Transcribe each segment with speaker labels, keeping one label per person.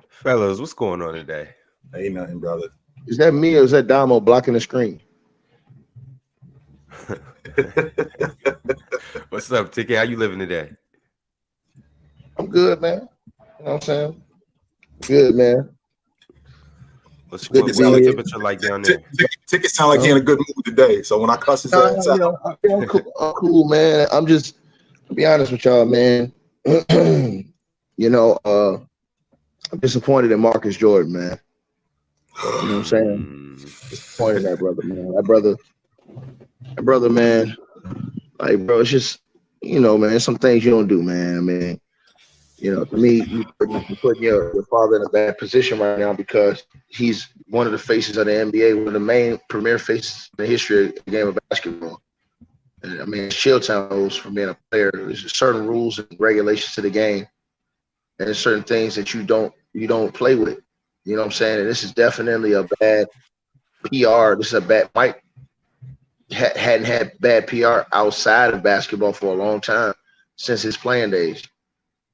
Speaker 1: Fellas, what's going on today?
Speaker 2: Ain't nothing, brother.
Speaker 3: Is that me or is that Domo blocking the screen?
Speaker 1: What's up, Tiki? How you living today?
Speaker 3: I'm good, man. You know what I'm saying? Good, man.
Speaker 1: What's the temperature like down there?
Speaker 2: Tiki sound like he in a good mood today. So when I cuss his ass out,
Speaker 3: I'm cool, man. I'm just, to be honest with y'all, man. I'm disappointed in Marcus Jordan, man. You know what I'm saying? Disappointed in that brother, man. That brother, man. Like, bro, it's just, man, some things you don't do, man. I mean, to me, you put your father in a bad position right now because he's one of the faces of the NBA, one of the main premier faces in the history of the game of basketball. And I mean, Chilltown rules from being a player. There's certain rules and regulations to the game, and there's certain things that you don't play with. You know what I'm saying? And this is definitely a bad PR. This is a bad. Mike hadn't had bad PR outside of basketball for a long time since his playing days.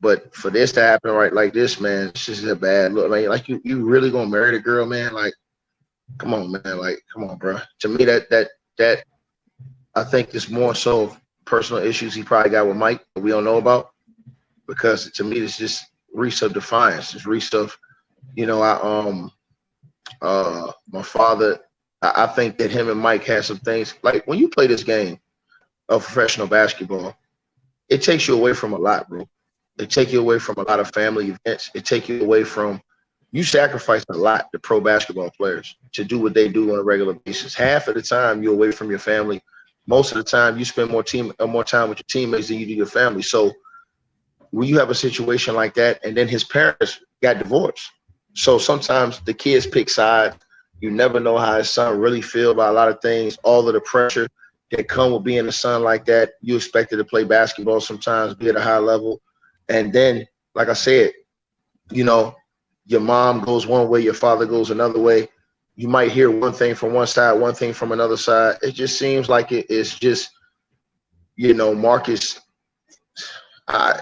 Speaker 3: But for this to happen right like this, man, it's just a bad look. Like you really gonna marry the girl, man? Like, come on, man. Like, come on, bro. To me, that I think it's more so personal issues he probably got with Mike that we don't know about. Because to me, it's just reeks of defiance. It's reeks of, my father. I think that him and Mike had some things. Like when you play this game of professional basketball, it takes you away from a lot, bro. It takes you away from a lot of family events. It takes you away from, you sacrifice a lot to pro basketball players to do what they do on a regular basis. Half of the time you're away from your family. Most of the time you spend more time with your teammates than you do your family. So when you have a situation like that, and then his parents got divorced. So sometimes the kids pick sides. You never know how his son really feel about a lot of things, all of the pressure that come with being a son like that. You expected to play basketball sometimes, be at a high level. And then, like I said, your mom goes one way, your father goes another way. You might hear one thing from one side, one thing from another side. It just seems like it's just, Marcus,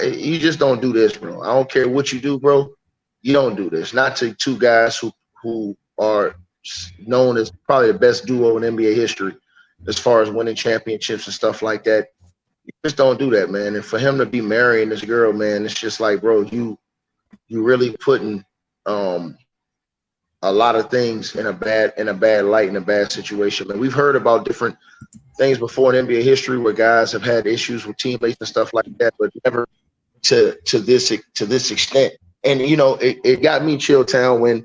Speaker 3: you just don't do this, bro. I don't care what you do, bro. You don't do this. Not to two guys who are known as probably the best duo in NBA history as far as winning championships and stuff like that. You just don't do that, man. And for him to be marrying this girl, man, it's just like, bro, you really putting a lot of things in a bad light, in a bad situation. Man, we've heard about different things before in NBA history where guys have had issues with teammates and stuff like that, but never to this extent. And it got me Chilltown when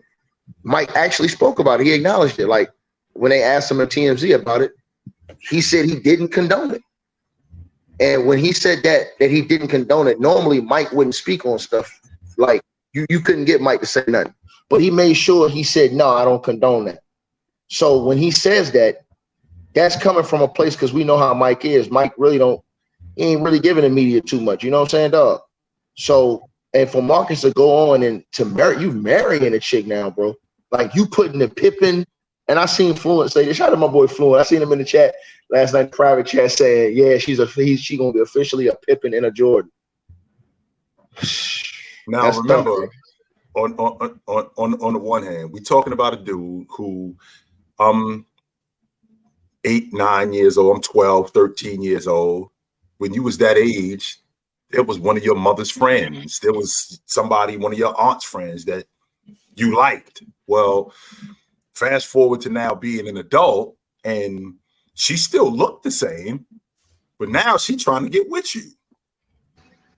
Speaker 3: Mike actually spoke about it. He acknowledged it. Like when they asked him at TMZ about it, he said he didn't condone it. And when he said that he didn't condone it, normally Mike wouldn't speak on stuff like you couldn't get Mike to say nothing. But he made sure he said, no, I don't condone that. So when he says that, that's coming from a place because we know how Mike is. Mike he ain't really giving the media too much. You know what I'm saying, dog? So, and for Marcus to go on and to marrying a chick now, bro. Like you putting the Pippen, and I seen Fluent say this. Shout out to my boy Fluent. I seen him in the chat last night, private chat, saying, yeah, she gonna be officially a Pippen and a Jordan.
Speaker 2: Now that's remember, on the one hand, we're talking about a dude who 8, 9 years old, I'm 12, 13 years old. When you was that age, there was one of your mother's friends. There was one of your aunt's friends that you liked. Well, fast forward to now being an adult, and she still looked the same, but now she's trying to get with you.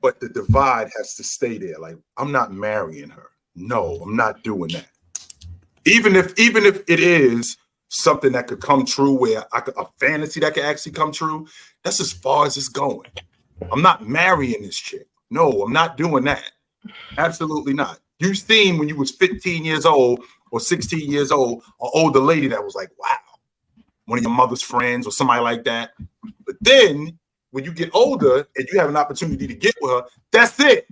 Speaker 2: But the divide has to stay there. Like, I'm not marrying her. No, I'm not doing that. Even if it is something that could come true, where a fantasy that could actually come true, that's as far as it's going. I'm not marrying this chick. No, I'm not doing that. Absolutely not. You've seen when you was 15 years old or 16 years old, an older lady that was like, wow, one of your mother's friends or somebody like that. But then when you get older and you have an opportunity to get with her, that's it.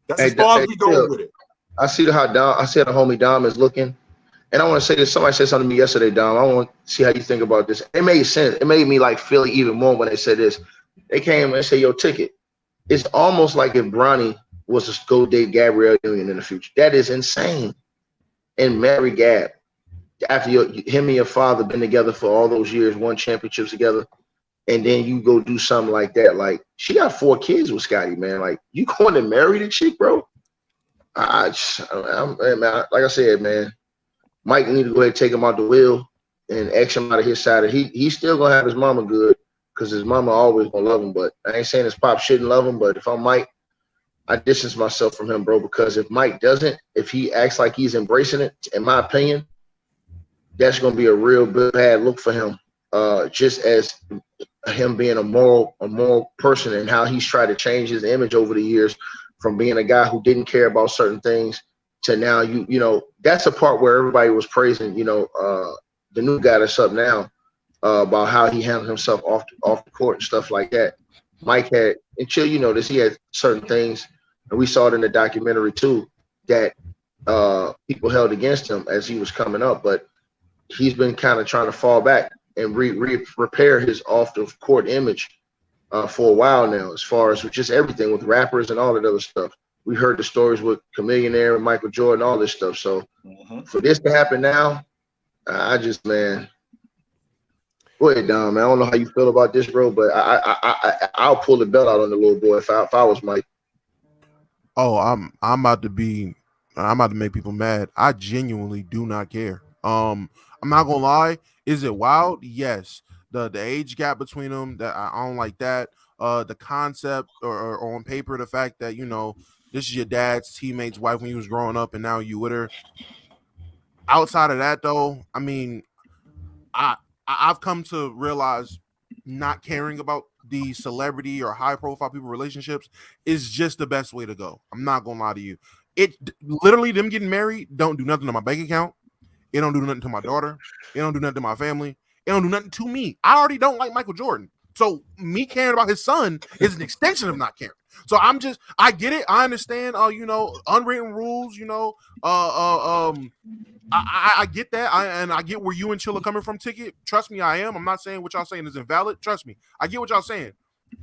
Speaker 2: That's as far as we go with it.
Speaker 3: I see how the homie Dom is looking. And I want to say this. Somebody said something to me yesterday, Dom. I want to see how you think about this. It made sense. It made me like feel even more when they said this. They came and said, yo, Ticket. It's almost like if Bronny was to go date Gabrielle Union in the future. That is insane. And marry Gab after him and your father been together for all those years, won championships together, and then you go do something like that. Like, she got 4 kids with Scotty, man. Like, you going to marry the chick, bro? Man, like I said, man, Mike need to go ahead and take him out the wheel and X him out of his side. He's still gonna have his mama good because his mama always gonna love him. But I ain't saying his pop shouldn't love him. But if I'm Mike, I distance myself from him, bro, because if Mike doesn't, if he acts like he's embracing it, in my opinion, that's going to be a real bad look for him. Just as him being a moral person and how he's tried to change his image over the years from being a guy who didn't care about certain things to now, you know, that's a part where everybody was praising, you know, the new guy that's up now about how he handled himself off the court and stuff like that. Mike had, and Chill, you know this, he had certain things, and we saw it in the documentary too, that people held against him as he was coming up, but he's been kind of trying to fall back and repair his off the court image for a while now, as far as just everything with rappers and all that other stuff. We heard the stories with Chameleonaire and Michael Jordan, all this stuff. So for this to happen now, I just, man, go ahead, Dom, man. I don't know how you feel about this, bro, but I'll pull the belt out on the little boy if I was Mike.
Speaker 4: Oh, I'm about to make people mad. I genuinely do not care. I'm not gonna lie. Is it wild? Yes. The age gap between them, that I don't like that. The concept or on paper, the fact that, you know, this is your dad's teammate's wife when he was growing up and now you with her. Outside of that, though, I mean, I've come to realize not caring about the celebrity or high profile people relationships is just the best way to go. I'm not gonna lie to you. It literally, them getting married don't do nothing to my bank account. It don't do nothing to my daughter. It don't do nothing to my family. It don't do nothing to me. I already don't like Michael Jordan. So me caring about his son is an extension of not caring. So I get it. I understand, you know, unwritten rules, you know, I get that. I get where you and Chill are coming from, Ticket. Trust me, I am. I'm not saying what y'all saying is invalid. Trust me. I get what y'all saying.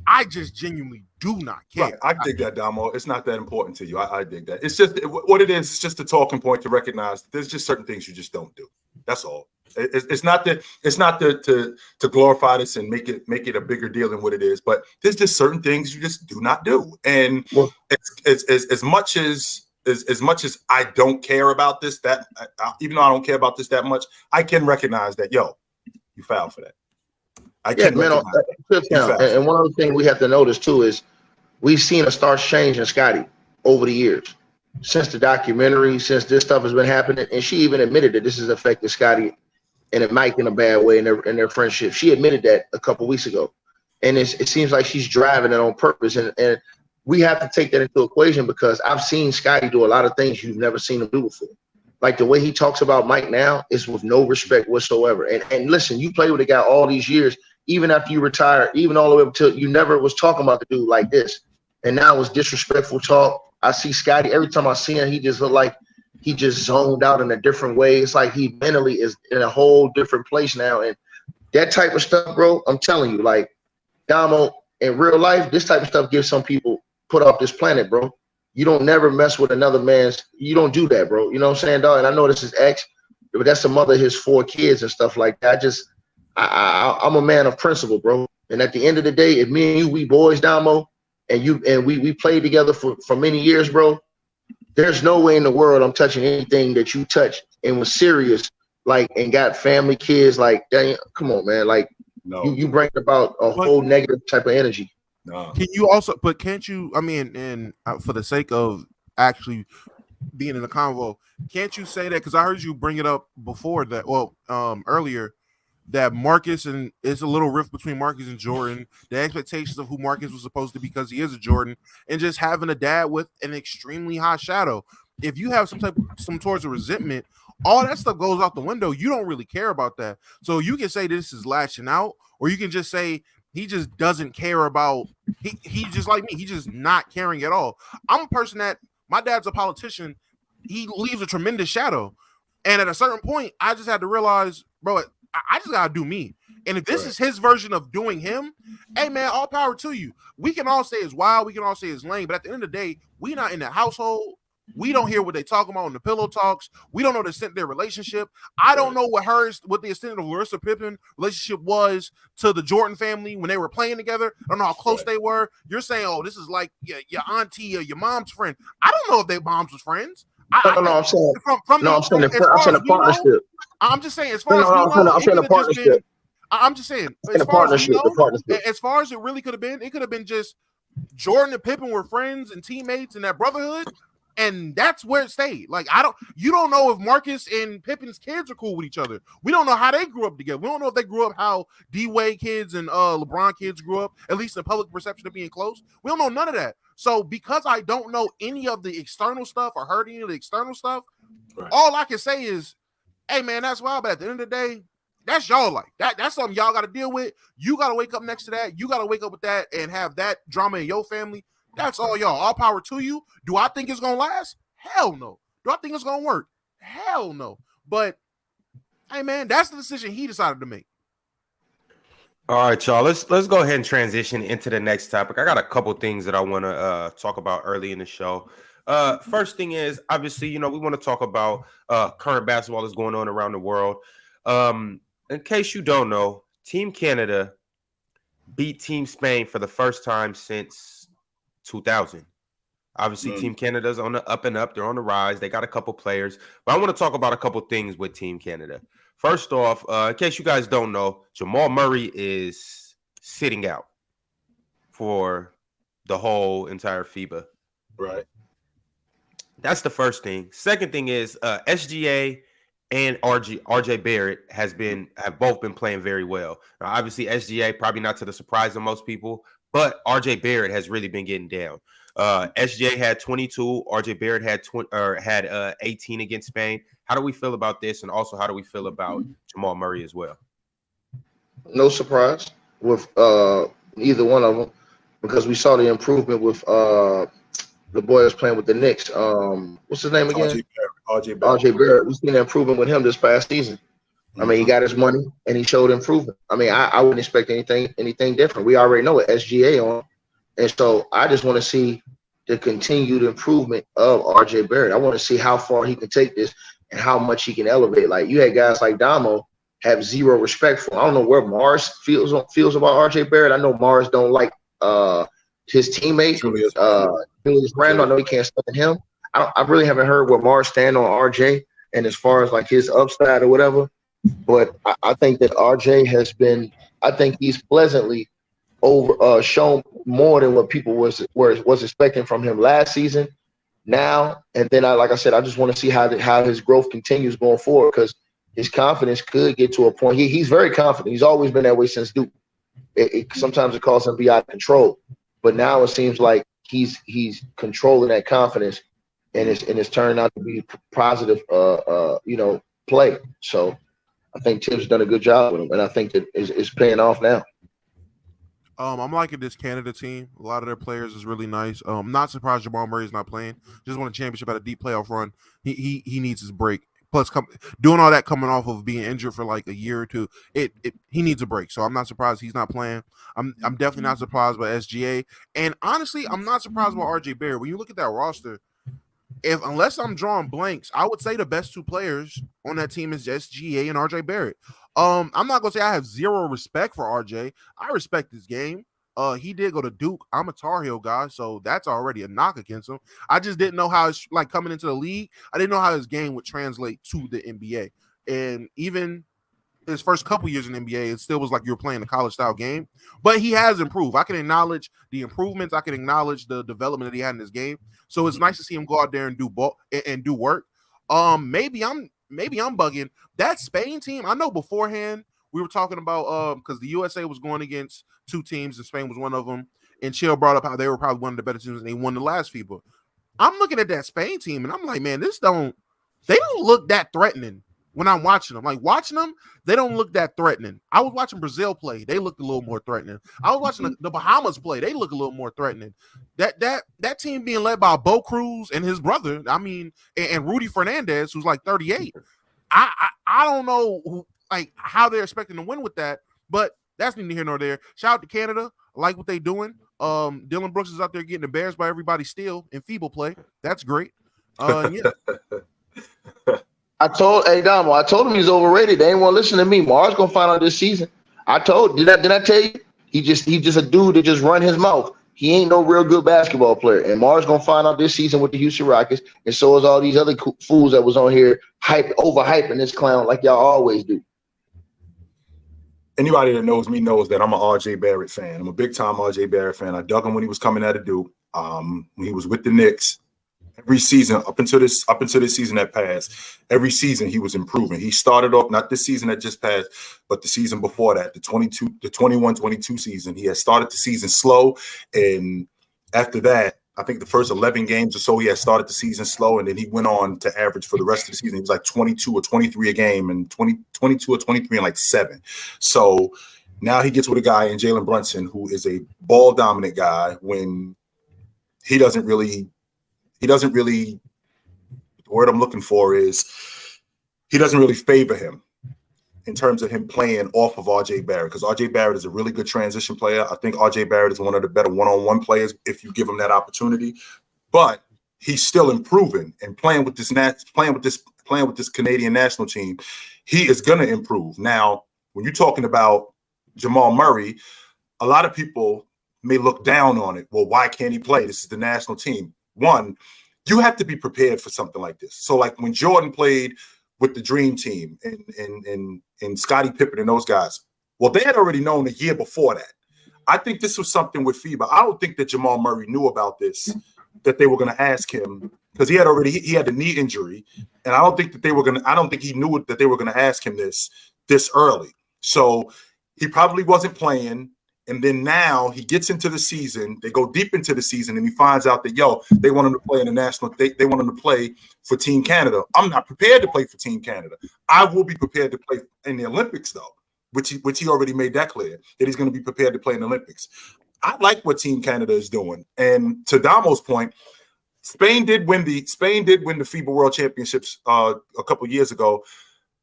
Speaker 4: I just genuinely do not care.
Speaker 2: Right. I dig that, Domo. It's not that important to you. I dig that. It's just what it is. It's just a talking point to recognize that there's just certain things you just don't do. That's all. It's not to glorify this and make it a bigger deal than what it is. But there's just certain things you just do not do. And it's as much as I don't care about this, that even though I don't care about this that much, I can recognize that, yo, you fouled for that.
Speaker 3: And one other thing we have to notice too is we've seen a start changing Scotty over the years since the documentary, since this stuff has been happening, and she even admitted that this has affected Scotty and it Mike in a bad way in their friendship. She admitted that a couple weeks ago, and it seems like she's driving it on purpose, and we have to take that into equation because I've seen Scotty do a lot of things you've never seen him do before. Like the way he talks about Mike now is with no respect whatsoever. And listen, you play with a guy all these years. Even after you retire, even all the way up until you never was talking about the dude like this. And now it's disrespectful talk. I see Scotty, every time I see him, he just look like he just zoned out in a different way. It's like he mentally is in a whole different place now. And that type of stuff, bro, I'm telling you, like, Domo, in real life, this type of stuff gives some people put off this planet, bro. You don't never mess with another man's, you don't do that, bro. You know what I'm saying, dog? And I know this is X, but that's the mother of his 4 kids and stuff like that. I'm a man of principle, bro. And at the end of the day, if me and you, we boys, Domo, and we played together for many years, bro, there's no way in the world I'm touching anything that you touched and was serious, like, and got family, kids, like, dang, come on, man. Like, no. You bring about a whole negative type of energy.
Speaker 2: No.
Speaker 4: Can you also, but can't you, I mean, and for the sake of actually being in the convo, can't you say that? Because I heard you bring it up before that, earlier, that Marcus, and it's a little rift between Marcus and Jordan, the expectations of who Marcus was supposed to be because he is a Jordan, and just having a dad with an extremely high shadow. If you have some towards a resentment, all that stuff goes out the window. You don't really care about that. So you can say this is lashing out, or you can just say he just doesn't care about, he just like me, he's just not caring at all. I'm a person that, my dad's a politician, he leaves a tremendous shadow. And at a certain point, I just had to realize, bro, I just gotta do me. And if this is his version of doing him, hey man, all power to you. We can all say it's wild, we can all say it's lame, but at the end of the day, we not in the household. We don't hear what they talk about in the pillow talks. We don't know the extent of their relationship. I don't know what the extent of Larsa Pippen relationship was to the Jordan family when they were playing together. I don't know how close they were. You're saying, oh, this is like your auntie or your mom's friend. I don't know if their moms was friends.
Speaker 3: I'm saying a partnership.
Speaker 4: I'm just saying, as far as we know,
Speaker 3: I'm saying a partnership.
Speaker 4: I'm just saying,
Speaker 3: as far as we know,
Speaker 4: as far as it really could have been, it could have been just Jordan and Pippen were friends and teammates in that brotherhood. And that's where it stayed. Like, you don't know if Marcus and Pippen's kids are cool with each other. We don't know how they grew up together. We don't know if they grew up how D-Wade kids and LeBron kids grew up, at least in public perception of being close. We don't know none of that. So because I don't know any of the external stuff or heard any of the external stuff, all I can say is, hey man, that's wild. But at the end of the day, that's y'all life. That's something y'all got to deal with. You got to wake up next to that. You got to wake up with that and have that drama in your family. That's all y'all. All power to you. Do I think it's gonna last? Hell no. Do I think it's gonna work? Hell no. But hey man, that's the decision he decided to make.
Speaker 1: All right, y'all. Let's go ahead and transition into the next topic. I got a couple things that I want to talk about early in the show. First thing is, obviously, we want to talk about current basketball that's going on around the world. In case you don't know, Team Canada beat Team Spain for the first time since 2000. Obviously, Team Canada's on the up and up. They're on the rise. They got a couple players. But I want to talk about a couple things with Team Canada. First off, in case you guys don't know, Jamal Murray is sitting out for the whole entire FIBA.
Speaker 2: Right.
Speaker 1: That's the first thing. Second thing is SGA and RJ Barrett have both been playing very well. Now, obviously, SGA, probably not to the surprise of most people, but RJ Barrett has really been getting down. SGA had 22. RJ Barrett had 18 against Spain. How do we feel about this? And also, how do we feel about Jamal Murray as well?
Speaker 3: No surprise with either one of them, because we saw the improvement with the boy that's playing with the Knicks. What's his name again? RJ Barrett. We've seen the improvement with him this past season. I mean, he got his money and he showed improvement. I mean, I wouldn't expect anything different. We already know what SGA on. And so I just want to see the continued improvement of RJ Barrett. I want to see how far he can take this and how much he can elevate. Like, you had guys like Domo have zero respect for him. I don't know where Mars feels about RJ Barrett. I know Mars don't like his teammate, Julius Randle. I know he can't stand him. I really haven't heard what Mars stand on RJ and as far as like his upside or whatever. But I think that RJ has been, I think he's pleasantly shown more than what people was expecting from him last season. Now, and then like I said, I just want to see how his growth continues going forward, because his confidence could get to a point. He's very confident. He's always been that way since Duke. Sometimes it calls him be out of control, but now it seems like he's controlling that confidence, and it's turning out to be positive, play. So I think Tim's done a good job with him, and I think that it's paying off now.
Speaker 4: I'm liking this Canada team. A lot of their players is really nice. I'm not surprised Jamal Murray is not playing. Just won a championship at a deep playoff run. He needs his break. Plus, doing all that coming off of being injured for like a year or two, he needs a break. So I'm not surprised he's not playing. I'm definitely not surprised by SGA. And honestly, I'm not surprised by RJ Barrett. When you look at that roster, unless I'm drawing blanks, I would say the best two players on that team is SGA and RJ Barrett. I'm not gonna say I have zero respect for RJ. I respect his game. He did go to Duke. I'm a Tar Heel guy, so that's already a knock against him. I just didn't know how it's like coming into the league. I didn't know how his game would translate to the NBA. And even his first couple years in the NBA, it still was like you were playing a college style game. But he has improved. I can acknowledge the improvements. I can acknowledge the development that he had in his game. So it's nice to see him go out there and do work. Maybe I'm bugging. That Spain team, I know beforehand we were talking about because the USA was going against two teams and Spain was one of them, and Chill brought up how they were probably one of the better teams and they won the last FIBA. I'm looking at that Spain team and I'm like, man, they don't look that threatening when I'm watching them. Like, watching them, they don't look that threatening. I was watching Brazil play. They looked a little more threatening. I was watching the Bahamas play. They look a little more threatening. That team being led by Bo Cruz and his brother, and Rudy Fernandez, who's like 38. I don't know how they're expecting to win with that. But that's neither here nor there. Shout out to Canada. I like what they doing. Dylan Brooks is out there getting embarrassed by everybody still in feeble play. That's great. Yeah.
Speaker 3: I told Domo, I told him he's overrated. They ain't want to listen to me. Mars gonna find out this season. Did I tell you? He just a dude that just run his mouth. He ain't no real good basketball player. And Mars gonna find out this season with the Houston Rockets, and so is all these other fools that was on here overhyping this clown like y'all always do.
Speaker 2: Anybody that knows me knows that I'm an RJ Barrett fan. I'm a big time RJ Barrett fan. I dug him when he was coming out of Duke. When he was with the Knicks. Every season up until this season that passed, every season he was improving. He started off not this season that just passed, but the season before that, the 21-22 season. He had started the season slow, and after that, I think the first 11 games or so, he had started the season slow, and then he went on to average for the rest of the season. He was like 22 or 23 a game, and 22 or 23 and like 7. So now he gets with a guy in Jalen Brunson who is a ball dominant guy when he doesn't really. The word I'm looking for is he doesn't really favor him in terms of him playing off of RJ Barrett, because RJ Barrett is a really good transition player. I think RJ Barrett is one of the better one-on-one players if you give him that opportunity. But he's still improving and playing with this Canadian national team. He is going to improve. Now, when you're talking about Jamal Murray, a lot of people may look down on it. Well, why can't he play? This is the national team. One, you have to be prepared for something like this. So, like when Jordan played with the Dream Team and Scottie Pippen and those guys, well, they had already known a year before that. I think this was something with FIBA. I don't think that Jamal Murray knew about this, that they were going to ask him, because he had the knee injury, and I don't think he knew that they were going to ask him this early. So he probably wasn't playing. And then now he gets into the season, they go deep into the season, and he finds out that, they want him to play in the national, they want him to play for Team Canada. I'm not prepared to play for Team Canada. I will be prepared to play in the Olympics, though, which he already made that clear, that he's going to be prepared to play in the Olympics. I like what Team Canada is doing. And to Damo's point, Spain did win the FIBA World Championships a couple years ago.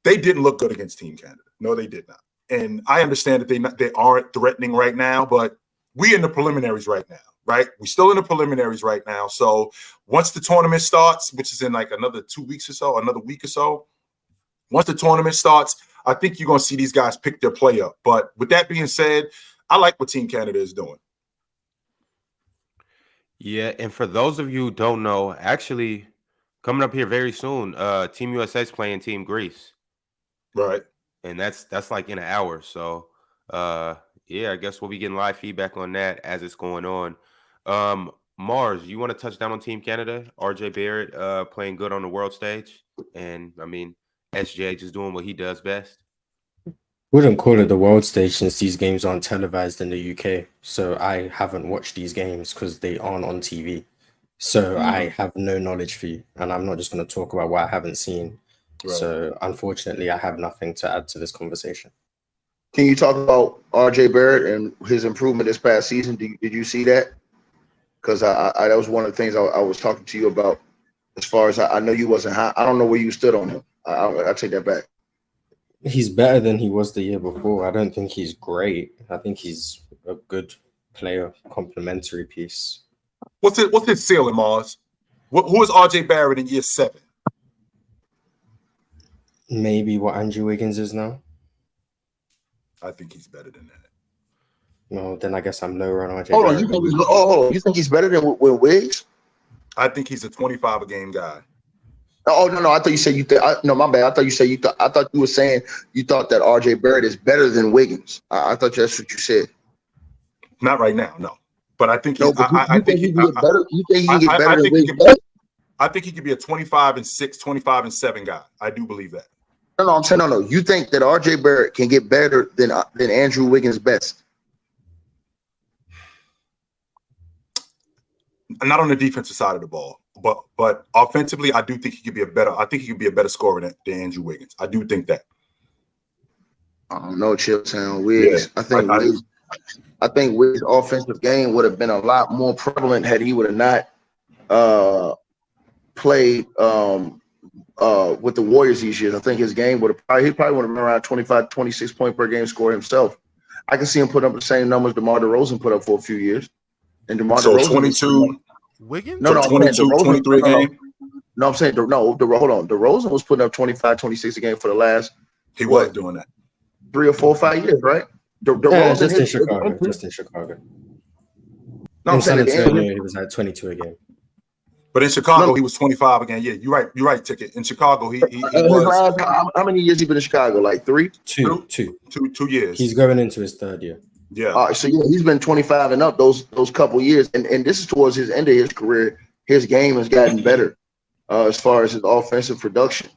Speaker 2: They didn't look good against Team Canada. No, they did not. And I understand that they aren't threatening right now, but we're in the preliminaries right now, right? We're still in the preliminaries right now. So once the tournament starts, which is in like another 2 weeks or so, another week or so, once the tournament starts, I think you're going to see these guys pick their play up. But with that being said, I like what Team Canada is doing.
Speaker 1: Yeah, and for those of you who don't know, actually coming up here very soon, Team USA is playing Team Greece.
Speaker 2: Right.
Speaker 1: And that's like in an hour. So yeah, I guess we'll be getting live feedback on that as it's going on. Mars, you want to touch down on Team Canada? RJ Barrett playing good on the world stage. And I mean, SJ just doing what he does best.
Speaker 5: Wouldn't call it the world stage since these games aren't televised in the UK. So I haven't watched these games because they aren't on TV. So I have no knowledge for you. And I'm not just going to talk about what I haven't seen. Right. So unfortunately, I have nothing to add to this conversation.
Speaker 3: Can you talk about RJ Barrett and his improvement this past season? Did you see that? Because I that was one of the things I was talking to you about. As far as I know, you wasn't high. I don't know where you stood on him. I take that back.
Speaker 5: He's better than he was the year before. I don't think he's great. I think he's a good player, complementary piece.
Speaker 2: What's his ceiling, Mars? Who is RJ Barrett in year 7?
Speaker 5: Maybe what Andrew Wiggins is now.
Speaker 2: I think he's better than that.
Speaker 5: No, then I guess I'm lower on RJ.
Speaker 3: Hold on, you think he's better than with Wiggs?
Speaker 2: I think he's a 25 a game guy.
Speaker 3: Oh no, I thought you said no, my bad. I thought you said I thought you were saying you thought that RJ Barrett is better than Wiggins. I thought that's what you said.
Speaker 2: Not right now, no. But I think
Speaker 3: I think he can get better. You think he can get better than Wiggins?
Speaker 2: I think he could be a 25-6, 25-7 guy. I do believe that.
Speaker 3: No, I'm saying no. You think that RJ Barrett can get better than Andrew Wiggins' best?
Speaker 2: Not on the defensive side of the ball, but offensively, I do think he could be a better scorer than Andrew Wiggins. I do think that.
Speaker 3: I don't know, Chilltown Wiggs. Yeah, I think Wiggs' offensive game would have been a lot more prevalent had he would have not played with the Warriors these years. I think his game he probably would have been around 25, 26 point per game score himself I can see him put up the same numbers DeMar DeRozan put up for a few years. And DeMar
Speaker 2: So
Speaker 3: DeRozan
Speaker 2: 22,
Speaker 4: Wiggins?
Speaker 3: No,
Speaker 2: so 22, 23 a game.
Speaker 3: No, I'm saying hold on. DeRozan was putting up 25, 26 a game for the last
Speaker 2: He wasn't doing that.
Speaker 3: 3 or 4 or 5 years, right?
Speaker 5: Yeah,
Speaker 3: DeRozan
Speaker 5: just in
Speaker 3: hit-
Speaker 5: Chicago. Just in Chicago.
Speaker 3: No, I'm
Speaker 5: In San
Speaker 3: saying at the end,
Speaker 5: Antonio, he was at 22 a game.
Speaker 2: But in Chicago,
Speaker 3: No.
Speaker 2: he was 25 again. Yeah, you're right, Ticket. In Chicago, he
Speaker 3: his
Speaker 2: was
Speaker 3: last, how many years he been in Chicago? Like 3?
Speaker 5: Two.
Speaker 2: 2 years.
Speaker 5: He's going into his third year.
Speaker 2: Yeah.
Speaker 3: All right, so yeah, he's been 25 and up those couple years, and this is towards his end of his career. His game has gotten better as far as his offensive production.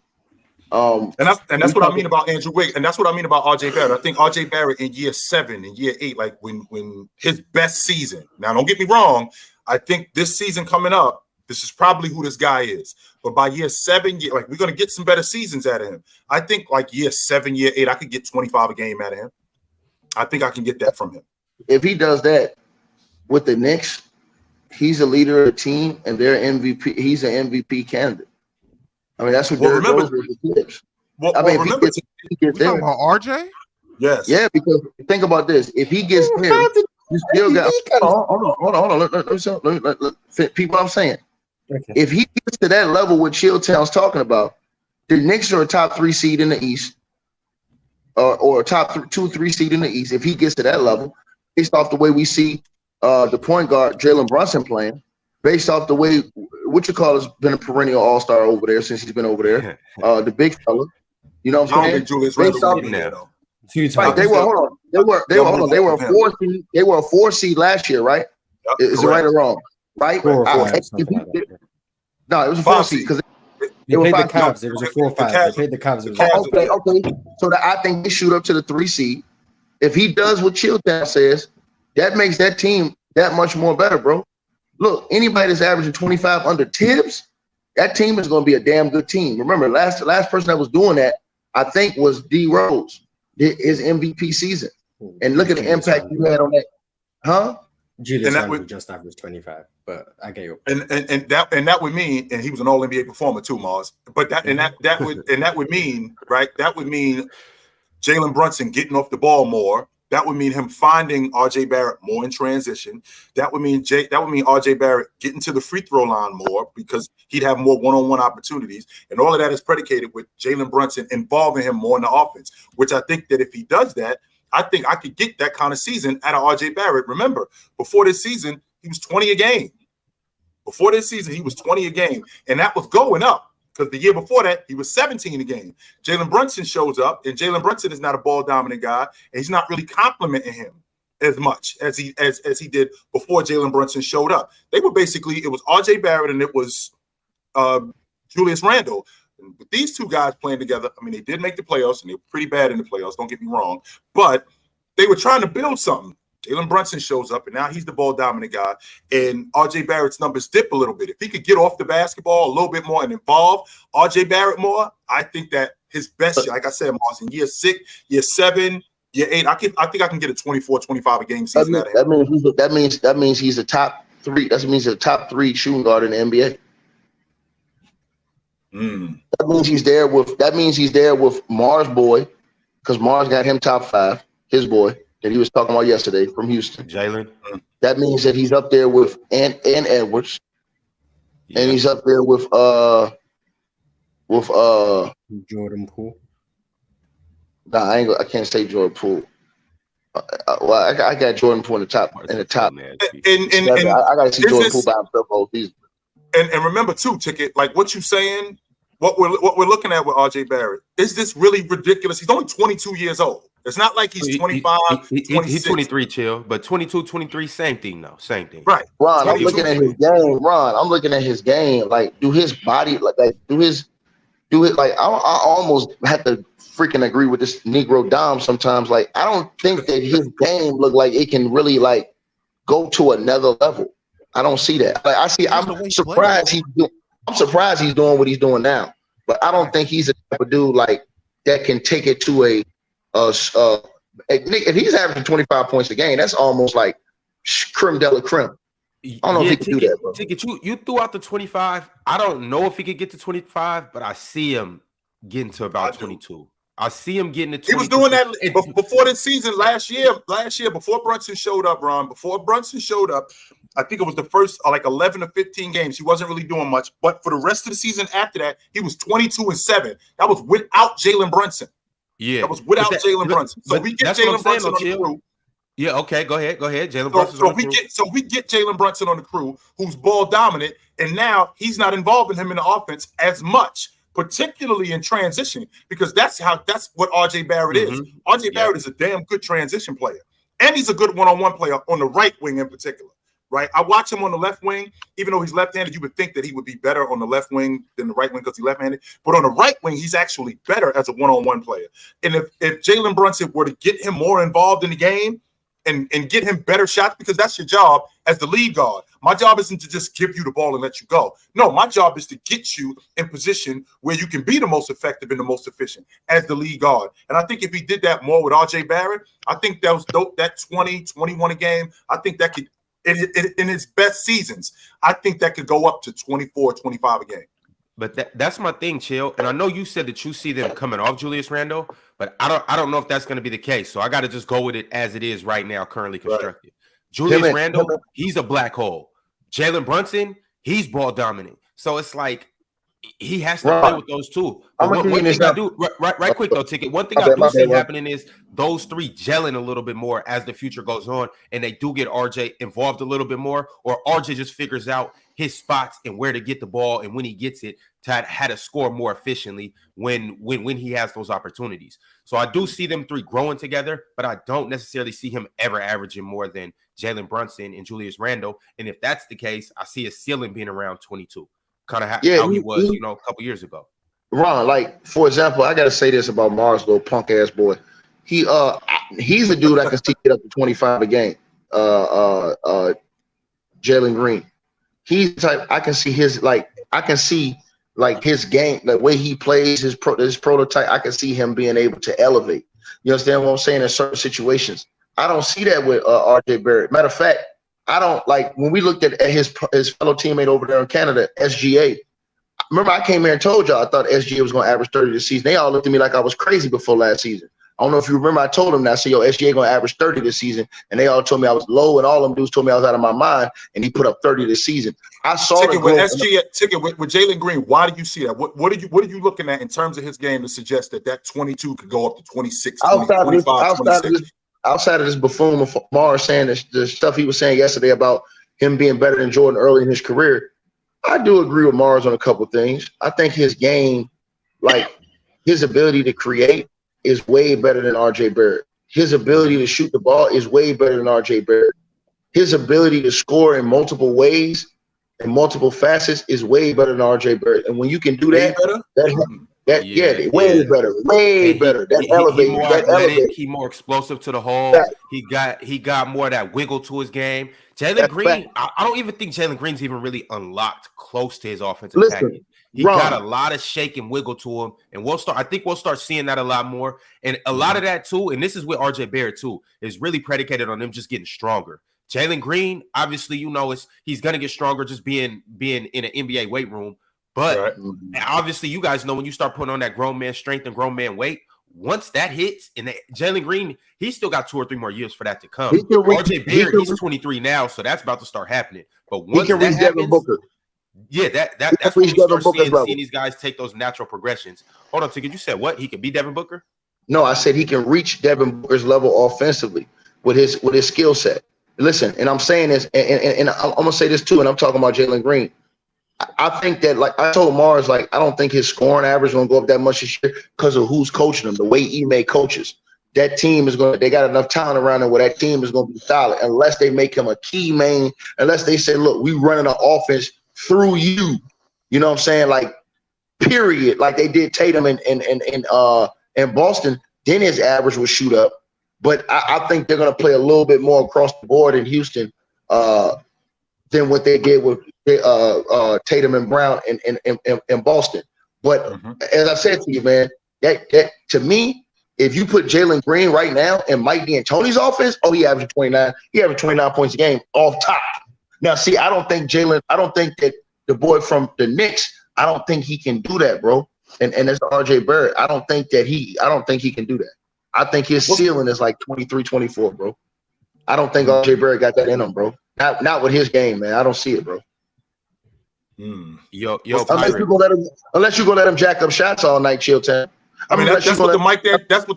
Speaker 2: And that's what I mean about Andrew Wiggins, and that's what I mean about RJ Barrett. I think RJ Barrett in year 7 and year 8, like when his best season. Now, don't get me wrong. I think this season coming up, this is probably who this guy is. But by year 7, like we're gonna get some better seasons out of him. I think like year 7, year 8, I could get 25 a game out of him. I think I can get that from him.
Speaker 3: If he does that with the Knicks, he's a leader of the team, and they're MVP. He's an MVP candidate. I mean, that's what
Speaker 2: Well,
Speaker 3: Derrick
Speaker 2: remember-
Speaker 3: Rose is.
Speaker 2: Well,
Speaker 3: I mean,
Speaker 2: remember,
Speaker 3: if he
Speaker 4: We
Speaker 3: gets
Speaker 4: talking
Speaker 3: there,
Speaker 4: about RJ?
Speaker 2: yes,
Speaker 3: yeah, because think about this: if he gets there, you still got. Hold on. Let people, what I'm saying.
Speaker 5: Okay.
Speaker 3: If he gets to that level, what Chilltown's talking about, the Knicks are a top 3 seed in the East, or a top 2, 3 seed in the East. If he gets to that level, based off the way we see the point guard Jalen Brunson playing, based off the way what you call has been a perennial all-star over there since he's been over there, the big fella. You know what
Speaker 2: I
Speaker 3: I'm
Speaker 2: don't
Speaker 3: saying?
Speaker 2: think Julius
Speaker 3: Based
Speaker 2: Randle
Speaker 3: off-
Speaker 2: will be there though.
Speaker 5: 2
Speaker 3: Right,
Speaker 5: times.
Speaker 3: they were hold on. They were a 4 seed. They were a 4 seed last year, right?
Speaker 2: Yep,
Speaker 3: Is it right or wrong? Right?
Speaker 5: 4 or 5,
Speaker 3: I-
Speaker 5: something like that.
Speaker 3: No, it was a 4
Speaker 2: 5
Speaker 3: seed because
Speaker 5: They
Speaker 3: were
Speaker 5: played the
Speaker 3: 5
Speaker 5: Cavs. It was a 4-5. They played the Cavs. It was
Speaker 2: Cavs.
Speaker 3: okay. So that I think they shoot up to the 3 seed. If he does what Chilltown says, that makes that team that much more better, bro. Look, anybody that's averaging 25 under Tibbs, that team is going to be a damn good team. Remember, last person that was doing that, I think, was D Rose, his MVP season. And look at the impact you had on that, huh?
Speaker 5: Julius
Speaker 2: And that
Speaker 5: Randle
Speaker 2: would-
Speaker 5: just averaged 25, but I get your
Speaker 2: And that would mean, and he was an All NBA performer too, Mars. But that would mean, right? That would mean Jalen Brunson getting off the ball more. That would mean him finding RJ Barrett more in transition. That would mean RJ Barrett getting to the free throw line more because he'd have more one-on-one opportunities. And all of that is predicated with Jalen Brunson involving him more in the offense, which I think that if he does that, I think I could get that kind of season out of RJ Barrett. Remember, before this season, he was 20 a game. Before this season, he was 20 a game. And that was going up because the year before that, he was 17 a game. Jalen Brunson shows up, and Jalen Brunson is not a ball-dominant guy, and he's not really complimenting him as much as he did before Jalen Brunson showed up. They were basically, it was RJ Barrett and it was Julius Randle. And with these two guys playing together, I mean, they did make the playoffs, and they were pretty bad in the playoffs, don't get me wrong, but they were trying to build something. Jalen Brunson shows up, and now he's the ball-dominant guy, and RJ Barrett's numbers dip a little bit. If he could get off the basketball a little bit more and involve RJ Barrett more, I think that his best, like I said, Mars, in year 6, year 7, year 8, I think I can get a 24, 25 a game season out of him.
Speaker 3: That means he's a top 3. That means he's a top 3 shooting guard in the NBA. That means he's there with Mars boy, because Mars got him top 5, his boy that he was talking about yesterday from Houston.
Speaker 1: Jalen.
Speaker 3: That means that he's up there with and Edwards, and he's up there with
Speaker 5: Jordan Poole.
Speaker 3: Nah, I can't say Jordan Poole. Well, I got Jordan Poole in the top.
Speaker 2: And
Speaker 3: I got to see Jordan Poole by himself all season.
Speaker 2: And remember too, Ticket, like what you saying, what we're looking at with RJ Barrett, is this really ridiculous? He's only 22 years old. It's not like he's 25,
Speaker 1: He's 23, chill, but 22, 23, same thing though. Same thing.
Speaker 2: Right.
Speaker 3: Ron, I'm looking at his game. I'm looking at his game. Like, do his body, like do it. Like, I almost have to freaking agree with this Negro Dom sometimes. Like, I don't think that his game look like it can really like go to another level. I don't see that. Like, I'm surprised he's doing what he's doing now. But I don't think he's a type of dude like that can take it to if he's averaging 25 points a game, that's almost like creme de la creme. I don't know if he can do that, bro.
Speaker 1: Ticket, you threw out the 25. I don't know if he could get to 25, but I see him getting to about 22. I see him getting it.
Speaker 2: He was doing that before this season last year, before Brunson showed up, Ron. Before Brunson showed up, I think it was the first like 11 or 15 games. He wasn't really doing much. But for the rest of the season after that, he was 22-7. That was without Jalen Brunson.
Speaker 1: Yeah.
Speaker 2: That was without Jalen Brunson. So we get Jalen Brunson on the crew.
Speaker 1: Yeah, okay, go ahead. Jalen Brunson.
Speaker 2: So we get Jalen Brunson on the crew, who's ball dominant, and now he's not involving him in the offense as much, particularly in transition, because that's what RJ Barrett is. RJ Barrett is a damn good transition player, and he's a good one-on-one player on the right wing in particular. Right, I watch him on the left wing. Even though he's left-handed, you would think that he would be better on the left wing than the right wing because he's left-handed. But on the right wing, he's actually better as a one-on-one player. And if Jalen Brunson were to get him more involved in the game, and get him better shots, because that's your job as the lead guard. My job isn't to just give you the ball and let you go. No, my job is to get you in position where you can be the most effective and the most efficient as the lead guard. And I think if he did that more with RJ Barrett, I think that was dope. That 20, 21 a game, I think that could, in his best seasons, I think that could go up to 24, 25 a game.
Speaker 1: But that's my thing, Chill. And I know you said that you see them coming off Julius Randle, but I don't know if that's going to be the case. So I got to just go with it as it is right now, currently constructed. Right. Julius Randle, he's a black hole. Jalen Brunson, he's ball dominant. So it's like he has to play with those two. But one thing I do, right quick though, Ticket. One thing I do see happening is those three gelling a little bit more as the future goes on, and they do get RJ involved a little bit more, or RJ just figures out his spots and where to get the ball, and when he gets it, how to score more efficiently when he has those opportunities. So I do see them three growing together, but I don't necessarily see him ever averaging more than Jalen Brunson and Julius Randle. And if that's the case, I see his ceiling being around 22, kind of how he was, a couple years ago.
Speaker 3: Ron, like, for example, I got to say this about Mars, little punk ass boy. He's a dude I can see get up to 25 a game. Jalen Green. He's type I can see his his game, the way he plays, his prototype. I can see him being able to elevate. You understand what I'm saying? In certain situations, I don't see that with RJ Barrett. Matter of fact, I don't like when we looked at his fellow teammate over there in Canada, SGA. Remember, I came here and told y'all I thought SGA was going to average 30 this season. They all looked at me like I was crazy before last season. I don't know if you remember, I told them that. I said, yo, SGA going to average 30 this season. And they all told me I was low, and all of them dudes told me I was out of my mind, and he put up 30 this season. I saw it
Speaker 2: with SGA, with Jalen Green. Why do you see that? What are you looking at in terms of his game to suggest that 22 could go up to 26, 25, 26?
Speaker 3: Outside of this buffoon of Mars saying the stuff he was saying yesterday about him being better than Jordan early in his career, I do agree with Mars on a couple things. I think his game, like his ability to create, is way better than RJ Barrett. His ability to shoot the ball is way better than RJ Barrett. His ability to score in multiple ways and multiple facets is way better than RJ Barrett. And when you can do that, way better. That elevates.
Speaker 1: He more explosive to the hole. Yeah. He got more of that wiggle to his game. Jalen Green, I don't even think Jalen Green's even really unlocked close to his offensive package. He got a lot of shake and wiggle to him, and I think we'll start seeing that a lot more. And a lot of that too, and this is with RJ Barrett too, is really predicated on him just getting stronger. Jalen Green, obviously, he's gonna get stronger just being in an NBA weight room. But obviously, you guys know when you start putting on that grown man strength and grown man weight, once that hits, and Jalen Green, he's still got 2 or 3 more years for that to come. RJ Barrett, he's 23 now, so that's about to start happening. But once that happens, yeah, that's when we start seeing these guys take those natural progressions. Hold on, Ticket, you said what? He could be Devin Booker?
Speaker 3: No, I said he can reach Devin Booker's level offensively with his skill set. Listen, and I'm saying this, and I'm gonna say this too, and I'm talking about Jalen Green. I think that, like I told Mars, like I don't think his scoring average is gonna go up that much this year because of who's coaching him, the way Ime coaches. That team they got enough talent around them where that team is gonna be solid unless they make him a key main, unless they say, look, we running an offense through you. You know what I'm saying? Like, period. Like they did Tatum in Boston, then his average will shoot up. But I think they're gonna play a little bit more across the board in Houston than what they did with Tatum and Brown in Boston. But as I said to you, man, that to me, if you put Jalen Green right now in Mike D'Antoni's offense, he averaged 29. He averaged 29 points a game off top. Now, see, I don't think that the boy from the Knicks, I don't think he can do that, bro. And it's RJ Barrett. I don't think he can do that. I think his ceiling is like 23, 24, bro. I don't think RJ Barrett got that in him, bro. Not with his game, man. I don't see it, bro.
Speaker 1: Yo,
Speaker 3: unless you're gonna let him jack up shots all night, chill time.
Speaker 2: I mean, that's what the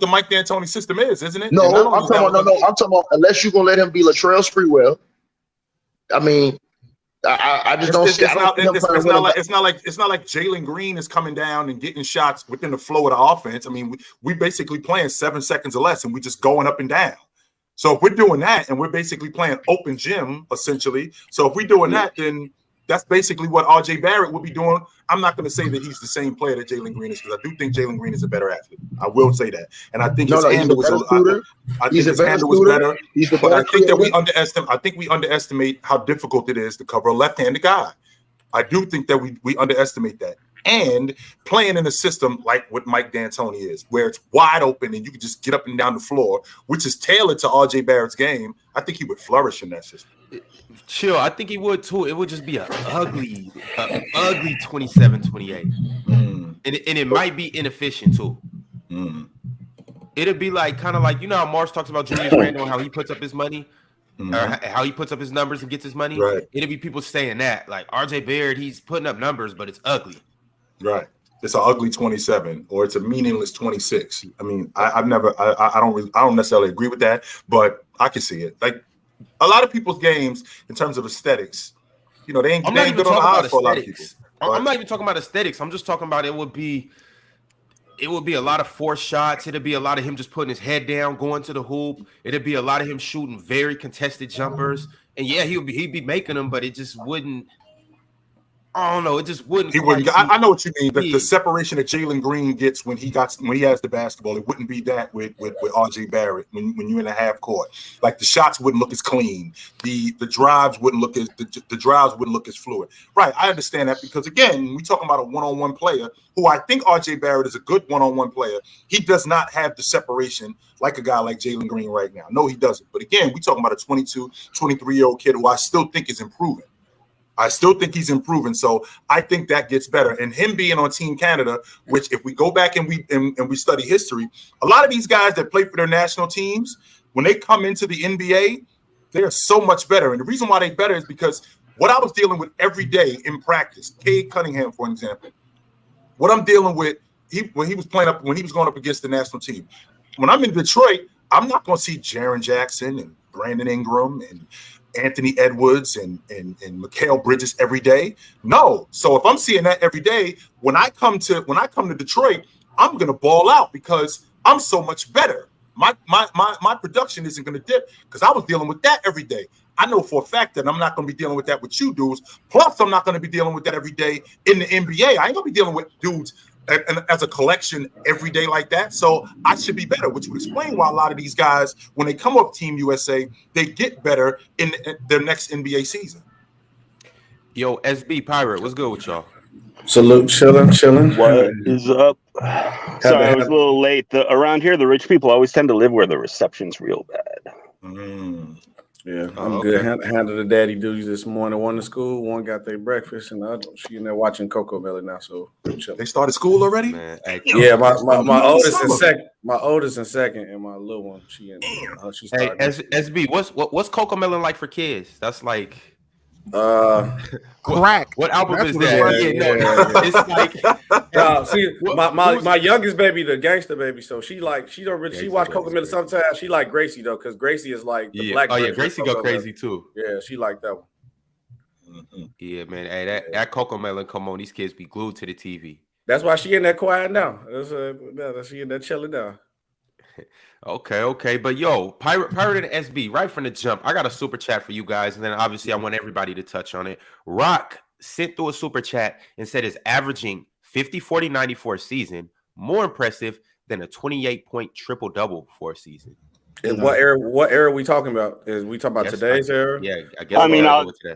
Speaker 2: Mike D'Antoni system is, isn't it?
Speaker 3: No, I'm talking about unless you're gonna let him be Latrell Sprewell. I mean, I just don't see.
Speaker 2: It's not like Jalen Green is coming down and getting shots within the flow of the offense. I mean, we basically playing 7 seconds or less, and we just going up and down. So if we're doing that, and we're basically playing open gym essentially. So if we're doing that, then that's basically what RJ Barrett would be doing. I'm not going to say that he's the same player that Jalen Green is, because I do think Jalen Green is a better athlete. I will say that, and I think his handle was better. But I think that we underestimate how difficult it is to cover a left-handed guy. I do think that we underestimate that. And playing in a system like what Mike D'Antoni is, where it's wide open and you can just get up and down the floor, which is tailored to RJ Barrett's game, I think he would flourish in that system.
Speaker 1: Chill, I think he would too. It would just be an ugly 27-28. And it might be inefficient too. It'd be like kind of like, you know how Mars talks about Julius Randle and how he puts up his money, or how he puts up his numbers and gets his money.
Speaker 2: Right.
Speaker 1: It'd be people saying that, like RJ Barrett, he's putting up numbers, but it's ugly.
Speaker 2: Right. It's an ugly 27, or it's a meaningless 26. I mean, I don't necessarily agree with that, but I can see it. Like a lot of people's games in terms of aesthetics, you know, they ain't good on the eye for a lot of people.
Speaker 1: I'm not even talking about aesthetics. I'm just talking about it would be a lot of forced shots. It'd be a lot of him just putting his head down, going to the hoop. It'd be a lot of him shooting very contested jumpers. And yeah, he'd be making them, but it just wouldn't. I don't know. It just wouldn't.
Speaker 2: He wouldn't. I know what you mean. The separation that Jalen Green gets when he has the basketball, it wouldn't be that with RJ Barrett when you're in the half court. Like the shots wouldn't look as clean. The drives wouldn't look as fluid. Right. I understand that, because again, we talking about a one-on-one player who I think RJ Barrett is a good one-on-one player. He does not have the separation like a guy like Jalen Green right now. No, he doesn't. But again, we talking about a 22, 23-year-old kid who I still think is improving. So I think that gets better. And him being on Team Canada, which if we go back and we study history, a lot of these guys that play for their national teams, when they come into the NBA, they're so much better. And the reason why they're better is because what I was dealing with every day in practice, Cade Cunningham, for example, what I'm dealing with when he was going up against the national team. When I'm in Detroit, I'm not going to see Jaren Jackson and Brandon Ingram and Anthony Edwards and Mikal Bridges every day. No. So if I'm seeing that every day, when I come to Detroit, I'm gonna ball out because I'm so much better. My production isn't gonna dip because I was dealing with that every day. I know for a fact that I'm not gonna be dealing with that with you dudes. Plus, I'm not gonna be dealing with that every day in the NBA. I ain't gonna be dealing with dudes as a collection every day like that. So I should be better, which would explain why a lot of these guys, when they come up Team USA, they get better in their next NBA season.
Speaker 1: Yo, SB Pirate, what's good with y'all?
Speaker 6: Salute, chilling.
Speaker 7: What is up? Sorry, I was a little late. Around here, the rich people always tend to live where the reception's real bad.
Speaker 6: Yeah, I'm good. Handled the daddy duties this morning. One to school, one got their breakfast, and the other she in there watching Coco Melon now. So
Speaker 2: they started school already.
Speaker 1: Man,
Speaker 6: yeah, my oldest in second. My oldest in second, and my little one she in. She started.
Speaker 1: Hey, SB, what's Coco Melon like for kids? That's like
Speaker 4: crack.
Speaker 1: What album is that?
Speaker 6: It's like my youngest baby, the gangster baby. So she don't really she watch Coco Melon sometimes. She like Gracie though, because Gracie is like the black.
Speaker 1: Oh yeah, Gracie go crazy too.
Speaker 6: Yeah, she like that one.
Speaker 1: Yeah, man. Hey, that Coco Melon come on, these kids be glued to the TV.
Speaker 6: That's why she in there quiet now. She in there chilling now.
Speaker 1: Okay. But yo, Pirate and SB, right from the jump, I got a super chat for you guys, and then obviously I want everybody to touch on it. Rock sent through a super chat and said it's averaging 50, 40, 90 for a season, more impressive than a 28-point triple-double for a season.
Speaker 6: And what era are we talking about? Is we talking about today's era?
Speaker 1: Yeah, I guess.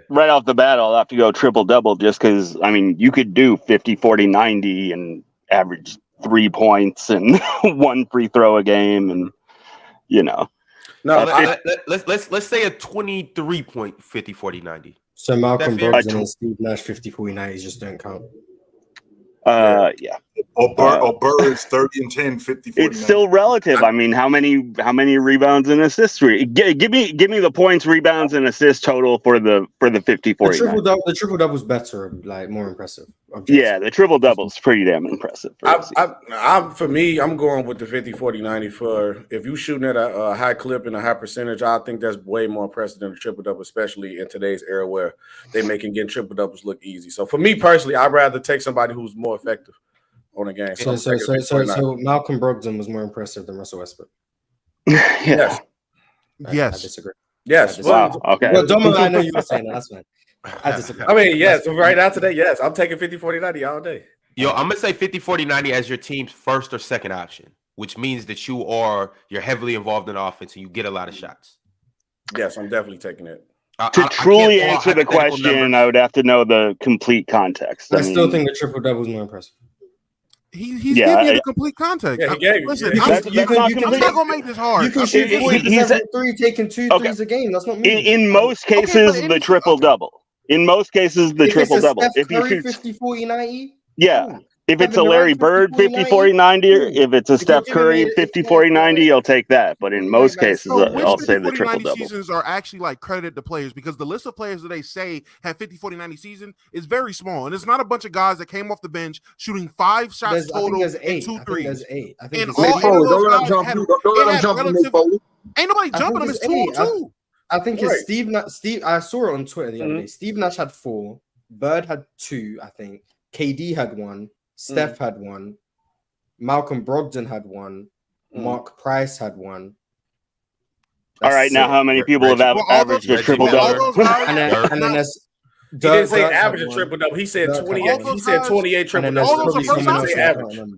Speaker 7: Right off the bat, I'll have to go triple-double just because, you could do 50, 40, 90 and average 3 points and one free throw a game, and
Speaker 6: No,
Speaker 1: let's say a 23-point 50, 40, 90.
Speaker 5: So Malcolm Brogdon and Steve Nash 50, 40, 90s just don't count.
Speaker 7: Yeah.
Speaker 2: Or Bird's 30 and 10, 50, 49.
Speaker 7: It's still relative. I mean, how many rebounds and assists? Give me the points, rebounds, and assists total for the 50, 40.
Speaker 5: The triple double was better, like more impressive.
Speaker 7: Yeah, the triple double is pretty damn impressive.
Speaker 6: For me, I'm going with the 50, 40, 90 for if you're shooting at a high clip and a high percentage. I think that's way more impressive than the triple double, especially in today's era where they making getting triple doubles look easy. So for me personally, I'd rather take somebody who's more effective on a game.
Speaker 5: So Malcolm Brogdon was more impressive than Russell Westbrook.
Speaker 7: Yes.
Speaker 5: I disagree.
Speaker 6: Yes.
Speaker 7: Wow. Okay.
Speaker 5: Well, Domo, I know you were saying that. That's fine. I disagree.
Speaker 6: I mean, yes. Right now today, yes. I'm taking 50, 40, 90 all day.
Speaker 1: Yo, I'm gonna say 50, 40, 90 as your team's first or second option, which means that you're heavily involved in offense and you get a lot of shots.
Speaker 6: Yes, I'm definitely taking it.
Speaker 7: To truly answer the question, I would have to know the complete context.
Speaker 5: I still think the triple double is more impressive.
Speaker 4: He's giving you the complete context.
Speaker 6: Yeah, he gave you.
Speaker 4: Listen,
Speaker 7: That's
Speaker 4: I'm
Speaker 7: not
Speaker 4: not gonna make this hard.
Speaker 5: You can shoot 40% from three, taking two threes a game. That's not me.
Speaker 7: In most cases, the triple double. In most cases, the triple double. If you shoot
Speaker 5: 50, 40, 90,
Speaker 7: yeah. If it's a Larry Bird 50, 40, 90, or if it's a Steph Curry 50, 40, 90, you'll take that. But in most cases, I'll say the triple double.
Speaker 4: Seasons are actually like credited to players because the list of players that they say have 50, 40, 90 season is very small. And it's not a bunch of guys that came off the bench shooting 5 shots total and 2 threes.
Speaker 5: There's 8. I think
Speaker 4: and all 8 of those guys had relative. Ain't nobody jumping him. It's 2 on 2.
Speaker 5: I think it's Steve. I saw it on Twitter the other day. Steve Nash had 4. Bird had 2. I think KD had 1. Steph had 1. Malcolm Brogdon had 1. Mark Price had 1.
Speaker 7: All right, now how many people have averaged a triple double?
Speaker 5: And then there's
Speaker 6: He didn't say average a triple double. He said 28. He said 28 triple doubles.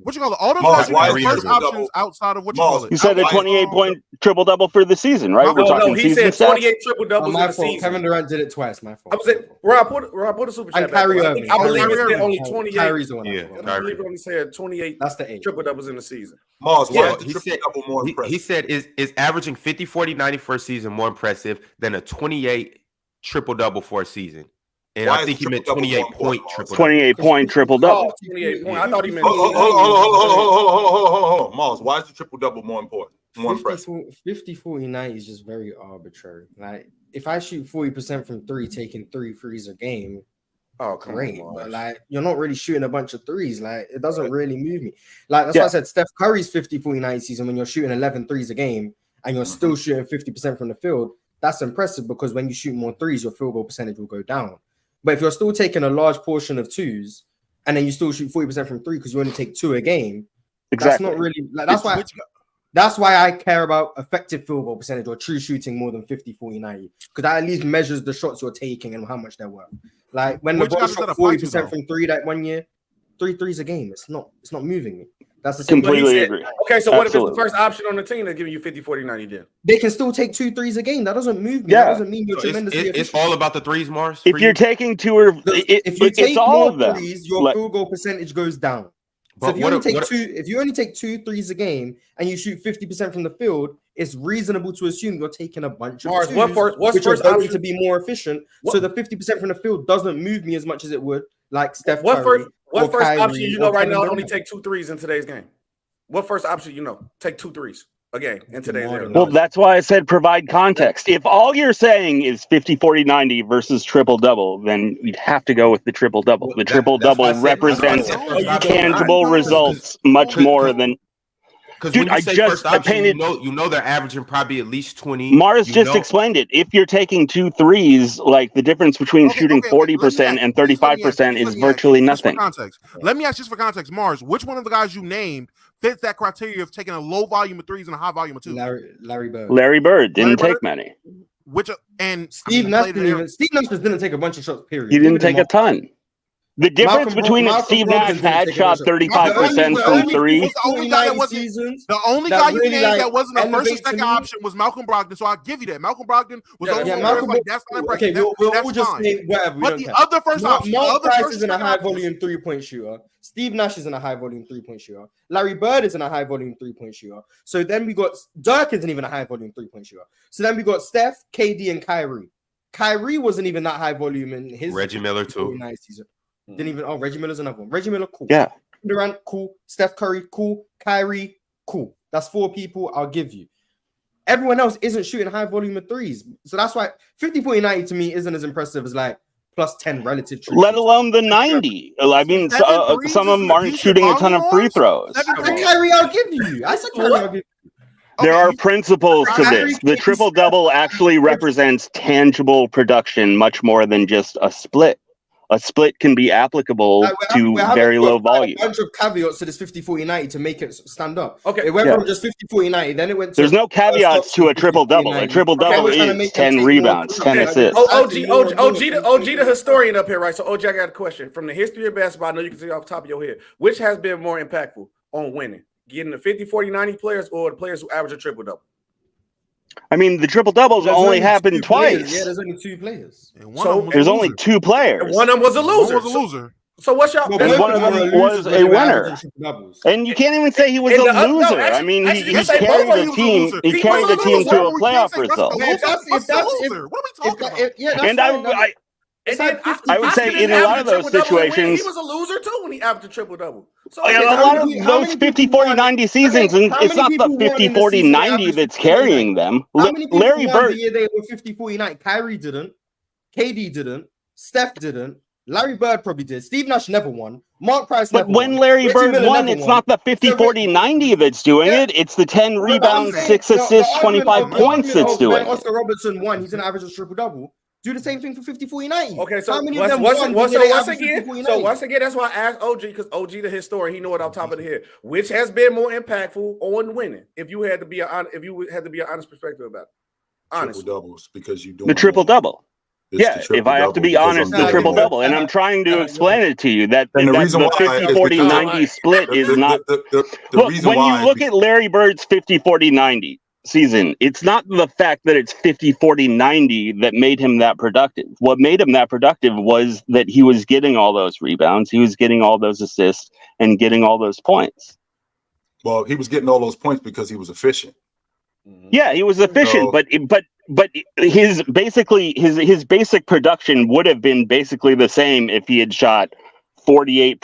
Speaker 4: What you call it? All those guys are first options outside of what you call it.
Speaker 7: You said a 28-point triple double for the season, right?
Speaker 6: No, he said 28 triple doubles in the season.
Speaker 5: Kevin Durant did it twice. My fault.
Speaker 6: I was saying, Rob, put a super chat.
Speaker 5: And Kyrie Irving.
Speaker 6: I believe it said only 28.
Speaker 5: Kyrie's the one.
Speaker 6: I believe it only said 28.
Speaker 5: That's the 8
Speaker 6: triple doubles in the season.
Speaker 2: Mars, why is the triple double more impressive?
Speaker 1: He said is averaging 50, 40, 90 for a season more impressive than a 28 triple double for a season. And I think he meant 28-point triple.
Speaker 7: 28-point triple double.
Speaker 6: 28 point. I thought he meant.
Speaker 2: Hold on, Mars. Why is the triple double more important? More impressive.
Speaker 5: 50, 40, 90 is just very arbitrary. Like if I shoot 40% from 3, taking 3 threes a game, great. But like you're not really shooting a bunch of threes. Like it doesn't really move me. Like that's why I said Steph Curry's 50, 40, 90 season when you're shooting 11 threes a game and you're still shooting 50% from the field. That's impressive because when you shoot more threes, your field goal percentage will go down. But if you're still taking a large portion of 2s and then you still shoot 40% from 3 because you only take 2 a game, that's not really like that's why I care about effective field goal percentage or true shooting more than 50, 40, 90. Because that at least measures the shots you're taking and how much they're worth. Like when LeBron shot 40% from 3 that one year, 3 threes a game. It's not moving me. That's the same.
Speaker 7: Completely agree.
Speaker 6: Okay, so what if it's the first option on the team that's giving you 50, 40, 90 then?
Speaker 5: They can still take 2 threes a game. That doesn't move me. That doesn't mean you're tremendously efficient.
Speaker 1: It's all about the threes, Mars.
Speaker 7: If you're taking 2 or
Speaker 5: if you take
Speaker 7: all
Speaker 5: more
Speaker 7: of
Speaker 5: threes, your field goal percentage goes down. So if you only take 2 threes a game and you shoot 50% from the field, it's reasonable to assume you're taking a bunch of
Speaker 6: Mars,
Speaker 5: twos,
Speaker 6: what's
Speaker 5: which
Speaker 6: first
Speaker 5: are going
Speaker 6: option?
Speaker 5: to be more efficient. So the 50% from the field doesn't move me as much as it would like Steph
Speaker 6: Curry. What first
Speaker 5: Kyrie
Speaker 6: option you know right now
Speaker 5: Durant.
Speaker 6: only take 2 threes in today's game? What first option you know? Take 2 threes a game in today's era.
Speaker 7: Well, that's why I said provide context. If all you're saying is 50, 40, 90 versus triple double, then you'd have to go with the triple double. The triple double represents tangible results much more than.
Speaker 1: Dude, I just painted. You know they're averaging probably at least 20.
Speaker 7: Mars just explained it. If you're taking 2 threes, like the difference between shooting 40% and 35% is virtually nothing.
Speaker 4: Let me ask just for context, Mars, which one of the guys you named fits that criteria of taking a low volume of 3s and a high volume of 2s?
Speaker 5: Larry Bird.
Speaker 7: Larry Bird didn't take many.
Speaker 5: Steve Nash didn't take a bunch of shots. Period.
Speaker 7: He didn't take a ton. The difference between if Steve Nash had shot 35% from 3.
Speaker 4: The only guy you named that wasn't a first or second option was Malcolm Brogdon. So I'll give you that. Malcolm Brogdon was that's not impressive.
Speaker 5: Okay, we'll just say whatever.
Speaker 4: But the other first option,
Speaker 5: Mark Price is in a high volume 3-point shooter. Steve Nash is in a high volume 3-point shooter. Larry Bird is in a high volume 3-point shooter. So then we got Dirk isn't even a high volume 3-point shooter. So then we got Steph, KD, and Kyrie. Kyrie wasn't even that high volume in his
Speaker 1: Reggie Miller too.
Speaker 5: Nice season. Didn't even Reggie Miller's another one. Reggie Miller, cool.
Speaker 7: Yeah.
Speaker 8: Durant, cool. Steph Curry, cool. Kyrie, cool. That's 4 people I'll give you. Everyone else isn't shooting high volume of threes. So that's why 50, 40, 90 to me isn't as impressive as like plus 10 relative.
Speaker 7: Let alone the 90. I mean, some of them aren't shooting a ton of free throws.
Speaker 8: Kyrie, I'll give you. I said Kyrie, I'll give you.
Speaker 7: There are principles to this. The triple-double actually represents tangible production much more than just a split. A split can be applicable to very low volume.
Speaker 8: A bunch of caveats to this 50, 40, 90 to make it stand up.
Speaker 6: Okay.
Speaker 8: It went from just 50, 40, 90, then it went to...
Speaker 7: There's no caveats to a triple-double. A triple-double is 10 rebounds, 10 assists.
Speaker 6: OG the historian up here, right? So, OG, I got a question. From the history of basketball, I know you can see off the top of your head. Which has been more impactful on winning? Getting the 50, 40, 90 players or the players who average a triple-double?
Speaker 7: I mean, the triple-doubles only happened twice.
Speaker 8: Yeah, there's only 2 players.
Speaker 7: So there's only 2 players.
Speaker 6: And one of them was a loser. So what's y'all?
Speaker 7: And one of them was a winner. And you can't even say he was a loser. I mean, he carried the team. He carried the team to a playoff result. And I would say in a lot of those situations,
Speaker 6: he was a loser too when he averaged a triple-double. So
Speaker 7: a lot of those 50, 40, 90 seasons, and it's not the 50, 40, 90 that's carrying them. Larry Bird.
Speaker 8: The year they were 50, 40, 90. Kyrie didn't. KD didn't. Steph didn't. Larry Bird probably did. Steve Nash never won. Mark Price never won.
Speaker 7: But when Larry Bird won, it's not the 50, 40, 90 that's doing it. It's the 10 rebounds, 6 assists, 25 points that's doing it.
Speaker 8: Oscar Robertson won. He's an average of triple-double. Do the same thing for 50, 40, 90.
Speaker 6: Okay, so
Speaker 8: how many
Speaker 6: once again, that's why I asked OG, because OG the historian, he know it off top of the head. Which has been more impactful on winning? If you had to be an honest perspective about it, honest
Speaker 2: triple doubles because you do
Speaker 7: the triple double. Yeah, if I have to be honest, the triple double, and I'm trying to explain it to you that the 50, 40, 90 split is not. When you look at Larry Bird's 50, 40, 90. Season, it's not the fact that it's 50, 40, 90 that made him that productive. What made him that productive was that he was getting all those rebounds, he was getting all those assists, and getting all those points.
Speaker 2: Well, he was getting all those points because he was efficient.
Speaker 7: Yeah, he was efficient, but his basic production would have been basically the same if he had shot 48%,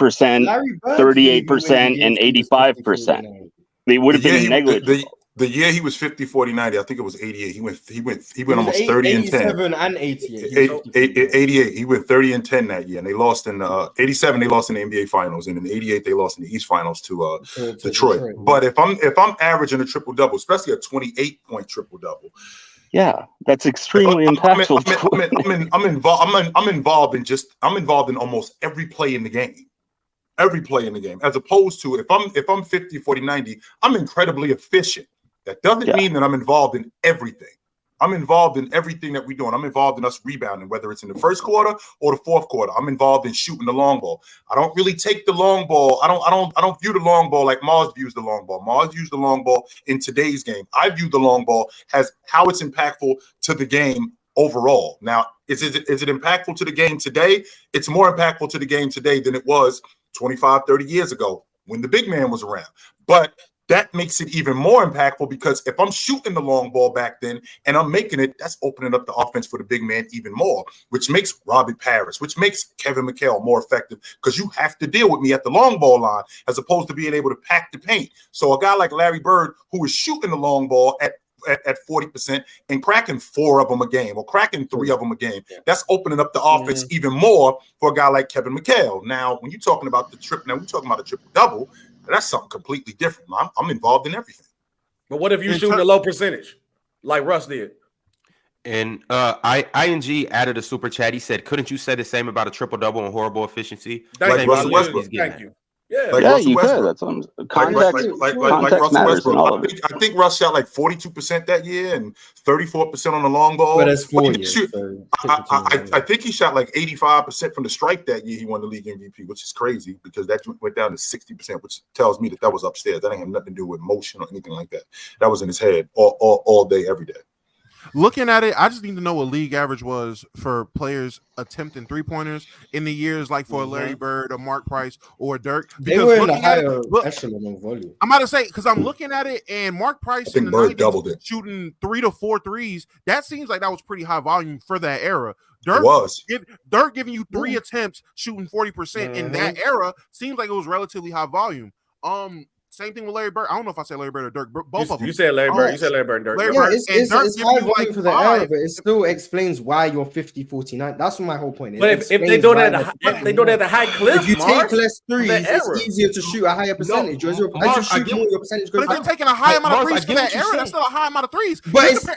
Speaker 7: 38%, and 85%. They would have been negligible.
Speaker 2: The year he was 50, 40, 90, I think it was 88. He went almost 30 and 10.
Speaker 8: 87 and 88.
Speaker 2: 88. He went 30 and 10 that year. And they lost in 87, they lost in the NBA finals. And in 88, they lost in the East finals to Detroit. But if I'm averaging a triple-double, especially a 28-point triple-double.
Speaker 7: Yeah, that's extremely impactful.
Speaker 2: I'm involved in almost every play in the game. Every play in the game, as opposed to if I'm 50, 40, 90, I'm incredibly efficient. That doesn't mean that I'm involved in everything. I'm involved in everything that we're doing. I'm involved in us rebounding, whether it's in the first quarter or the fourth quarter. I'm involved in shooting the long ball. I don't really take the long ball. I don't view the long ball like Mars views the long ball. Mars views the long ball in today's game. I view the long ball as how it's impactful to the game overall. Now, is it impactful to the game today? It's more impactful to the game today than it was 25, 30 years ago when the big man was around. But that makes it even more impactful because if I'm shooting the long ball back then and I'm making it, that's opening up the offense for the big man even more, which makes Robbie Parrish, which makes Kevin McHale more effective because you have to deal with me at the long ball line as opposed to being able to pack the paint. So a guy like Larry Bird, who is shooting the long ball at 40% and cracking 4 of them a game or cracking 3 of them a game, that's opening up the offense even more for a guy like Kevin McHale. Now, when you're talking about we're talking about a triple-double, that's something completely different. I'm involved in everything.
Speaker 6: But what if you shoot a low percentage like Russ did?
Speaker 1: And ING added a super chat. He said, couldn't you say the same about a triple-double and horrible efficiency?
Speaker 2: Like Russell Westbrook.
Speaker 6: Thank you. Yeah,
Speaker 2: like Russell Westbrook.
Speaker 7: That's context.
Speaker 2: Like Russell Westbrook. I think Russ shot like 42% that year and 34% on the long ball.
Speaker 8: But that's 4 years.
Speaker 2: I think he shot like 85% from the strike that year. He won the league MVP, which is crazy because that went down to 60%, which tells me that was upstairs. That ain't have nothing to do with motion or anything like that. That was in his head all day, every day.
Speaker 4: Looking at it, I just need to know what league average was for players attempting 3-pointers in the years like for Larry Bird or Mark Price or Dirk.
Speaker 8: They were in the
Speaker 4: looking at it,
Speaker 8: higher
Speaker 4: look,
Speaker 8: echelon of volume.
Speaker 4: I'm about to say, because I'm looking at it, and Mark Price
Speaker 2: I think
Speaker 4: in the
Speaker 2: Bird
Speaker 4: 90s
Speaker 2: doubled it.
Speaker 4: shooting 3 to 4 threes. That seems like that was pretty high volume for that era.
Speaker 2: It was.
Speaker 4: Dirk giving you 3 attempts, shooting 40% in that era seems like it was relatively high volume. Same thing with Larry Bird. I don't know if I said Larry Bird or Dirk. Both of them.
Speaker 6: You said Larry Bird. You said Larry Bird and Dirk.
Speaker 4: Larry
Speaker 8: Yeah,
Speaker 4: Bird
Speaker 8: it's
Speaker 4: and Dirk
Speaker 8: high
Speaker 4: giving you
Speaker 8: volume
Speaker 4: like
Speaker 8: for the era,
Speaker 4: 5.
Speaker 8: but it still explains why you're 50-49. That's my whole point.
Speaker 6: But if they do that at the high clip,
Speaker 8: if you take less threes,
Speaker 6: that
Speaker 8: it's
Speaker 6: era.
Speaker 8: easier to shoot a higher percentage. As you shoot more, your percentage
Speaker 4: But
Speaker 8: goes
Speaker 4: if you're
Speaker 8: up.
Speaker 4: taking a high amount of
Speaker 1: Mars, I
Speaker 4: threes for
Speaker 1: get
Speaker 4: that
Speaker 1: what you're
Speaker 4: era,
Speaker 1: saying.
Speaker 4: that's still a high amount of threes.
Speaker 8: But it's a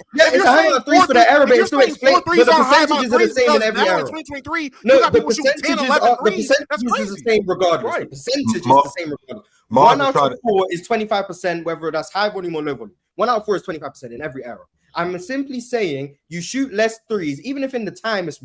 Speaker 8: high amount of threes for that era, but it still explains. But the percentages are the same in every era.
Speaker 4: 2023,
Speaker 8: No,
Speaker 4: you got
Speaker 8: the
Speaker 4: people shooting 10,
Speaker 8: percentages
Speaker 4: 11
Speaker 8: are the
Speaker 4: threes. That's
Speaker 8: percentages is the
Speaker 4: crazy.
Speaker 8: same regardless.
Speaker 6: Right.
Speaker 8: The percentage is the same regardless.
Speaker 2: Mars
Speaker 8: 1 out
Speaker 2: tried
Speaker 8: of 4 is 25%, whether that's high volume or low volume. 1 out of 4 is 25% in every era. I'm simply saying you shoot less threes, even if in the time it's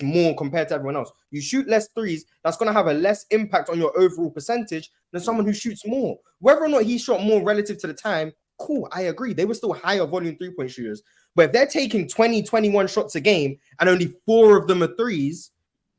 Speaker 8: more compared to everyone else. You shoot less threes, that's going to have a less impact on your overall percentage than someone who shoots more. Whether or not he shot more relative to the time, cool, I agree. They were still higher volume 3-point shooters. But if they're taking 20, 21 shots a game and only 4 of them are threes,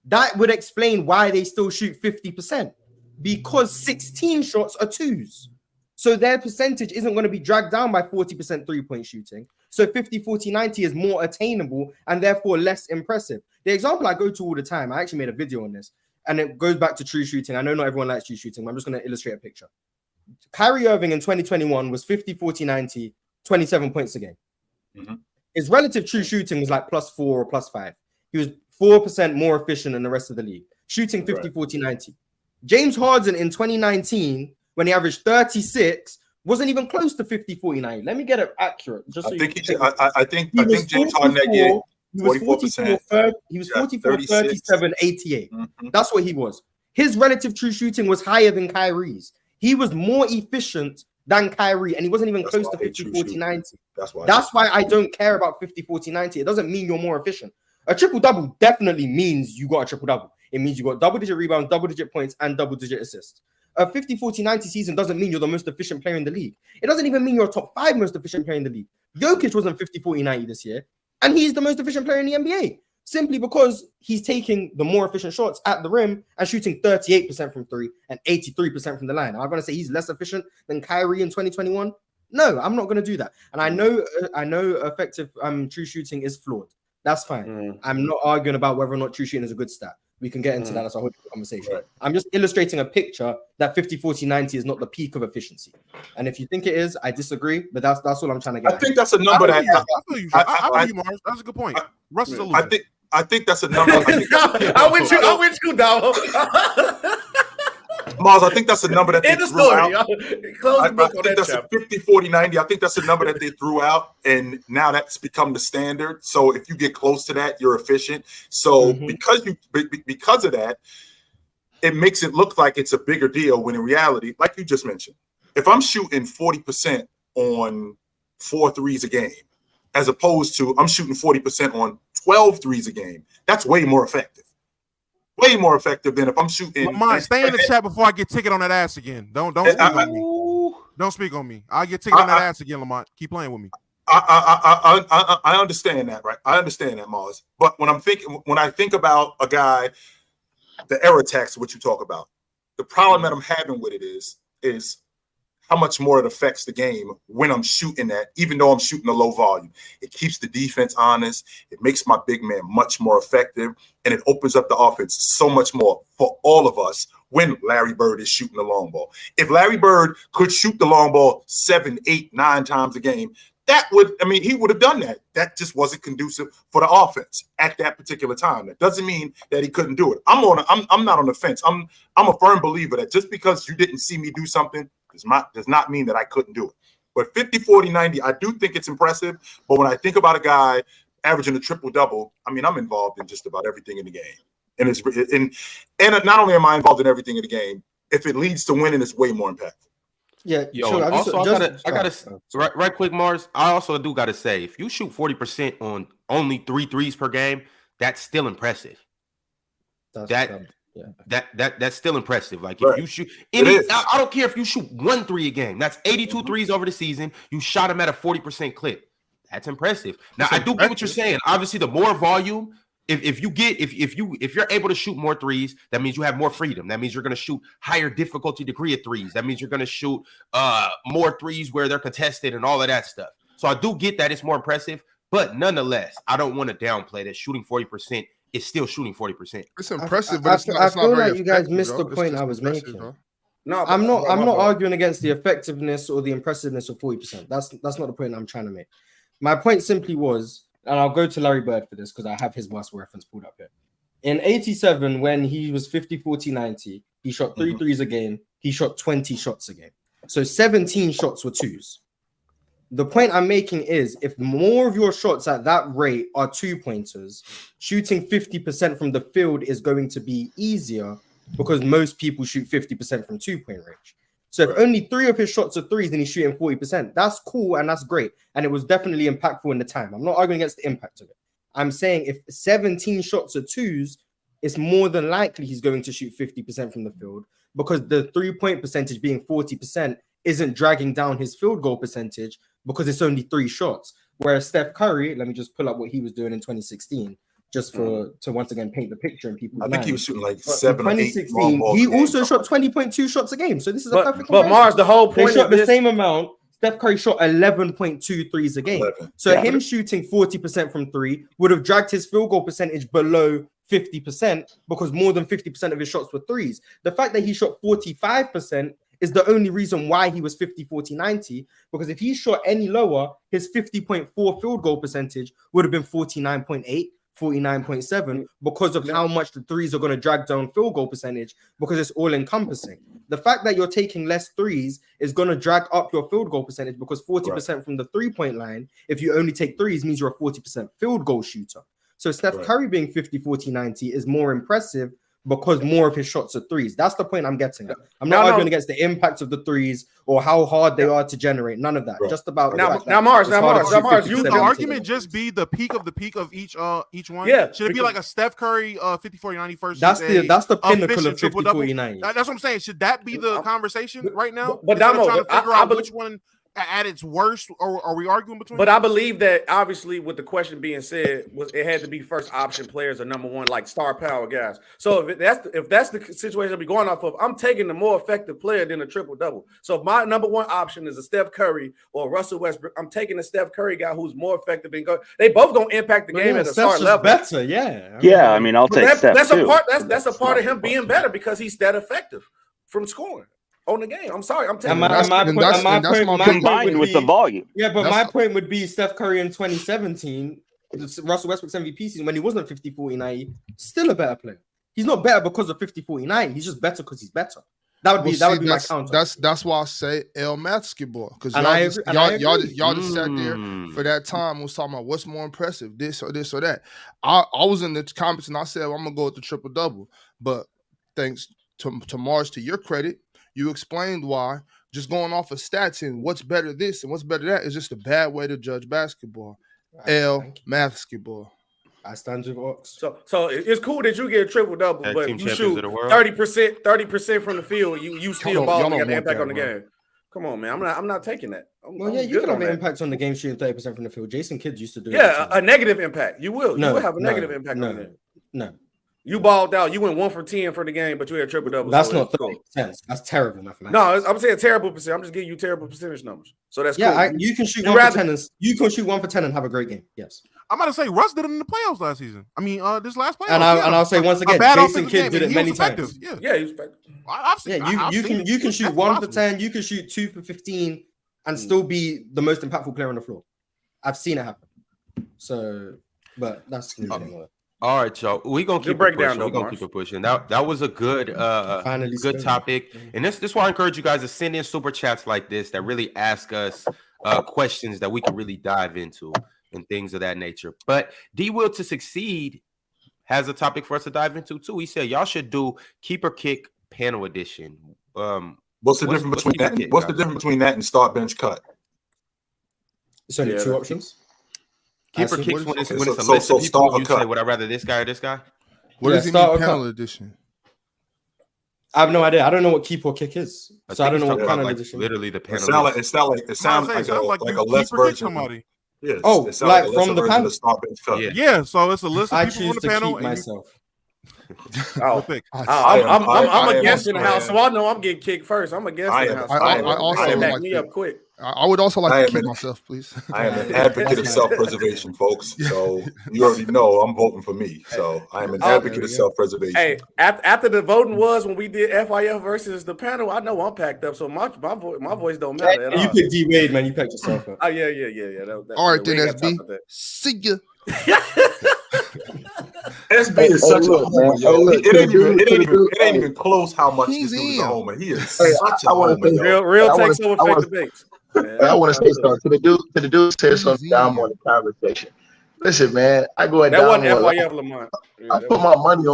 Speaker 8: that would explain why they still shoot 50%. Because 16 shots are 2s. So their percentage isn't going to be dragged down by 40% 3-point shooting. So 50, 40, 90 is more attainable and therefore less impressive. The example I go to all the time, I actually made a video on this, and it goes back to true shooting. I know not everyone likes true shooting, but I'm just going to illustrate a picture. Kyrie Irving in 2021 was 50, 40, 90, 27 points a game.
Speaker 2: Mm-hmm.
Speaker 8: His relative true shooting was like +4 or +5. He was 4% more efficient than the rest of the league, shooting 50, 40, 90. James Harden in 2019, when he averaged 36, wasn't even close to 50, 40, 90. Let me get it accurate. Just so
Speaker 2: I think James Harden that year,
Speaker 8: he was 44, he was 44, 37, 88.
Speaker 2: Mm-hmm.
Speaker 8: That's what he was. His relative true shooting was higher than Kyrie's. He was more efficient than Kyrie, and he wasn't even close to 50, 40, 90. That's why I don't care about 50, 40, 90. It doesn't mean you're more efficient. A triple-double definitely means you got a triple-double. It means you got double-digit rebounds, double-digit points, and double-digit assists. A 50, 40, 90 season doesn't mean you're the most efficient player in the league. It doesn't even mean you're a top 5 most efficient player in the league. Jokic wasn't 50, 40, 90 this year, and he's the most efficient player in the NBA, simply because he's taking the more efficient shots at the rim and shooting 38% from 3 and 83% from the line. Am I going to say he's less efficient than Kyrie in 2021? No, I'm not going to do that. And I know effective true shooting is flawed. That's fine. I'm not arguing about whether or not true shooting is a good stat. We can get into that as a whole conversation. Right. I'm just illustrating a picture that 50, 40, 90 is not the peak of efficiency. And if you think it is, I disagree, but that's all I'm trying to get.
Speaker 2: I think that's a number that
Speaker 4: I feel you, Mars. That's a good point. Russ is a loser.
Speaker 2: I think that's a number.
Speaker 6: I'm with you, Domo.
Speaker 2: Mars, I think that's a number that they threw out.
Speaker 6: I
Speaker 2: think that's a 50, 40, 90. I think that's a number that they threw out, and now that's become the standard. So if you get close to that, you're efficient. So because of that, it makes it look like it's a bigger deal when in reality, like you just mentioned, if I'm shooting 40% on 4 threes a game, as opposed to I'm shooting 40% on 12 threes a game, that's way more effective. Way more effective than if I'm shooting.
Speaker 4: Lamont, stay in the chat before I get ticket on that ass again. Don't speak on me. Don't speak on me. I'll get ticket on that ass again, Lamont. Keep playing with me.
Speaker 2: I understand that, right? I understand that, Mars. But when I think about a guy, the error tax, what you talk about, the problem that I'm having with it is how much more it affects the game when I'm shooting that, even though I'm shooting a low volume. It keeps the defense honest. It makes my big man much more effective, and it opens up the offense so much more for all of us when Larry Bird is shooting the long ball. If Larry Bird could shoot the long ball 7, 8, 9 times a game, he would have done that. That just wasn't conducive for the offense at that particular time. That doesn't mean that he couldn't do it. I'm not on the fence. I'm a firm believer that just because you didn't see me do something does not mean that I couldn't do it. But 50, 40, 90, I do think it's impressive. But when I think about a guy averaging a triple-double, I'm involved in just about everything in the game. And not only am I involved in everything in the game, if it leads to winning, it's way more impactful.
Speaker 8: Yeah.
Speaker 1: Yo,
Speaker 8: sure.
Speaker 1: I gotta right quick, Mars. I also do gotta say, if you shoot 40% on only 3 threes per game, that's still impressive. That's still impressive. Like if you shoot I don't care if you shoot 1 3 a game. That's 82 threes over the season. You shot them at a 40% clip. That's impressive. Now
Speaker 9: It's
Speaker 1: I do get what you're
Speaker 9: impressive.
Speaker 1: saying. Obviously, the more volume, if you're able to shoot more threes, that means you have more freedom. That means you're going to shoot higher difficulty degree of threes. That means you're going to shoot more threes where they're contested and all of that stuff. So I do get that it's more impressive, but nonetheless, I don't want to downplay that shooting 40% is still shooting 40%.
Speaker 9: It's impressive,
Speaker 8: I
Speaker 9: but it's not
Speaker 8: feel
Speaker 9: very
Speaker 8: like you guys
Speaker 9: effective,
Speaker 8: missed
Speaker 9: though.
Speaker 8: the
Speaker 9: It's
Speaker 8: point
Speaker 9: just
Speaker 8: I was
Speaker 9: impressive,
Speaker 8: making.
Speaker 9: though.
Speaker 6: No,
Speaker 8: I'm not
Speaker 6: my bad.
Speaker 8: arguing against the effectiveness or the impressiveness of 40%. That's not the point I'm trying to make. My point simply was, and I'll go to Larry Bird for this because I have his basketball reference pulled up here. In 87, when he was 50, 40, 90, he shot 3 threes a game. He shot 20 shots a game. So 17 shots were twos. The point I'm making is if more of your shots at that rate are 2-pointers, shooting 50% from the field is going to be easier because most people shoot 50% from 2-point range. So if only 3 of his shots are threes and he's shooting 40%, that's cool and that's great. And it was definitely impactful in the time. I'm not arguing against the impact of it. I'm saying if 17 shots are twos, it's more than likely he's going to shoot 50% from the field because the 3-point percentage being 40% isn't dragging down his field goal percentage because it's only 3 shots. Whereas Steph Curry, let me just pull up what he was doing in 2016, just to once again paint the picture in people's minds.
Speaker 2: I think he was shooting like
Speaker 8: But
Speaker 2: 7 or 8
Speaker 8: 2016,
Speaker 2: long balls
Speaker 8: he
Speaker 2: a game.
Speaker 8: also shot 20.2 shots a game. So this is a perfect
Speaker 6: But
Speaker 8: comparison.
Speaker 6: Mars, the whole
Speaker 8: They
Speaker 6: point
Speaker 8: shot
Speaker 6: of
Speaker 8: the
Speaker 6: this,
Speaker 8: same amount. Steph Curry shot 11.2 threes a game.
Speaker 2: 11.
Speaker 8: So
Speaker 6: Yeah.
Speaker 8: him shooting 40% from 3 would have dragged his field goal percentage below 50% because more than 50% of his shots were threes. The fact that he shot 45% is the only reason why he was 50, 40, 90, because if he shot any lower, his 50.4 field goal percentage would have been 49.8, 49.7 because of how much the threes are going to drag down field goal percentage because it's all encompassing. The fact that you're taking less threes is going to drag up your field goal percentage because 40% from the 3-point line, if you only take threes, means you're a 40% field goal shooter. So Steph Curry being 50, 40, 90 is more impressive because more of his shots are threes. That's the point I'm getting at. I'm not arguing against the impact of the threes or how hard they are to generate. None of that. Just about
Speaker 6: Mars, Mars,
Speaker 4: you the argument just be the peak of each one.
Speaker 6: Yeah.
Speaker 4: Should it be like a Steph Curry 50, 40, 90 versus
Speaker 8: that's the pinnacle of 50, 40, 90.
Speaker 4: That's what I'm saying. Should that be the conversation right now?
Speaker 6: But Domo,
Speaker 4: trying to figure out
Speaker 6: believe,
Speaker 4: which one at its worst, or are we arguing between?
Speaker 6: But I believe that obviously, with the question being said, it had to be first option players or number one, like star power guys. So if that's the situation we're going off of, I'm taking the more effective player than a triple double. So if my number one option is a Steph Curry or Russell Westbrook, I'm taking a Steph Curry guy who's more effective and they both gonna impact the game at a start level.
Speaker 8: Better, yeah.
Speaker 7: I mean, I'll take Steph
Speaker 6: that's
Speaker 7: too.
Speaker 6: That's a part of him being better because he's that effective from scoring on the game. I'm sorry, I'm taking
Speaker 7: combined with the volume.
Speaker 8: Yeah, but my point would be Steph Curry in 2017, Russell Westbrook's MVP season when he wasn't 50, 40, 90, still a better player. He's not better because of 50, 40, 90. He's just better because he's better. That would be my counter.
Speaker 9: That's why I say El basketball, because y'all just sat there for that time and was talking about what's more impressive, this or that. I was in the comments and I said, well, I'm gonna go with the triple double, but thanks to Mars, to your credit, you explained why just going off of stats and what's better this and what's better that is just a bad way to judge basketball. Basketball.
Speaker 8: I stand with Ox.
Speaker 6: So it's cool that you get a triple double, but you shoot 30% from the field. You still balling got the impact on the game. Come on, man. I'm not taking that.
Speaker 8: You can have an impact on the game shooting 30% from the field. Jason Kidd used to do it.
Speaker 6: Yeah, a negative impact. You will have a negative impact on the game.
Speaker 8: No.
Speaker 6: You balled out. You went 1 for 10 for the game, but you had triple double.
Speaker 8: That's not 30%. That's terrible mathematics.
Speaker 6: No, I'm saying terrible percent. I'm just giving you terrible percentage numbers. So that's cool.
Speaker 8: You can shoot 1 for 10 you can shoot 1 for 10 and have a great game. Yes.
Speaker 4: I'm about to say Russ did it in the playoffs last season. I mean, this last playoffs.
Speaker 8: And I'll say once again, Jason Kidd did it many times.
Speaker 6: Yeah, he was effective.
Speaker 8: You can shoot 1 for 10. You can shoot 2 for 15, and still be the most impactful player on the floor. I've seen it happen. So, but that's
Speaker 1: all right, y'all. We're gonna keep it pushing. We're gonna keep it pushing. That was a good topic. And this is why I encourage you guys to send in super chats like this that really ask us questions that we can really dive into and things of that nature. But D Will to Succeed has a topic for us to dive into too. He said y'all should do keeper kick panel edition.
Speaker 2: What's the difference between that? What's the difference between that and start bench cut?
Speaker 8: It's only 2 options.
Speaker 1: Keeper kicks when it's a list of people. You say, would I rather this guy or this guy?
Speaker 9: What does he mean panel edition?
Speaker 8: I have no idea. I don't know what keep or kick is, so I don't know what panel edition.
Speaker 1: Literally the panel.
Speaker 2: It sounds like a less version. Yes.
Speaker 8: Oh,
Speaker 2: it sounds
Speaker 8: like
Speaker 2: a
Speaker 8: from
Speaker 2: lesser
Speaker 8: the
Speaker 2: version
Speaker 8: panel?
Speaker 2: of Star Bench Cup.
Speaker 1: Yeah.
Speaker 4: Yeah, so it's a list of
Speaker 8: I
Speaker 4: people
Speaker 8: choose
Speaker 4: on the
Speaker 8: to
Speaker 4: panel.
Speaker 8: keep
Speaker 4: And you,
Speaker 8: myself.
Speaker 6: Oh,
Speaker 4: pick.
Speaker 6: I'm
Speaker 2: I
Speaker 6: a
Speaker 2: am
Speaker 6: guest in the
Speaker 2: also-
Speaker 6: house, so I know I'm getting kicked first. I'm a guest
Speaker 2: I
Speaker 6: in the
Speaker 2: am-
Speaker 6: house.
Speaker 2: I
Speaker 9: I also
Speaker 6: They
Speaker 9: would
Speaker 6: back
Speaker 9: like
Speaker 6: me
Speaker 9: to-
Speaker 6: up quick.
Speaker 9: I would also like
Speaker 2: I
Speaker 9: to
Speaker 2: am
Speaker 9: keep
Speaker 2: an-
Speaker 9: myself, please.
Speaker 2: I am an advocate of self-preservation, folks. So you already know I'm voting for me. So I am an
Speaker 6: Oh,
Speaker 2: advocate of self-preservation.
Speaker 6: Hey, after the voting was when we did FIF versus the panel, I know I'm packed up, so my voice don't matter at
Speaker 8: You
Speaker 6: all.
Speaker 8: picked D Wade, man. You picked yourself up.
Speaker 6: Oh yeah.
Speaker 9: All right,
Speaker 6: we
Speaker 9: then
Speaker 6: ain't gotta
Speaker 9: SB.
Speaker 6: talk about
Speaker 9: See ya.
Speaker 2: SB is such a
Speaker 3: look,
Speaker 2: homer,
Speaker 3: man.
Speaker 2: yo.
Speaker 3: Hey, look,
Speaker 2: it ain't even close how much
Speaker 9: He's
Speaker 2: this dude is a
Speaker 9: in.
Speaker 2: homer. He is
Speaker 3: Hey,
Speaker 2: such a
Speaker 3: I wanna
Speaker 2: homer,
Speaker 3: say-
Speaker 2: yo.
Speaker 6: that. Real
Speaker 3: I wanna-
Speaker 6: takes over
Speaker 3: I wanna-
Speaker 6: fake debates.
Speaker 3: I want to say something to the dude said something down on the conversation. Listen, man, I go at
Speaker 6: That wasn't
Speaker 3: Domo.
Speaker 6: FIF Lamont.
Speaker 3: I put my money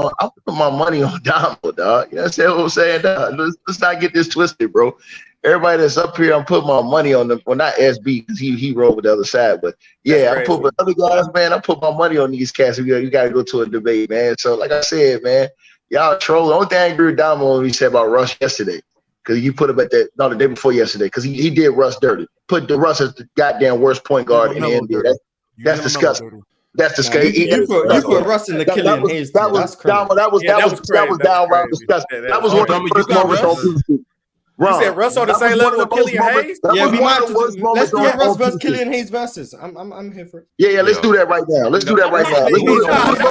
Speaker 3: on Domo, dog. You know what I'm saying? Dog? Let's not get this twisted, bro. Everybody that's up here, I'm putting my money on them. Well, not SB because he rolled with the other side, but yeah, I put with other guys, man. I put my money on these cats. You got to go to a debate, man. So, like I said, man, y'all trolling. The only thing I agree with Domo when he said about Russ yesterday, because you put him at the day before yesterday, because he did Russ dirty. Put the Russ as the goddamn worst point guard in the NBA. That's disgusting. That's disgusting.
Speaker 8: You put Russ in the Killian Hayes.
Speaker 3: That was downright disgusting. That was one of the first moments on YouTube.
Speaker 6: You said Russ on the same level with Killian Hayes?
Speaker 8: Yeah, we might let's do
Speaker 3: it.
Speaker 8: Russ versus Killian Hayes versus. I'm here for it.
Speaker 3: Yeah, let's do that right now. Let's do that right now.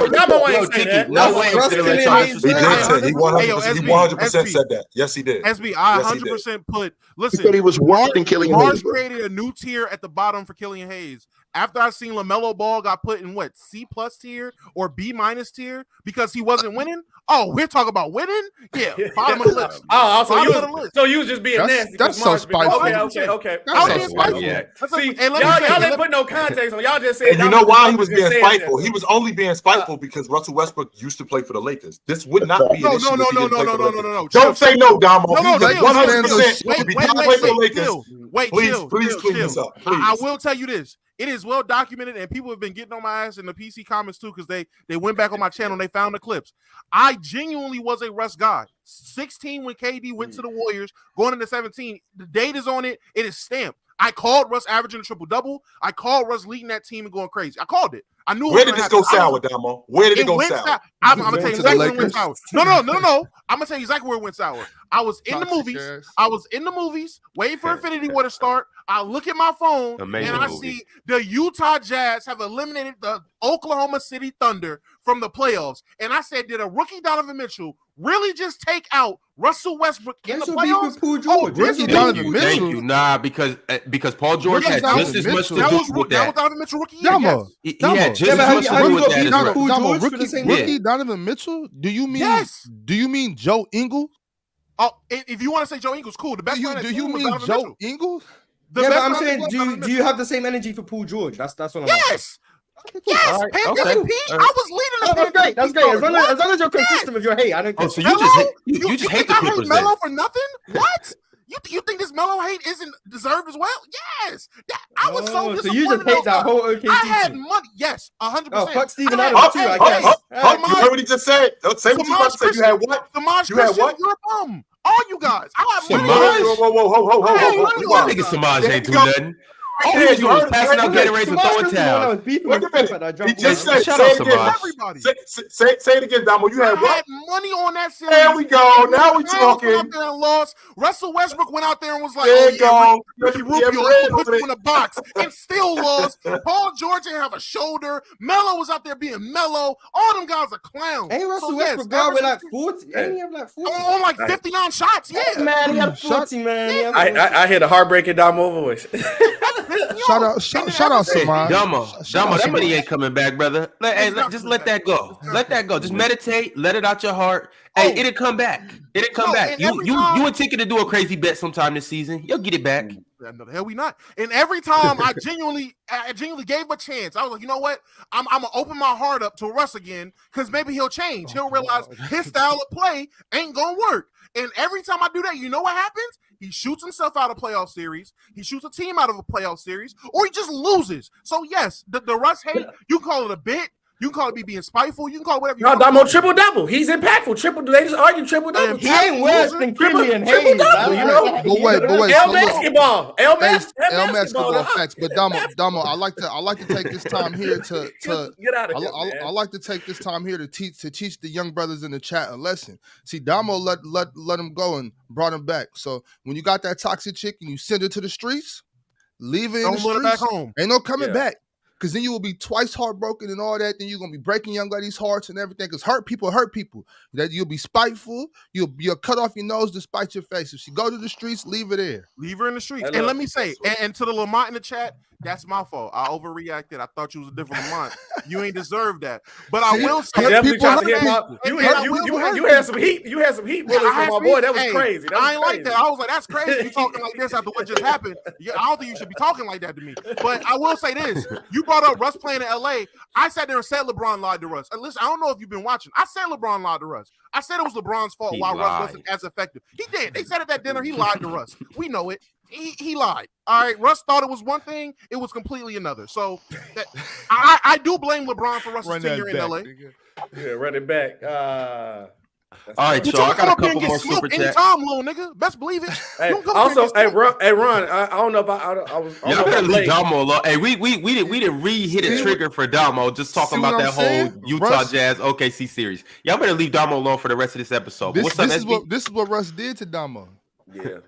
Speaker 6: Damo ain't say that.
Speaker 1: No way.
Speaker 8: Russ Killian Hayes.
Speaker 2: He did say he 100% said that. Yes, he did.
Speaker 4: SB, I 100% put.
Speaker 3: He
Speaker 4: Listen,
Speaker 3: said he was worse than Killian Hayes.
Speaker 4: Mars created a new tier at the bottom for Killian Hayes. After I seen LaMelo Ball got put in what C+ tier or B- tier because he wasn't winning. Oh, we're talking about winning. Yeah, bottom of the list.
Speaker 6: So you was just being nasty.
Speaker 9: That's so spiteful.
Speaker 6: Okay.
Speaker 9: That's so
Speaker 4: being
Speaker 9: spiteful.
Speaker 6: Yeah.
Speaker 4: See,
Speaker 6: y'all didn't put no context on. Y'all just said.
Speaker 2: And you know why he was being spiteful? He was only being spiteful because Russell Westbrook used to play for the Lakers. This would not be an issue.
Speaker 4: No.
Speaker 2: Don't say no, Damo.
Speaker 4: No,
Speaker 2: 100%. Play for the Lakers. Please clean this up.
Speaker 4: I will tell you this. It is well documented, and people have been getting on my ass in the PC comments too because they went back on my channel and they found the clips. I genuinely was a Russ guy. 16 when KD went to the Warriors, going into 17. The date is on it. It is stamped. I called Russ averaging a triple-double. I called Russ leading that team and going crazy. I called it. I knew.
Speaker 2: Where did this go sour, Damo? Where did it go sour?
Speaker 4: I'm gonna tell you exactly where it went sour. No. I'm gonna tell you exactly where it went sour. I was in the movies. Waiting for Infinity War to start. I look at my phone and I see the Utah Jazz have eliminated the Oklahoma City Thunder from the playoffs. And I said, did a rookie Donovan Mitchell really just take out Russell Westbrook in the playoffs?
Speaker 9: Rookie Donovan Mitchell.
Speaker 1: Thank you. Nah, because Paul George had just as much to do with that.
Speaker 4: That was Donovan Mitchell rookie year.
Speaker 9: Damo.
Speaker 1: He had just as much to do with that as well.
Speaker 9: Rookie Donovan Mitchell? Do you mean Joe Ingles?
Speaker 4: Oh, if you want to say Joe Ingles, cool. The best player
Speaker 9: do you mean Joe Ingles?
Speaker 8: But I'm saying, do you have the same energy for Paul George? That's what I'm
Speaker 4: Yes. Yes,
Speaker 8: right,
Speaker 4: MVP. I was leading the
Speaker 8: great. That's great. As long as you're consistent with your hate, I don't care.
Speaker 1: Oh, so you just hate the Clippers
Speaker 4: then? Melo for nothing? What? You think this Melo hate isn't deserved as well? Yes. I was so disappointed.
Speaker 8: So you just hate that whole OKC.
Speaker 4: I had money. Yes, 100%.
Speaker 8: Oh, fuck Steven Adams too, I guess.
Speaker 2: You heard what he just said? Say what you about to say. You had what?
Speaker 4: You had what? You're a bum. All you guys. I have money.
Speaker 2: Whoa.
Speaker 1: You nigga Samaj ain't do nothing. All he was doing was passing out Gatorades and throwing towels.
Speaker 2: Wait a minute. He just said, say it again, Damo. You had what?
Speaker 4: I had money on that series.
Speaker 2: There we go. Now we talking.
Speaker 4: Went out there and lost. Russell Westbrook went out there and was like,
Speaker 2: there you go.
Speaker 4: Ricky Rubio put you in a box and still lost. Paul George didn't have a shoulder. Melo was out there being mellow. All them guys are clowns.
Speaker 8: Ain't Russell Westbrook guard with like 40? Ain't he have like 40?
Speaker 4: On like 59 shots. Yeah,
Speaker 8: man, he had 40, man.
Speaker 6: I hear the heartbreaking Damo voice.
Speaker 9: Shout out, Samaj.
Speaker 1: Domo, that money ain't coming back, brother. Just let that go. Let that go. Just meditate. Let it out your heart. Hey, it'll come back. It'll come back. You and Tinker to do a crazy bet sometime this season. You'll get it back.
Speaker 4: No, the hell we not. And every time I genuinely gave him a chance. I was like, you know what? I'm gonna open my heart up to Russ again because maybe he'll change. He'll realize his style of play ain't gonna work. And every time I do that, you know what happens? He shoots himself out of playoff series. He shoots a team out of a playoff series, or he just loses. So yes, the Russ hate, you call it a bit. You can call it me being spiteful. You can call it whatever you
Speaker 6: No,
Speaker 4: want.
Speaker 6: Domo triple double. He's impactful. Triple. They just argue triple double.
Speaker 8: He ain't worse than Kimmy and
Speaker 6: triple
Speaker 8: Hayes.
Speaker 6: double, you know?
Speaker 9: But wait.
Speaker 6: L
Speaker 9: So look,
Speaker 6: basketball. L basketball.
Speaker 9: basketball facts. But Domo, I like to take this time here to
Speaker 6: get out of here.
Speaker 9: I like to take this time here to teach the young brothers in the chat a lesson. See, Domo let him go and brought him back. So when you got that toxic chick and you send her to the streets, leave her in the streets.
Speaker 4: Back home.
Speaker 9: Ain't no coming back. Because then you will be twice heartbroken and all that. Then you're gonna be breaking young ladies' hearts and everything. Because hurt people. That you'll be spiteful. You'll cut off your nose to spite your face. If she go to the streets, leave her there.
Speaker 4: Leave her in the streets. And let me say, and to the Lamont in the chat, that's my fault. I overreacted. I thought you was a different Lamont. You ain't deserve that. But I will say,
Speaker 6: you had some heat. You had some heat with us from my boy. That was crazy.
Speaker 4: I ain't like that. I was like, that's crazy. You talking like this after what just happened. I don't think you should be talking like that to me. But I will say this: you brought up Russ playing in LA. I sat there and said LeBron lied to Russ. And listen, I don't know if you've been watching. I said LeBron lied to Russ. I said it was LeBron's fault why Russ wasn't as effective. He did. They said at that dinner he lied to Russ. We know it. He lied. All right. Russ thought it was one thing. It was completely another. So I do blame LeBron for Russ's tenure in LA.
Speaker 6: Yeah, run it back.
Speaker 1: All right, so I got a couple more super chats.
Speaker 4: Anytime, little nigga. Best believe it.
Speaker 6: Hey, also, Ron, I don't know if I was.
Speaker 1: Y'all better leave Domo alone. Hey, we didn't re-hit a trigger for Domo. Just talking about that whole Utah Jazz OKC series. Y'all better leave Domo alone for the rest of this episode.
Speaker 9: This is what Russ did to Domo.
Speaker 6: Yeah.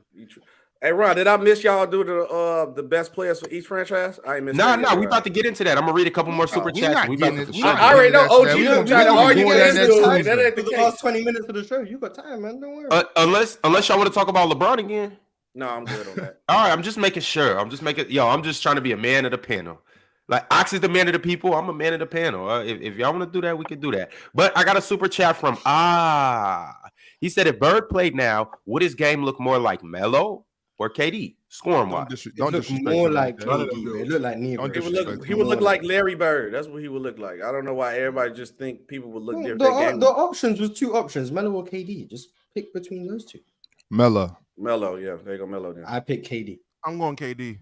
Speaker 6: Hey, Ron, did I miss y'all do the best players for each franchise? I ain't missed.
Speaker 1: No, we about to get into that. I'm gonna read a couple more super chats.
Speaker 6: I already know. OG, you trying to argue against it. That ain't the
Speaker 8: case. Last 20 minutes of the show, you got time, man. Don't worry.
Speaker 1: Unless y'all want to talk about LeBron again.
Speaker 6: No, I'm good on that.
Speaker 1: All right, I'm just making sure. I'm just trying to be a man of the panel. Like Ox is the man of the people. I'm a man of the panel. If y'all want to do that, we can do that. But I got a super chat from He said, if Bird played now, would his game look more like Melo or KD scoring wise?
Speaker 8: Don't look more like KD. It look like neither.
Speaker 6: He would look like Larry Bird. That's what he would look like. I don't know why everybody just think people would look different.
Speaker 8: The options was two options, Melo or KD. Just pick between those two.
Speaker 9: Melo,
Speaker 6: yeah. There you go, Melo. Then
Speaker 8: I pick KD.
Speaker 4: I'm going KD.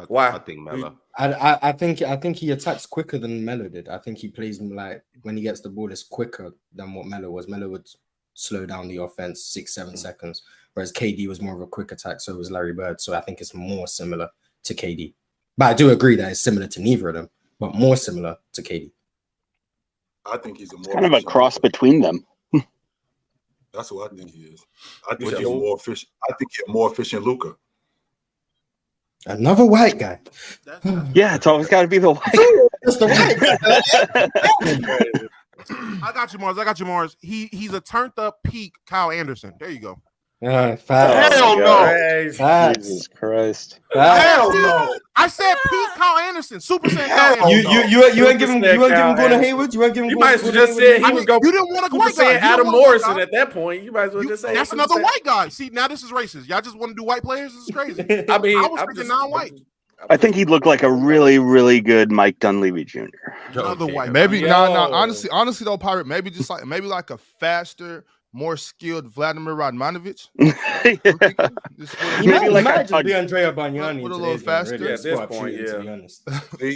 Speaker 1: Why? I think Melo.
Speaker 8: I think he attacks quicker than Melo did. I think he plays like when he gets the ball, it's quicker than what Melo was. Melo would slow down the offense 6-7 seconds, whereas KD was more of a quick attack. So was Larry Bird. So I think it's more similar to KD. But I do agree that it's similar to neither of them, but more similar to KD.
Speaker 2: I think he's
Speaker 7: kind of a cross between them.
Speaker 2: That's what I think he is. I think he's more efficient. I think he's more efficient Luka.
Speaker 8: Another white guy.
Speaker 7: Yeah, it's always got to be the white guy.
Speaker 8: It's the white guy.
Speaker 4: I got you, Mars. He's a turned up peak Kyle Anderson. There you go.
Speaker 8: Hell
Speaker 6: no.
Speaker 7: Jesus Christ.
Speaker 8: Hell no.
Speaker 4: I said peak Kyle Anderson. Super Saiyan Kyle Anderson.
Speaker 8: You ain't giving Gordon Hayward? You ain't giving
Speaker 6: You might as well just say he was going.
Speaker 4: You didn't want a white guy.
Speaker 6: Adam Morrison at that point. You might as well just say
Speaker 4: that's another white guy. See, now this is racist. Y'all just want to do white players? This is crazy.
Speaker 6: I mean,
Speaker 4: I was thinking non-white.
Speaker 7: I think he'd look like a really, really good Mike Dunleavy Jr.
Speaker 4: Another white.
Speaker 9: Maybe no. Honestly though, Pirate. Maybe like a faster, more skilled Vladimir Radmanovic.
Speaker 8: Maybe like just be Andrea Bagnani
Speaker 9: with a little faster.
Speaker 6: Yeah, at this point,
Speaker 8: to be honest.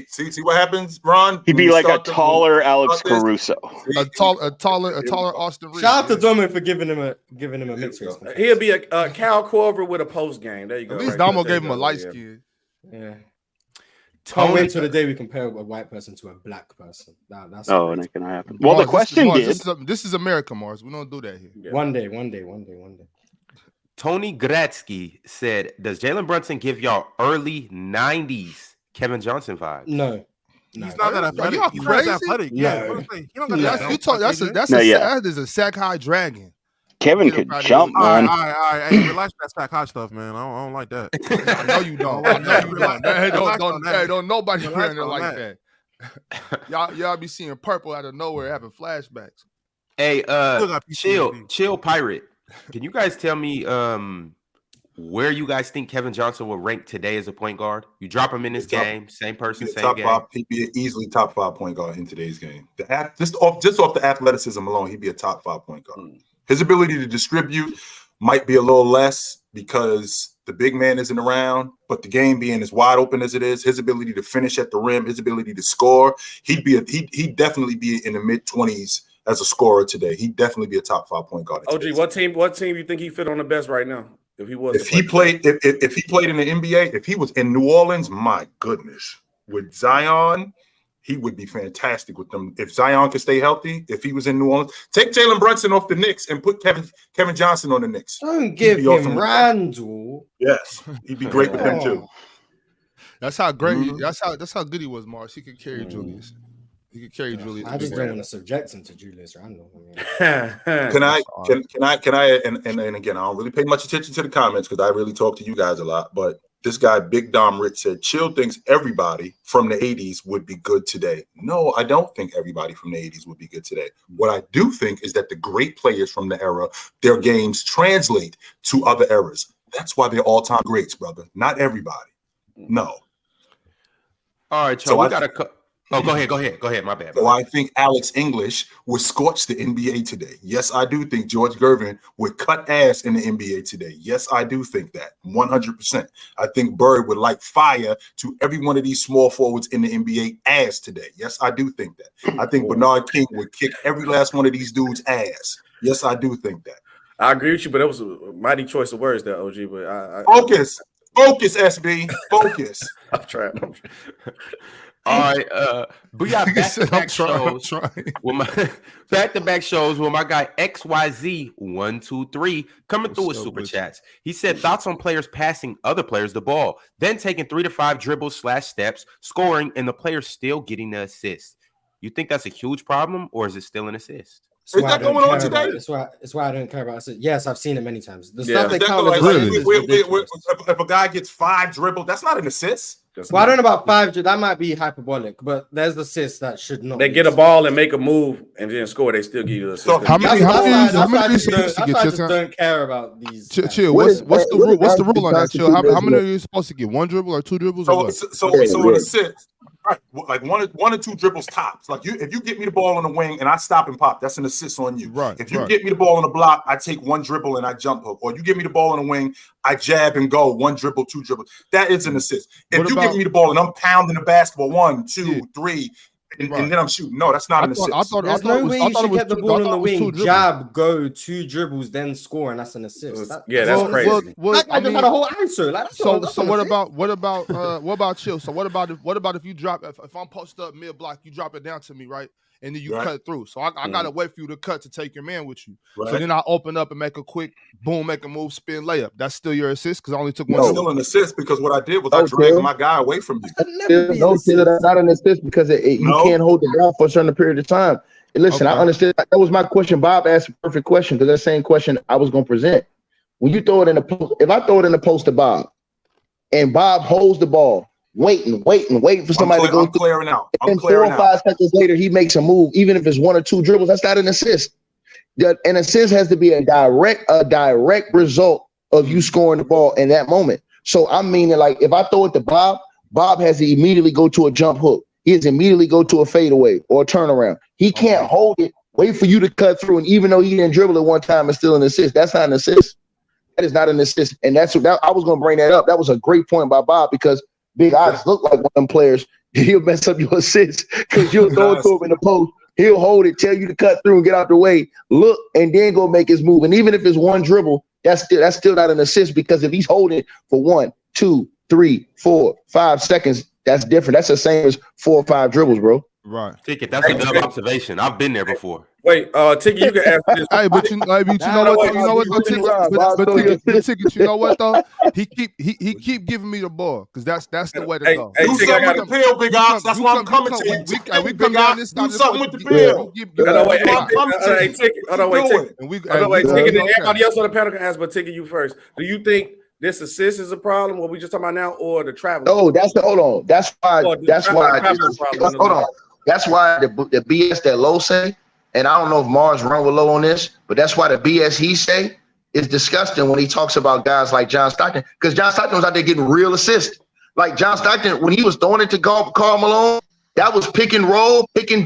Speaker 2: See what happens, Ron?
Speaker 7: He'd be like a taller Alex Caruso.
Speaker 9: A taller Austin Reeves.
Speaker 8: Shout out to Domo for giving him a mix race.
Speaker 6: He'll be a Cal Korver with a post game. There you go.
Speaker 9: At least Domo gave him a light skin.
Speaker 8: Yeah. Can't wait till the day we compare a white person to a black person. That's
Speaker 7: not gonna happen. Well, the question did.
Speaker 9: This is America, Mars. We don't do that here.
Speaker 8: Yeah. One day.
Speaker 1: Tony Gratsky said, "Does Jalen Brunson give y'all early '90s Kevin Johnson vibes?"
Speaker 8: No.
Speaker 4: He's not that athletic.
Speaker 9: He's not
Speaker 4: athletic.
Speaker 8: No.
Speaker 9: That is a sack high dragon.
Speaker 7: Kevin could jump, man.
Speaker 4: All right. Hey, relax that sack high stuff, man. I don't like that.
Speaker 9: I know you don't. Don't nobody wearing it like that. Y'all be seeing purple out of nowhere, having flashbacks.
Speaker 1: Hey, chill, Pirate. Can you guys tell me where you guys think Kevin Johnson will rank today as a point guard? You drop him in this game, same person, same game.
Speaker 2: He'd be an easily top 5 point guard in today's game. Just off the athleticism alone, he'd be a top 5 point guard. His ability to distribute might be a little less because the big man isn't around, but the game being as wide open as it is, his ability to finish at the rim, his ability to score, he'd definitely be in the mid-20s as a scorer today. He'd definitely be a top 5 point guard.
Speaker 6: OG, what team you think he fit on the best right now? If he was,
Speaker 2: if he played in the NBA, if he was in New Orleans, my goodness, with Zion, he would be fantastic with them. If Zion could stay healthy, if he was in New Orleans, take Jalen Brunson off the Knicks and put Kevin Johnson on the Knicks.
Speaker 8: Don't give him Randall.
Speaker 2: Yes, he'd be great with them too.
Speaker 9: That's how great. That's how good he was, Mars. He could carry Julius. He could carry Julius.
Speaker 5: I just don't want to subject him to Julius Randle.
Speaker 2: Can I? And again, I don't really pay much attention to the comments because I really talk to you guys a lot. But this guy, Big Dom Rich, said, Chill thinks everybody from the 80s would be good today. No, I don't think everybody from the 80s would be good today. What I do think is that the great players from the era, their games translate to other eras. That's why they're all-time greats, brother. Not everybody. No.
Speaker 1: All right, so we got to Oh, go ahead. My bad.
Speaker 2: So I think Alex English would scorch the NBA today. Yes, I do think George Gervin would cut ass in the NBA today. Yes, I do think that 100%. I think Bird would light fire to every one of these small forwards in the NBA ass today. Yes, I do think that. I think Bernard King would kick every last one of these dudes ass. Yes, I do think that.
Speaker 6: I agree with you, but it was a mighty choice of words there, OG. But
Speaker 2: Focus, SB, focus.
Speaker 6: I'm trying.
Speaker 1: All right, we got back-to-back shows with my back-to-back shows with my guy XYZ123 coming through with super chats. He said thoughts on players passing other players the ball, then taking 3 to 5 dribbles / steps, scoring, and the player still getting the assist. You think that's a huge problem, or is it still an assist?
Speaker 2: Is that going on today?
Speaker 5: It's why I don't care about it. Yes, I've seen it many times. The
Speaker 2: stuff
Speaker 5: they
Speaker 2: count
Speaker 5: as
Speaker 2: if a guy gets 5 dribbles, that's not an assist.
Speaker 8: Well, I don't know about 5. That might be hyperbolic, but there's assists that should not.
Speaker 6: They get a ball and make a move and then score. They still give you the assist.
Speaker 9: So how many are you supposed to get?
Speaker 8: I just don't care about these.
Speaker 9: Chill. What's the rule on that? Chill. How many are you supposed to get? 1 dribble or 2 dribbles?
Speaker 2: So an assist. Right, like one or 2 dribbles tops. Like if you get me the ball on the wing and I stop and pop, that's an assist on you.
Speaker 9: Right.
Speaker 2: If you get me the ball on the block, I take 1 dribble and I jump hook. Or you give me the ball on the wing, I jab and go 1 dribble, 2 dribbles. That is an assist. If you give me the ball and I'm pounding the basketball 1, 2, 3, and then I'm shooting, no, that's not an assist.
Speaker 8: There's no way you should get the ball on the wing, jab, go 2 dribbles, then score, and that's an assist.
Speaker 6: That's crazy.
Speaker 8: I just had a whole answer.
Speaker 9: So what about chill? So what about if you drop if I'm posted up mid block, you drop it down to me, right? And then you cut through. So I gotta wait for you to cut to take your man with you. Right. So then I open up and make a quick boom, make a move, spin layup. That's still your assist because I only took 1.
Speaker 2: No, still an assist because what I did was I dragged my guy away from you.
Speaker 3: No, that's not an assist because you can't hold it down for a certain period of time. And listen, I understand. That was my question. Bob asked a perfect question because that same question I was going to present. When you throw it in the post, if I throw it in the post to Bob, and Bob holds the ball, waiting for somebody to go through.
Speaker 2: Clearing out.
Speaker 3: And 4 or 5 seconds later, he makes a move, even if it's 1 or 2 dribbles. That's not an assist. An assist has to be a direct result of you scoring the ball in that moment. So I'm meaning, like, if I throw it to Bob has to immediately go to a jump hook. He has to immediately go to a fadeaway or a turnaround. He can't hold it, wait for you to cut through, and even though he didn't dribble it one time, it's still an assist. That's not an assist. That is not an assist. And that's what I was going to bring that up. That was a great point by Bob because Big Ox look like one of them players. He'll mess up your assist because you'll throw it to him in the post. He'll hold it, tell you to cut through and get out the way, look, and then go make his move. And even if it's 1 dribble, that's still not an assist because if he's holding it for 1, 2, 3, 4, 5 seconds, that's different. That's the same as 4 or 5 dribbles, bro.
Speaker 9: Right.
Speaker 1: Ticket. That's a good observation. I've been there before.
Speaker 6: Wait, Ticket, you can ask this.
Speaker 9: Hey, but you know what? Ticket, you know what though? He keep giving me the ball because that's the way to go.
Speaker 2: Do something with the pill, Big Ox. That's why I'm coming to you.
Speaker 9: We come down this side.
Speaker 2: Do something with the pill.
Speaker 6: Wait, Ticket. Everybody else on the panel can ask, but Ticket, you first. Do you think this assist is a problem? What we just talking about now, or the travel?
Speaker 3: No, hold on. That's why the BS that Low say, and I don't know if Mars run with Low on this, but that's why the BS he say is disgusting when he talks about guys like John Stockton, because John Stockton was out there getting real assists. Like John Stockton, when he was throwing it to Karl Malone, that was pick and roll, pick and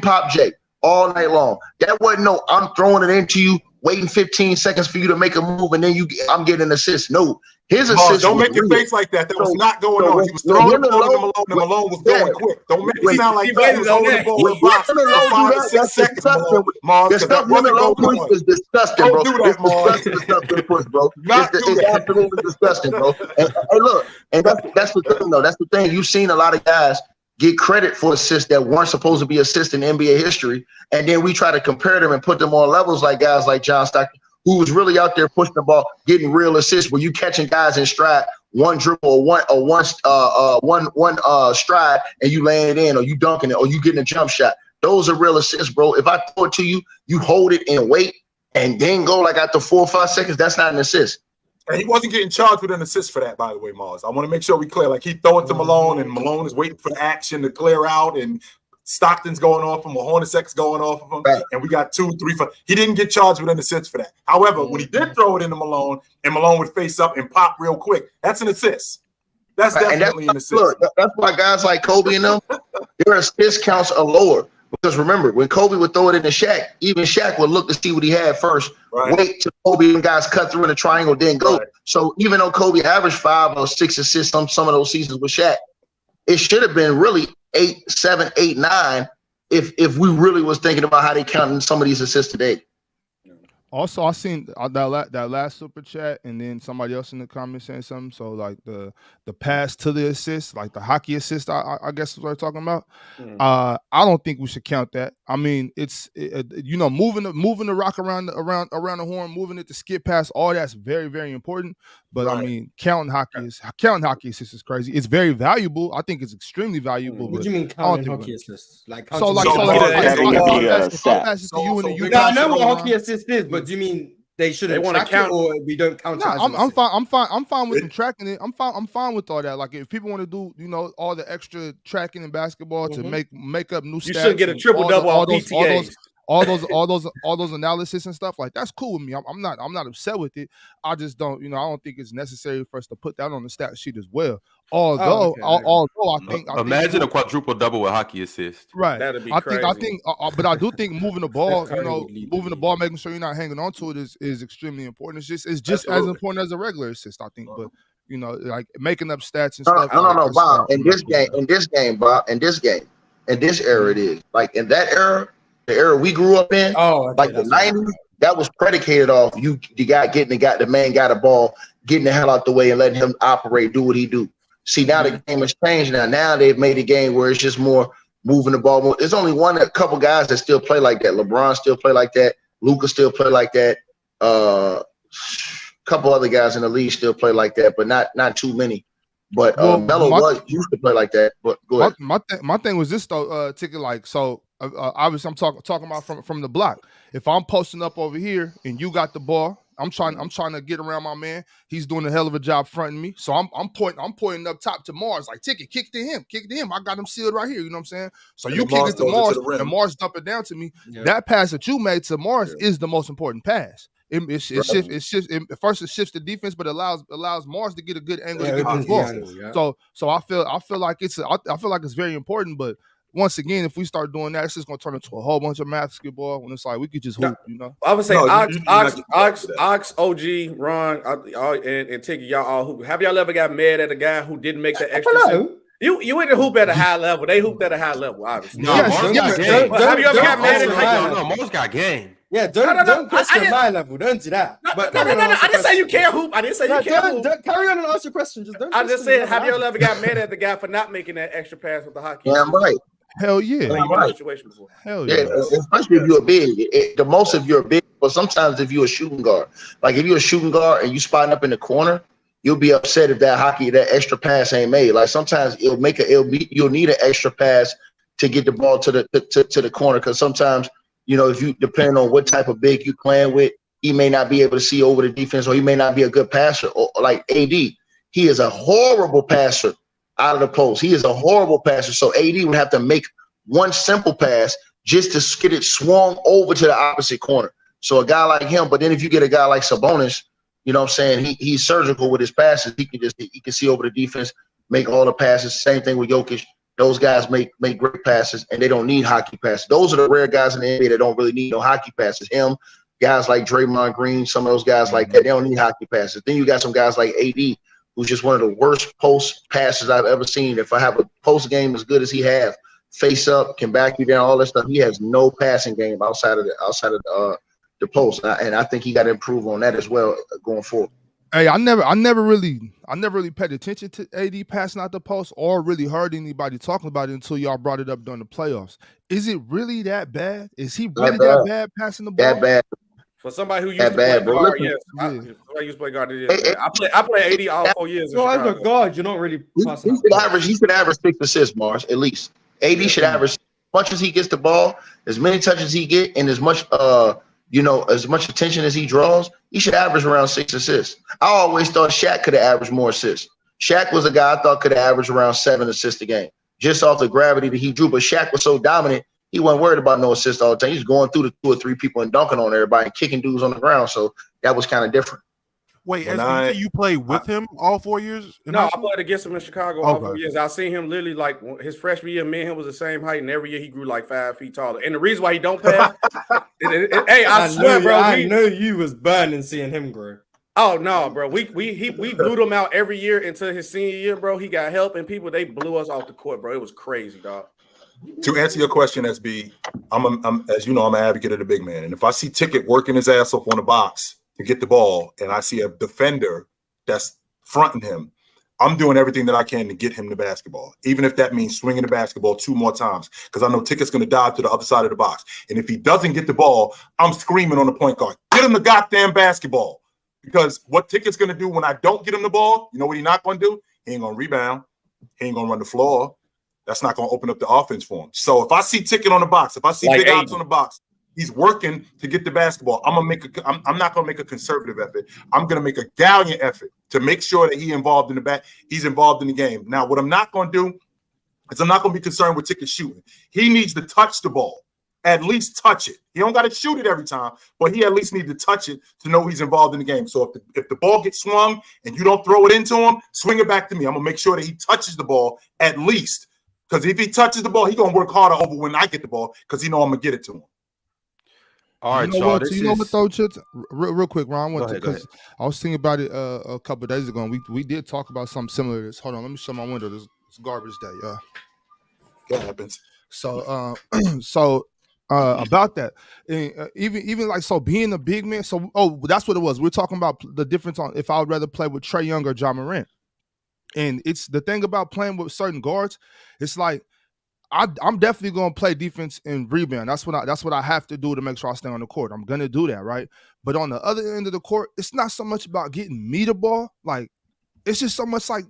Speaker 3: pop J all night long. That wasn't no I'm throwing it into you waiting 15 seconds for you to make a move, and then I'm getting an assist. No, his assist.
Speaker 2: Don't make your face like that. That was not going on. He was throwing the ball to Malone, and Malone was going quick. Don't make it sound like that. He was holding the ball in the box for 5 or 6 seconds, Mars, because that wasn't going on.
Speaker 3: It's disgusting, bro.
Speaker 2: Don't do that, Mars.
Speaker 3: It's disgusting, bro. It's absolutely disgusting, bro. And look, and that's the thing, though. That's the thing. You've seen a lot of guys get credit for assists that weren't supposed to be assists in NBA history, and then we try to compare them and put them on levels like guys like John Stockton, who was really out there pushing the ball, getting real assists where you catching guys in stride, one dribble or one stride, and you laying it in, or you dunking it, or you getting a jump shot. Those are real assists, bro. If I throw it to you, you hold it and wait, and then go like after 4 or 5 seconds. That's not an assist.
Speaker 2: And he wasn't getting charged with an assist for that, by the way, Mars. I want to make sure we clear. Like, he throw it to Malone, and Malone is waiting for the action to clear out, and Stockton's going off him, or Hornacek's going off of him, and we got 2, 3, 4. He didn't get charged with an assist for that. However, when he did throw it into Malone, and Malone would face up and pop real quick, that's an assist. That's definitely an assist. Look,
Speaker 3: that's why guys like Kobe and them, their assist counts are lower. Because remember, when Kobe would throw it into Shaq, even Shaq would look to see what he had first. Right. Wait till Kobe and guys cut through in a triangle, then go. Right. So even though Kobe averaged 5 or 6 assists some of those seasons with Shaq, it should have been really 8, 7, 8, 9 if we really was thinking about how they counting some of these assists today.
Speaker 9: Also, I seen that last super chat, and then somebody else in the comments saying something. So like the pass to the assist, like the hockey assist, I guess is what we're talking about. I don't think we should count that. I mean, it's moving the rock around the horn, moving it to skip pass, all that's very, very important. But right. I mean, counting hockey assists is crazy. It's very valuable. I think it's extremely valuable.
Speaker 8: What do you mean counting hockey assists? Like
Speaker 9: I know
Speaker 8: what hockey assist is, but do you mean they shouldn't track it, or we don't count it?
Speaker 9: I'm fine with them tracking it. I'm fine with all that. Like, if people want to do, all the extra tracking in basketball to make up new stats,
Speaker 6: you should get a triple double on PTAs.
Speaker 9: All those analysis and stuff, like, that's cool with me. I'm not upset with it. I just don't, I don't think it's necessary for us to put that on the stat sheet as well. Although I think
Speaker 1: imagine a quadruple double with hockey assist.
Speaker 9: Right.
Speaker 6: That'd be crazy.
Speaker 9: I think, but I do think moving the ball, making sure you're not hanging on to it is extremely important. It's just as important as a regular assist, I think. But like making up stats and stuff.
Speaker 3: No, Bob. In this game, Bob. In this era, it is like in that era. The era we grew up in, like the 90s, that was predicated off the man got a ball, getting the hell out the way and letting him operate, do what he do. See, now the game has changed. Now they've made a game where it's just more moving the ball more. There's only a couple guys that still play like that. LeBron still play like that. Luka still play like that. Couple other guys in the league still play like that, but not too many. But Melo used to play like that. But go ahead.
Speaker 9: My thing was this though, Ticket, like, so obviously I'm talking about from the block. If I'm posting up over here and you got the ball, I'm trying to get around my man. He's doing a hell of a job fronting me. So I'm pointing up top to Mars, like, Ticket, kick to him. I got him sealed right here. You know what I'm saying? So and you kick it to Mars, and Mars dump it down to me. Yeah. That pass that you made to Mars is the most important pass. It shifts the defense, but allows Mars to get a good angle to get the ball. Yeah. So I feel like it's very important, but once again, if we start doing that, it's just gonna turn into a whole bunch of basketball when it's like we could just hoop,
Speaker 6: I would say Ox, OG, Ron, and Tiggy, y'all all hoop. Have y'all ever got mad at a guy who didn't make the extra? You in the hoop at a high level. They hooped at a high level, obviously.
Speaker 1: No, have you ever got mad at? No, Mars got game.
Speaker 8: Yeah, don't question my level. Don't do that.
Speaker 6: No. I didn't say you can't hoop. I didn't say you can't hoop.
Speaker 8: Don't carry on and ask your question.
Speaker 6: I just said, have you ever got mad at the guy for not making that extra pass with the hockey?
Speaker 3: Yeah, right.
Speaker 9: Hell yeah.
Speaker 3: Hell yeah. Especially if you're big. The most if you're big, but sometimes if you're a shooting guard. Like if you're a shooting guard and you spotting up in the corner, you'll be upset if that extra pass ain't made. Like sometimes you'll need an extra pass to get the ball to the corner, because sometimes, if you depend on what type of big you playing with, he may not be able to see over the defense, or he may not be a good passer. Or like AD, he is a horrible passer out of the post. He is a horrible passer. So AD would have to make one simple pass just to get it swung over to the opposite corner. So a guy like him, but then if you get a guy like Sabonis, you know what I'm saying, he's surgical with his passes. He can see over the defense, make all the passes. Same thing with Jokic. Those guys make great passes, and they don't need hockey passes. Those are the rare guys in the NBA that don't really need no hockey passes. Him, guys like Draymond Green, some of those guys like that, they don't need hockey passes. Then you got some guys like AD, who's just one of the worst post passes I've ever seen. If I have a post game as good as he have, face up, can back you down, all that stuff, he has no passing game outside of the post, and I think he got to improve on that as well going forward.
Speaker 9: Hey, I never really paid attention to AD passing out the post or really heard anybody talking about it until y'all brought it up during the playoffs. Is it really that bad? Is he really that bad passing the ball?
Speaker 3: That bad.
Speaker 6: For somebody who used to play guard, yes. Somebody used to play guard, it is. I play AD all 4 years.
Speaker 8: So as a guard, you're not really passing.
Speaker 3: He should average 6 assists, Mars, at least. AD should average as much as he gets the ball, as many touches he get, and as much as much attention as he draws, he should average around 6 assists. I always thought Shaq could have averaged more assists. Shaq was a guy I thought could have averaged around 7 assists a game, just off the gravity that he drew. But Shaq was so dominant, he wasn't worried about no assists all the time. He was going through the 2 or 3 people and dunking on everybody and kicking dudes on the ground. So that was kind of different.
Speaker 4: Wait, you played with him all 4 years?
Speaker 6: No, I played against him in Chicago all 4 years. I seen him literally like his freshman year. Me and him was the same height, and every year he grew like 5 feet taller. And the reason why he don't pass, hey, I swear, bro,
Speaker 8: I know you was burning seeing him grow.
Speaker 6: Oh no, bro, we blew him out every year until his senior year, bro. He got help, and people they blew us off the court, bro. It was crazy, dog.
Speaker 2: To answer your question, SB, I'm as you know, I'm an advocate of the big man, and if I see Ticket working his ass off on the box to get the ball, and I see a defender that's fronting him, I'm doing everything that I can to get him the basketball, even if that means swinging the basketball 2 more times, because I know Ticket's going to dive to the other side of the box. And if he doesn't get the ball, I'm screaming on the point guard, get him the goddamn basketball. Because what Ticket's going to do when I don't get him the ball, you know what he's not going to do? He ain't going to rebound. He ain't going to run the floor. That's not going to open up the offense for him. So if I see Ticket on the box, if I see Big Ops on the box, he's working to get the basketball. I'm not going to make a conservative effort. I'm going to make a gallant effort to make sure that he's involved in the game. Now, what I'm not going to do is I'm not going to be concerned with Ticket shooting. He needs to touch the ball, at least touch it. He don't got to shoot it every time, but he at least needs to touch it to know he's involved in the game. So if the ball gets swung and you don't throw it into him, swing it back to me. I'm going to make sure that he touches the ball at least, because if he touches the ball, he's going to work harder over when I get the ball because he know I'm going to get it to him.
Speaker 1: All right,
Speaker 9: you know what though, Chits? Real quick, Ron, because I was thinking about it a couple of days ago, and we did talk about something similar to this. Hold on, let me shut my window. This garbage day,
Speaker 2: That happens.
Speaker 9: So, about that, even like so, being a big man. So, that's what it was. We're talking about the difference on if I would rather play with Trae Young or Ja Morant, and it's the thing about playing with certain guards. It's like, I'm definitely going to play defense and rebound. That's what I have to do to make sure I stay on the court. I'm going to do that, right? But on the other end of the court, it's not so much about getting me the ball. Like, it's just so much like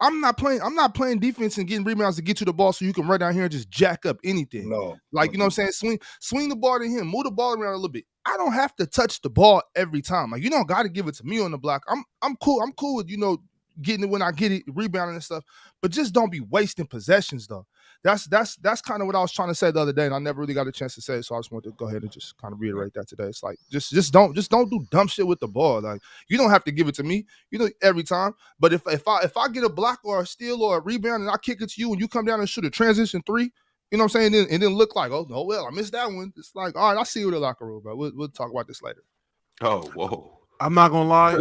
Speaker 9: I'm not playing defense and getting rebounds to get you the ball so you can run down here and just jack up anything.
Speaker 2: No.
Speaker 9: Like, you know what I'm saying? Swing the ball to him, move the ball around a little bit. I don't have to touch the ball every time. Like, you don't got to give it to me on the block. I'm cool. I'm cool with, getting it when I get it, rebounding and stuff. But just don't be wasting possessions though. That's kind of what I was trying to say the other day, and I never really got a chance to say it, so I just wanted to go ahead and just kind of reiterate that today. It's like just don't do dumb shit with the ball. Like, you don't have to give it to me, every time. But if I get a block or a steal or a rebound and I kick it to you and you come down and shoot a transition 3, you know what I'm saying, and then look like, oh no, well, I missed that one. It's like, all right, I'll see you in the locker room, bro. We'll talk about this later.
Speaker 1: Oh, whoa.
Speaker 4: I'm not gonna lie.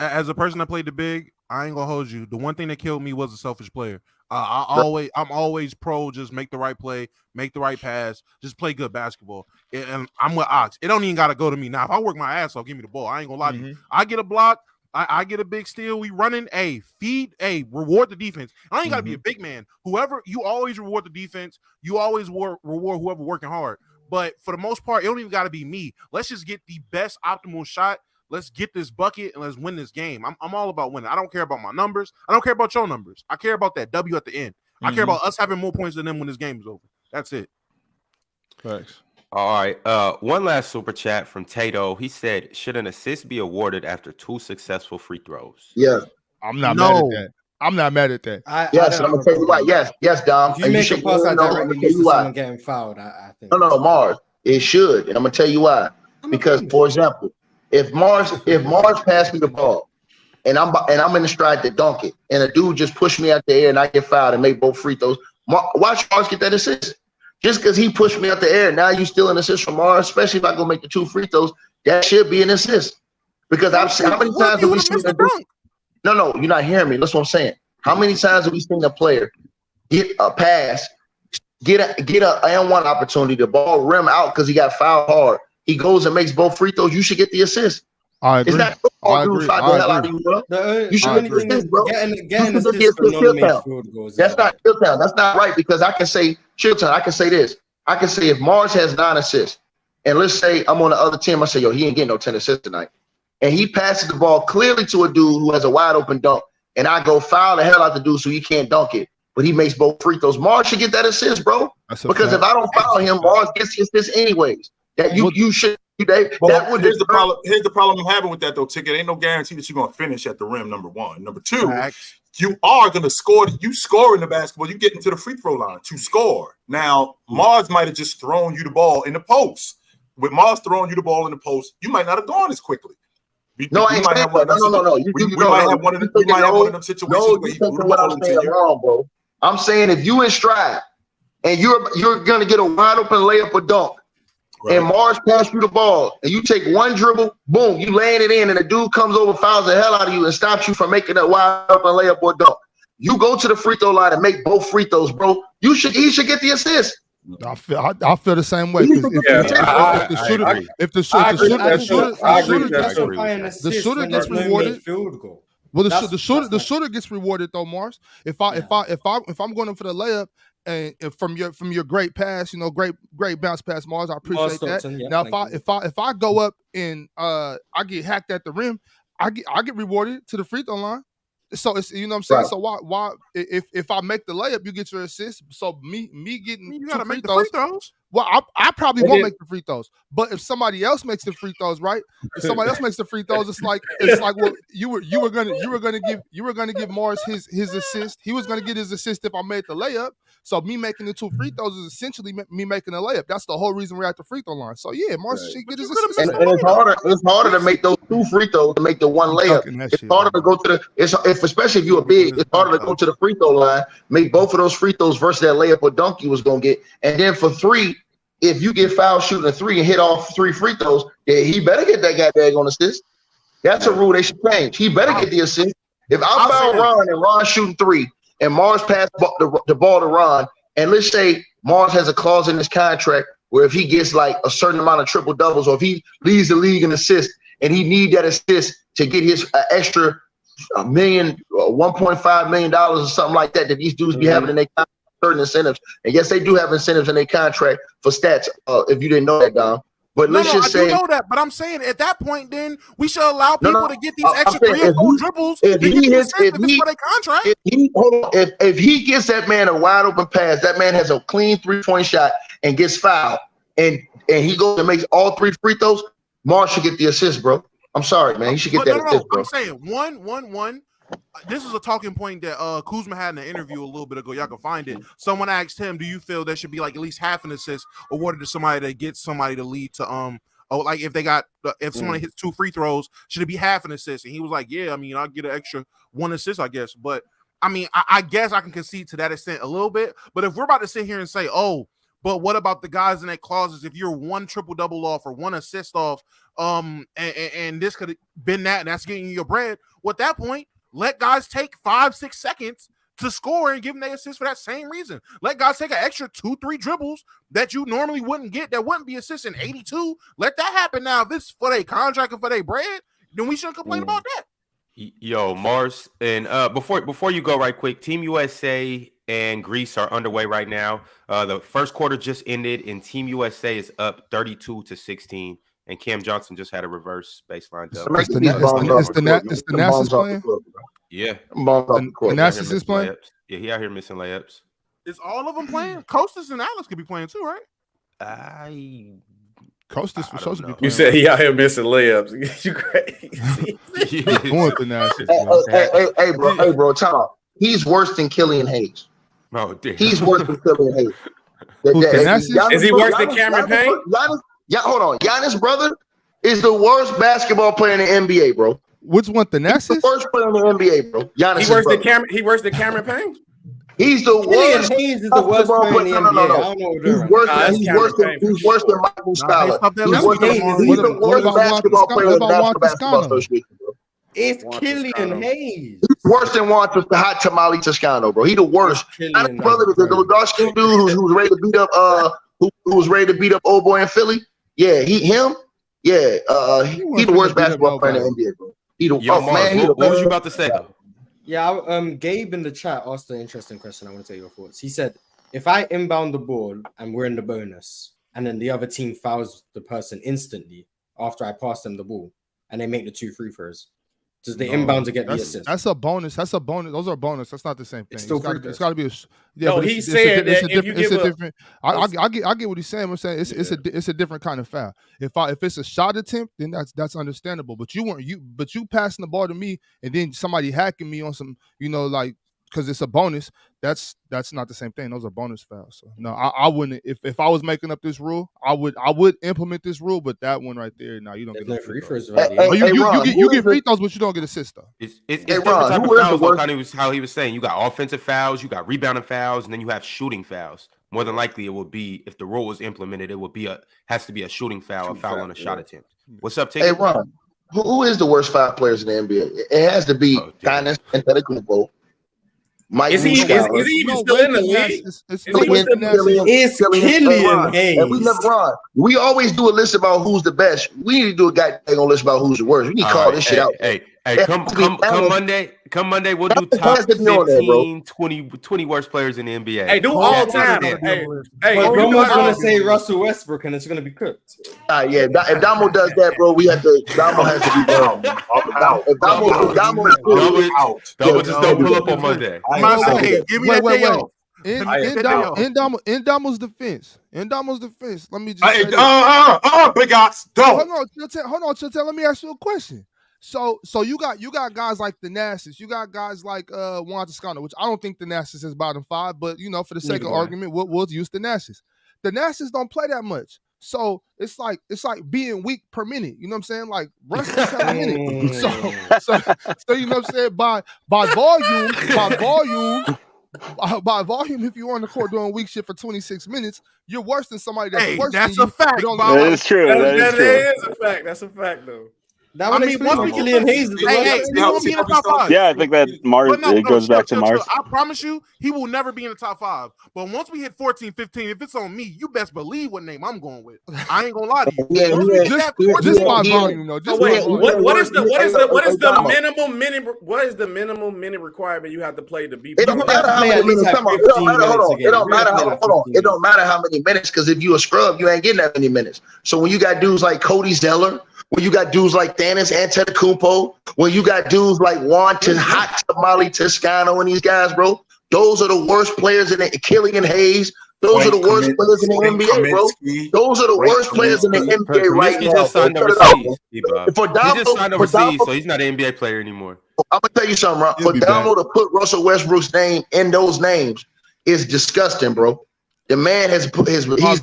Speaker 4: As a person that played the big, I ain't gonna hold you. The one thing that killed me was a selfish player. I'm always pro. Just make the right play, make the right pass, just play good basketball. And I'm with Ox. It don't even gotta go to me now. If I work my ass off, give me the ball. I ain't gonna lie to you. I get a block. I get a big steal. We running. Reward the defense. I ain't gotta be a big man. Whoever, you always reward the defense. You always reward whoever working hard. But for the most part, it don't even gotta be me. Let's just get the best optimal shot. Let's get this bucket and let's win this game. I'm all about winning. I don't care about my numbers. I don't care about your numbers. I care about that W at the end. I care about us having more points than them when this game is over. That's it.
Speaker 9: Thanks.
Speaker 1: All right. One last super chat from Tato. He said, should an assist be awarded after 2 successful free throws?
Speaker 3: Yeah.
Speaker 9: I'm not mad at that. I'm not mad at that.
Speaker 3: I'm gonna tell you why. Yes, Dom.
Speaker 8: If you make a pass that directly leads to someone getting fouled, I think.
Speaker 3: No, Mars. It should, and I'm gonna tell you why. Because, for example, if Mars passed me the ball and I'm in the stride to dunk it, and a dude just pushed me out the air and I get fouled and make both free throws, watch Mars get that assist. Just because he pushed me out the air, now you still an assist from Mars, especially if I go make the 2 free throws, that should be an assist. Because I've seen how many times have we seen that? No, you're not hearing me. That's what I'm saying. How many times have we seen a player get a pass, get a N1 opportunity, the ball rim out because he got fouled hard. He goes and makes both free throws. You should get the assist.
Speaker 9: I agree.
Speaker 3: It's not football, dude. Fight the hell out of you, bro. You should get the assist, bro.
Speaker 8: Getting assist for non-made field goals.
Speaker 3: That's not Chilltown. That's not right because I can say Chilltown. I can say this. I can say if Mars has 9 assists, and let's say I'm on the other team, I say, yo, he ain't getting no 10 assists tonight. And he passes the ball clearly to a dude who has a wide open dunk, and I go foul the hell out the dude so he can't dunk it. But he makes both free throws. Mars should get that assist, bro. Because if I don't foul him, Mars gets the assist anyways. That you should. Here's
Speaker 2: the problem I'm having with that though, Ticket. Ain't no guarantee that you're gonna finish at the rim. Number one. Number two, you are gonna score. You score in the basketball. You get into the free throw line to score. Now Mars might have just thrown you the ball in the post. With Mars throwing you the ball in the post, you might not have gone as quickly.
Speaker 3: No, I ain't saying that. No. You might have one of them situations where you threw the ball into you. Wrong, bro. I'm saying if you in stride and you're gonna get a wide open layup or dunk, right, and Mars pass you the ball and you take one dribble, boom, you laying it in, and the dude comes over, fouls the hell out of you, and stops you from making that wide open layup or dunk. You go to the free throw line and make both free throws, bro. He should get the assist.
Speaker 9: I feel the same way. If the shooter gets rewarded. Well, the shooter gets rewarded though, Mars. If I'm going in for the layup and from your great pass, great bounce pass, Mars, I appreciate that. Now if I go up and I get hacked at the rim, I get rewarded to the free throw line. So it's what I'm saying. Right. So why if I make the layup, you get your assist. So me getting
Speaker 4: you gotta make the free throws.
Speaker 9: Well, I probably won't make the free throws, but if somebody else makes the free throws, right? If somebody else makes the free throws, it's like well, you were gonna give Mars his assist. He was gonna get his assist if I made the layup. So me making the 2 free throws is essentially me making a layup. That's the whole reason we're at the free throw line. So yeah, Mars should get his assist.
Speaker 3: And it's harder to make those 2 free throws to make the 1 layup. It's harder to go to especially if you're big. It's harder to go to the free throw line, make both of those free throws versus that layup or dunk you was gonna get, and then for 3. If you get foul shooting a 3 and hit off 3 free throws, then he better get that goddamn on assist. That's a rule they should change. He better get the assist. If I foul Ron and Ron shooting 3 and Mars pass the ball to Ron, and let's say Mars has a clause in his contract where if he gets like a certain amount of triple doubles or if he leads the league in assists and he need that assist to get his extra $1 million, $1.5 million or something like that these dudes be having in their contract. Certain incentives, and yes, they do have incentives in their contract for stats. If you didn't know that, Dom, but let's just say,
Speaker 4: I do know that. But I'm saying at that point, then we should allow people to get these extra 3 or 4 dribbles. If
Speaker 3: he gets that man a wide open pass, that man has a clean 3-point shot and gets fouled, and he goes and makes all 3 free throws. Mars should get the assist, bro. I'm sorry, man. He should get that assist, bro.
Speaker 4: I'm saying one. This is a talking point that Kuzma had in an interview a little bit ago. Y'all can find it. Someone asked him, "Do you feel there should be like at least half an assist awarded to somebody that gets somebody to lead to like if somebody hits 2 free throws, should it be half an assist?" And he was like, "Yeah, I mean, I'll get an extra 1 assist, I guess." But I mean, I guess I can concede to that extent a little bit. But if we're about to sit here and say, "Oh, but what about the guys in that clauses? If you're 1 triple double off or 1 assist off, and this could have been that, and that's getting you your bread," well, at that point, let guys take 5-6 seconds to score and give them their assist for that same reason. Let guys take an extra 2-3 dribbles that you normally wouldn't get, that wouldn't be assists in 82. Let that happen. Now, if this is for their contract and for their bread, then we shouldn't complain about that.
Speaker 1: Yo, Mars, and before you go right quick, Team USA and Greece are underway right now. The first quarter just ended, and Team USA is up 32-16. And Cam Johnson just had a reverse baseline dub.
Speaker 9: It's the Nasus playing?
Speaker 1: Yeah.
Speaker 9: The Nasus is playing?
Speaker 1: Yeah, he out here missing layups.
Speaker 4: Is all of them playing? Costas and Alex could be playing too, right?
Speaker 9: Costas was supposed to be playing.
Speaker 6: You said he out here missing layups. You crazy.
Speaker 3: Hey, bro, time out. He's worse than Killian Hayes.
Speaker 1: Oh, damn.
Speaker 3: He's worse than Killian Hayes.
Speaker 6: Is he worse than Cameron Payne?
Speaker 3: Yeah, hold on. Giannis' brother is the worst basketball player in the NBA, bro.
Speaker 9: Which one, Thanasis?
Speaker 3: He's the worst player in the NBA, bro. Giannis'
Speaker 6: He worse than Cameron Payne?
Speaker 3: He's the
Speaker 8: Killian
Speaker 3: worst.
Speaker 8: Hayes is the worst player in the NBA.
Speaker 3: No.
Speaker 8: I don't know what
Speaker 3: He's worse than Michael Scala. He's the worst basketball player in the National Basketball Association, bro.
Speaker 8: It's Killian Hayes.
Speaker 3: He's worse than Juan Hot Tamale Toscano, bro. He the worst. Not his brother, the dark skinned dude who's ready to beat up who was ready to beat up old boy in Philly. Yeah, him. Yeah, he the worst basketball player in the NBA, bro.
Speaker 1: What was you about to say?
Speaker 8: Yeah, Gabe in the chat asked an interesting question. I want to tell your thoughts. He said, if I inbound the ball and we're in the bonus, and then the other team fouls the person instantly after I pass them the ball, and they make the 2 free throws, does the inbounder get the assist?
Speaker 9: That's a bonus. That's a bonus. Those are bonus. That's not the same thing.
Speaker 8: It's still
Speaker 9: it's got to be a. Yeah,
Speaker 6: no, he's saying that if you give
Speaker 9: a different. I get what he's saying. I'm saying it's a different kind of foul. If it's a shot attempt, then that's understandable. But you passing the ball to me and then somebody hacking me on some, like, because it's a bonus. That's not the same thing. Those are bonus fouls. So no, I wouldn't. If I was making up this rule, I would implement this rule. But that one right there, no, you don't get no free throws. You get free throws, but you don't get assists though.
Speaker 1: It's different type of fouls. How he was saying, you got offensive fouls, you got rebounding fouls, and then you have shooting fouls. More than likely, it will be, if the rule was implemented, has to be a shooting foul, a foul on a shot attempt. What's up, Tate?
Speaker 3: Hey, Ron, who is the worst 5 players in the NBA? It has to be Giannis Antetokounmpo.
Speaker 6: Is he even still in the league?
Speaker 3: It's Killian Hayes. And we always do a list about who's the best. We need to do a goddamn list about who's the worst. We need to call this shit out.
Speaker 1: Hey, come Monday, we'll do top 15, 20 worst players in the NBA.
Speaker 6: Hey, do all time. Hey,
Speaker 8: Domo's gonna say Russell Westbrook, and it's gonna be cooked.
Speaker 3: Yeah. If Domo does that, bro, Domo has to be down. If Domo is out,
Speaker 1: Domo just don't pull up on Monday.
Speaker 4: Give me that day off.
Speaker 9: In Damo's defense, let me just say
Speaker 2: big ox, don't.
Speaker 9: Hold on, Chilton. Let me ask you a question. So you got guys like the Nassus, you got guys like Juan Toscano, which I don't think the Nassus is bottom 5, but for the sake of argument, we'll use the Nassus. The Nassus don't play that much. So it's like being weak per minute. You know what I'm saying? Like Russ is per minute. So you know what I'm saying? By volume, if you're on the court doing weak shit for 26 minutes, you're worse than somebody that's worse than you.
Speaker 4: That's a fact.
Speaker 7: That is true. That
Speaker 6: is a fact. That's a fact, though.
Speaker 8: Once we Killian Hayes,
Speaker 4: he won't be in the top 5.
Speaker 7: Yeah, I think that Mars goes back to Mars.
Speaker 4: I promise you, he will never be in the top 5. But once we hit 14, 15, if it's on me, you best believe what name I'm going with. I ain't gonna lie to you.
Speaker 9: Just by volume, though.
Speaker 6: What is the minimum minute requirement you have to play to be?
Speaker 3: It don't matter how many minutes. It don't matter how many minutes, because if you a scrub, you ain't getting that many minutes. So when you got dudes like Cody Zeller, when you got dudes like Giannis Antetokounmpo, when you got dudes like Juan Hot Tamale Toscano and these guys, bro, those are the worst players in the Killian Hayes. Those are the worst players in the NBA, bro. Those are the worst players in the NBA right now.
Speaker 1: Just signed overseas. He just signed overseas, so he's not an NBA player anymore.
Speaker 3: I'm gonna tell you something, Ron. For Domo to put Russell Westbrook's name in those names is disgusting, bro. The man he's the disgrace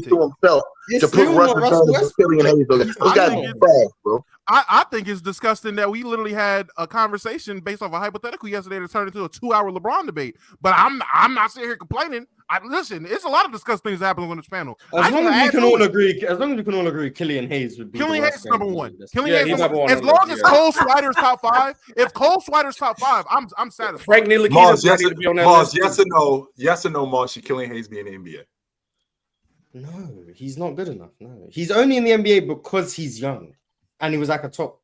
Speaker 3: to himself to put Russell Killian Hayes. Those guys are bad, bro.
Speaker 4: I think it's disgusting that we literally had a conversation based off a hypothetical yesterday that turned into a 2-hour LeBron debate. But I'm not sitting here complaining. Listen, it's a lot of disgusting things happening on this panel.
Speaker 8: As long as we can all agree, Killian Hayes would be
Speaker 4: Killian Hayes number 1. Killian Hayes number 1. As long as Cole Swider's top 5, if Cole Swider's top 5, I'm satisfied.
Speaker 6: Frank Ntilikina ready to be on that list.
Speaker 2: Yes or no, Mars, should Killian Hayes be in the NBA?
Speaker 8: No, he's not good enough. No, he's only in the NBA because he's young, and he was like a top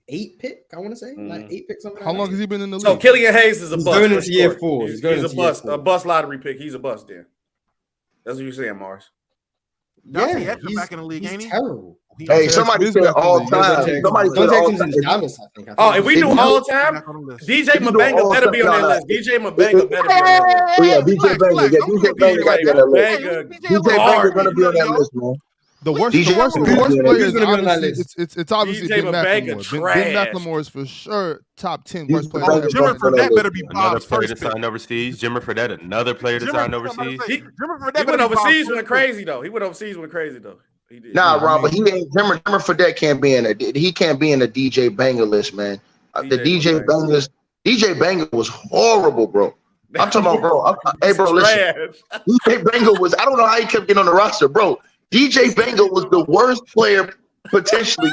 Speaker 8: 8 pick. I want to say like 8 pick something.
Speaker 9: How long has he been in the league?
Speaker 6: So Killian Hayes is a bust.
Speaker 8: Going into year 4.
Speaker 6: He's a bust lottery pick. He's a bust. Then that's what you're saying, Mars.
Speaker 4: Yeah, he's back in the league, ain't he?
Speaker 8: Terrible.
Speaker 3: Hey, somebody said all time. Somebody said all time.
Speaker 6: If we do all time, DJ Mabanga better be on that list. DJ Mabanga better be on that list.
Speaker 3: Yeah, DJ Banga. Yeah, DJ Banga got that list. DJ Banga gonna be on that list, man.
Speaker 9: The worst players. It's obviously Ben McLemore. Ben McLemore is for sure top 10 worst players.
Speaker 4: Jimmer Fredette better be
Speaker 1: another player to sign overseas. Jimmer Fredette, another player to sign overseas.
Speaker 6: He went overseas when crazy though. He did.
Speaker 3: Nah, Ron, but he ain't. Jimmer Fredette can't be in it. He can't be in the DJ Banga list, man. The DJ Banga was horrible, bro. I'm talking about, bro. Hey, bro, listen. DJ Bengal was, I don't know how he kept getting on the roster, bro. DJ Bengal was the worst player potentially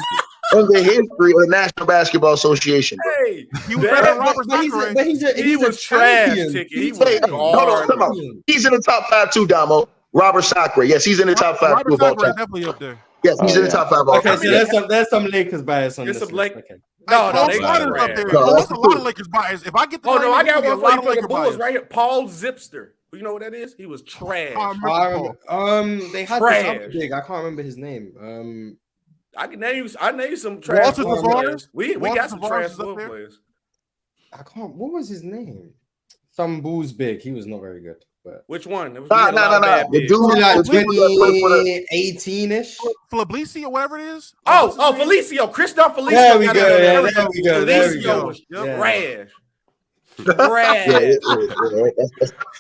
Speaker 3: in the history of the National Basketball Association. Bro.
Speaker 6: Hey,
Speaker 4: He was better than Robert Sacre.
Speaker 6: he was trash. He was
Speaker 3: hold on. He's in the top 5 too, Damo. Robert Sacre. Yes, he's in the top 5
Speaker 4: Robert
Speaker 3: of all
Speaker 4: Sacre
Speaker 3: time.
Speaker 4: definitely up there.
Speaker 3: Yes, he's in the top 5 of all
Speaker 8: Okay,
Speaker 3: time.
Speaker 8: so there's some Lakers bias on
Speaker 6: There's
Speaker 8: this.
Speaker 6: some Lakers.
Speaker 8: Okay.
Speaker 6: No,
Speaker 4: Paul Snyder's up there.
Speaker 3: No,
Speaker 4: That's a lot of Lakers bias. If I get the
Speaker 6: Oh, no, I got one for you for the
Speaker 4: Laker
Speaker 6: Bulls
Speaker 4: bias.
Speaker 6: right here. Paul Zipster. You know what that is? He was trash.
Speaker 4: I remember Paul.
Speaker 8: They had this other big. I can't remember his name.
Speaker 6: I name you some trash
Speaker 4: Walter
Speaker 6: players.
Speaker 4: Tavares?
Speaker 6: We
Speaker 4: Walter
Speaker 6: got some
Speaker 4: Tavares
Speaker 6: trash
Speaker 4: is up there?
Speaker 6: players.
Speaker 8: I can't. What was his name? Some Bulls big. He was not very good. But
Speaker 6: Which one? It was
Speaker 3: No. The dude
Speaker 8: like
Speaker 3: that played for the
Speaker 8: 2018-ish.
Speaker 4: Felicio, whatever it is.
Speaker 6: Felicio. Christoph Felicio.
Speaker 8: There we go. There we go. There we
Speaker 6: Felicio
Speaker 8: go.
Speaker 6: was
Speaker 8: Yeah.
Speaker 6: trash.
Speaker 3: Yeah,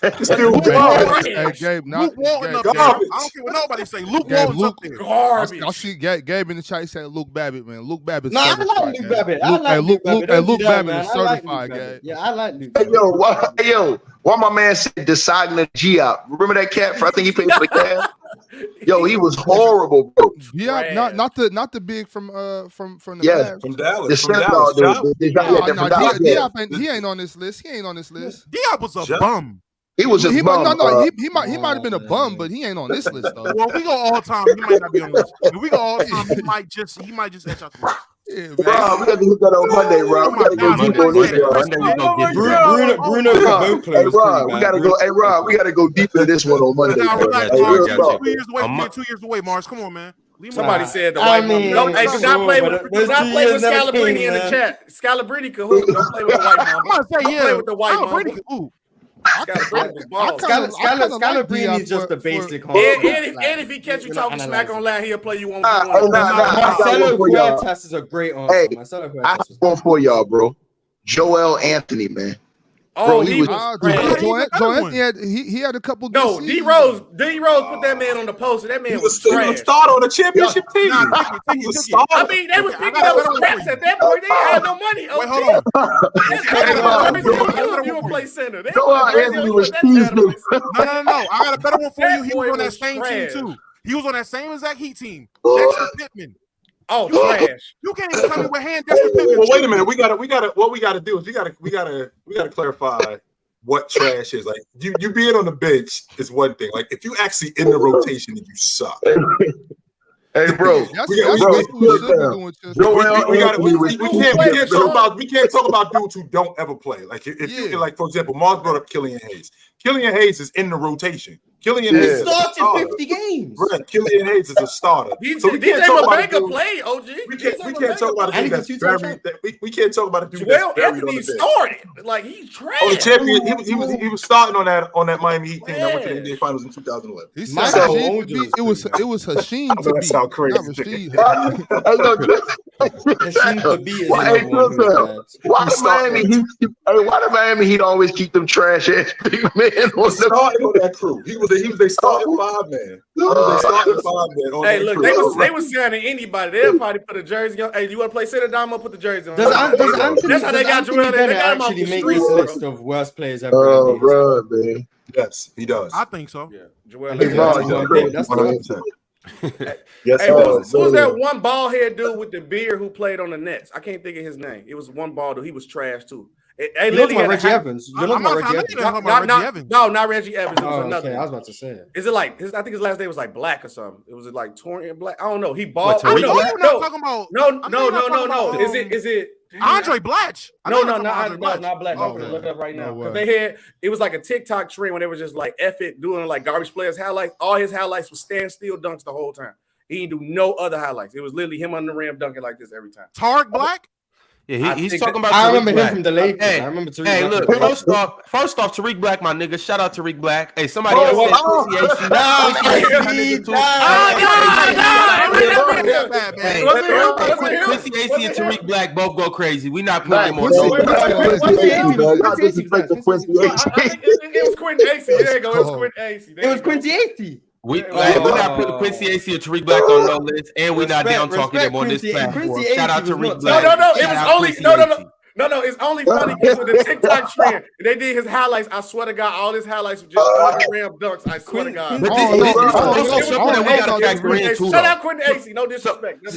Speaker 9: Hey, Gabe,
Speaker 4: Luke Walton up there. I
Speaker 9: Gabe,
Speaker 4: don't care what nobody say. Luke Walton's up there.
Speaker 6: Garbage.
Speaker 9: I see Gabe in the chat. He said Luke Babbitt, man. Luke Babbitt.
Speaker 8: No, I like Luke Babbitt. I like Luke Babbitt.
Speaker 9: Luke Babbitt
Speaker 8: man.
Speaker 9: is
Speaker 8: I like
Speaker 9: certified,
Speaker 8: Luke
Speaker 9: Gabe.
Speaker 8: Babbitt. Yeah, I like Luke
Speaker 3: Hey,
Speaker 8: Babbitt.
Speaker 3: why my man said Desagna Giop? Remember that cat? I think he played for the Cavs. Yo, he was horrible, bro.
Speaker 9: Yeah, not the big from the
Speaker 3: Yes.
Speaker 9: Mavs.
Speaker 2: From Dallas.
Speaker 3: The
Speaker 2: From
Speaker 3: center,
Speaker 2: Dallas.
Speaker 9: No,
Speaker 3: Dallas.
Speaker 9: he ain't on this list. He ain't on this list.
Speaker 4: Diop was a bum.
Speaker 3: He was a bum.
Speaker 9: He might have been a bum, but he ain't on this list though.
Speaker 4: Well, if we go all time, he might not be on the list. If we go all time, he might just etch out the list.
Speaker 9: Yeah, man.
Speaker 3: Rob, we got to hit that on Monday, Rob. We got to go deep on this, Rob. Hey, Rob, we got to go. Hey, Rob, we got to go deep into this one on Monday.
Speaker 4: Nah, relax,
Speaker 3: Hey,
Speaker 4: Mars.
Speaker 3: real talk.
Speaker 4: 2 years away. We're 2 years away, Mars. Come on, man.
Speaker 6: Somebody said the
Speaker 8: I
Speaker 6: white
Speaker 8: mean,
Speaker 6: mama. Hey, do not play with
Speaker 8: those 2
Speaker 6: Scalabrini
Speaker 8: years never
Speaker 6: in
Speaker 8: came,
Speaker 6: the
Speaker 8: man.
Speaker 6: chat. Scalabrini could hoop. Don't play with the white mama.
Speaker 4: I'm gonna say,
Speaker 6: Don't
Speaker 4: yeah.
Speaker 6: play with the white
Speaker 4: Tom
Speaker 6: mama.
Speaker 4: Brady could hoop.
Speaker 6: Scalabrini was balling.
Speaker 8: Scalabrini is just a basic.
Speaker 6: And if he catch you talking smack online, he'll play you one.
Speaker 8: Marcelo Huertas is a great answer.
Speaker 3: Hey,
Speaker 8: Marcelo
Speaker 3: I
Speaker 8: Huertas
Speaker 3: have
Speaker 8: was
Speaker 3: one for y'all, bro. Joel Anthony, man.
Speaker 6: Oh,
Speaker 3: he was
Speaker 9: he had a couple.
Speaker 6: No, D Rose put that man on the poster. That man was trash.
Speaker 2: Start on a championship team. He was starting.
Speaker 6: I mean, they was picking up scraps at that point. They had no money.
Speaker 4: Wait, hold on.
Speaker 6: You would play center.
Speaker 3: Joel Anthony was teasing.
Speaker 4: No. I got a better one for you. He was on that same team too. He was on that same exact Heat team. Dexter Pittman.
Speaker 6: Oh, trash!
Speaker 4: You can't even tell me what hand Dexter Pittman.
Speaker 2: Well, wait a minute. What we gotta do is we gotta clarify what trash is. Like you being on the bench is one thing. Like if you actually in the rotation and you suck.
Speaker 3: Hey, bro.
Speaker 2: We can't talk about dudes who don't ever play. Like if you like, for example, Mars brought up Killian Hayes. Killian Hayes is in the rotation. Killian Hayes
Speaker 8: started 50 games.
Speaker 2: Right. Killian Hayes is a starter.
Speaker 6: So we can't talk about a dude. OG.
Speaker 2: We can't talk about a dude that's buried. We can't talk about a dude
Speaker 6: Joel
Speaker 2: that's buried
Speaker 6: Anthony
Speaker 2: on the bench.
Speaker 6: started. Like he's trash.
Speaker 2: Oh, the champion. He was starting on that Miami Heat team that went to the NBA Finals in 2011.
Speaker 9: He said it was Hashim to
Speaker 2: that sound crazy.
Speaker 9: not Rashid.
Speaker 3: Why did Miami Heat always keep them trash ass big men on
Speaker 2: starting on that crew? He was they starting 5-man.
Speaker 6: Hey, look, they was signing anybody. They'll probably put a jersey on. Hey, you want to play center? Domo, put the jersey on. That's how they got Joel. They got him off the
Speaker 8: make this
Speaker 6: street.
Speaker 8: list of worst players ever.
Speaker 3: Oh, bro, man.
Speaker 2: Yes, he does.
Speaker 4: I think so.
Speaker 6: Yeah, Joel.
Speaker 8: That's
Speaker 2: Yes,
Speaker 6: hey, who's that one bald head dude with the beard who played on the Nets? I can't think of his name. It was one bald dude. He was trash too.
Speaker 8: Hey, you're talking about Reggie Evans. You're talking about Reggie Evans.
Speaker 6: No, not Reggie Evans. It was another.
Speaker 8: Okay, I was about to say it.
Speaker 6: Is it like I think his last name was like Black or something? It was like Torian Black. I don't know. He bald.
Speaker 4: No.
Speaker 6: Is it
Speaker 4: Andre Blatch?
Speaker 6: Not Black. I'm gonna look it up right now. Because it was like a TikTok trend when they were just like F it doing like garbage players highlights. All his highlights was standstill dunks the whole time. He didn't do no other highlights. It was literally him on the rim dunking like this every time.
Speaker 4: Tarek Black?
Speaker 1: Yeah, he's talking about.
Speaker 8: I remember him from the Lakers.
Speaker 1: Hey,
Speaker 8: I remember Tariq.
Speaker 1: Hey, look. First off, Tariq Black, my nigga. Shout out Tariq Black. Hey, somebody else said Quincy AC and Tariq Black both go crazy. We not putting them on.
Speaker 6: It was Quincy AC. There you go. It was Quincy AC.
Speaker 8: It was Quincy AC.
Speaker 1: We're not putting Quincy AC and Tariq Black on no list, and we're not down talking them on this platform. Shout out to Tariq Black.
Speaker 6: No. It was only No, it's only funny because with the TikTok trend, they did his highlights. I swear to God, all his highlights were just ram dunks. I swear to God. Shut up, Quentin Acey. No disrespect.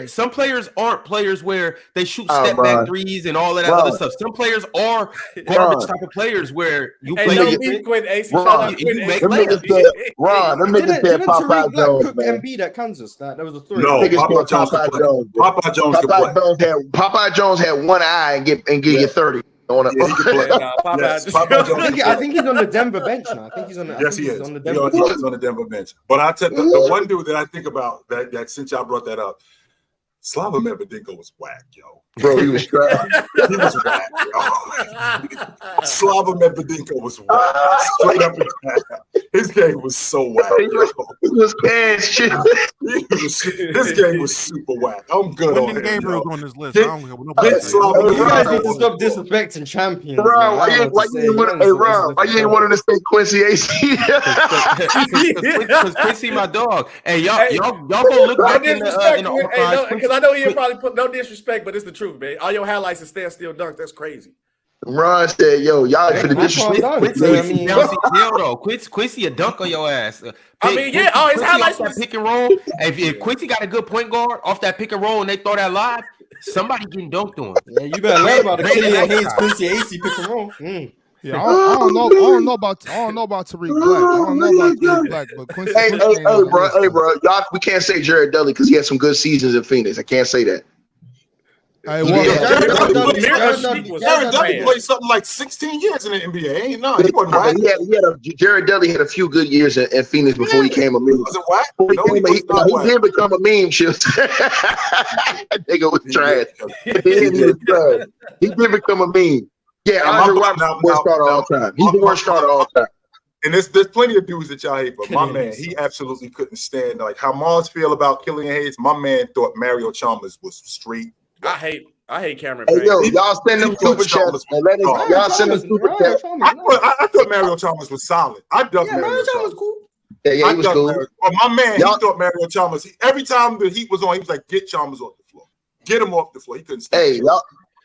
Speaker 1: Some players aren't players where they shoot step back threes and all of that other stuff. Some players are garbage type of players where you play.
Speaker 6: Quentin Acey.
Speaker 3: Ron, them niggas said Popeye Jones, man.
Speaker 8: Embiid at Kansas. That was a three.
Speaker 2: No, Popeye Jones could play.
Speaker 3: Popeye Jones had one eye and give you 30.
Speaker 2: I
Speaker 8: think he's on the Denver bench now. I think he's on the.
Speaker 2: Yes, he is.
Speaker 8: On the
Speaker 2: Denver bench. He's on the Denver bench. But I tell you, the one dude that I think about that since y'all brought that up, Slava Medvedenko was whack, yo.
Speaker 3: Bro, he was trash.
Speaker 2: He was whack, yo. Slava Medvedenko was whack. Straight up and down. His game was so whack, yo.
Speaker 3: He was bad shit.
Speaker 2: His game was super whack. I'm good on him.
Speaker 4: Gabriel's on this list. I don't care what nobody says.
Speaker 8: You guys need to stop disrespecting champions.
Speaker 3: Ron, why you ain't wanting to say Quincy Acey?
Speaker 1: Because Quincy my dog. Hey, y'all go look back in the archives.
Speaker 6: Because I know he'll probably put no disrespect, but it's the truth, man. All your highlights is standstill dunk. That's crazy.
Speaker 3: Ron said, "Yo, y'all finna disrespect."
Speaker 1: Quincy a dunk on your ass.
Speaker 6: His highlights
Speaker 1: that pick and roll. If Quincy got a good point guard off that pick and roll and they throw that live, somebody getting dunked on.
Speaker 8: Yeah, you better learn about the Killian Hayes Quincy Acey pick and roll.
Speaker 9: Yeah, I don't know about Tariq Black. But Quincy.
Speaker 3: Hey, bro, y'all, we can't say Jared Dudley because he had some good seasons in Phoenix. I can't say that.
Speaker 2: Jared Dudley played something like 16 years in the NBA. He wasn't right.
Speaker 3: Jared Dudley had a few good years in Phoenix before he came a meme.
Speaker 2: Was it whack?
Speaker 3: He did become a meme. That nigga was trash. He did become a meme. Yeah, Andre Robertson, worst starter all time. He's the worst starter all time.
Speaker 2: And there's plenty of dudes that y'all hate, but my man, he absolutely couldn't stand like how Mars feel about Killian Hayes. My man thought Mario Chalmers was straight.
Speaker 6: I hate Cameron.
Speaker 3: Hey, yo, y'all send them super chats. Y'all send them super chats.
Speaker 2: I thought Mario Chalmers was solid. I dug Mario Chalmers.
Speaker 8: Cool.
Speaker 3: Yeah, he was cool.
Speaker 2: But my man, he thought Mario Chalmers. Every time the Heat was on, he was like, "Get Chalmers off the floor. Get him off the floor." He couldn't stand.
Speaker 3: Hey,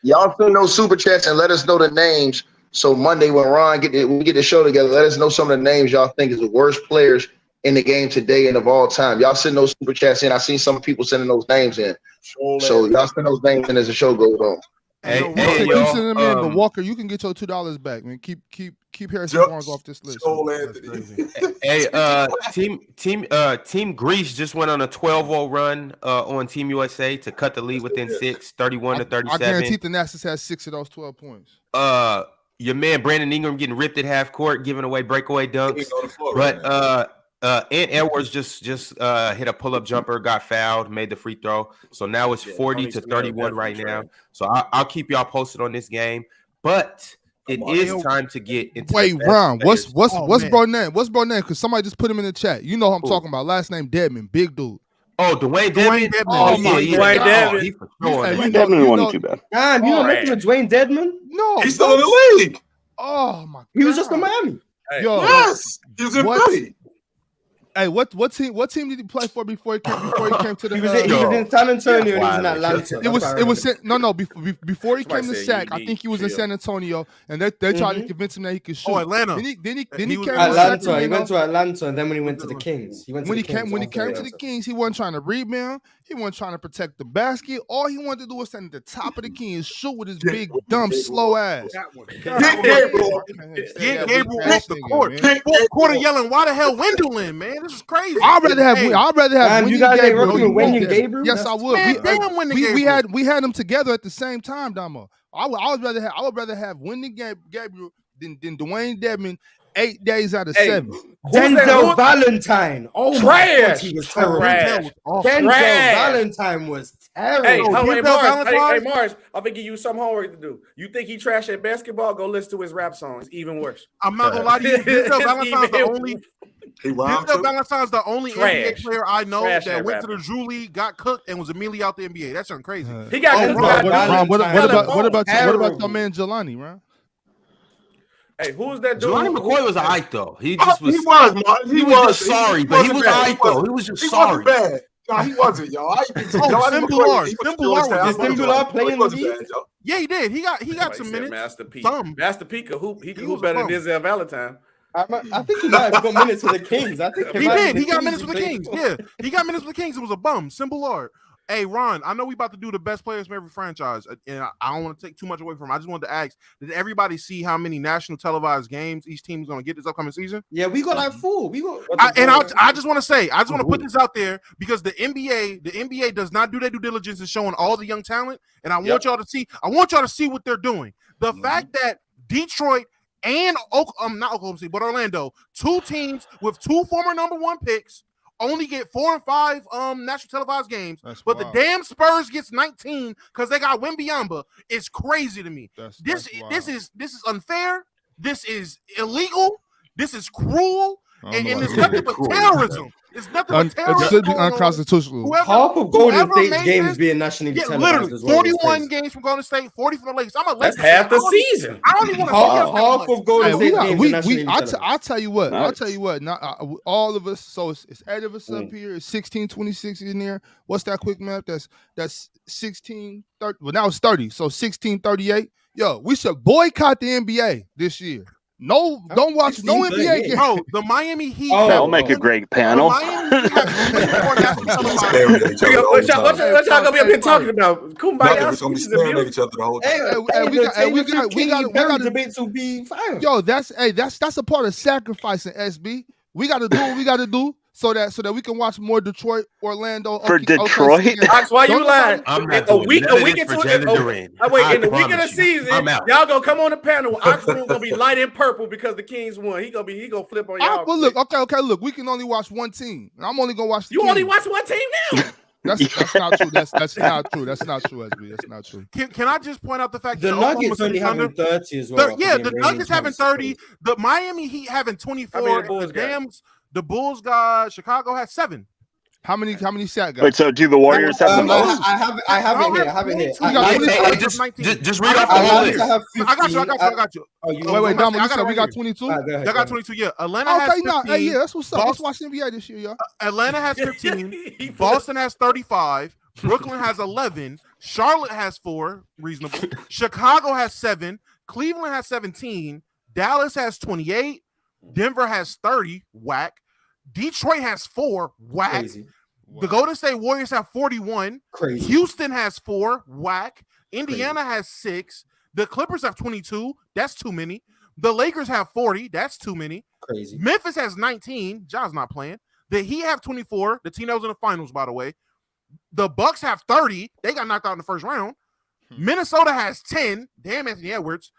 Speaker 3: y'all send those super chats and let us know the names. So Monday when Ron we get the show together, let us know some of the names y'all think is the worst players in the game today and of all time. Y'all send those super chats in. I seen some people sending those names in. So y'all send those names in as the show goes on.
Speaker 9: But Walker, you can get your $2 back, man. Keep Harrison Barnes off this list.
Speaker 1: Team Greece just went on a 12-0 run on Team USA to cut the lead within 6, 31-37.
Speaker 9: I guarantee the Nationals had 6 of those 12 points.
Speaker 1: Your man Brandon Ingram getting ripped at half court, giving away breakaway dunks. But Ant Edwards just hit a pull-up jumper, got fouled, made the free throw. So now it's 40-31 right now. So I'll keep y'all posted on this game. But it is time to get into.
Speaker 9: Wait, Ron, what's bro name? What's bro name? Because somebody just put him in the chat. You know who I'm talking about. Last name Dedman, big dude.
Speaker 1: Oh, Dwayne Dedman.
Speaker 7: Dwayne Dedman. Dwayne Dedman wasn't too bad.
Speaker 8: God, you don't mention Dwayne Dedman?
Speaker 9: No,
Speaker 2: he's still in the league.
Speaker 9: Oh my God.
Speaker 8: He was just in Miami.
Speaker 9: Yo,
Speaker 2: yes, he was in Philly.
Speaker 9: Hey, what team did he play for before he came to the?
Speaker 8: He was in San Antonio. And he was in Atlanta. Before
Speaker 9: he came to SAC. I think he was in San Antonio, and they tried to convince him that he could shoot.
Speaker 4: Oh, Atlanta.
Speaker 9: Then he came to
Speaker 8: Atlanta. He went to Atlanta, and then when he went to the Kings,
Speaker 9: when he came to the Kings, he wasn't trying to rebound. He wasn't trying to protect the basket. All he wanted to do was stand at the top of the key and shoot with his big, dumb, slow ass.
Speaker 4: Get Gabriel off the court. Fourth quarter yelling, "Why the hell Wendell in, man? This is crazy."
Speaker 9: I'd rather have
Speaker 8: you guys Wendy Gabriel.
Speaker 9: Yes, I would. We had them together at the same time, Domo. I would rather have Wendy Gabriel than Dwayne Dedman 8 days out of 7.
Speaker 8: Denzel Valentine. Oh,
Speaker 6: trash.
Speaker 8: He was terrible. Denzel Valentine was
Speaker 6: Hey,
Speaker 8: terrible.
Speaker 6: Mars, I'm gonna give you some homework to do. You think he trash at basketball? Go listen to his rap songs. Even worse.
Speaker 4: I'm not gonna lie to you. Denzel Valentine's the only.
Speaker 2: Denzel
Speaker 4: Valentine's the only NBA player I know that went to the Drew League, got cooked, and was immediately out the NBA. That's crazy.
Speaker 6: He got
Speaker 9: what about your man Jelani, right?
Speaker 6: Hey, who's that dude?
Speaker 1: Jelani McCoy was alright though. He was sorry, but he was alright though. He was just sorry.
Speaker 2: Bad. Nah, he wasn't, y'all.
Speaker 8: Simbular playing the league?
Speaker 4: Yeah, he did. He got some minutes.
Speaker 6: Master P.
Speaker 4: Some.
Speaker 6: Master P could hoop. He could hoop better than Denzel Valentine.
Speaker 8: I think he might have got minutes for the Kings. I think
Speaker 4: he did. He got minutes for the Kings. Yeah, he got minutes for the Kings. It was a bum. Simbular. Hey, Ron, I know we about to do the best players from every franchise, and I don't want to take too much away from him. I just wanted to ask, did everybody see how many national televised games each team is going to get this upcoming season?
Speaker 8: Yeah, we got like 4.
Speaker 4: I just want to put this out there because the NBA does not do their due diligence in showing all the young talent, and I want y'all to see what they're doing. The fact that Detroit and not Oklahoma City, but Orlando, 2 teams with 2 former number 1 picks, only get 4 and 5 national televised games, but the damn Spurs gets 19 because they got Wembyamba. It's crazy to me. This is unfair. This is illegal. This is cruel, and it's nothing but terrorism. It's nothing but terrorism.
Speaker 9: It should be unconstitutional.
Speaker 8: Half of Golden State's games being nationally televised.
Speaker 4: Literally, 41 games from Golden State, 40 from the Lakers.
Speaker 6: That's half the season.
Speaker 4: I don't even want to see
Speaker 8: half of Golden State games nationally televised.
Speaker 9: I'll tell you what. I'll tell you what. Not all of us. So it's 8 of us up here. It's 1626 in there. What's that quick math? That's 1630. Well, now it's 30. So 1638. Yo, we should boycott the NBA this year. No, don't watch no NBA game.
Speaker 4: Bro, the Miami Heat.
Speaker 7: That'll make a great panel.
Speaker 6: What y'all gonna be up here talking about? Kumbaya.
Speaker 8: Debates will be fine.
Speaker 9: Yo, that's a part of sacrificing, SB. We got to do what we got to do so that we can watch more Detroit, Orlando.
Speaker 7: For Detroit?
Speaker 6: That's why you lying.
Speaker 1: A week into
Speaker 6: in the week of the season, y'all gonna come on the panel. Oxford gonna be light and purple because the Kings won. He gonna flip on y'all.
Speaker 9: Well, look, okay, look, we can only watch one team, and I'm only gonna watch.
Speaker 6: You only watch one team now.
Speaker 9: That's not true. That's not true. That's not true, SB. That's not true.
Speaker 4: Can I just point out the fact
Speaker 8: the Nuggets only having 30 as well?
Speaker 4: The Nuggets having 30. The Miami Heat having 24. The Bulls got Chicago had 7.
Speaker 9: How many sack guys?
Speaker 7: Wait, so do the Warriors have the most?
Speaker 8: I have it here.
Speaker 1: Just read off the whole list.
Speaker 4: I got you.
Speaker 9: Wait, Domo, you said we got 22?
Speaker 4: I got 22, yeah. Atlanta has 15.
Speaker 9: Yeah, that's what's up. Let's watch NBA this year, y'all.
Speaker 4: Atlanta has 15. Boston has 35. Brooklyn has 11. Charlotte has 4. Reasonable. Chicago has 7. Cleveland has 17. Dallas has 28. Denver has 30. Whack. Detroit has 4. Whack.
Speaker 8: Crazy.
Speaker 4: The Golden State Warriors have 41.
Speaker 8: Crazy.
Speaker 4: Houston has 4. Whack. Indiana has 6. The Clippers have 22. That's too many. The Lakers have 40. That's too many.
Speaker 8: Crazy.
Speaker 4: Memphis has 19. John's not playing. The Heat have 24. The team that was in the finals, by the way. The Bucks have 30. They got knocked out in the first round. Minnesota has 10. Damn, Anthony Edwards.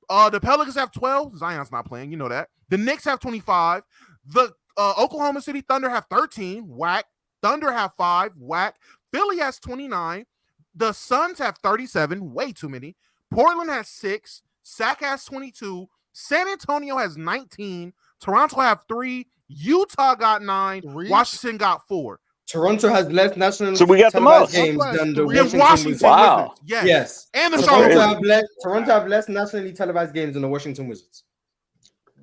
Speaker 4: The Pelicans have 12. Zion's not playing. You know that. The Knicks have 25. The Oklahoma City Thunder have 13. Whack. Thunder have 5. Whack. Philly has 29. The Suns have 37. Way too many. Portland has 6. Sac has 22. San Antonio has 19. Toronto have 3. Utah got 9. Washington got 4.
Speaker 8: Toronto has less national.
Speaker 7: So we got the most
Speaker 8: games than the
Speaker 4: Washington.
Speaker 7: Wow.
Speaker 4: Wizards.
Speaker 8: Yes.
Speaker 4: And the
Speaker 8: Toronto have less nationally televised games than the Washington Wizards.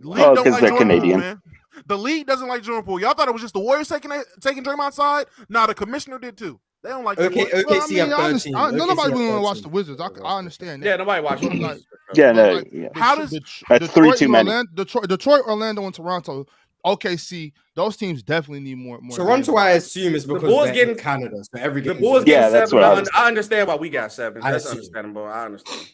Speaker 7: Because they're Canadian.
Speaker 4: Man. The league doesn't like Jordan Poole. Y'all thought it was just the Warriors taking Draymond's side? Nah, the commissioner did too. They don't like.
Speaker 8: Okay,
Speaker 9: nobody want to watch the Wizards. I understand that.
Speaker 6: Yeah, nobody watching.
Speaker 4: How does
Speaker 7: that's 3 too many?
Speaker 9: Detroit, Orlando, and Toronto. OKC, those teams definitely need more.
Speaker 8: Toronto, I assume, is because
Speaker 6: the Bulls
Speaker 8: getting Canada, so every
Speaker 6: the Bulls getting 7.
Speaker 7: That's what
Speaker 6: I understand why we got 7. That's understandable. I understand.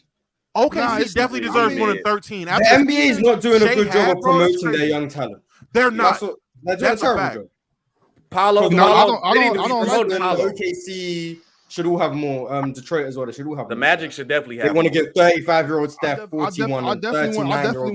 Speaker 4: OKC definitely deserves more than 13.
Speaker 8: The NBA is not doing a good job of promoting their young talent.
Speaker 4: They're not.
Speaker 8: They're doing a terrible job.
Speaker 9: I don't like
Speaker 8: OKC should all have more. Detroit as well. They should all have
Speaker 6: the
Speaker 8: more.
Speaker 6: Magic should definitely have.
Speaker 8: They want to get 35-year-old Steph, 41,
Speaker 9: I definitely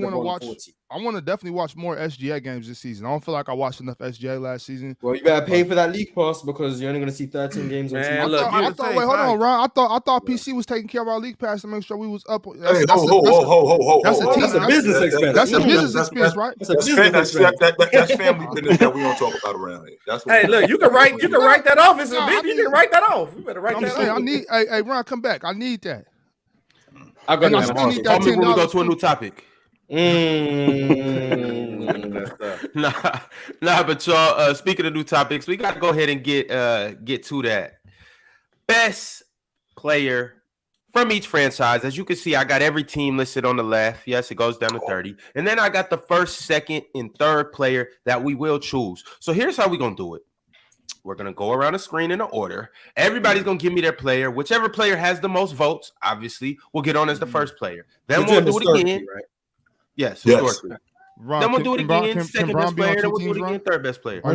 Speaker 9: want to watch.
Speaker 8: 40.
Speaker 9: I want to definitely watch more SGA games this season. I don't feel like I watched enough SGA last season.
Speaker 8: Well, you better pay for that league pass because you're only going to see 13 games on TV.
Speaker 6: Look,
Speaker 9: I thought, wait, hold on, Ron. I thought PC was taking care of our league pass to make sure we was up.
Speaker 2: That's a
Speaker 8: business expense.
Speaker 9: That's a business expense, right?
Speaker 2: That's family business that we don't talk about around here.
Speaker 6: Hey, look, you can write that off. It's a bit. You can write that off. You better write that off.
Speaker 9: I need. Hey, Ron, come back. I need that.
Speaker 1: I got that. Tell me when we go to a new topic. Nah, but y'all. Speaking of new topics, we gotta go ahead and get to that. Best player from each franchise. As you can see, I got every team listed on the left. Yes, it goes down to 30, and then I got the first, second, and third player that we will choose. So here's how we're gonna do it. We're going to go around the screen in an order. Everybody's going to give me their player. Whichever player has the most votes, obviously, will get on as the first player. Then we'll do it again.
Speaker 8: Right?
Speaker 1: Yes, historically.
Speaker 9: Ron,
Speaker 1: Then we'll do it again. Second best player. Then we'll do it again. Third best player.
Speaker 9: Are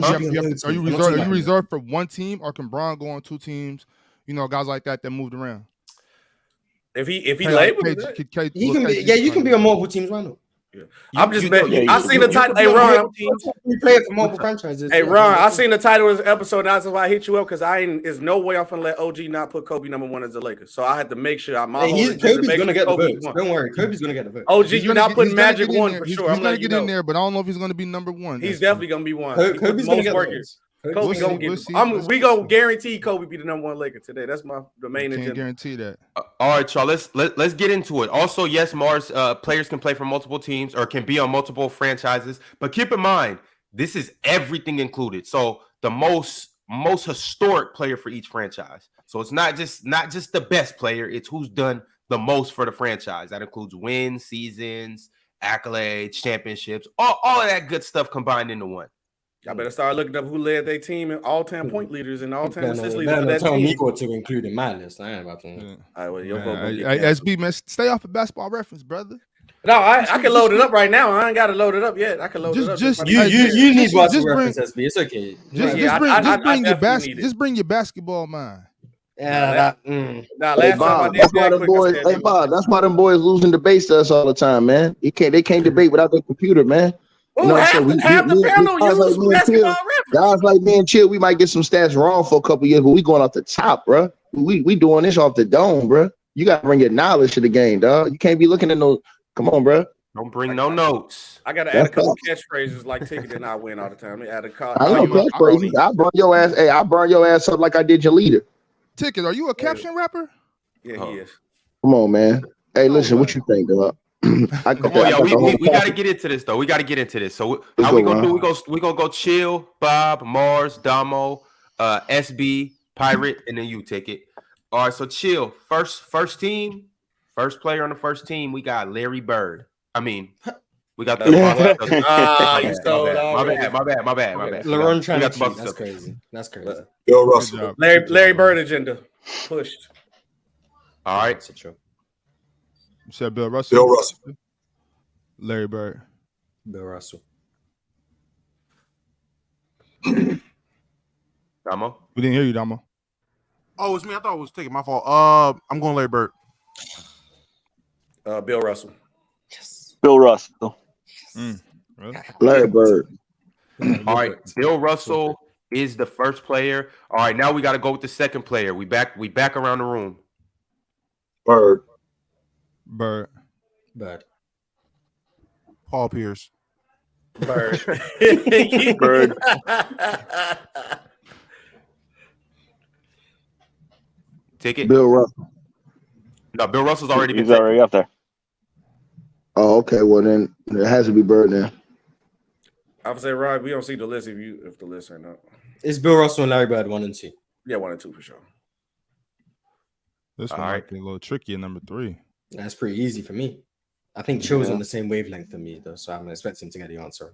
Speaker 9: you reserved for one team, or can Bron go on two teams? You know, guys like that mumoved around.
Speaker 6: If he labeled it,
Speaker 8: he can be. Yeah, you can be on multiple teams. Why not?
Speaker 6: Yeah. I'm just betting. I seen the title. Hey, Ron,
Speaker 8: we play it for multiple franchises.
Speaker 6: Hey, Ron, I seen the title of this episode. That's why I hit you up, because there's no way I'm gonna let OG not put Kobe #1 as the Lakers. So I had to make sure
Speaker 8: Kobe's gonna get the votes. Don't worry, Kobe's gonna get the votes.
Speaker 6: OG, you're not putting Magic 1 for sure.
Speaker 9: He's gonna get in there, but I don't know if he's gonna be #1.
Speaker 6: He's definitely gonna be one.
Speaker 8: Kobe's gonna get the votes.
Speaker 6: Kobe gonna get. We gonna guarantee Kobe be the #1 Laker today. That's the main agenda.
Speaker 9: Can't guarantee that.
Speaker 1: All right, y'all. Let's get into it. Also, yes, Mars players can play for multiple teams or can be on multiple franchises, but keep in mind this is everything included. So the most historic player for each franchise. So it's not just the best player. It's who's done the most for the franchise. That includes wins, seasons, accolades, championships, all of that good stuff combined into one.
Speaker 6: I better start looking up who led their team and all-time point leaders and all-time assist leaders.
Speaker 5: Tell Nico to include in my list. I ain't about to.
Speaker 6: All right, well, your vote.
Speaker 9: SB, man, stay off of Basketball Reference, brother.
Speaker 6: No, I can load it up right now. I ain't got to load it up yet. I can load it up.
Speaker 5: You need Basketball Reference, SB. It's okay.
Speaker 9: Just bring your basketball mind.
Speaker 6: Yeah.
Speaker 3: Last time that's why them boys losing debates to us all the time, man. They can't debate without their computer, man.
Speaker 6: Half the panel use Basketball Reference.
Speaker 3: Guys like me and Chill, we might get some stats wrong for a couple years, but we going off the top, bro. We doing this off the dome, bro. You got to bring your knowledge to the game, dog. You can't be looking at no. Come on, bro.
Speaker 1: Don't bring no notes.
Speaker 6: I got to add a couple catchphrases like Ticket and I win all the time. Let me add a call.
Speaker 3: I know catchphrases. I burn your ass. Hey, I burn your ass up like I did your leader.
Speaker 9: Ticket, are you a caption rapper?
Speaker 6: Yeah, he is.
Speaker 3: Come on, man. Hey, listen, what you think, dog?
Speaker 1: We got to get into this though. We got to get into this. So how we gonna do? We gonna go Chill, Bob, Mars, Domo, SB, Pirate, and then you Ticket. All right. So Chill, first team, first player on the first team. We got Larry Bird. We got the my bad.
Speaker 5: LeBron That's crazy.
Speaker 2: Bill Russell.
Speaker 6: Larry Bird agenda pushed.
Speaker 1: All right.
Speaker 5: That's true.
Speaker 9: You said Bill Russell.
Speaker 2: Bill Russell.
Speaker 9: Larry Bird.
Speaker 5: Bill Russell.
Speaker 1: Domo.
Speaker 9: We didn't hear you, Domo.
Speaker 4: Oh, it's me. I thought it was taking my fault. I'm going Larry Bird.
Speaker 6: Bill Russell.
Speaker 7: Yes. Bill Russell.
Speaker 3: Really? Larry Bird.
Speaker 1: All right. Bill Russell is the first player. All right. Now we got to go with the second player. We back around the room.
Speaker 2: Bird.
Speaker 4: Paul Pierce.
Speaker 6: Bird.
Speaker 7: Bird.
Speaker 1: Ticket.
Speaker 3: Bill Russell.
Speaker 1: No, Bill Russell's already been.
Speaker 7: He's already up there.
Speaker 3: Oh, okay. Well, then it has to be Bird then.
Speaker 6: I would say, Rod, we don't see the list if the list or not.
Speaker 5: It's Bill Russell and Larry Bird 1 and 2.
Speaker 6: Yeah, 1 and 2 for sure.
Speaker 9: This one might be a little tricky at number 3.
Speaker 5: That's pretty easy for me. I think Chill's on the same wavelength for me, though, so I'm expecting to get the answer.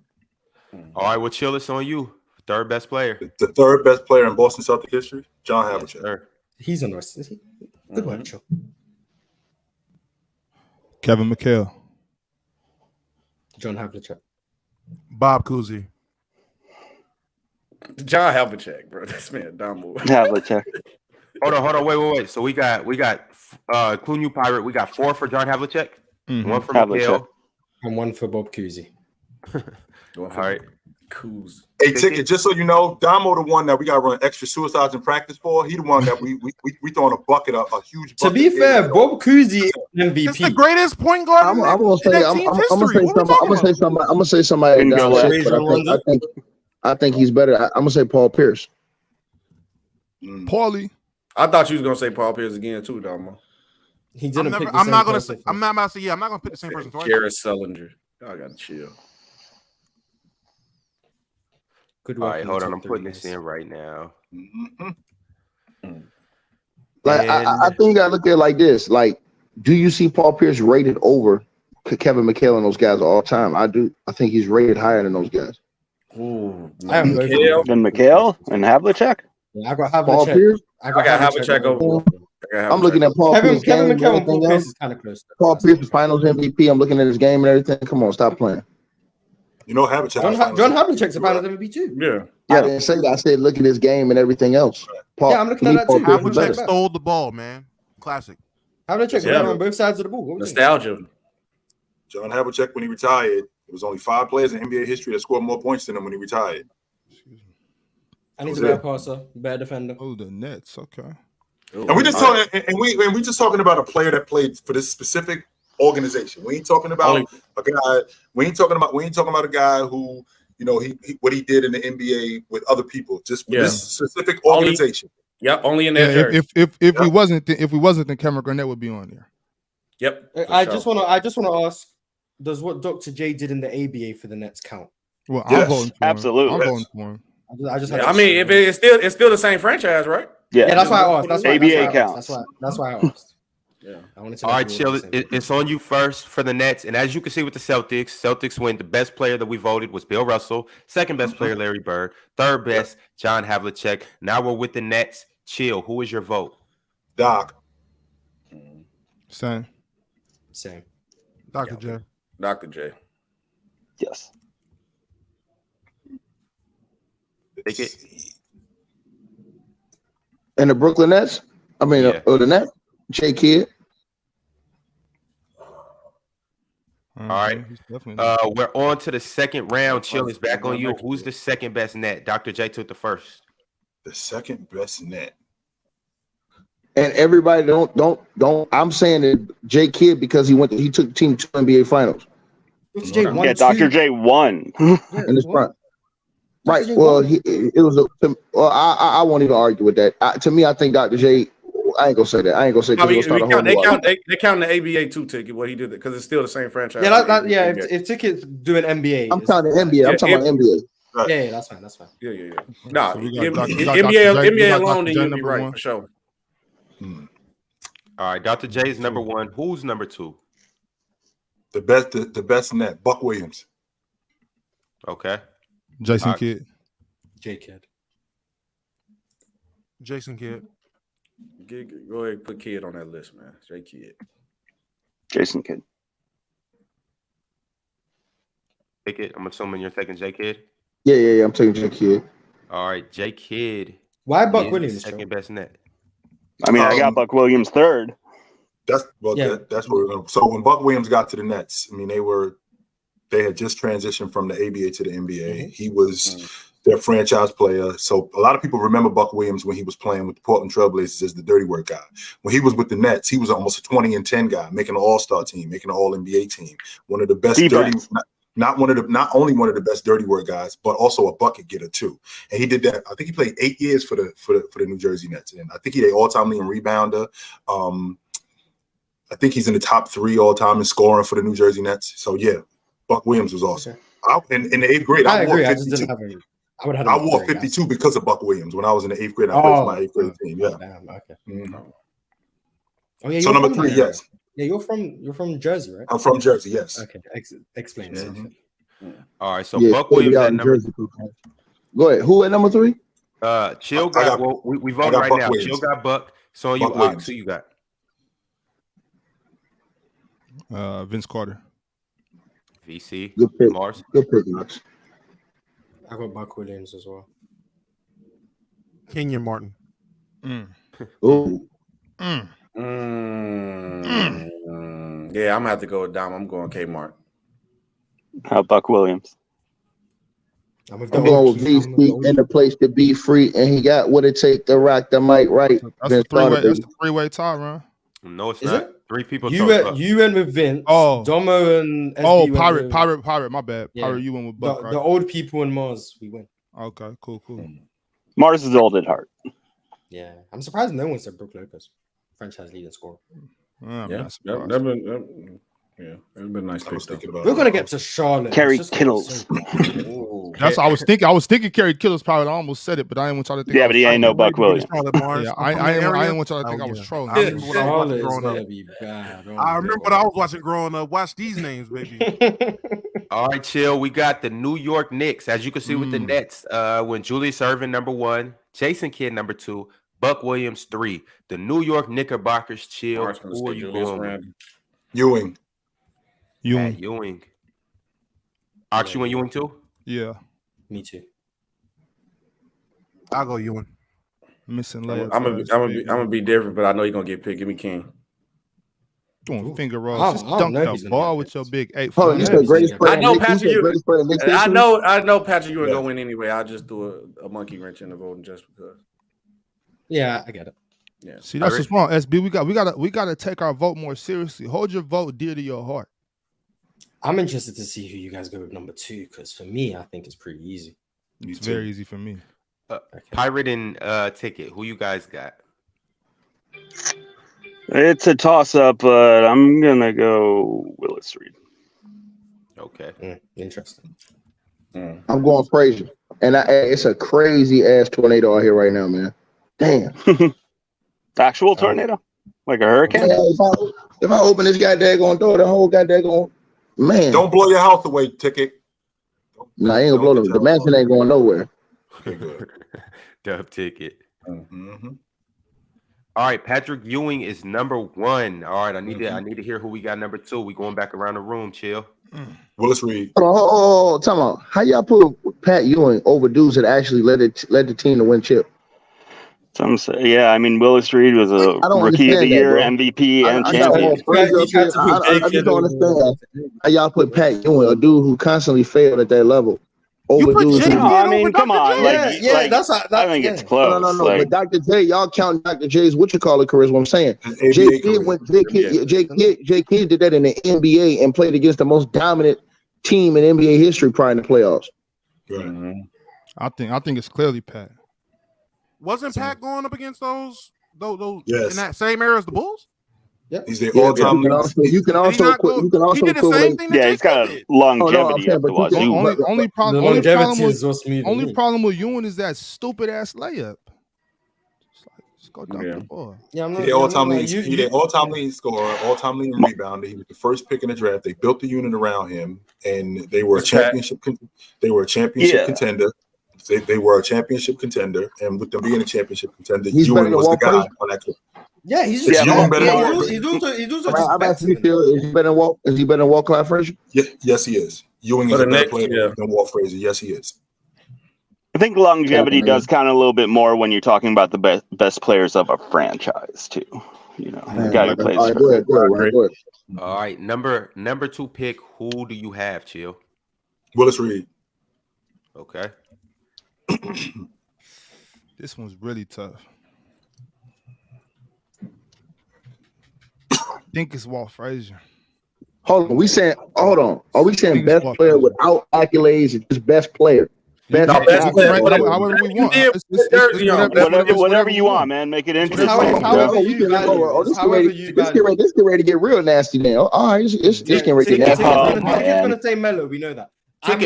Speaker 1: All right, well, Chill, it's on you. Third best player.
Speaker 2: The third best player in Boston Celtics history, John Havlicek.
Speaker 5: He's on the rest. Is he? Good one, Chill.
Speaker 9: Kevin McHale.
Speaker 5: John Havlicek.
Speaker 4: Bob Cousy.
Speaker 6: John Havlicek, bro. This man Domo.
Speaker 7: Havlicek.
Speaker 1: Hold on. Wait. So we got including you, Pirate. We got 4 for John Havlicek, 1 for McHale,
Speaker 5: and 1 for Bob Cousy.
Speaker 1: All right.
Speaker 6: Coos.
Speaker 2: Hey, Ticket, just so you know, Domo the one that we got to run extra suicides in practice for. He the one that we throwing a bucket, a huge bucket.
Speaker 8: To be fair, Bob Cousy MVP.
Speaker 4: It's the greatest point guard in
Speaker 3: I'm gonna say somebody. I think he's better. I'm gonna say Paul Pierce.
Speaker 9: Paulie.
Speaker 6: I thought you was gonna say Paul Pierce again too, Domo.
Speaker 5: He didn't.
Speaker 4: I'm not gonna say. I'm not gonna pick the same person twice.
Speaker 6: Jared Sullinger. Y'all got to chill.
Speaker 8: Good
Speaker 1: All
Speaker 8: work.
Speaker 1: right,
Speaker 8: in
Speaker 1: hold
Speaker 8: the
Speaker 1: on.
Speaker 8: top
Speaker 1: I'm
Speaker 8: three,
Speaker 1: putting this
Speaker 8: guys.
Speaker 1: in right now.
Speaker 3: Like
Speaker 1: And
Speaker 3: I think you gotta look at it like this. Like, do you see Paul Pierce rated over Kevin McHale and those guys all time? I do. I think he's rated higher than those guys.
Speaker 6: Ooh,
Speaker 8: I am both.
Speaker 6: Mikhail.
Speaker 7: Then McHale and Havlicek.
Speaker 8: Yeah, I got
Speaker 3: Paul
Speaker 8: Havlicek.
Speaker 3: Pierce.
Speaker 8: I
Speaker 6: got
Speaker 8: got
Speaker 6: Havlicek over.
Speaker 3: I'm looking at Paul
Speaker 8: Kevin
Speaker 3: Pierce game and
Speaker 8: McHale and Paul
Speaker 3: everything
Speaker 8: Pierce
Speaker 3: else.
Speaker 8: is kind of close.
Speaker 3: Paul Pierce is Finals MVP. I'm looking at his game and everything. Come on, stop playing.
Speaker 2: You know, Havlicek.
Speaker 8: John Havlicek's a Finals MVP too.
Speaker 6: Yeah.
Speaker 3: I didn't say that. I said look at his game and everything else. Paul,
Speaker 8: Yeah, I'm looking at that too.
Speaker 3: Paul Pierce is
Speaker 4: Havlicek
Speaker 3: better.
Speaker 4: stole the ball, man. Classic.
Speaker 8: Havlicek's
Speaker 6: Yeah.
Speaker 8: on both sides of the ball. What was it?
Speaker 6: Nostalgia.
Speaker 2: John Havlicek, when he retired, there was only 5 players in NBA history that scored more points than him when he retired.
Speaker 8: And he's a better passer, better defender.
Speaker 9: Oh, the Nets. Okay.
Speaker 2: And we just talking, and we just talking about a player that played for this specific organization. We ain't talking about a guy. We ain't talking about a guy who, you know, he what he did in the NBA with other people, just for this specific organization.
Speaker 6: Only in that jersey.
Speaker 9: If we wasn't, then Cameron Garnett would be on there.
Speaker 6: Yep.
Speaker 8: I just want to ask: does what Dr. J did in the ABA for the Nets count?
Speaker 9: Well,
Speaker 2: Yes.
Speaker 9: I'm voting for him.
Speaker 7: Absolutely.
Speaker 9: I'm voting for him.
Speaker 8: I just.
Speaker 6: I mean, if it's still the same franchise, right?
Speaker 8: Yeah, that's why I asked. That's why
Speaker 7: ABA
Speaker 8: I
Speaker 7: counts.
Speaker 8: asked. That's why I asked.
Speaker 6: Yeah.
Speaker 8: I wanted to.
Speaker 1: all right, chill. It's on you first for the Nets. And as you can see with the Celtics win. The best player that we voted was Bill Russell. Second best player, Larry Bird. Third best, John Havlicek. Now we're with the Nets. Chill. Who is your vote?
Speaker 2: Doc.
Speaker 9: Same.
Speaker 4: Dr. J.
Speaker 6: Dr. J.
Speaker 7: Yes.
Speaker 1: Take it.
Speaker 3: And the Brooklyn Nets. I mean,
Speaker 1: Yeah.
Speaker 3: the Nets. J Kidd.
Speaker 1: All right. We're on to the second round. Chill is back on you. Who's the second best net? Dr. J took the first.
Speaker 2: The second best net.
Speaker 3: And everybody don't. I'm saying that J Kidd because he took the team to NBA Finals
Speaker 8: Dr. J won.
Speaker 7: Yeah, Dr. J won.
Speaker 3: in his prime. Right. Well, I won't even argue with that. To me, I think Dr. J. I ain't gonna say that. I ain't gonna say
Speaker 6: I mean,
Speaker 3: they
Speaker 6: they count the ABA too ticket. What he did because it's still the same franchise.
Speaker 8: Yeah, if tickets doing NBA,
Speaker 3: I'm counting NBA. I'm talking about NBA.
Speaker 8: Yeah, that's fine.
Speaker 6: Yeah. Nah,
Speaker 9: So we got
Speaker 6: NBA alone, then
Speaker 9: Dr. J
Speaker 6: you'll be
Speaker 9: number
Speaker 6: right
Speaker 9: one.
Speaker 6: for sure.
Speaker 1: All right, Dr. J is number one. Who's number two?
Speaker 2: The best net. Buck Williams.
Speaker 1: Okay.
Speaker 9: Jason Kidd.
Speaker 8: J Kidd.
Speaker 4: Jason Kidd.
Speaker 6: Go ahead, put Kidd on that list, man. J Kidd.
Speaker 7: Jason Kidd.
Speaker 1: Take it. I'm assuming you're taking J Kidd.
Speaker 3: Yeah. I'm taking J Kidd.
Speaker 1: All right, J Kidd.
Speaker 8: Why Buck
Speaker 1: is
Speaker 8: Williams?
Speaker 1: the second best net?
Speaker 7: I mean, I got Buck Williams third.
Speaker 2: That's what we're going. So when Buck Williams got to the Nets, I mean they had just transitioned from the ABA to the NBA. He was their franchise player. So a lot of people remember Buck Williams when he was playing with the Portland Trailblazers as the dirty work guy. When he was with the Nets, he was almost a 20-10 guy, making an All-Star team, making an All-NBA team. One of the best not only one of the best dirty work guys, but also a bucket getter too. And he did that. I think he played 8 years for the New Jersey Nets, and I think he had all-time leading rebounder. I think he's in the top 3 all-time in scoring for the New Jersey Nets. So yeah, Buck Williams was awesome.
Speaker 8: Okay.
Speaker 2: In the 8th grade,
Speaker 8: I agree.
Speaker 2: wore 52.
Speaker 8: I just didn't have any.
Speaker 2: I wore 52 because of Buck Williams when I was in the 8th grade. I played for my 8th grade team. Yeah.
Speaker 8: Damn, okay.
Speaker 2: Mm-hmm.
Speaker 8: Oh, yeah,
Speaker 2: So number 3, yes.
Speaker 8: Yeah, you're from Jersey, right?
Speaker 2: I'm from Jersey. Yes.
Speaker 8: Okay, explain.
Speaker 1: All right, so Buck Williams at number.
Speaker 3: Go ahead. Who at number 3?
Speaker 1: Chill got. Well, we vote right now. Williams. Chill got Buck. So you Ox. Who you got?
Speaker 9: Vince Carter.
Speaker 1: VC.
Speaker 3: Good pick.
Speaker 1: Mars.
Speaker 3: Good pick, Max.
Speaker 8: I got Buck Williams as well.
Speaker 4: Kenyon Martin.
Speaker 3: Ooh.
Speaker 6: Yeah, I'm gonna have to go with Dom. I'm going Kmart.
Speaker 7: How Buck Williams?
Speaker 3: I'm going with VC in the place to be free, and he got what it take to rock the mic right.
Speaker 9: That's a three-way tie, man.
Speaker 1: No, it's
Speaker 8: Is
Speaker 1: not.
Speaker 8: it?
Speaker 1: 3 people.
Speaker 8: You went with Vince. Domo and SB
Speaker 9: Pirate. My bad.
Speaker 8: Yeah.
Speaker 9: Pirate, you went with Buck.
Speaker 8: The old people in Mars. We win.
Speaker 9: Okay, cool.
Speaker 7: Mars is old at heart.
Speaker 8: Yeah, I'm surprised no one said Brook Lopez, franchise leading scorer.
Speaker 6: Yeah. Yeah, it's been a nice pick though.
Speaker 8: We're gonna get to Charlotte.
Speaker 7: Kerry Kittles.
Speaker 9: That's what I was thinking. I was thinking Kerry Kittles probably. I almost said it, but I didn't want y'all to think.
Speaker 7: Yeah, but he ain't no Buck Williams.
Speaker 9: Yeah, I didn't want y'all to think I was trolling.
Speaker 4: I remember what I was watching growing up. I remember what I was watching growing up. Watch these names, baby.
Speaker 1: All right, chill. We got the New York Knicks, as you can see with the Nets. When Julius Erving #1, Jason Kidd #2, Buck Williams 3. The New York Knickerbockers, chill. Who are you going with?
Speaker 2: Ewing.
Speaker 1: Ewing. Ox, you and Ewing too?
Speaker 9: Yeah.
Speaker 5: Me too.
Speaker 4: I'll go Ewing.
Speaker 9: Missing
Speaker 6: I'm
Speaker 9: layups.
Speaker 6: gonna be different, but I know you're gonna get picked. Give me King.
Speaker 9: Doing finger rolls. Just dunk the ball with your big 8.
Speaker 3: Oh, you said greatest player.
Speaker 6: I know Patrick Ewing. I know Patrick Ewing gonna win anyway. I'll just do a monkey wrench in the voting just because.
Speaker 8: Yeah, I get it.
Speaker 6: Yeah.
Speaker 9: See, that's what's wrong. SB, we gotta take our vote more seriously. Hold your vote dear to your heart.
Speaker 5: I'm interested to see who you guys go with #2 because for me, I think it's pretty easy.
Speaker 9: It's very easy for me.
Speaker 1: Pirate and Ticket. Who you guys got?
Speaker 7: It's a toss-up, but I'm gonna go Willis Reed.
Speaker 1: Okay.
Speaker 5: Interesting.
Speaker 3: I'm going Frazier, and it's a crazy ass tornado out here right now, man. Damn.
Speaker 7: Actual tornado, like a hurricane.
Speaker 3: Yeah, if I open this goddamn door, the whole goddamn man.
Speaker 2: Don't blow your house away, Ticket.
Speaker 3: No, I ain't gonna blow them. The mansion ain't going nowhere.
Speaker 2: Okay, good.
Speaker 1: Dub Ticket. All right, Patrick Ewing is #1. All right, I need to hear who we got #2. We going back around the room. Chill.
Speaker 2: Willis Reed.
Speaker 3: Hold on, tell me how y'all put Pat Ewing over dudes that actually led the team to win chip.
Speaker 7: Some say, yeah. I mean, Willis Reed was a Rookie of the Year, MVP, and champion.
Speaker 3: I just don't understand how y'all put Pat Ewing, a dude who constantly failed at that level, over dudes.
Speaker 7: I mean, come on.
Speaker 8: I
Speaker 7: think it's close.
Speaker 3: No. But Dr. J, y'all count Dr. J's careers. What I'm saying, J Kidd did that in the NBA and played against the most dominant team in NBA history prior to the playoffs.
Speaker 2: Right.
Speaker 9: I think it's clearly Pat.
Speaker 4: Wasn't Pat going up against those
Speaker 2: Yes.
Speaker 4: in that same era as the Bulls?
Speaker 8: Yep.
Speaker 2: He's the all-time.
Speaker 3: You can also
Speaker 4: he did the same thing.
Speaker 7: Yeah, he's got longevity up the wazoo.
Speaker 9: Only problem with Ewing is that stupid ass layup. Just go dunk the ball.
Speaker 2: Yeah, he all-time leading scorer, all-time leading rebounder. He was the first pick in the draft. They built the unit around him, and they were a championship. They were a championship contender. They were a championship contender, and with them being a championship contender, Ewing was the guy on that clip.
Speaker 8: Yeah, he's
Speaker 2: He's better
Speaker 3: than Walt Clyde Frazier?
Speaker 2: Yes, he is. Ewing is a better player than Walt Frazier. Yes, he is.
Speaker 7: I think longevity does count a little bit more when you're talking about the best players of a franchise, too. You know, the guy who plays.
Speaker 3: Go ahead.
Speaker 1: All right, number 2 pick. Who do you have, Chill?
Speaker 2: Willis Reed.
Speaker 1: Okay.
Speaker 9: This one's really tough. I think it's Walt Frazier.
Speaker 3: Hold on. Are we saying best player without accolades or just best player?
Speaker 7: Whatever you want, man. Make it interesting.
Speaker 3: This get ready to get real nasty now. All right, it's getting ready to get nasty.
Speaker 8: He's gonna say Melo. We know that.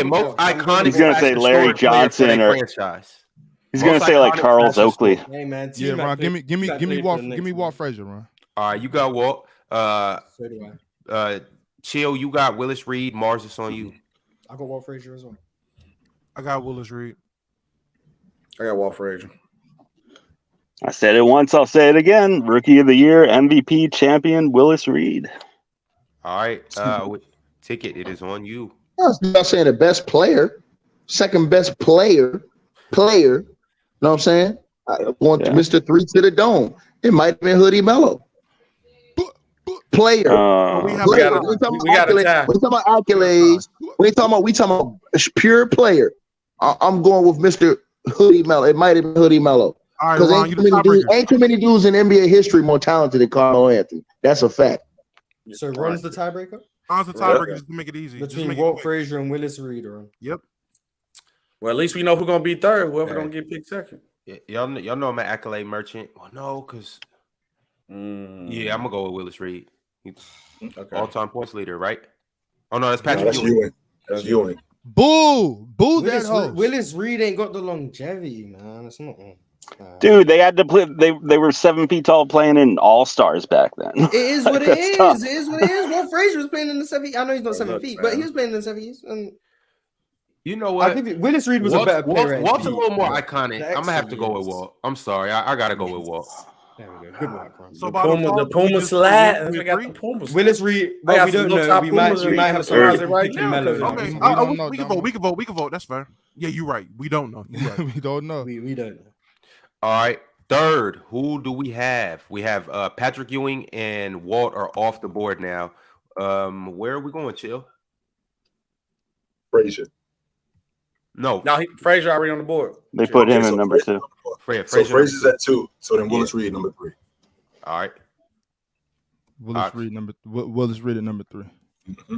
Speaker 1: Most iconic.
Speaker 7: He's gonna say Larry Johnson or franchise. He's gonna say like Charles Oakley.
Speaker 8: Hey man,
Speaker 9: yeah, Ron. Give me Walt Frazier, Ron.
Speaker 1: All right, you got Walt.
Speaker 8: So do I.
Speaker 1: Chill. You got Willis Reed. Mars is on you.
Speaker 8: I got Walt Frazier as well.
Speaker 4: I got Willis Reed.
Speaker 6: I got Walt Frazier.
Speaker 7: I said it once, I'll say it again. Rookie of the Year, MVP, champion, Willis Reed.
Speaker 1: All right, with Ticket, it is on you.
Speaker 3: I'm not saying the best player, second best player. You know what I'm saying? I want Mr. 3 to the dome. It might have been Hoodie Mello. Player.
Speaker 6: We got a tie.
Speaker 3: We talking about accolades. We talking about pure player. I'm going with Mr. Hoodie Mello. It might have been Hoodie Mello.
Speaker 4: All right, Ron,
Speaker 3: ain't too many dudes in NBA history more talented than Carmelo Anthony. That's a fact.
Speaker 8: So Ron's the tiebreaker?
Speaker 4: Ron's the tiebreaker just to make it easy.
Speaker 8: Between Walt Frazier and Willis Reed, Ron.
Speaker 4: Yep.
Speaker 6: Well, at least we know who's gonna be third. Whoever gonna get picked second.
Speaker 1: Yeah, y'all know I'm an accolade merchant. Well, no, because I'm gonna go with Willis Reed.
Speaker 6: Okay.
Speaker 1: All-time points leader, right? Oh no, that's
Speaker 2: No,
Speaker 1: Patrick
Speaker 2: that's
Speaker 1: Ewing.
Speaker 2: Ewing. That's Ewing.
Speaker 9: Boo that host.
Speaker 8: Willis Reed ain't got the longevity, man. It's not.
Speaker 7: Dude, they had to play. They were 7 feet tall playing in All-Stars back then.
Speaker 8: It is what it
Speaker 7: That's
Speaker 8: is.
Speaker 7: tough.
Speaker 8: It is what it is. Walt Frazier was playing in the 70s. I know he's not 7
Speaker 6: look,
Speaker 8: feet,
Speaker 6: man.
Speaker 8: but he was playing in the 70s. And
Speaker 1: You know
Speaker 8: I'll
Speaker 1: what?
Speaker 8: give you, Willis Reed was a better player. at
Speaker 1: Walt's a
Speaker 8: peak,
Speaker 1: little more
Speaker 8: but
Speaker 1: iconic.
Speaker 8: the
Speaker 1: I'm gonna have to go with
Speaker 8: excellent
Speaker 1: Walt. I'm sorry. I gotta go with Walt.
Speaker 8: There we go. Good work, Ron.
Speaker 4: So
Speaker 6: The
Speaker 4: by
Speaker 6: Puma,
Speaker 4: default,
Speaker 6: the Puma
Speaker 4: we just
Speaker 6: slide.
Speaker 4: put
Speaker 6: I got the Puma slide.
Speaker 8: Willis Reed.
Speaker 6: I
Speaker 8: Well,
Speaker 6: got
Speaker 8: we
Speaker 6: some
Speaker 8: don't
Speaker 6: little
Speaker 8: know.
Speaker 6: top
Speaker 8: We
Speaker 6: Pumas
Speaker 8: might have
Speaker 6: in
Speaker 8: some
Speaker 6: the
Speaker 8: people
Speaker 6: closet right
Speaker 8: picking
Speaker 6: now,
Speaker 8: Melo.
Speaker 6: 'cause
Speaker 8: now.
Speaker 4: Okay,
Speaker 9: We don't know,
Speaker 4: we
Speaker 9: Domo.
Speaker 4: can vote. That's fair. Yeah, you're right. We don't know. You're right.
Speaker 9: We don't know.
Speaker 8: We don't know.
Speaker 1: All right. Third, who do we have? We have Patrick Ewing and Walt are off the board now. Where are we going, Chill?
Speaker 2: Frazier.
Speaker 1: No,
Speaker 6: Now Frazier already on the board.
Speaker 7: They put him
Speaker 2: Okay,
Speaker 7: in
Speaker 2: so
Speaker 7: number 2.
Speaker 1: Frazier.
Speaker 2: So Frazier's at 2. So then Willis Reed number 3.
Speaker 1: All right.
Speaker 9: Willis Reed at number 3.
Speaker 2: Mm-hmm.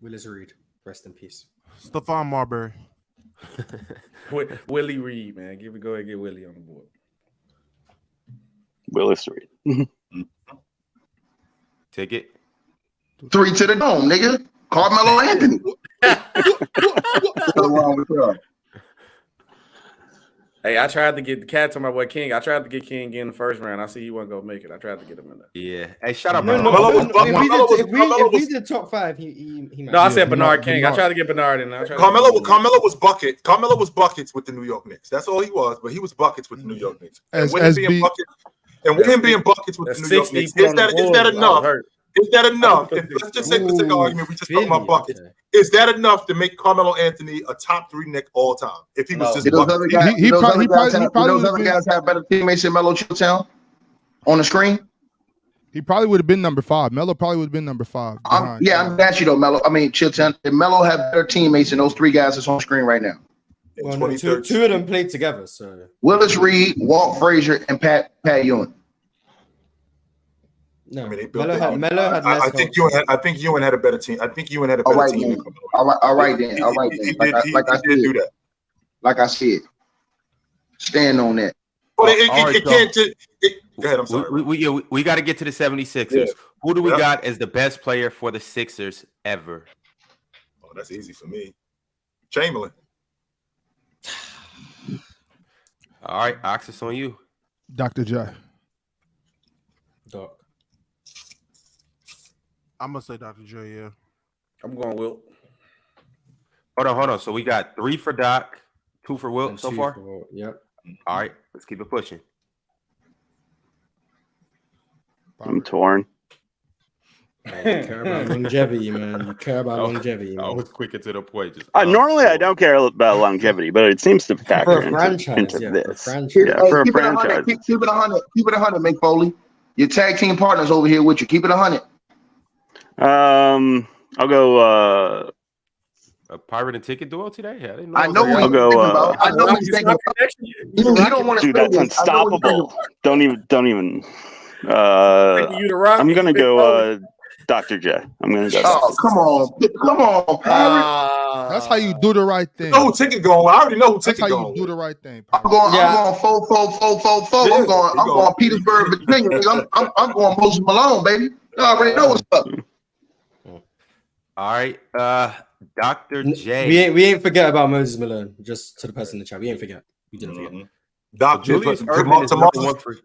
Speaker 8: Willis Reed. Rest in peace.
Speaker 4: Stephon Marbury.
Speaker 6: Willie Reed, man. Go ahead and get Willie on the board.
Speaker 7: Willis Reed.
Speaker 1: Take it.
Speaker 3: 3 to the dome, nigga. Carmelo Anthony. What's wrong with y'all?
Speaker 6: Hey, I tried to get the cat to my boy King. I tried to get King in the first round. I see he wasn't gonna make it. I tried to get him in there.
Speaker 1: Yeah. Hey, shout out.
Speaker 8: No,
Speaker 1: Bernard.
Speaker 8: if we did top 5, he might.
Speaker 6: No, I said Bernard King. I tried to get Bernard in there.
Speaker 2: Carmelo was buckets. Carmelo was buckets with the New York Knicks. That's all he was, but he was buckets with the New York Knicks. And with him being buckets with the New York Knicks, is that enough? Is that enough? Let's just say, for the argument, we just talking about buckets.
Speaker 8: Okay.
Speaker 2: Is that enough to make Carmelo Anthony a top 3 Knick all time? If he was just
Speaker 3: Did those
Speaker 2: buckets.
Speaker 3: other guys,
Speaker 9: He
Speaker 3: did those
Speaker 9: probably
Speaker 3: other
Speaker 9: would've
Speaker 3: guys have better teammates than Melo Chilltown on the screen?
Speaker 9: He probably would have been number 5. Melo probably would have been number 5.
Speaker 3: I'm at you though, Melo. I mean, Chilltown. Did Melo have better teammates than those 3 guys that's on screen right now?
Speaker 2: In
Speaker 8: Well, no,
Speaker 2: 2013.
Speaker 8: two of them played together, so
Speaker 3: Willis Reed, Walt Frazier, and Pat Ewing.
Speaker 8: no.
Speaker 2: I mean, they built
Speaker 8: Melo
Speaker 2: it.
Speaker 8: had less.
Speaker 2: I think Ewing had a better team. I think Ewing had a better team than Carmelo.
Speaker 3: All right then.
Speaker 2: He did do that.
Speaker 3: Like I said, stand on that.
Speaker 2: But
Speaker 1: All right,
Speaker 2: it can't just. Go ahead. I'm sorry.
Speaker 1: We got to get to the 76ers.
Speaker 2: Yeah.
Speaker 1: Who do we got as the best player for the Sixers ever?
Speaker 2: Oh, that's easy for me. Chamberlain.
Speaker 1: All right, Ox, it's on you.
Speaker 9: Dr. J.
Speaker 8: Doc.
Speaker 4: I'm gonna say Dr. J. Yeah.
Speaker 6: I'm going Wilt.
Speaker 1: Hold on. So we got 3 for Doc, 2 for Wilt
Speaker 8: And
Speaker 1: so
Speaker 8: 2
Speaker 1: far.
Speaker 8: for Wilt. Yep.
Speaker 1: All right, let's keep it pushing.
Speaker 7: I'm torn.
Speaker 8: Man, you care about longevity, man. You care about longevity,
Speaker 1: I
Speaker 8: man.
Speaker 1: was quicker to the point. Just
Speaker 7: Normally, I don't care about longevity, but it seems to factor
Speaker 8: For a franchise,
Speaker 7: into
Speaker 8: yeah,
Speaker 7: this.
Speaker 8: for a franchise.
Speaker 7: Yeah, for a
Speaker 3: keep
Speaker 7: franchise.
Speaker 3: it 100. Keep it 100. Keep it 100, Mick Foley. Your tag team partners over here with you. Keep it 100.
Speaker 7: I'll go.
Speaker 1: a pirate and ticket duo today. I didn't know.
Speaker 3: I know what
Speaker 7: I'll
Speaker 3: he's
Speaker 7: go,
Speaker 3: thinking about. I know what he's thinking about. You don't want to
Speaker 7: Dude, that's unstoppable. Don't even. I'm gonna go. Dr. J. I'm gonna go.
Speaker 3: Oh, come on, Pirate.
Speaker 9: That's how you do the right thing.
Speaker 2: You know who ticket going? I already know who
Speaker 9: That's
Speaker 2: ticket
Speaker 9: how
Speaker 2: going.
Speaker 9: you do the right thing.
Speaker 3: I'm going 4.
Speaker 2: Yeah,
Speaker 3: I'm going Petersburg, Virginia. Nigga. I'm going Moses Malone, baby. You already know what's up.
Speaker 1: All right, Dr. J.
Speaker 8: We ain't forget about Moses Malone. Just to the person in the chat, we ain't forget. We didn't forget.
Speaker 2: Doc,
Speaker 1: Julius
Speaker 2: to
Speaker 1: Erving is number
Speaker 2: Marcus-
Speaker 1: 1 for.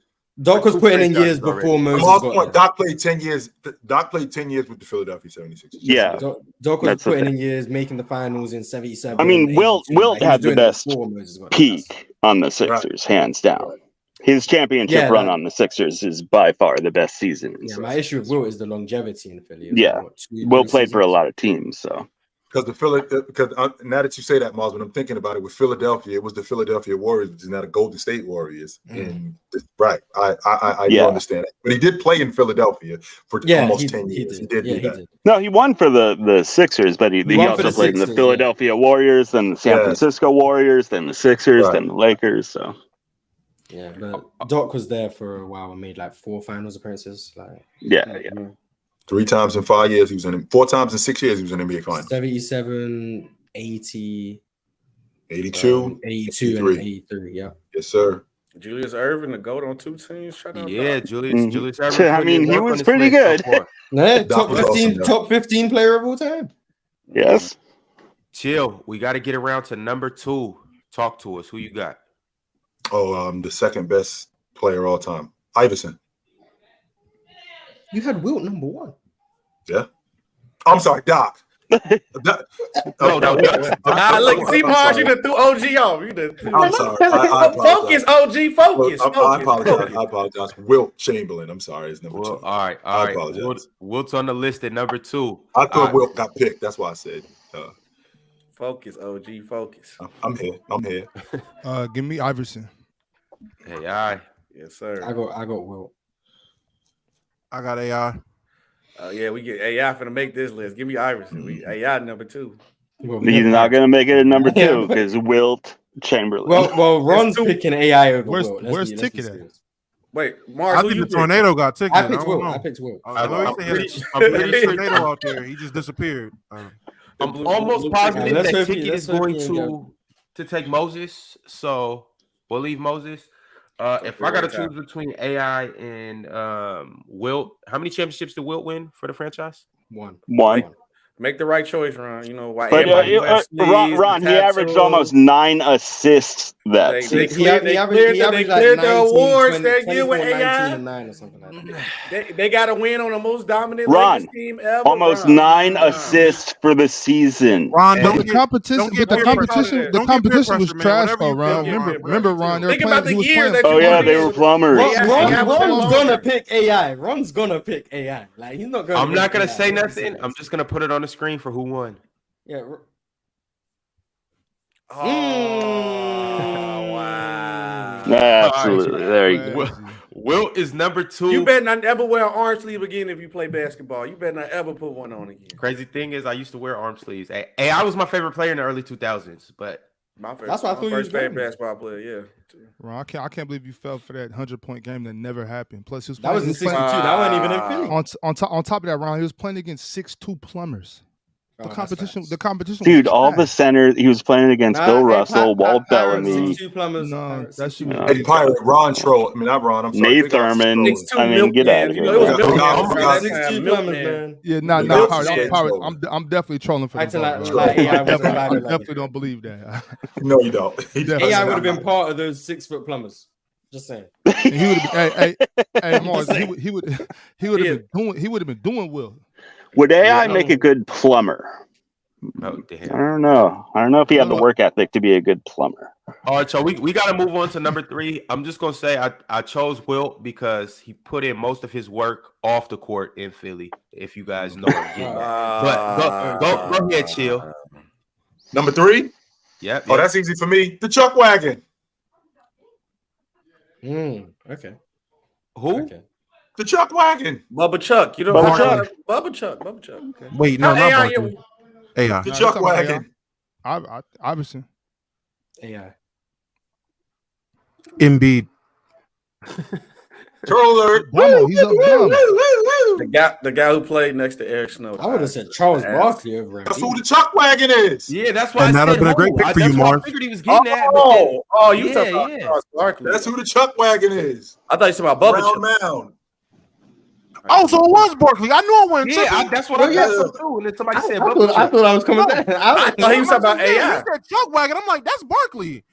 Speaker 8: Doc was putting in years
Speaker 1: franchises
Speaker 8: before Moses
Speaker 2: Tom's
Speaker 8: got
Speaker 2: point,
Speaker 8: there.
Speaker 2: Doc played 10 years. Doc played 10 years with the Philadelphia 76ers.
Speaker 7: Yeah.
Speaker 8: Doc was
Speaker 7: That's the
Speaker 8: putting
Speaker 7: thing.
Speaker 8: in years, making the finals in 77.
Speaker 7: I mean,
Speaker 8: 82.
Speaker 7: Wilt
Speaker 8: Like, he was
Speaker 7: had the
Speaker 8: doing it
Speaker 7: best
Speaker 8: before Moses got there.
Speaker 7: peak on the Sixers, hands down. His championship
Speaker 8: Yeah,
Speaker 7: run
Speaker 8: that-
Speaker 7: on the Sixers is by far the best season. in
Speaker 8: Yeah,
Speaker 7: Sixers
Speaker 8: my issue with Wilt is the longevity in Philly.
Speaker 7: Yeah. Wilt played for a lot of teams, so.
Speaker 2: Because now that you say that, Miles, when I'm thinking about it, with Philadelphia, it was the Philadelphia Warriors, which is now the Golden State Warriors. And right, I do understand that. But he did play in Philadelphia for almost 10 years. He did do that.
Speaker 7: No, he won for the Sixers, but he
Speaker 8: won for
Speaker 7: also
Speaker 8: the
Speaker 7: played in the
Speaker 8: Sixers,
Speaker 7: Philadelphia Warriors, then the San Francisco Warriors, then the Sixers, then the Lakers. So
Speaker 8: Yeah, but Doc was there for a while and made like 4 finals appearances. Like
Speaker 7: yeah.
Speaker 2: 3 times in 5 years, he was in 4 times in 6 years, he was in NBA Finals.
Speaker 8: 77, 80,
Speaker 2: 82,
Speaker 8: 82, and 83. Yeah.
Speaker 2: Yes, sir.
Speaker 6: Julius Erving, the GOAT on 2 teams. Shout out.
Speaker 1: Yeah,
Speaker 6: Doc.
Speaker 1: Julius Erving.
Speaker 7: I mean, he was
Speaker 1: on
Speaker 7: pretty
Speaker 1: list so
Speaker 7: good.
Speaker 1: far.
Speaker 8: Yeah,
Speaker 2: Doc
Speaker 8: top
Speaker 2: was
Speaker 8: 15,
Speaker 2: awesome,
Speaker 8: top 15 player of all time.
Speaker 7: Yes.
Speaker 1: Chill. We got to get around to number 2. Talk to us. Who you got?
Speaker 2: Oh, the second best player all time, Iverson.
Speaker 8: You had Wilt number 1.
Speaker 2: Yeah. I'm sorry, Doc.
Speaker 1: No,
Speaker 6: Look, see, Mars, you done threw OG off. You done.
Speaker 2: I'm sorry. I apologize.
Speaker 6: Focus, OG. Focus.
Speaker 2: I apologize. I apologize. Wilt Chamberlain. I'm sorry. It's number 2.
Speaker 1: All right.
Speaker 2: I apologize.
Speaker 1: Wilt's on the list at number 2.
Speaker 2: I thought Wilt got picked. That's why I said.
Speaker 6: Focus, OG. Focus.
Speaker 2: I'm here.
Speaker 9: Give me Iverson.
Speaker 1: AI.
Speaker 6: Yes, sir.
Speaker 8: I got Wilt.
Speaker 4: I got AI.
Speaker 6: Yeah, we get AI finna make this list. Give me Iverson. AI number 2.
Speaker 7: He's not going to make it at number 2 because Wilt Chamberlain.
Speaker 8: Well, Ron's picking AI over Wilt.
Speaker 9: Where's Ticket at?
Speaker 6: Wait, Mars,
Speaker 4: I think the tornado got Ticket.
Speaker 8: I picked Wilt. I picked Wilt.
Speaker 4: I'm pretty sure tornado out there. He just disappeared.
Speaker 1: I'm almost positive
Speaker 8: let's
Speaker 1: that
Speaker 8: hope
Speaker 1: Ticket
Speaker 8: he-
Speaker 1: is
Speaker 8: let's hope
Speaker 1: going
Speaker 8: he ain't
Speaker 1: to take Moses, so we'll leave Moses. If I got to choose between AI and Wilt, how many championships did Wilt win for the franchise?
Speaker 8: 1.
Speaker 6: Make the right choice, Ron. You know why?
Speaker 7: But Ron, he averaged almost 9 assists that
Speaker 6: They
Speaker 7: season.
Speaker 6: cleared the awards that year with
Speaker 8: 19
Speaker 6: AI.
Speaker 8: and 9 or something like that.
Speaker 6: They got to win on the most dominant
Speaker 7: Ron,
Speaker 6: Lakers team ever.
Speaker 7: almost
Speaker 6: Ron.
Speaker 7: 9 assists for the season.
Speaker 4: Ron,
Speaker 9: The competition was trash though, Ron. Remember, Ron.
Speaker 6: Think about the years that
Speaker 7: Oh yeah, they were plumbers.
Speaker 8: Ron's gonna pick AI. Ron's gonna pick AI. Like he's not gonna.
Speaker 1: I'm not gonna
Speaker 8: AI.
Speaker 1: say nothing. I'm just gonna put it on the screen for who won.
Speaker 8: Yeah.
Speaker 6: Oh, wow.
Speaker 7: Absolutely. There you go.
Speaker 1: Wilt is number 2.
Speaker 6: You better not ever wear an arm sleeve again if you play basketball. You better not ever put one on again.
Speaker 1: Crazy thing is, I used to wear arm sleeves. AI was my favorite player in the early 2000s, but
Speaker 8: That's why I thought you was
Speaker 6: favorite
Speaker 8: good.
Speaker 6: basketball player. Yeah.
Speaker 9: Ron, I can't believe you fell for that 100-point game that never happened. Plus, he was
Speaker 8: That was in '62. That wasn't even in Philly.
Speaker 9: on top of that, Ron, he was playing against 6'2" plumbers. The competition
Speaker 7: Dude,
Speaker 9: was
Speaker 7: all
Speaker 9: trash.
Speaker 7: the centers he was playing against Bill Russell, Walt Bellamy,
Speaker 2: Hey, Pirate, Ron Troll. I mean, not Ron. I'm sorry.
Speaker 7: Nate Thurman. I mean, get out of here.
Speaker 9: Yeah, Pirate. I'm definitely trolling for them. I definitely don't believe that.
Speaker 2: No, you don't.
Speaker 8: AI would have been part of those 6-foot plumbers. Just saying.
Speaker 9: He would have hey, Mars, he would have been doing well.
Speaker 7: Would AI make a good plumber?
Speaker 1: Oh, damn.
Speaker 7: I don't know. I don't know if he had the work ethic to be a good plumber.
Speaker 1: All right, so we got to move on to number 3. I'm just gonna say I chose Wilt because he put in most of his work off the court in Philly. If you guys know what I'm getting at. But go ahead, chill.
Speaker 2: Number 3.
Speaker 1: Yep.
Speaker 2: Oh, that's easy for me. The Chuck Wagon.
Speaker 8: Okay.
Speaker 1: Who?
Speaker 8: Okay.
Speaker 2: The Chuck Wagon.
Speaker 6: Bubba Chuck. You know Bubba Chuck. Okay.
Speaker 4: Wait, no, not Barkley. AI.
Speaker 2: The Chuck Wagon.
Speaker 9: Iverson.
Speaker 8: AI.
Speaker 4: Embiid.
Speaker 2: Troll alert.
Speaker 9: Domo, he's up dumb.
Speaker 6: The guy who played next to Eric Snow.
Speaker 8: I would have said Charles Barkley over him.
Speaker 2: That's who the Chuck Wagon is.
Speaker 1: Yeah, that's why
Speaker 4: And
Speaker 1: I
Speaker 4: that'd
Speaker 1: said
Speaker 4: have been a great pick for you,
Speaker 1: that's why I
Speaker 4: Mark.
Speaker 1: figured he was getting that.
Speaker 6: You talking
Speaker 1: Yeah,
Speaker 6: about
Speaker 1: yeah.
Speaker 6: Charles Barkley.
Speaker 2: That's who the Chuck Wagon is.
Speaker 6: I thought you talking about Bubba
Speaker 2: Round
Speaker 6: Chuck.
Speaker 2: Mound.
Speaker 4: Oh, so it was Barkley. I knew I wasn't tripping.
Speaker 1: That's what I got so too. And then somebody said,
Speaker 8: I thought I was coming back.
Speaker 6: I thought he was talking about
Speaker 4: He
Speaker 6: AI.
Speaker 4: said Chuck Wagon. I'm like, that's Barkley.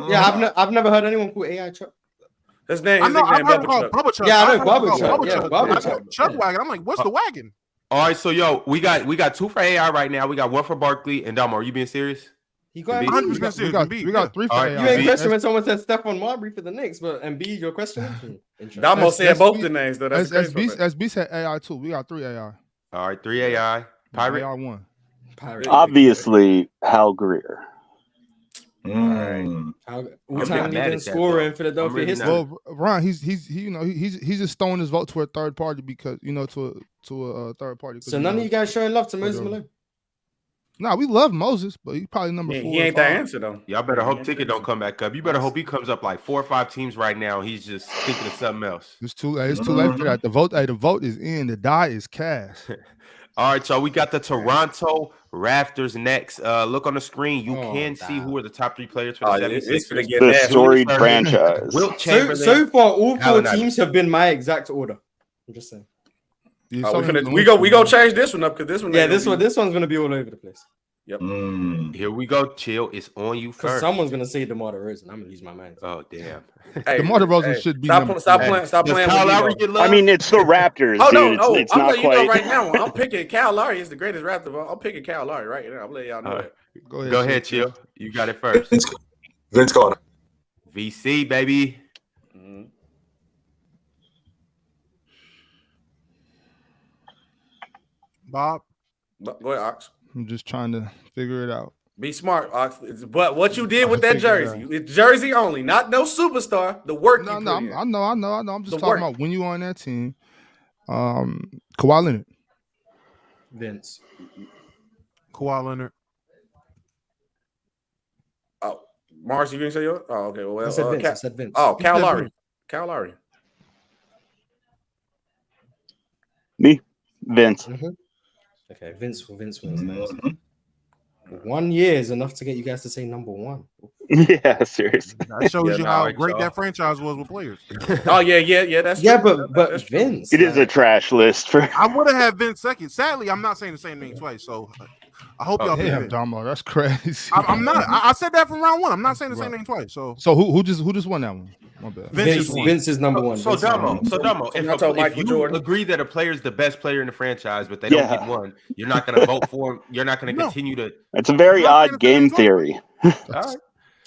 Speaker 8: Yeah, I've never heard anyone call AI Chuck.
Speaker 6: His name.
Speaker 4: I
Speaker 6: His
Speaker 4: know. I've
Speaker 6: nickname
Speaker 4: heard it called
Speaker 6: Bubba Chuck.
Speaker 4: Bubba Chuck.
Speaker 8: Yeah, I know
Speaker 4: I've heard it
Speaker 8: Bubba
Speaker 4: called
Speaker 8: Chuck.
Speaker 4: Bubba
Speaker 8: Yeah,
Speaker 4: Chuck.
Speaker 8: Bubba
Speaker 4: I
Speaker 8: Chuck.
Speaker 4: know Chuck Wagon. I'm like, what's the wagon?
Speaker 1: All right, so we got 2 for AI right now. We got 1 for Barkley and Domo. Are you being serious?
Speaker 8: He got
Speaker 4: 100% serious.
Speaker 9: We got 3 for
Speaker 1: All right,
Speaker 8: You
Speaker 9: AI.
Speaker 8: ain't question when someone said Stephon Marbury for the Knicks, but Embiid, your question?
Speaker 6: Damo said both the names though. That's
Speaker 9: SB said AI too. We got 3 AI.
Speaker 1: All right, 3 AI. Pirate.
Speaker 9: AI 1.
Speaker 7: Obviously, Hal Greer.
Speaker 8: All-time
Speaker 1: mad
Speaker 8: leading
Speaker 1: at that,
Speaker 8: scorer
Speaker 1: though.
Speaker 8: in Philadelphia
Speaker 1: really
Speaker 8: history.
Speaker 9: Well, Ron, he's just throwing his vote to a third party because to a third party.
Speaker 8: So none of you guys showing love to Moses Malone.
Speaker 9: Nah, we love Moses, but he's probably number 4.
Speaker 6: He ain't that answer though.
Speaker 1: Y'all better hope Ticket don't come back up. You better hope he comes up like 4 or 5 teams right now. He's just thinking of something else.
Speaker 9: It's too late for that. The vote is in. The die is cast.
Speaker 1: All right, y'all. We got the Toronto Raptors next. Look on the screen. You can see who are the top 3 players for the 76ers.
Speaker 7: The storied franchise.
Speaker 1: Wilt Chamberlain.
Speaker 8: So far, all 4
Speaker 1: Allen
Speaker 8: teams have been my exact order. I'm just saying.
Speaker 6: We go change this one up because this one.
Speaker 8: Yeah, this one's gonna be all over the place.
Speaker 6: Yep.
Speaker 1: Here we go. Chill. It's on you first.
Speaker 8: Someone's gonna say DeMar DeRozan. I'm gonna lose my mind.
Speaker 1: Oh damn.
Speaker 9: Hey, DeMar DeRozan should be.
Speaker 6: Stop playing. Stop playing.
Speaker 1: Kyle Lowry get love?
Speaker 7: I mean, it's the Raptors.
Speaker 6: Oh
Speaker 7: dude.
Speaker 6: no,
Speaker 7: It's
Speaker 6: I'm
Speaker 7: not
Speaker 6: letting you
Speaker 7: quite.
Speaker 6: know right now. I'm picking Kyle Lowry. He's the greatest Raptor of all. I'm picking Kyle Lowry right now. I'm letting y'all know that.
Speaker 1: Go ahead, Chill. You got it first.
Speaker 2: Vince Carter.
Speaker 1: VC, baby.
Speaker 4: Bob.
Speaker 6: Go ahead, Ox.
Speaker 9: I'm just trying to figure it out.
Speaker 6: Be smart, Ox. But what you did with that jersey, it's jersey only, not no superstar. The work.
Speaker 9: No,
Speaker 6: you
Speaker 9: no,
Speaker 6: put in.
Speaker 9: I know. I'm just
Speaker 6: The
Speaker 9: talking
Speaker 6: work.
Speaker 9: about when you on that team. Kawhi Leonard.
Speaker 8: Vince.
Speaker 4: Kawhi Leonard.
Speaker 6: Oh, Mars, you didn't say yours? Oh, okay. Well,
Speaker 8: I said Vince.
Speaker 6: Oh, Kyle
Speaker 4: said
Speaker 6: Lowry.
Speaker 4: Vince.
Speaker 6: Kyle Lowry.
Speaker 7: Me, Vince.
Speaker 8: Okay, Vince wins next. 1 year is enough to get you guys to say number 1.
Speaker 7: Yeah, seriously.
Speaker 4: That shows you how
Speaker 1: right,
Speaker 4: great
Speaker 1: y'all.
Speaker 4: that franchise was with players.
Speaker 6: Oh yeah. That's
Speaker 8: Yeah,
Speaker 6: true.
Speaker 8: but
Speaker 6: That's true.
Speaker 8: Vince.
Speaker 7: It is a trash list for.
Speaker 4: I would have had Vince second. Sadly, I'm not saying the same name twice, so I hope y'all pick
Speaker 9: Damn,
Speaker 4: Vince.
Speaker 9: Domo, that's crazy.
Speaker 4: I'm not. I said that from round 1. I'm not saying the same name twice. So
Speaker 9: who just won that one? My bad.
Speaker 8: Vince is number 1.
Speaker 1: So Domo, if you
Speaker 6: Jordan.
Speaker 1: agree that a player is the best player in the franchise, but they don't get one, you're not going to vote for him. You're not going to continue to.
Speaker 7: It's a very odd game theory.
Speaker 1: All right.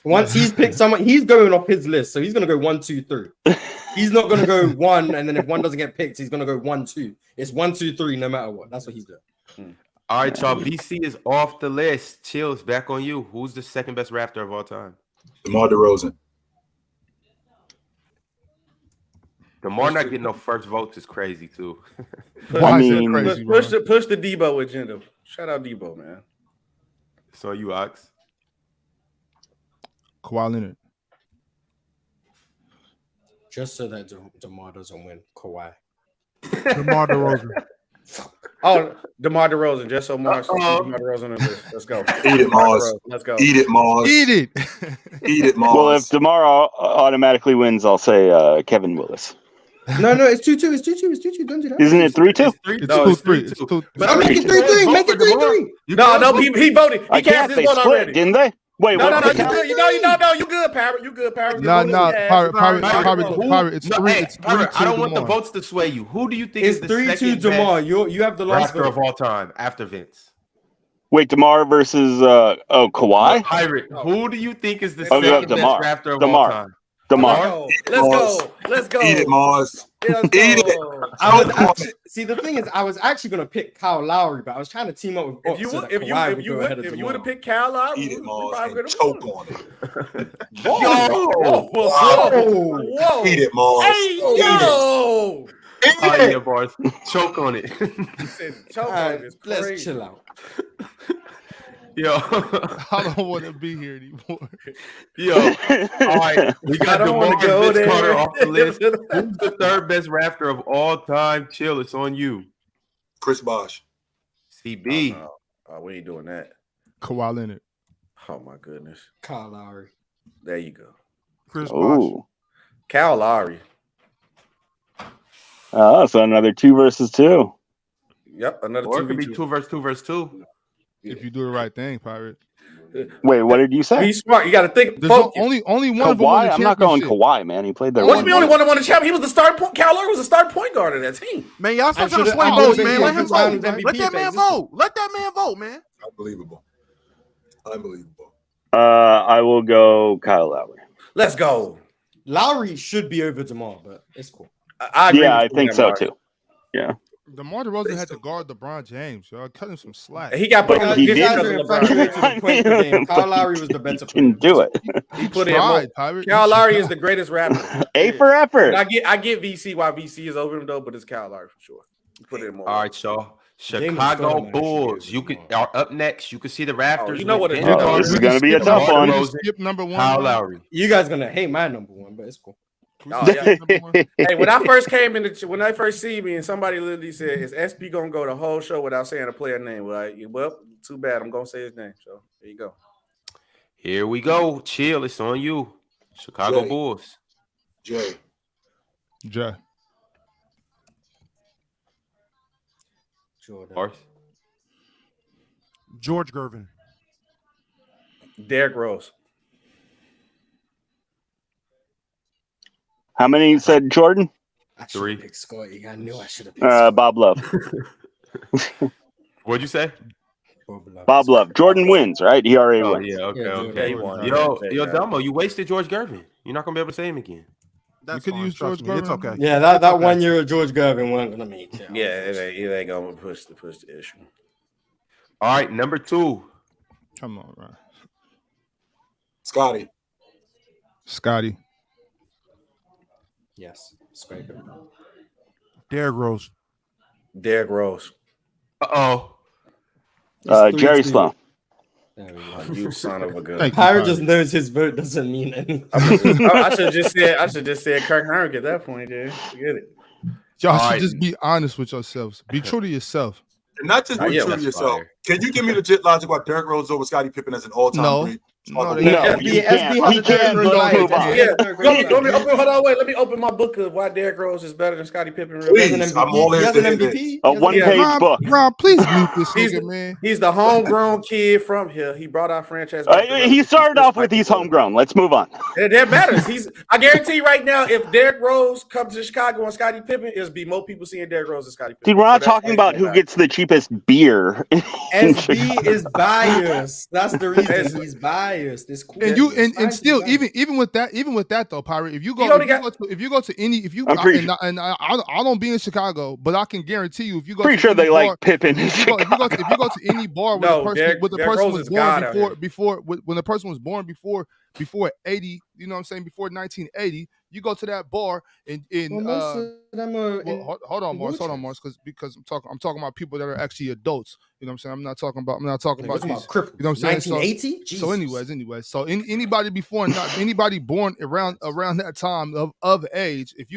Speaker 8: Once he's picked someone, he's going off his list. So he's going to go 1, 2, 3. He's not going to go 1, and then if 1 doesn't get picked, he's going to go 1, 2. It's 1, 2, 3, no matter what. That's what he's doing.
Speaker 1: All right, y'all. VC is off the list. Chills, back on you. Who's the second best Raptor of all time?
Speaker 2: DeMar DeRozan.
Speaker 1: DeMar not getting no first votes is crazy too.
Speaker 9: Why is that crazy, bro?
Speaker 6: Push the Debo agenda. Shout out Debo, man.
Speaker 1: So you Ox.
Speaker 9: Kawhi Leonard.
Speaker 8: Just so that DeMar doesn't win, Kawhi.
Speaker 4: DeMar DeRozan.
Speaker 6: Oh, DeMar DeRozan. Just so Mars. DeMar DeRozan on the list. Let's go.
Speaker 2: Eat it, Mars.
Speaker 6: Let's go.
Speaker 2: Eat it, Mars.
Speaker 9: Eat it.
Speaker 2: Eat it, Mars.
Speaker 7: Well, if DeMar automatically wins, I'll say Kevin Willis.
Speaker 8: No, it's 2-2. It's 2-2. Don't do that.
Speaker 7: Isn't it 3-2?
Speaker 9: It's
Speaker 6: No,
Speaker 9: 2-3.
Speaker 6: it's
Speaker 9: It's 2-3.
Speaker 8: But make it 3-3. Make it 3-3.
Speaker 6: No, he voted. He
Speaker 7: I
Speaker 6: cast
Speaker 7: can't.
Speaker 6: his
Speaker 7: They
Speaker 6: vote
Speaker 7: split,
Speaker 6: already.
Speaker 7: didn't they? Wait,
Speaker 6: No,
Speaker 7: what?
Speaker 6: you good. You good, Parrot. You good, Parrot.
Speaker 9: Nah, Pirate. It's
Speaker 1: No,
Speaker 9: 3.
Speaker 1: hey,
Speaker 9: It's 3.
Speaker 1: Pirate, I don't want the votes to sway you. Who do you think
Speaker 8: It's
Speaker 1: is the
Speaker 8: 3-2
Speaker 1: second
Speaker 8: DeMar.
Speaker 1: best
Speaker 8: You have the last
Speaker 1: Raptor of
Speaker 8: vote.
Speaker 1: all time after Vince?
Speaker 7: Wait, DeMar versus Kawhi?
Speaker 1: Pirate, who do you think is the
Speaker 7: I'll go
Speaker 1: second
Speaker 7: DeMar.
Speaker 1: best Raptor of
Speaker 7: DeMar.
Speaker 1: all time?
Speaker 7: DeMar.
Speaker 6: Let's go.
Speaker 2: Eat it, Mars.
Speaker 6: Let's go.
Speaker 2: Eat it.
Speaker 8: See, the thing is, I was actually gonna pick Kyle Lowry, but I was trying to team up with
Speaker 6: If you would have picked Kyle Lowry,
Speaker 2: Eat it, Mars.
Speaker 6: probably
Speaker 2: And choke on it.
Speaker 6: Whoa.
Speaker 2: Eat it, Mars.
Speaker 6: Hey, yo.
Speaker 1: Oh, yeah, bars. Choke on it.
Speaker 6: He said choke on it. It's
Speaker 8: Let's
Speaker 6: crazy.
Speaker 8: chill out.
Speaker 1: Yo.
Speaker 9: I don't want to be here anymore.
Speaker 1: Yo. All right. We got
Speaker 6: I don't wanna
Speaker 1: DeMar
Speaker 6: go
Speaker 1: and Vince
Speaker 6: there.
Speaker 1: Carter off the list. Who's the third best Raptor of all time? Chill. It's on you.
Speaker 2: Chris Bosh.
Speaker 1: CB.
Speaker 6: Oh, we ain't doing that.
Speaker 9: Kawhi Leonard.
Speaker 6: Oh my goodness.
Speaker 8: Kyle Lowry.
Speaker 6: There you go.
Speaker 4: Chris Bosh.
Speaker 6: Kyle Lowry.
Speaker 7: Oh, so another 2 versus 2.
Speaker 6: Yep, another
Speaker 1: Or it could be
Speaker 6: 2v2.
Speaker 1: 2 versus 2.
Speaker 9: If you do the right thing, Pirate.
Speaker 7: Wait, what did you say?
Speaker 6: He's smart. You got to think.
Speaker 9: There's only one of them won
Speaker 7: Kawhi?
Speaker 9: the
Speaker 7: I'm not going
Speaker 9: championship.
Speaker 7: Kawhi, man. He played there.
Speaker 6: What's the only one that won the champion? He was the starting point. Kyle Lowry was the starting point guard of that team.
Speaker 4: Man, y'all stop
Speaker 8: I
Speaker 4: trying to
Speaker 8: should've-
Speaker 4: sway
Speaker 8: I
Speaker 4: votes,
Speaker 8: would've
Speaker 4: man.
Speaker 8: been
Speaker 4: Let him
Speaker 8: Vince
Speaker 4: vote.
Speaker 8: Carter's
Speaker 4: Let
Speaker 8: MVP
Speaker 4: that man
Speaker 8: phases.
Speaker 4: vote. Let that man vote, man.
Speaker 2: Unbelievable. Unbelievable.
Speaker 7: I will go Kyle Lowry.
Speaker 6: Let's go.
Speaker 8: Lowry should be over DeMar, but it's cool.
Speaker 6: I agree
Speaker 7: Yeah, I
Speaker 6: with you
Speaker 7: think
Speaker 6: on
Speaker 7: so
Speaker 6: that,
Speaker 7: too. Yeah.
Speaker 9: DeMar DeRozan had to guard LeBron James. Y'all cut him some slack.
Speaker 6: He got put
Speaker 7: But he
Speaker 6: in.
Speaker 7: did.
Speaker 8: guys are infatuated with the points per game. Kyle Lowry was the better player.
Speaker 7: Can do it.
Speaker 6: He put in.
Speaker 9: Tried, Pirate.
Speaker 6: Kyle Lowry is the greatest rapper.
Speaker 7: A for effort.
Speaker 6: And I get VC why VC is over him though, but it's Kyle Lowry for sure. He put in more.
Speaker 1: All right, y'all.
Speaker 8: Damon
Speaker 1: Chicago
Speaker 8: Stoudemire
Speaker 1: Bulls.
Speaker 8: should
Speaker 1: You
Speaker 8: be
Speaker 1: could are up next. You can see the Raptors.
Speaker 6: you know what it
Speaker 1: with
Speaker 6: is.
Speaker 1: Ben
Speaker 7: This is
Speaker 1: Carter,
Speaker 7: going to be a tough
Speaker 1: DeMar
Speaker 7: one.
Speaker 1: DeRozan,
Speaker 9: Skip number 1.
Speaker 1: Kyle Lowry.
Speaker 8: You guys gonna hate my number 1, but it's cool.
Speaker 6: Oh, yeah. Hey, when I first came in, when they first see me, and somebody literally said, "Is SP gonna go the whole show without saying a player name?" Well, too bad. I'm gonna say his name. So there you go.
Speaker 1: Here we go. Chill. It's on you. Chicago
Speaker 2: Jay.
Speaker 1: Bulls.
Speaker 2: Jay.
Speaker 5: Jordan.
Speaker 4: George Gervin.
Speaker 6: Derrick Rose.
Speaker 7: How many said Jordan?
Speaker 5: I should
Speaker 1: 3.
Speaker 5: have picked Scotty. I knew I should have picked
Speaker 7: Bob Love.
Speaker 1: What'd you say?
Speaker 7: Bob Love. Jordan wins, right? He already
Speaker 1: Oh,
Speaker 7: wins.
Speaker 1: yeah. Okay.
Speaker 5: Yeah,
Speaker 1: Okay.
Speaker 6: he won.
Speaker 1: Yo, Domo, you wasted George Gervin. You're not gonna be able to say him again.
Speaker 4: That's
Speaker 9: could
Speaker 4: fine,
Speaker 9: use
Speaker 4: trust
Speaker 9: George
Speaker 4: me. It's
Speaker 9: Gervin.
Speaker 4: okay.
Speaker 5: Yeah, that
Speaker 4: okay.
Speaker 5: 1 year of George Gervin weren't gonna make it.
Speaker 6: Yeah, it ain't gonna push the issue.
Speaker 1: All right, number 2.
Speaker 9: Come on, right.
Speaker 2: Scotty.
Speaker 5: Yes, scrape it.
Speaker 4: Derrick Rose.
Speaker 6: Derrick Rose.
Speaker 1: Uh-oh.
Speaker 7: Jerry Sloan.
Speaker 5: There we
Speaker 6: Oh,
Speaker 5: go.
Speaker 6: you son of a gun.
Speaker 9: Thank you,
Speaker 5: Pirate
Speaker 9: Pirate.
Speaker 5: just knows his vote doesn't mean anything.
Speaker 6: I should just said Kirk Heinrich at that point, dude. Forget it.
Speaker 9: Y'all
Speaker 1: All
Speaker 9: should
Speaker 1: right.
Speaker 9: just be honest with yourselves. Be true to yourself.
Speaker 2: And not just
Speaker 6: Oh,
Speaker 2: be
Speaker 6: yeah,
Speaker 2: true to
Speaker 6: that's
Speaker 2: yourself.
Speaker 6: fire.
Speaker 2: Can you give me legit logic about Derrick Rose over Scottie Pippen as an all-time
Speaker 9: No.
Speaker 2: great?
Speaker 9: No,
Speaker 7: No,
Speaker 9: they-
Speaker 7: you can't. He can't. Let's move on.
Speaker 6: Yeah, let me let me open my book of why Derrick Rose is better than Scottie Pippen.
Speaker 2: Please, I'm all
Speaker 8: He
Speaker 2: ears
Speaker 8: has
Speaker 2: to
Speaker 8: an
Speaker 2: hear
Speaker 8: MVP.
Speaker 2: this.
Speaker 8: He
Speaker 7: A
Speaker 8: has an
Speaker 7: one-page
Speaker 8: MVP.
Speaker 7: book.
Speaker 9: Ron, please mute this
Speaker 6: He's-
Speaker 9: nigga, man.
Speaker 6: He's the homegrown kid from here. He brought our franchise.
Speaker 7: He started off with he's homegrown. Let's move on.
Speaker 6: That matters. I guarantee you right now, if Derrick Rose comes to Chicago and Scottie Pippen, it'll be more people seeing Derrick Rose than Scottie Pippen.
Speaker 7: Dude, we're not
Speaker 6: So that's
Speaker 7: talking
Speaker 6: why
Speaker 7: about
Speaker 6: he's
Speaker 7: who
Speaker 6: gonna
Speaker 7: gets the cheapest beer. in
Speaker 8: SB
Speaker 7: Chicago.
Speaker 8: is biased. That's the reason he's biased. It's cool.
Speaker 9: And you
Speaker 8: It's fine
Speaker 9: and
Speaker 8: to
Speaker 9: still
Speaker 8: be biased.
Speaker 9: even with that though, Pirate. If you
Speaker 6: He only
Speaker 9: go to any
Speaker 7: I'm pretty
Speaker 9: I don't be in Chicago, but I can guarantee you if you go
Speaker 7: Pretty
Speaker 9: to
Speaker 7: sure
Speaker 9: any
Speaker 7: they
Speaker 9: bar,
Speaker 7: like Pippen in
Speaker 9: if you go
Speaker 7: Chicago.
Speaker 9: to any bar
Speaker 6: No,
Speaker 9: where
Speaker 6: Derrick
Speaker 9: the person
Speaker 6: Rose
Speaker 9: was
Speaker 6: is God out
Speaker 9: born
Speaker 6: here.
Speaker 9: before when the person was born before 80, you know what I'm saying, before 1980, you go to that bar and
Speaker 8: Well, most of them are.
Speaker 9: hold on, Morris, because I'm talking about people that are actually adults. You know what I'm saying? I'm not talking about these,
Speaker 8: cripples.
Speaker 9: you know what I'm saying?
Speaker 8: 1980.
Speaker 9: So anyways, so anybody before not anybody born around that time of age, if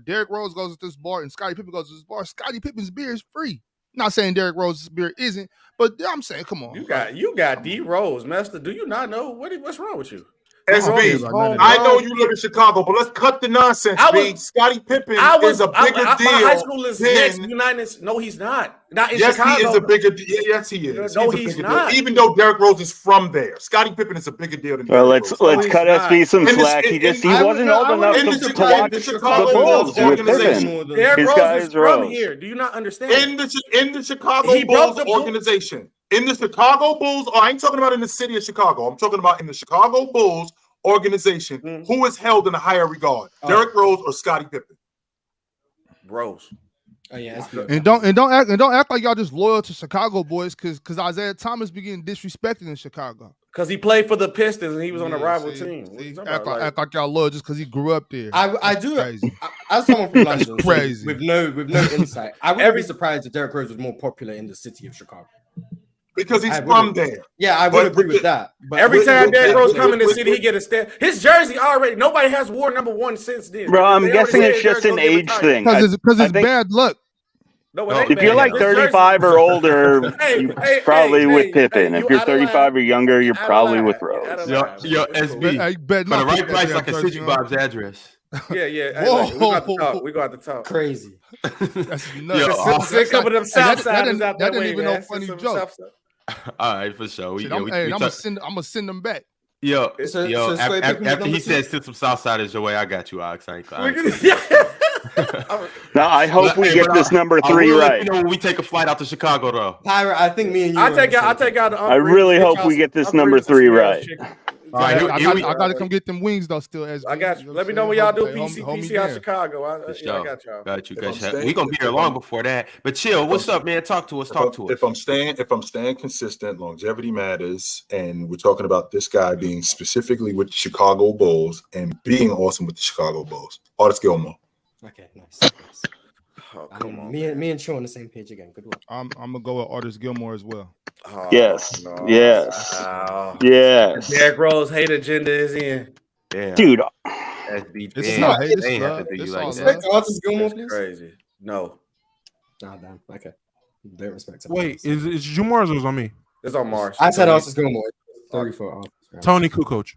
Speaker 9: Derrick Rose goes to this bar and Scottie Pippen goes to this bar, Scottie Pippen's beer is free. Not saying Derrick Rose's beer isn't, but I'm saying, come on.
Speaker 6: You got D Rose, Master. Do you not know what's wrong with you?
Speaker 2: SB,
Speaker 9: Rose is
Speaker 2: I know you live in Chicago, but let's cut the nonsense. Scottie Pippen is a bigger deal.
Speaker 6: My high school is
Speaker 2: than-
Speaker 6: next United. No, he's not. Not in
Speaker 2: Yes,
Speaker 6: Chicago.
Speaker 2: he is a bigger deal. Yes, he is.
Speaker 6: No,
Speaker 2: a
Speaker 6: he's
Speaker 2: bigger
Speaker 6: not.
Speaker 2: deal. Even though Derrick Rose is from there, Scottie Pippen is a bigger deal than
Speaker 7: Well,
Speaker 2: Derrick
Speaker 7: let's
Speaker 2: Rose.
Speaker 6: he's
Speaker 7: cut
Speaker 6: not.
Speaker 7: SB some
Speaker 2: In the-
Speaker 7: slack. He
Speaker 2: I
Speaker 7: wasn't old enough
Speaker 2: in
Speaker 7: to
Speaker 2: the
Speaker 7: watch the
Speaker 2: Chicago
Speaker 7: Bulls
Speaker 2: Bulls
Speaker 7: with
Speaker 2: organization.
Speaker 7: Pippen.
Speaker 6: Derrick
Speaker 7: His
Speaker 6: Rose
Speaker 7: guy
Speaker 6: is
Speaker 7: is
Speaker 6: from
Speaker 7: Rose.
Speaker 6: here. Do you not understand?
Speaker 2: In the Chicago
Speaker 6: He broke
Speaker 2: Bulls
Speaker 6: the Bull-
Speaker 2: organization. In the Chicago Bulls, I ain't talking about in the city of Chicago. I'm talking about in the Chicago Bulls organization. Who is held in a higher regard, Derrick Rose or Scottie Pippen?
Speaker 6: Rose.
Speaker 5: Oh yeah,
Speaker 9: And don't act like y'all just loyal to Chicago boys because Isaiah Thomas be getting disrespected in Chicago.
Speaker 6: Because he played for the Pistons and he was on a
Speaker 9: Yeah,
Speaker 6: rival
Speaker 9: see,
Speaker 6: team. What
Speaker 9: see,
Speaker 6: you talking
Speaker 9: act
Speaker 6: about?
Speaker 9: like y'all loyal just because he grew up there.
Speaker 8: I do.
Speaker 9: Crazy.
Speaker 8: As someone from
Speaker 9: That's
Speaker 8: London,
Speaker 9: crazy.
Speaker 8: with no insight, I wouldn't be surprised if Derrick Rose was more popular in the city of Chicago.
Speaker 2: Because he's
Speaker 8: I
Speaker 2: from
Speaker 8: wouldn't.
Speaker 2: there.
Speaker 8: Yeah, I would agree with that. But
Speaker 6: Every time Derrick Rose come in the
Speaker 2: with-
Speaker 6: city, he get a stamp. His jersey already. Nobody has worn number 1 since then.
Speaker 7: Bro, I'm
Speaker 6: They
Speaker 7: guessing
Speaker 6: already
Speaker 7: it's
Speaker 6: said
Speaker 7: just
Speaker 6: Derrick
Speaker 7: an
Speaker 6: Rose get
Speaker 7: age
Speaker 6: retired.
Speaker 7: thing.
Speaker 9: Because
Speaker 7: I
Speaker 9: it's
Speaker 7: think
Speaker 9: bad luck.
Speaker 6: No, it ain't
Speaker 7: if you're
Speaker 6: bad.
Speaker 7: like
Speaker 6: This jersey-
Speaker 7: 35 or older,
Speaker 6: Hey,
Speaker 7: you're
Speaker 6: hey,
Speaker 7: probably
Speaker 6: hey,
Speaker 7: with
Speaker 6: hey,
Speaker 7: Pippen.
Speaker 6: hey,
Speaker 7: If
Speaker 6: you
Speaker 7: you're
Speaker 6: out of line.
Speaker 7: 35 or younger, you're
Speaker 6: Out of
Speaker 7: probably
Speaker 6: line.
Speaker 7: with
Speaker 6: Out
Speaker 7: Rose.
Speaker 6: of
Speaker 1: Yo,
Speaker 6: line.
Speaker 1: yo,
Speaker 6: It's cool.
Speaker 1: SB.
Speaker 9: Hey, better
Speaker 1: For the
Speaker 9: not
Speaker 1: right
Speaker 9: put that
Speaker 1: price,
Speaker 9: damn
Speaker 1: I can
Speaker 9: jersey
Speaker 1: send you
Speaker 9: on.
Speaker 1: Bob's address.
Speaker 6: Yeah. Hey,
Speaker 9: Whoa.
Speaker 6: look, we got to talk. We got to talk.
Speaker 8: crazy.
Speaker 9: That's
Speaker 1: Yo,
Speaker 9: nuts.
Speaker 6: Send a couple of them
Speaker 9: Hey,
Speaker 6: South
Speaker 9: that
Speaker 6: Siders
Speaker 9: didn't-
Speaker 6: out
Speaker 9: that
Speaker 6: that
Speaker 9: didn't
Speaker 6: way,
Speaker 9: even
Speaker 6: man.
Speaker 9: no funny
Speaker 6: Send some
Speaker 9: joke.
Speaker 6: South Side.
Speaker 1: All right, for sure.
Speaker 9: Shit,
Speaker 1: Yeah,
Speaker 9: I'm
Speaker 1: talk-
Speaker 9: gonna send them back.
Speaker 1: Yo,
Speaker 8: So
Speaker 1: after
Speaker 8: Scottie Pippen was
Speaker 1: he
Speaker 8: number
Speaker 1: said
Speaker 8: 2?
Speaker 1: send some Southsiders your way, I got you, Alex. I ain't
Speaker 7: Now, I hope we get this number 3 right.
Speaker 1: You know, when we take a flight out to Chicago, though.
Speaker 8: Pirate, I think me and you.
Speaker 6: I take out the.
Speaker 7: I really hope we get this number 3 right.
Speaker 1: All right,
Speaker 9: I
Speaker 1: here we-
Speaker 9: gotta come get them wings though. Still, as
Speaker 6: I got you.
Speaker 9: know
Speaker 6: Let me
Speaker 9: what
Speaker 6: know
Speaker 9: I'm
Speaker 6: when y'all do
Speaker 9: saying?
Speaker 6: PC,
Speaker 9: Hold me
Speaker 6: PC out
Speaker 9: down.
Speaker 6: Chicago.
Speaker 1: For
Speaker 6: I
Speaker 1: sure.
Speaker 6: got y'all.
Speaker 1: Got you.
Speaker 2: If I'm
Speaker 1: Got you.
Speaker 2: staying-
Speaker 1: We gonna be here
Speaker 2: if
Speaker 1: long
Speaker 2: I'm-
Speaker 1: before that. But chill. What's up, man? Talk to us. Talk to us.
Speaker 2: If I'm staying consistent, longevity matters, and we're talking about this guy being specifically with the Chicago Bulls and being awesome with the Chicago Bulls. Artis Gilmore.
Speaker 5: Okay, nice.
Speaker 6: Oh, come on.
Speaker 5: Me and Chill on the same page again. Good work.
Speaker 9: I'm gonna go with Artis Gilmore as well.
Speaker 6: Oh,
Speaker 7: Yes.
Speaker 6: no.
Speaker 7: Yes.
Speaker 6: Oh.
Speaker 7: Yes.
Speaker 6: Derrick Rose hate agenda is in.
Speaker 1: Damn.
Speaker 7: Dude,
Speaker 1: SB,
Speaker 9: This is
Speaker 1: damn,
Speaker 9: not hate,
Speaker 1: they
Speaker 9: this
Speaker 1: ain't
Speaker 9: is
Speaker 1: have
Speaker 9: love.
Speaker 1: to do you
Speaker 9: It's
Speaker 1: like
Speaker 9: all
Speaker 1: that.
Speaker 8: Respect Artis Gilmore,
Speaker 6: That's
Speaker 8: please.
Speaker 6: crazy. No,
Speaker 5: Oh, damn. Okay. Don't respect it.
Speaker 4: Wait, is Jumar's or is it on me?
Speaker 6: it's on Mars.
Speaker 8: I said
Speaker 6: So
Speaker 8: Artis Gilmore.
Speaker 5: 34 off.
Speaker 4: Tony Kukoc.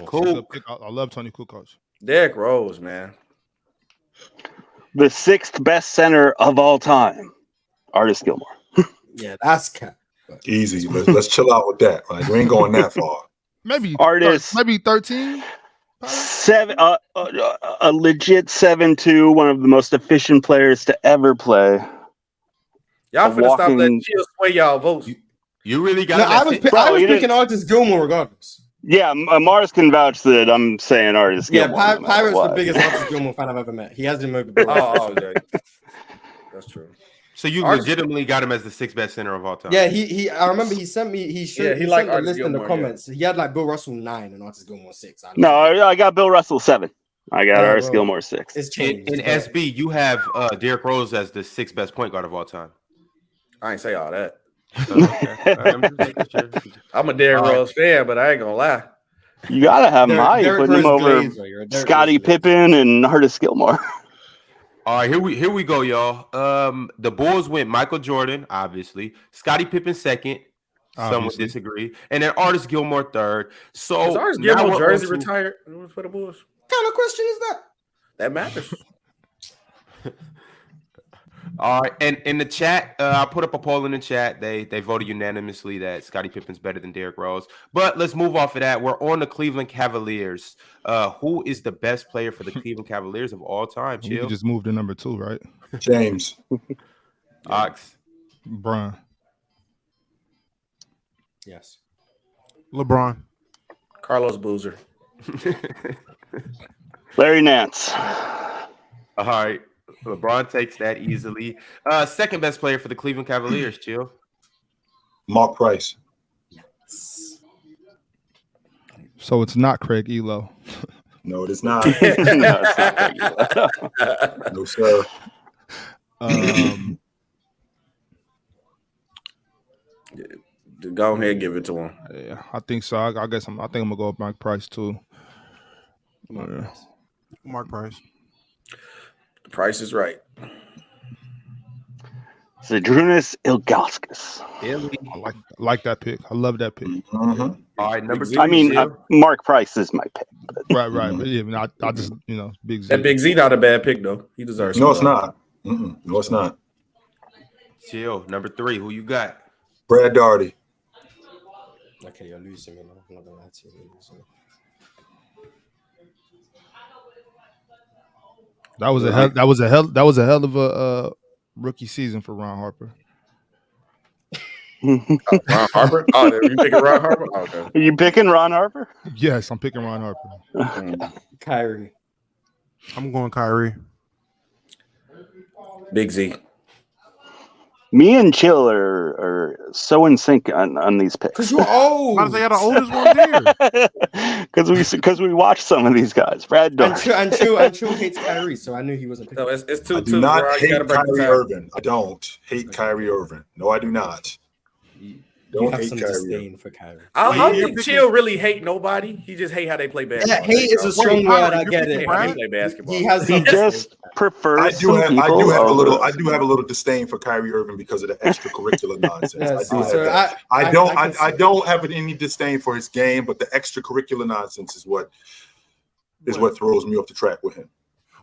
Speaker 1: Cool.
Speaker 9: I love Tony Kukoc.
Speaker 6: Derrick Rose, man.
Speaker 7: The sixth best center of all time, Artis Gilmore.
Speaker 5: Yeah, that's cap.
Speaker 2: Easy. Let's chill out with that. Like, we ain't going that far.
Speaker 9: Maybe
Speaker 7: Artist.
Speaker 9: maybe 13.
Speaker 7: A legit 7-2, one of the most efficient players to ever play.
Speaker 6: Y'all
Speaker 7: A
Speaker 6: finna stop letting
Speaker 7: walking-
Speaker 6: Chill sway y'all votes.
Speaker 1: You really got
Speaker 8: No, I was
Speaker 7: Bro, you
Speaker 8: picking Artis Gilmore regardless.
Speaker 7: Yeah, Mars can vouch that I'm saying Artis
Speaker 8: Yeah,
Speaker 7: Gilmore. no matter
Speaker 8: Pirate's the
Speaker 7: what.
Speaker 8: biggest Artis Gilmore fan I've ever met. He has him over Bill Russell.
Speaker 6: Oh, okay. That's true.
Speaker 1: So you
Speaker 6: Artis-
Speaker 1: legitimately got him as the sixth best center of all time.
Speaker 8: Yeah, he. I remember he sent me. He showed.
Speaker 6: Yeah,
Speaker 8: he
Speaker 6: he liked
Speaker 8: sent the
Speaker 6: Artis
Speaker 8: list in the
Speaker 6: Gilmore, yeah.
Speaker 8: comments. He had like Bill Russell 9 and Artis Gilmore 6.
Speaker 7: No, I got Bill Russell 7. I got
Speaker 8: Oh,
Speaker 7: Artis
Speaker 8: well.
Speaker 7: Gilmore 6.
Speaker 8: It's changed.
Speaker 1: In SB, you have Derrick Rose as the sixth best point guard of all time.
Speaker 6: I ain't say all that.
Speaker 1: Okay. I'm just making sure.
Speaker 6: I'm a Derrick Rose fan, but I ain't gonna lie.
Speaker 7: You gotta have him high. You're
Speaker 8: Derrick
Speaker 7: putting him
Speaker 8: Rose
Speaker 7: over
Speaker 8: Glazer, you're a Derrick
Speaker 7: Scottie
Speaker 8: Rose Glazer.
Speaker 7: Pippen and Artis Gilmore.
Speaker 1: All right, here we go, y'all. The Bulls went Michael Jordan, obviously. Scottie Pippen second. Some would
Speaker 9: Obviously.
Speaker 1: disagree, and then Artis Gilmore third. So
Speaker 6: Is Artis
Speaker 1: now
Speaker 6: Gilmore
Speaker 1: we're
Speaker 6: jersey
Speaker 1: on to-
Speaker 6: retired for the Bulls?
Speaker 8: What kind of question is that?
Speaker 6: That matters.
Speaker 1: All right, and in the chat, I put up a poll in the chat. They voted unanimously that Scottie Pippen's better than Derrick Rose. But let's move off of that. We're on the Cleveland Cavaliers. Who is the best player for the Cleveland Cavaliers of all time?
Speaker 9: You
Speaker 1: Chill.
Speaker 9: just moved to number 2, right?
Speaker 2: James.
Speaker 1: Ox.
Speaker 9: Brian.
Speaker 5: Yes.
Speaker 4: LeBron.
Speaker 6: Carlos Boozer.
Speaker 7: Larry Nance.
Speaker 1: All right. LeBron takes that easily. Second best player for the Cleveland Cavaliers, Chill.
Speaker 2: Mark Price.
Speaker 9: So it's not Craig Elo.
Speaker 2: No, it is not.
Speaker 7: No, it's not
Speaker 2: No, sir.
Speaker 6: Go ahead and give it to him.
Speaker 9: Yeah, I think so. I think I'm gonna go with Mark Price too. Yeah.
Speaker 4: Mark Price.
Speaker 6: The price is right.
Speaker 7: Zydrunas Ilgauskas.
Speaker 9: I like that pick. I love that pick.
Speaker 2: Mhm.
Speaker 1: All right, number two.
Speaker 7: I mean,
Speaker 1: Chill.
Speaker 7: Mark Price is my pick. But
Speaker 9: Right. But yeah, I just Big Z.
Speaker 6: That Big Z not a bad pick though. He deserves.
Speaker 2: No,
Speaker 6: some
Speaker 2: it's
Speaker 6: love.
Speaker 2: not. No, it's not.
Speaker 1: Chill. Number 3. Who you got?
Speaker 2: Brad Daugherty.
Speaker 5: Okay, you're losing me now. I'm not gonna lie to you. You're losing me.
Speaker 9: That was a hell of a rookie season for Ron Harper.
Speaker 6: Ron Harper? Oh, you picking Ron Harper? Oh, okay.
Speaker 7: Are you picking Ron Harper?
Speaker 9: Yes, I'm picking Ron Harper.
Speaker 8: Kyrie.
Speaker 4: I'm going Kyrie.
Speaker 6: Big Z.
Speaker 7: Me and Chill are so in sync on these picks.
Speaker 8: Because you're old.
Speaker 4: Why does they have the oldest one there?
Speaker 7: Because we watch some of these guys. Brad
Speaker 8: And
Speaker 7: Daugherty.
Speaker 8: Chill hates Kyrie, so I knew he wasn't picking.
Speaker 6: No, it's two.
Speaker 2: I do not
Speaker 6: Ron, you
Speaker 2: hate
Speaker 6: gotta break the
Speaker 2: Kyrie
Speaker 6: tie.
Speaker 2: Irving. I don't hate Kyrie Irving. No, I do not.
Speaker 5: You
Speaker 2: Don't
Speaker 5: have
Speaker 2: hate
Speaker 5: some
Speaker 2: Kyrie.
Speaker 5: disdain for Kyrie.
Speaker 6: I don't
Speaker 1: you're
Speaker 6: think
Speaker 1: picking-
Speaker 6: Chill really hate nobody. He just hate how they play basketball.
Speaker 8: Yeah, hate is a strong word. I get
Speaker 6: He
Speaker 8: it.
Speaker 6: hate how they
Speaker 4: Brad?
Speaker 6: play basketball.
Speaker 8: He has
Speaker 7: He
Speaker 8: some
Speaker 7: just prefers
Speaker 2: I do
Speaker 7: some
Speaker 2: have
Speaker 7: people over-
Speaker 2: I do have a little disdain for Kyrie Irving because of the extracurricular nonsense.
Speaker 8: Yes,
Speaker 2: I do have
Speaker 8: so
Speaker 2: that.
Speaker 8: I
Speaker 2: I don't have any disdain for his game, but the extracurricular nonsense is what throws me off the track with him.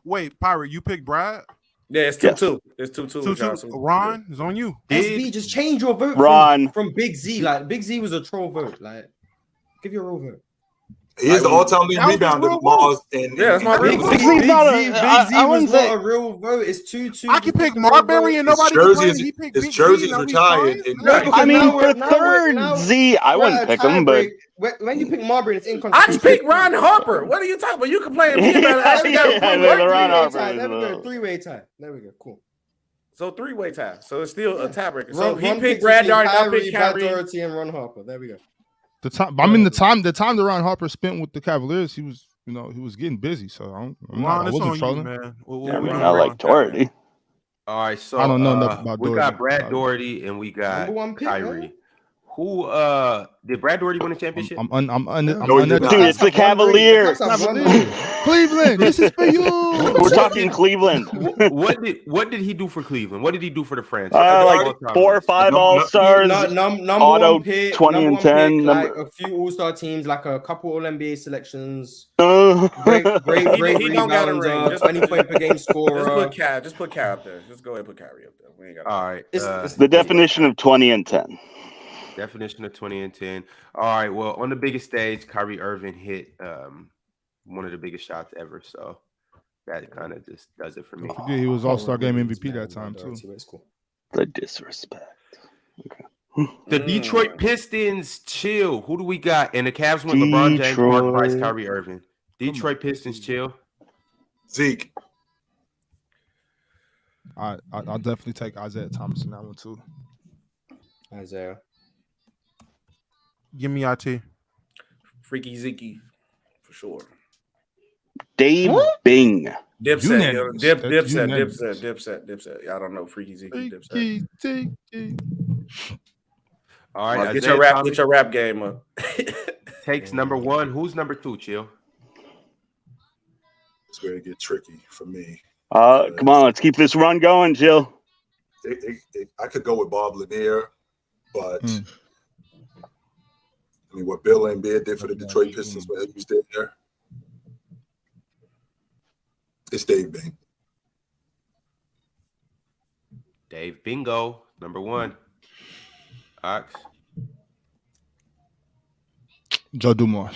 Speaker 4: Wait, Pirate, you picked Brad?
Speaker 6: Yeah, it's 2-2. It's 2-2.
Speaker 4: 2-2. Ron is on you.
Speaker 8: SB, just change your vote
Speaker 7: Ron.
Speaker 8: from Big Z. Like Big Z was a troll vote. Like, give your real vote.
Speaker 2: He is the all-time leading
Speaker 4: That was his
Speaker 2: rebounder.
Speaker 4: real
Speaker 2: Mars and
Speaker 6: Yeah, that's my real
Speaker 8: Big
Speaker 6: vote.
Speaker 8: Z,
Speaker 7: Big Z's not a-
Speaker 8: Big
Speaker 7: I
Speaker 8: Z was
Speaker 7: wouldn't
Speaker 8: not
Speaker 7: say-
Speaker 8: a real vote. It's 2-2.
Speaker 4: I can pick Marbury and
Speaker 2: His
Speaker 4: nobody
Speaker 2: jersey
Speaker 4: complained. He picked
Speaker 2: his
Speaker 4: Big Z,
Speaker 2: jersey's
Speaker 4: now he's
Speaker 2: retired.
Speaker 4: fine.
Speaker 2: And
Speaker 8: No, because
Speaker 7: I mean,
Speaker 8: now
Speaker 7: for
Speaker 8: we're- now we're- now-
Speaker 7: Z, I wouldn't pick him, but
Speaker 8: when you pick Marbury, it's
Speaker 6: I
Speaker 8: inconsequential.
Speaker 6: just picked Ron Harper. What are you talking about? You complaining me about actually got
Speaker 7: Yeah,
Speaker 6: a
Speaker 7: the
Speaker 6: point.
Speaker 7: Ron Harper
Speaker 8: Tie.
Speaker 7: is
Speaker 8: There we
Speaker 7: a
Speaker 8: go.
Speaker 7: little-
Speaker 8: Three-way tie. There we go. Cool.
Speaker 6: So 3-way tie. So it's still a tiebreaker. So
Speaker 8: Ron
Speaker 6: he picked
Speaker 8: picks
Speaker 6: Brad
Speaker 8: between
Speaker 6: Daugherty. I
Speaker 8: Kyrie,
Speaker 6: picked
Speaker 8: Brad
Speaker 6: Kyrie.
Speaker 8: Daugherty, and Ron Harper. There we go.
Speaker 9: The time that Ron Harper spent with the Cavaliers, he was getting busy. So
Speaker 4: Ron,
Speaker 9: I
Speaker 4: it's
Speaker 9: wasn't
Speaker 4: on you,
Speaker 9: trolling.
Speaker 4: man. What
Speaker 6: Yeah,
Speaker 4: we
Speaker 6: Ron,
Speaker 4: doing,
Speaker 7: I
Speaker 4: Ron?
Speaker 7: like Daugherty.
Speaker 1: All right, so
Speaker 9: I don't know enough about
Speaker 1: we
Speaker 9: Daugherty.
Speaker 1: got Brad Daugherty and we got
Speaker 8: Number one pick,
Speaker 1: Kyrie.
Speaker 8: man.
Speaker 1: Who did Brad Doherty win a championship?
Speaker 2: No, he did not.
Speaker 7: Dude, it's the Cavaliers.
Speaker 9: Cleveland, this is for you.
Speaker 7: We're talking Cleveland.
Speaker 1: What did he do for Cleveland? What did he do for the franchise?
Speaker 7: Like 4 or 5 All-Stars.
Speaker 8: Number
Speaker 7: Auto
Speaker 8: one pick,
Speaker 7: 20 and 10.
Speaker 8: like a few All-Star teams, like a couple All-NBA selections.
Speaker 7: Great.
Speaker 8: Great
Speaker 6: He don't got a ring.
Speaker 8: rebounder,
Speaker 6: Just-
Speaker 8: 20 point per game scorer.
Speaker 6: Just put Cat up there. Just go ahead and put Kyrie up there. We ain't got.
Speaker 1: All right.
Speaker 8: It's
Speaker 7: The definition of 20 and 10.
Speaker 1: Definition of 20 and 10. All right. Well, on the biggest stage, Kyrie Irving hit one of the biggest shots ever. So that kind of just does it for me.
Speaker 9: Yeah, he was All-Star Game MVP that time too.
Speaker 7: The disrespect.
Speaker 1: The Detroit Pistons, chill. Who do we got? And the Cavs went LeBron James, Mark Price, Kyrie Irving. Detroit Pistons, chill.
Speaker 2: Zeke.
Speaker 9: I'll definitely take Isaiah Thomas in that one too.
Speaker 8: Isaiah.
Speaker 4: Give me IT.
Speaker 6: Freaky Zeke, for sure.
Speaker 7: Dave Bing.
Speaker 6: Dipset.
Speaker 9: Unanimous.
Speaker 6: Dipset. Y'all don't know Freaky Zeke. Dipset.
Speaker 1: All right.
Speaker 6: Get
Speaker 1: Isaiah
Speaker 6: your rap game up.
Speaker 1: takes number 1. Who's number 2, chill?
Speaker 2: It's going to get tricky for me.
Speaker 7: Come on, let's keep this run going, Jill.
Speaker 2: I could go with Bob Lanier, but I mean, what Bill Embiid did for the Detroit Pistons when he was there, it's Dave Bing.
Speaker 1: Dave Bingo, number 1. Ox.
Speaker 9: Joe Dumars.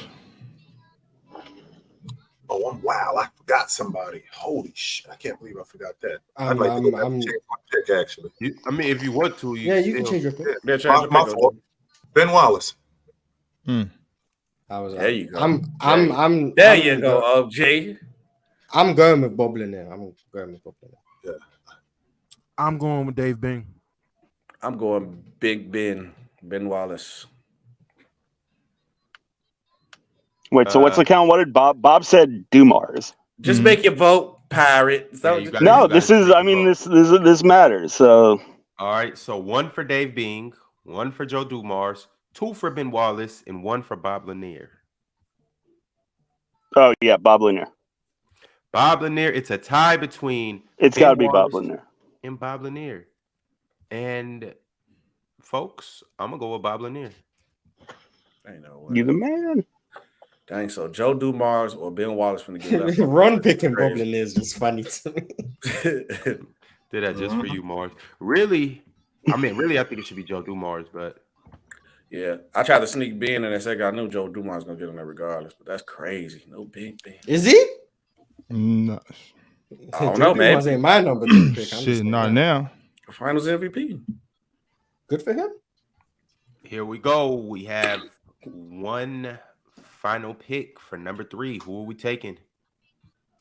Speaker 2: Oh, wow! I forgot somebody. Holy shit! I can't believe I forgot that. I'd like to go back and change my pick. Actually,
Speaker 1: I mean, if you want to,
Speaker 8: you can change your pick.
Speaker 2: My fault. Ben Wallace.
Speaker 6: There you go.
Speaker 8: I'm
Speaker 6: there you go, OJ.
Speaker 8: I'm going with Bob Lanier.
Speaker 2: Yeah.
Speaker 4: I'm going with Dave Bing.
Speaker 6: I'm going Big Ben Wallace.
Speaker 7: Wait, so what's the count? What did Bob said? Dumars.
Speaker 6: Just make your vote, Pirate.
Speaker 7: This matters. So
Speaker 1: all right, so 1 for Dave Bing, 1 for Joe Dumars, 2 for Ben Wallace, and 1 for Bob Lanier.
Speaker 7: Oh yeah, Bob Lanier.
Speaker 1: Bob Lanier. It's a tie between.
Speaker 7: It's got to be Bob Lanier.
Speaker 1: And Bob Lanier. And folks, I'm gonna go with Bob Lanier.
Speaker 7: You the man.
Speaker 6: Dang, so Joe Dumars or Ben Wallace from the get
Speaker 8: Ron picking Bob Lanier is just funny to me.
Speaker 1: Did that just for you, Mars. Really, I think it should be Joe Dumars, but
Speaker 6: yeah, I tried to sneak Ben in that second. I knew Joe Dumars was gonna get on that regardless, but that's crazy. No Big Ben.
Speaker 8: Is he?
Speaker 9: No.
Speaker 6: I don't know, man.
Speaker 8: Ain't my number 2 pick.
Speaker 9: Shit, not now.
Speaker 6: Finals MVP.
Speaker 8: Good for him.
Speaker 1: Here we go. We have 1 final pick for number 3. Who are we taking?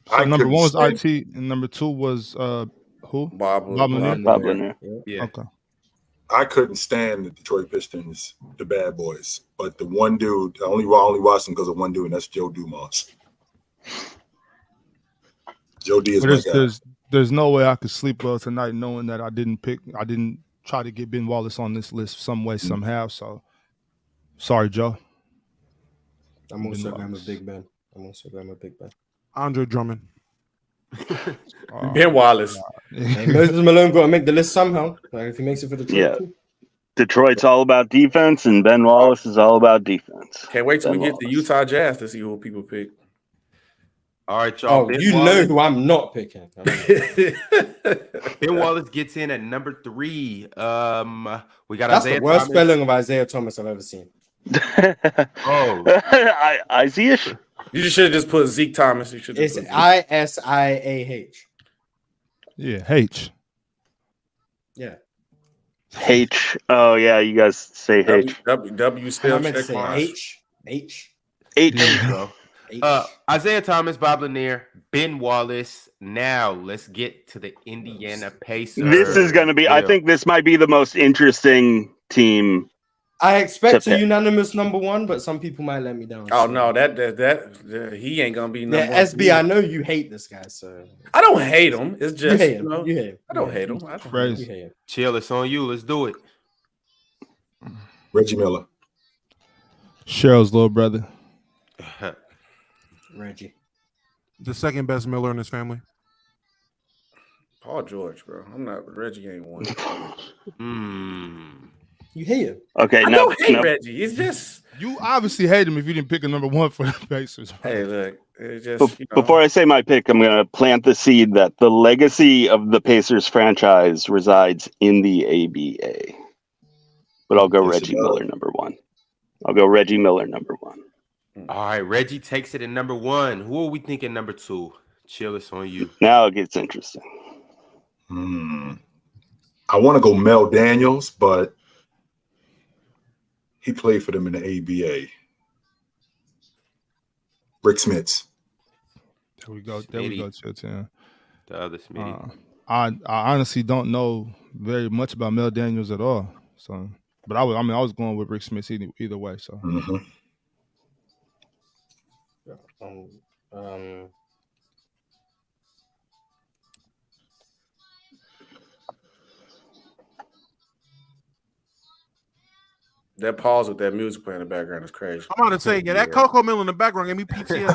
Speaker 9: So number 1 was IT, and number 2 was who?
Speaker 6: Bob
Speaker 7: Lanier.
Speaker 1: Yeah.
Speaker 9: Okay.
Speaker 2: I couldn't stand the Detroit Pistons, the bad boys, but the one dude, I only watched them because of one dude, and that's Joe Dumars. Joe D is my guy.
Speaker 9: There's no way I could sleep well tonight knowing that I didn't try to get Ben Wallace on this list some way, somehow. So sorry, Joe.
Speaker 8: I'm also going with Big Ben.
Speaker 4: Andre Drummond.
Speaker 6: Ben Wallace.
Speaker 8: Hey, Moses Malone got to make the list somehow. Like if he makes it for Detroit.
Speaker 7: Yeah. Detroit's all about defense, and Ben Wallace is all about defense.
Speaker 6: Can't wait till we get the Utah Jazz to see who people pick.
Speaker 1: All right, y'all.
Speaker 8: Ben Wallace. Know who I'm not picking.
Speaker 1: Ben Wallace gets in at number 3. We got
Speaker 8: That's
Speaker 1: Isaiah
Speaker 8: the worst
Speaker 1: Thomas.
Speaker 8: spelling of Isaiah Thomas I've ever seen.
Speaker 7: Isaiah.
Speaker 6: You should have just put Zeke Thomas.
Speaker 8: It's ISIAH.
Speaker 9: Yeah, H.
Speaker 8: Yeah.
Speaker 7: H. Oh yeah, you guys say H.
Speaker 6: W spell check mark.
Speaker 8: H.
Speaker 1: There you go. Isaiah Thomas, Bob Lanier, Ben Wallace. Now let's get to the Indiana Pacers.
Speaker 7: This is going to be. I think this might be the most interesting team.
Speaker 8: I expect a unanimous number 1, but some people might let me down.
Speaker 6: Oh no, that he ain't gonna be number 1.
Speaker 8: SB, I know you hate this guy, so
Speaker 6: I don't hate him. It's just
Speaker 8: you hate him. You hate him.
Speaker 6: I don't hate him.
Speaker 8: You hate him.
Speaker 1: Chill, it's on you. Let's do it.
Speaker 2: Reggie Miller.
Speaker 9: Cheryl's little brother.
Speaker 5: Reggie.
Speaker 4: The second best Miller in his family.
Speaker 6: Paul George, bro. I'm not. Reggie ain't one.
Speaker 8: You hate him.
Speaker 7: Okay,
Speaker 6: I
Speaker 7: no,
Speaker 6: don't hate
Speaker 7: no.
Speaker 6: Reggie. He's just.
Speaker 9: You obviously hate him if you didn't pick a number one for the Pacers.
Speaker 6: Hey, look. It's just,
Speaker 7: Before I say my pick, I'm going to plant the seed that the legacy of the Pacers franchise resides in the ABA. But I'll go Reggie Miller number one. All
Speaker 1: right, Reggie takes it in number one. Who are we thinking number two? Chill, it's on you.
Speaker 7: Now it gets interesting.
Speaker 2: I want to go Mel Daniels, but he played for them in the ABA. Rick Smits.
Speaker 9: There we go, Tim.
Speaker 1: The other Smitty.
Speaker 9: I honestly don't know very much about Mel Daniels at all. So, but I was going with Rick Smits either way. So.
Speaker 6: That pause with that music playing in the background is crazy.
Speaker 4: I'm about to say, that Coco Mill in the background gave me PTSD.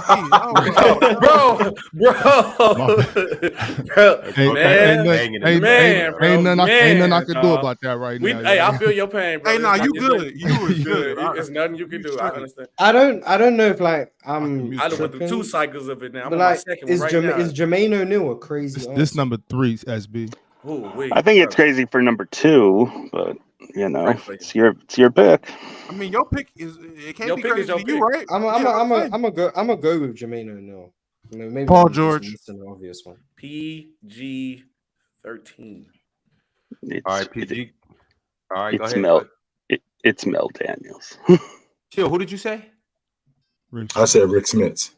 Speaker 9: Ain't nothing I can do about that right now.
Speaker 6: Hey, I feel your pain, bro.
Speaker 4: Hey, nah, you good. You was good.
Speaker 6: There's nothing you can do. I understand.
Speaker 8: I don't know if like
Speaker 6: I went through 2 cycles of it now. I'm
Speaker 8: but
Speaker 6: on my
Speaker 8: like,
Speaker 6: second
Speaker 8: is
Speaker 6: one right now.
Speaker 8: Is Jermaine O'Neal a crazy?
Speaker 9: This number 3 SB.
Speaker 7: I think it's crazy for number 2, but you know, it's your pick.
Speaker 4: I mean, your pick is it can't
Speaker 6: Your
Speaker 4: be
Speaker 6: pick
Speaker 4: crazy
Speaker 6: is your
Speaker 4: to you,
Speaker 6: pick.
Speaker 4: right?
Speaker 8: I'm gonna go with Jermaine O'Neal. You know, maybe
Speaker 4: Paul George.
Speaker 8: An obvious one.
Speaker 6: PG-13.
Speaker 1: All right, PG. All right, go
Speaker 7: It's
Speaker 1: ahead.
Speaker 7: It's Mel Daniels.
Speaker 1: Chill. Who did you say?
Speaker 2: I said Rick Smits.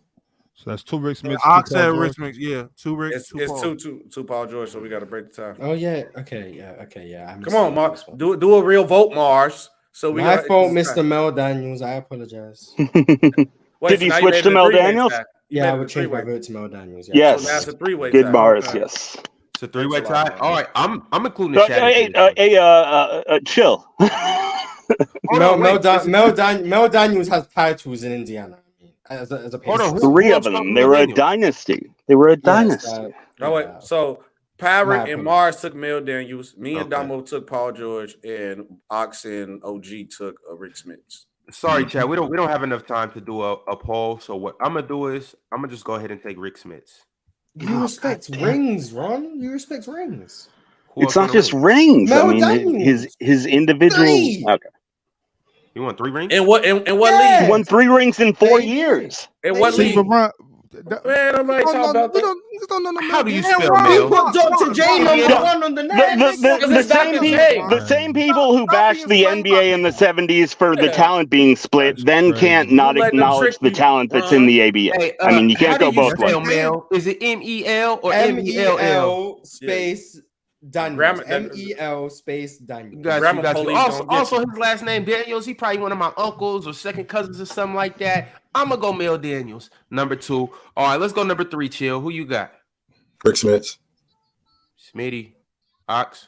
Speaker 9: So that's 2 Rick Smits.
Speaker 4: I said Rick Smits. Yeah, 2 Rick.
Speaker 6: It's
Speaker 4: 2 Paul.
Speaker 6: two Paul George, so we got to break the tie.
Speaker 8: Oh yeah. Okay. Yeah.
Speaker 6: Come on, Mars. Do a real vote, Mars. So we
Speaker 8: My fault, Mr. Mel Daniels. I apologize.
Speaker 7: Did you switch to Mel Daniels?
Speaker 8: Yeah, I would change my vote to Mel Daniels. Yeah.
Speaker 7: Yes.
Speaker 6: So that's a 3-way
Speaker 7: Good
Speaker 6: tie.
Speaker 7: Mars.
Speaker 6: Okay.
Speaker 7: Yes.
Speaker 1: It's a 3-way tie. All right, I'm including the chat.
Speaker 7: Chill.
Speaker 8: Mel Daniels has titles in Indiana. As a Pacer.
Speaker 7: 3 of them. They were a dynasty.
Speaker 8: Yes,
Speaker 6: Oh wait, so Parrot and Mars took Mel Daniels. Me and Domo took Paul George, and Ox and OG took Rick Smits.
Speaker 1: Sorry, Chad. We don't have enough time to do a poll. So what I'm gonna do is I'm gonna just go ahead and take Rick Smits.
Speaker 8: You respect rings, Ron. You respect rings.
Speaker 7: It's not just rings. I mean, his individual.
Speaker 8: 3.
Speaker 7: Okay.
Speaker 1: You want 3 rings?
Speaker 6: And what
Speaker 8: Yeah.
Speaker 6: league?
Speaker 7: He won 3 rings in 4 years.
Speaker 6: And what league? Man, I'm not talking about that.
Speaker 1: How do you spell
Speaker 8: You
Speaker 1: Mel?
Speaker 8: put Dr. J number 1 on the Nets.
Speaker 7: The same people who bashed the NBA in the 70s for the talent being split then can't not acknowledge the talent that's in the ABA.
Speaker 1: Hey,
Speaker 7: I mean, you can't go both ways.
Speaker 1: Mel? Is it MEL or MELL?
Speaker 8: MEL space Daniels.
Speaker 6: Grammar-
Speaker 8: MEL space Daniels.
Speaker 6: Grammar police don't get
Speaker 1: Also,
Speaker 6: you.
Speaker 1: his last name Daniels. He probably one of my uncles or second cousins or something like that. I'm gonna go Mel Daniels. Number 2. All right, let's go number 3. Chill. Who you got?
Speaker 2: Rick Smits.
Speaker 1: Smitty, Ox.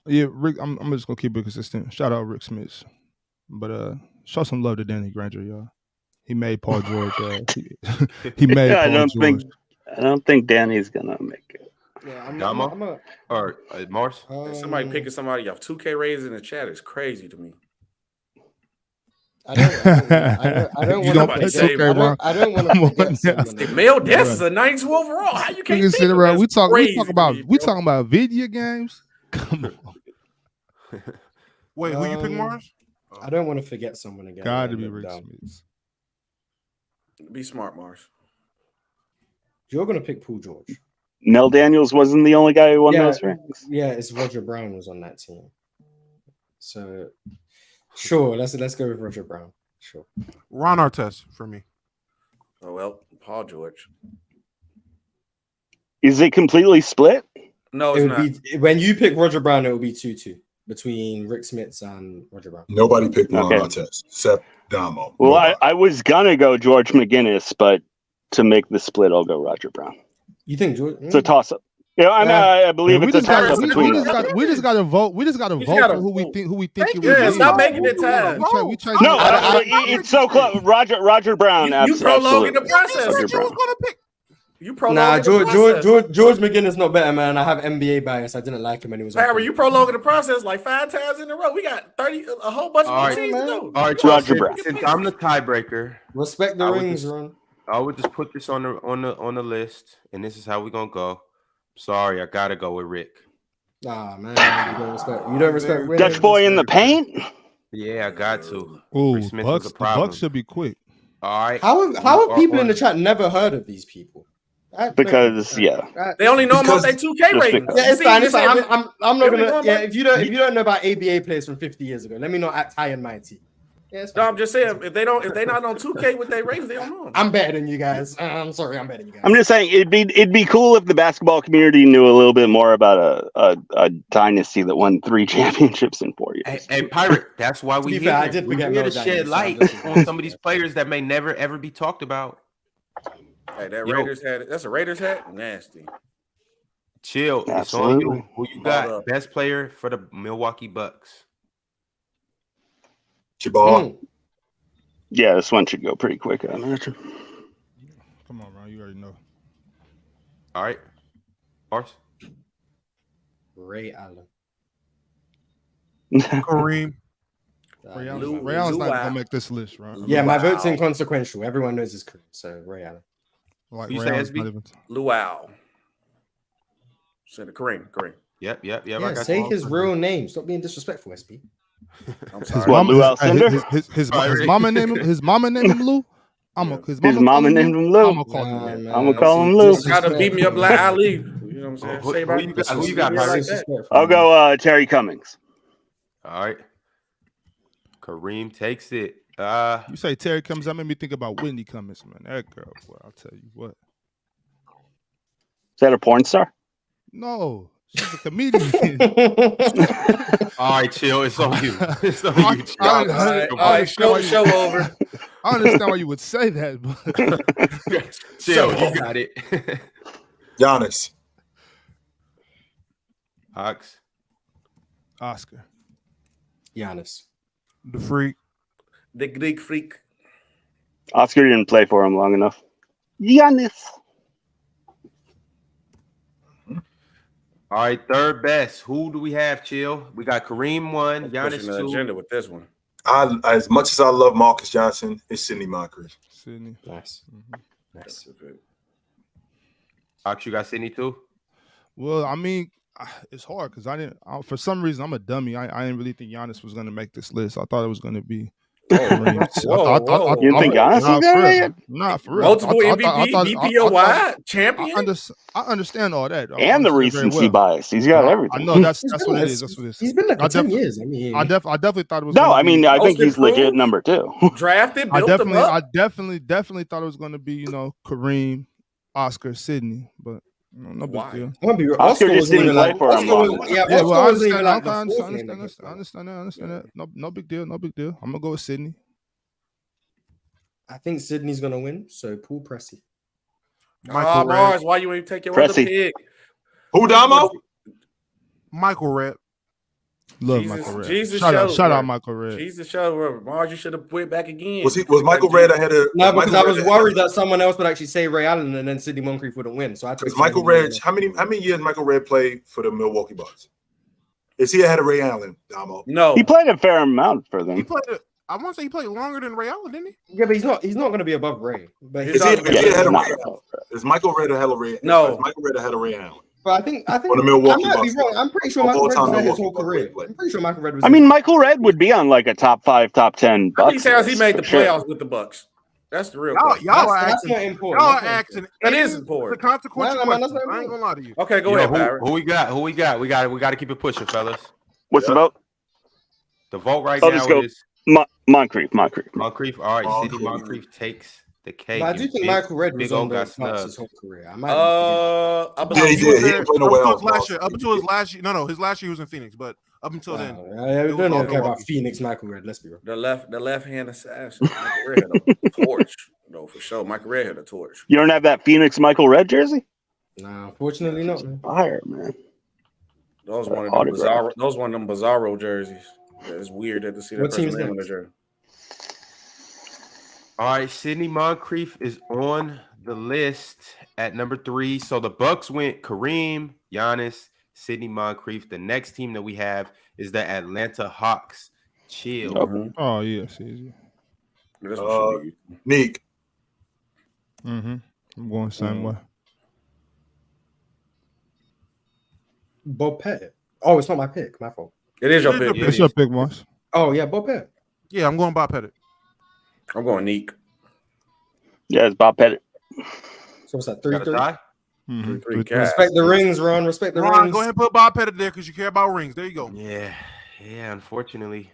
Speaker 9: Yeah, Rick. I'm just gonna keep it consistent. Shout out Rick Smits, but show some love to Danny Granger, y'all. He made Paul George. He made.
Speaker 7: Yeah,
Speaker 9: Paul George.
Speaker 7: I don't think Danny's gonna make it.
Speaker 8: Yeah,
Speaker 1: Domo? Or Mars?
Speaker 6: Somebody picking somebody off 2K raises in the chat is crazy to me.
Speaker 8: I don't
Speaker 9: You
Speaker 8: want
Speaker 9: don't
Speaker 8: to
Speaker 9: pick
Speaker 8: say.
Speaker 9: okay, bro.
Speaker 8: I don't want to forget someone.
Speaker 6: Mel Daniels is a 92 overall. How you can't
Speaker 9: Niggas
Speaker 6: think
Speaker 9: sit
Speaker 6: of
Speaker 9: around.
Speaker 6: that?
Speaker 9: We talking
Speaker 6: Crazy
Speaker 9: about
Speaker 6: to me, bro.
Speaker 9: video games. Come on.
Speaker 4: Wait, who you pick, Mars?
Speaker 8: I don't want to forget someone again.
Speaker 9: Got to be Rick Smits.
Speaker 6: Be smart, Mars.
Speaker 8: You're gonna pick Paul George.
Speaker 7: Mel Daniels wasn't the only guy who won those rings.
Speaker 8: Yeah, it's Roger Brown was on that team. So sure, let's go with Roger Brown. Sure.
Speaker 4: Ron Artest for me.
Speaker 6: Oh well, Paul George.
Speaker 7: Is it completely split?
Speaker 6: No,
Speaker 8: It
Speaker 6: it's
Speaker 8: would
Speaker 6: not.
Speaker 8: be when you pick Roger Brown, it will be 2-2 between Rick Smits and Roger Brown.
Speaker 2: Nobody picked Ron
Speaker 7: Okay.
Speaker 2: Artest except Domo.
Speaker 7: Well,
Speaker 2: Nobody.
Speaker 7: I was gonna go George McGinnis, but to make the split, I'll go Roger Brown.
Speaker 8: You think George?
Speaker 7: It's a toss up. Yeah, I believe it's a toss up between.
Speaker 9: We just got to vote. We just got to vote for who we think it will be.
Speaker 6: Stop making it time.
Speaker 7: No, it's so close. Roger Brown.
Speaker 6: You prolonging the process. You prolonging the process.
Speaker 8: George McGinnis not better, man. I have NBA bias. I didn't like him when he was.
Speaker 6: Barry, you prolonging the process like 5 times in a row. We got a whole bunch of teams to go.
Speaker 1: All right,
Speaker 7: Roger Brown.
Speaker 1: Since I'm the tiebreaker,
Speaker 8: Respect the rings, Ron.
Speaker 1: I would just put this on the list, and this is how we're gonna go. Sorry, I gotta go with Rick.
Speaker 8: Nah, man, you don't respect winning.
Speaker 7: Dutch boy in the paint.
Speaker 1: Yeah, I got to.
Speaker 9: Ooh,
Speaker 1: Smith
Speaker 9: Bucks,
Speaker 1: was a
Speaker 9: the
Speaker 1: problem.
Speaker 9: Bucks should be quick.
Speaker 1: All right.
Speaker 8: How have people in the chat never heard of these people?
Speaker 7: Because
Speaker 6: they only know about their 2K rating.
Speaker 8: Yeah, it's fine. It's fine. I'm not gonna. Yeah, if you don't know about ABA players from 50 years ago, let me not act high and mighty. Yeah,
Speaker 6: no, I'm just saying if they're not on 2K with their ratings, they don't know them.
Speaker 8: I'm better than you guys. I'm sorry, I'm better than you guys.
Speaker 7: I'm just saying it'd be cool if the basketball community knew a little bit more about a dynasty that won 3 championships in 4 years.
Speaker 1: Hey, Pirate, that's why we
Speaker 8: fair, I
Speaker 1: here.
Speaker 8: did
Speaker 1: We're
Speaker 8: forget
Speaker 1: here
Speaker 8: no
Speaker 1: to shed
Speaker 8: dynasty.
Speaker 1: light on some of these players that may never ever be talked about.
Speaker 6: Hey, that Raiders hat. That's a Raiders hat. Nasty.
Speaker 1: Chill. It's on you. Who you got? Best player for the Milwaukee Bucks.
Speaker 2: Jabbar.
Speaker 7: Yeah, this one should go pretty quick, I imagine.
Speaker 9: Come on, Ron. You already know.
Speaker 1: All right. Mars.
Speaker 8: Ray Allen.
Speaker 4: Kareem.
Speaker 9: Ray Allen's not gonna make this list, right?
Speaker 8: Yeah, my vote's inconsequential. Everyone knows his Kareem, so Ray Allen.
Speaker 9: Like
Speaker 1: you
Speaker 9: Ray
Speaker 1: say
Speaker 9: Allen's
Speaker 1: SB?
Speaker 9: not even...
Speaker 6: Luau. Said Kareem.
Speaker 1: Yep.
Speaker 8: Yeah, say his real name. Stop being disrespectful, SB.
Speaker 6: I'm
Speaker 7: His
Speaker 6: sorry.
Speaker 7: Lou Alcindor?
Speaker 9: His mama named him. His mama named him Lou.
Speaker 7: His mama named him Lou.
Speaker 9: I'm gonna call him.
Speaker 7: I'm gonna call him Lou.
Speaker 6: Gotta beat me up like Ali. You know what I'm saying?
Speaker 1: Who you got, Pirate?
Speaker 7: I'll go Terry Cummings.
Speaker 1: All right. Kareem takes it.
Speaker 9: You say Terry Cummings, that made me think about Whitney Cummings, man. That girl, boy, I'll tell you what.
Speaker 7: Is that a porn star?
Speaker 9: No, she's a comedian.
Speaker 1: All right, chill. It's on you. It's on you.
Speaker 6: All right, show over.
Speaker 9: I understand why you would say that, but
Speaker 1: Chill, you got it.
Speaker 2: Giannis.
Speaker 9: Oscar.
Speaker 8: Giannis.
Speaker 4: The freak.
Speaker 6: The Greek freak.
Speaker 7: Oscar didn't play for him long enough. Giannis.
Speaker 1: All right, third best. Who do we have, Chill? We got Kareem 1, Giannis 2.
Speaker 6: Agenda with this one.
Speaker 2: As much as I love Marcus Johnson, it's Sidney Moncrief.
Speaker 9: Sydney.
Speaker 8: Nice. Nice.
Speaker 1: Ox, you got Sidney too?
Speaker 9: Well, I mean, it's hard because for some reason, I'm a dummy. I didn't really think Giannis was going to make this list. I thought it was going to be.
Speaker 7: You didn't think Giannis was going to make it?
Speaker 9: Not for real.
Speaker 6: Multiple MVP, DPOY, champion.
Speaker 9: I understand all that.
Speaker 7: And the recency bias. He's got everything.
Speaker 9: I know that's what it is. That's what it is.
Speaker 8: He's been there for 10 years. I mean,
Speaker 9: I definitely thought it was.
Speaker 7: No, I mean, I think he's legit number 2.
Speaker 6: Drafted,
Speaker 9: I
Speaker 6: built him up.
Speaker 9: definitely thought it was going to be, Kareem, Oscar, Sidney, but no big deal.
Speaker 8: I'm gonna be real.
Speaker 7: Oscar just didn't play for him.
Speaker 9: I understand that. No big deal. I'm gonna go with Sidney.
Speaker 8: I think Sydney's gonna win. So Paul Pressey.
Speaker 6: Mars, why you ain't take your other pick?
Speaker 2: Who, Domo?
Speaker 4: Michael Redd.
Speaker 9: Love Michael Redd. Shout out Michael Redd.
Speaker 6: Jesus, show Mars, you should have went back again.
Speaker 2: Was Michael Redd ahead of?
Speaker 8: No, because I was worried that someone else would actually say Ray Allen and then Sidney Moncrief wouldn't win. So I took
Speaker 2: Michael Redd. How many years Michael Redd played for the Milwaukee Bucks? Is he ahead of Ray Allen, Domo?
Speaker 6: No,
Speaker 7: he played a fair amount for them.
Speaker 4: I want to say he played longer than Ray Allen, didn't he?
Speaker 8: Yeah, but he's not going to be above Ray. But
Speaker 2: is he ahead of Ray Allen? Is Michael Redd ahead of Ray?
Speaker 6: No,
Speaker 2: is Michael Redd ahead of Ray Allen?
Speaker 8: But I think
Speaker 2: on the Milwaukee
Speaker 8: I might be
Speaker 2: Bucks.
Speaker 8: wrong. I'm pretty sure Michael Redd was there his whole career. I'm pretty sure Michael Redd was.
Speaker 7: I mean, Michael Redd would be on like a top 5, top 10.
Speaker 6: How many times he made the playoffs with the Bucks? That's the real question.
Speaker 8: That's not important.
Speaker 4: Y'all are asking.
Speaker 6: That is important.
Speaker 4: The consequential question. I ain't gonna lie to you.
Speaker 6: Okay, go ahead, Barrett.
Speaker 1: Who we got? We got to keep it pushing, fellas.
Speaker 7: What's the vote?
Speaker 1: The vote right now is
Speaker 7: Moncrief.
Speaker 1: All right, Sidney Moncrief takes the cake.
Speaker 8: But I do think Michael Redd was on the Bucks his whole career.
Speaker 2: I believe he didn't play nowhere else.
Speaker 4: Up until his last year. No, his last year was in Phoenix, but up until then.
Speaker 8: I don't care about Phoenix, Michael Redd. Let's be real.
Speaker 6: The left hand assassin. Michael Redd had a torch. No, for sure. Michael Redd had a torch.
Speaker 7: You don't have that Phoenix Michael Redd jersey?
Speaker 8: Nah, unfortunately not. Man.
Speaker 7: Fire, man.
Speaker 6: Those one of them bizarro. Those one of them bizarro jerseys. It's weird to see that
Speaker 8: What team's
Speaker 6: person name on the
Speaker 8: next?
Speaker 6: jersey.
Speaker 1: All right, Sidney Moncrief is on the list at number 3. So the Bucks went Kareem, Giannis, Sidney Moncrief. The next team that we have is the Atlanta Hawks. Chill.
Speaker 6: Mm-hmm.
Speaker 9: Oh yes, easy.
Speaker 2: Nick.
Speaker 9: I'm going the same way.
Speaker 8: Bob Pettit. Oh, it's not my pick. My fault.
Speaker 6: It is your pick.
Speaker 9: It's your pick, Moss.
Speaker 8: Oh yeah, Bob Pettit.
Speaker 4: Yeah, I'm going Bob Pettit.
Speaker 6: I'm going Neek.
Speaker 7: Yeah, it's Bob Pettit.
Speaker 8: So what's that? 3-3.
Speaker 6: Three cats.
Speaker 8: Respect the rings, Ron. Respect the
Speaker 4: Ron,
Speaker 8: rings.
Speaker 4: go ahead and put Bob Pettit there because you care about rings. There you go.
Speaker 1: Yeah, unfortunately.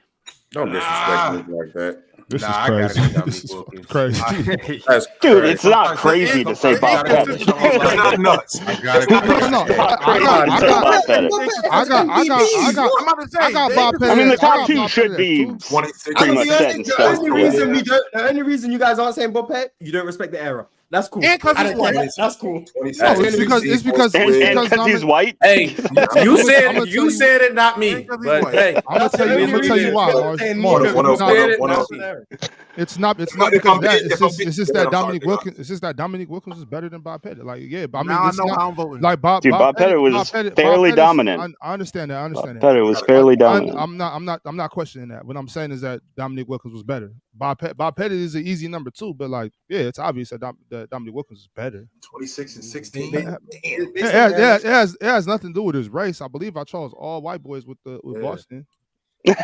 Speaker 6: Don't disrespect me like that.
Speaker 9: This is
Speaker 1: I gotta
Speaker 9: crazy.
Speaker 1: go
Speaker 9: This is
Speaker 1: Wilkins.
Speaker 9: crazy.
Speaker 6: That's
Speaker 7: Dude,
Speaker 6: crazy.
Speaker 7: it's not crazy to say Bob Pettit.
Speaker 2: It's not nuts.
Speaker 1: I gotta go.
Speaker 9: No, I got Bob Pettit.
Speaker 7: I mean, the top
Speaker 9: got
Speaker 7: two
Speaker 9: Bob
Speaker 7: should
Speaker 9: Pettit
Speaker 7: be
Speaker 9: too.
Speaker 2: 26.
Speaker 7: pretty much set in
Speaker 8: The
Speaker 7: stone.
Speaker 8: only reason you guys aren't saying Bob Pettit, you don't respect the era. That's cool.
Speaker 4: And 'cause
Speaker 8: I
Speaker 4: he's
Speaker 8: don't care.
Speaker 4: white.
Speaker 8: That's cool.
Speaker 9: No, it's because
Speaker 7: And because he's white.
Speaker 6: Hey, you said it, not me.
Speaker 4: Because he's
Speaker 6: But
Speaker 4: white.
Speaker 6: hey,
Speaker 9: I'm gonna tell you why. Mars. It's not because that. It's just that Dominique Wilkins. It's just that Dominique Wilkins is better than Bob Pettit. Like, yeah, but I mean,
Speaker 4: Now I
Speaker 9: it's
Speaker 4: know
Speaker 9: not,
Speaker 4: how I'm voting.
Speaker 9: like Bob.
Speaker 7: Dude, Bob Pettit was fairly dominant.
Speaker 9: I understand that.
Speaker 7: Bob Pettit was fairly dominant.
Speaker 9: I'm not questioning that. What I'm saying is that Dominique Wilkins was better. Bob Pettit is an easy number 2, but like, yeah, it's obvious that Dominique Wilkins is better.
Speaker 2: 26 and 16.
Speaker 9: It has nothing to do with his race. I believe I chose all white boys with Boston.
Speaker 7: Well,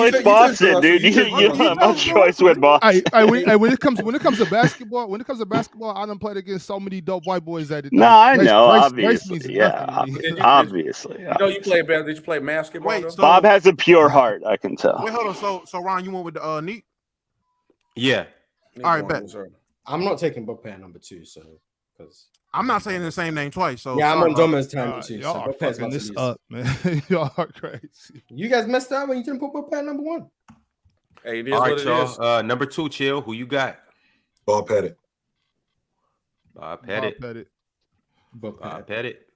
Speaker 7: it's Boston, dude. You don't have much choice with Boston.
Speaker 9: When it comes to basketball, I done played against so many dope white boys that
Speaker 7: No, I know,
Speaker 9: race means
Speaker 7: obviously. Yeah,
Speaker 9: nothing to me.
Speaker 7: obviously.
Speaker 6: you know you play better. Did you play basketball?
Speaker 4: Wait,
Speaker 6: though?
Speaker 4: so-
Speaker 7: Bob has a pure heart, I can tell.
Speaker 4: Wait, hold on. So Ron, you went with the Neat?
Speaker 1: Yeah.
Speaker 4: All right, bet.
Speaker 8: I'm not taking Bob Pettit number 2, so because
Speaker 4: I'm not saying the same name twice. So
Speaker 8: yeah, I'm
Speaker 4: sorry,
Speaker 8: on
Speaker 4: Ron.
Speaker 8: Domo's time too. So
Speaker 9: Y'all are
Speaker 8: Bob Pettit's
Speaker 9: fucking
Speaker 8: about to
Speaker 9: this
Speaker 8: lose.
Speaker 9: up, man. Y'all are crazy.
Speaker 8: You guys messed up when you didn't put Bob Pettit number 1.
Speaker 6: Hey, it is
Speaker 1: All
Speaker 6: what
Speaker 1: right,
Speaker 6: it is.
Speaker 1: y'all. Number 2, Chill. Who you got?
Speaker 2: Bob Pettit.
Speaker 1: Bob Pettit.
Speaker 8: Bob
Speaker 1: Bob
Speaker 8: Pettit.
Speaker 1: Pettit.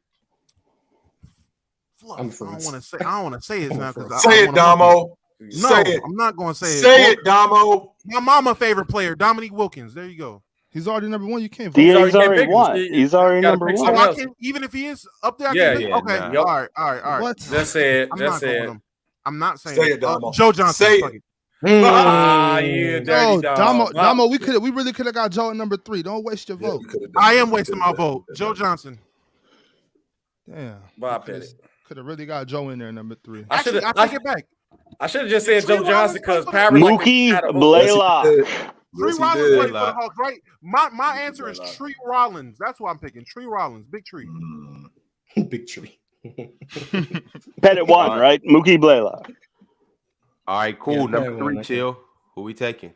Speaker 4: Fluff.
Speaker 8: I'm
Speaker 4: I
Speaker 8: for
Speaker 4: don't
Speaker 8: it.
Speaker 4: want to say. I don't want to say it now because
Speaker 2: Say it, Domo.
Speaker 4: No,
Speaker 2: Say it.
Speaker 4: I'm not going to say it.
Speaker 2: Say it, Domo.
Speaker 4: My mama favorite player, Dominique Wilkins. There you go.
Speaker 9: He's already number 1. You can't vote.
Speaker 7: He's
Speaker 6: already
Speaker 7: already
Speaker 6: picked
Speaker 7: won.
Speaker 6: him.
Speaker 7: He's already
Speaker 6: You gotta
Speaker 7: number
Speaker 6: pick
Speaker 4: So
Speaker 7: one.
Speaker 6: someone
Speaker 4: I
Speaker 6: else.
Speaker 4: can, even if he is up there, I
Speaker 6: Yeah,
Speaker 4: can pick?
Speaker 1: yeah,
Speaker 4: Okay.
Speaker 1: nah.
Speaker 6: Yep.
Speaker 4: All right.
Speaker 9: What?
Speaker 6: Just say it.
Speaker 4: I'm
Speaker 6: Just
Speaker 4: not
Speaker 6: say
Speaker 4: going
Speaker 6: it.
Speaker 4: with him. I'm not saying
Speaker 2: Say
Speaker 4: it.
Speaker 2: it, Domo.
Speaker 4: Joe Johnson.
Speaker 2: Say
Speaker 4: Fuck
Speaker 2: it.
Speaker 4: it.
Speaker 6: Ah, yeah, dirty
Speaker 9: No,
Speaker 6: dog.
Speaker 9: Domo, we really could have got Joe at number 3. Don't waste your vote.
Speaker 4: I am wasting my vote. Joe Johnson.
Speaker 9: Damn.
Speaker 6: Bob Pettit.
Speaker 9: Could have really got Joe in there, number 3.
Speaker 6: I should
Speaker 4: Actually, I
Speaker 6: have.
Speaker 4: take it back.
Speaker 6: I should have just said
Speaker 4: Tree
Speaker 6: Joe Johnson because
Speaker 4: Rollins-
Speaker 6: Parrot like
Speaker 7: Mookie
Speaker 6: had a vote.
Speaker 7: Blaylock.
Speaker 4: Tree
Speaker 2: Yes, he
Speaker 4: Rollins
Speaker 2: did.
Speaker 4: played for the Hawks, right? My answer is Tree Rollins. That's what I'm picking. Tree Rollins, big tree.
Speaker 8: Big tree.
Speaker 7: Pettit won, right? Mookie Blaylock.
Speaker 1: All right, cool.
Speaker 8: Yeah,
Speaker 1: Number
Speaker 8: Pettit won,
Speaker 1: 3,
Speaker 8: okay.
Speaker 1: Chill. Who we taking?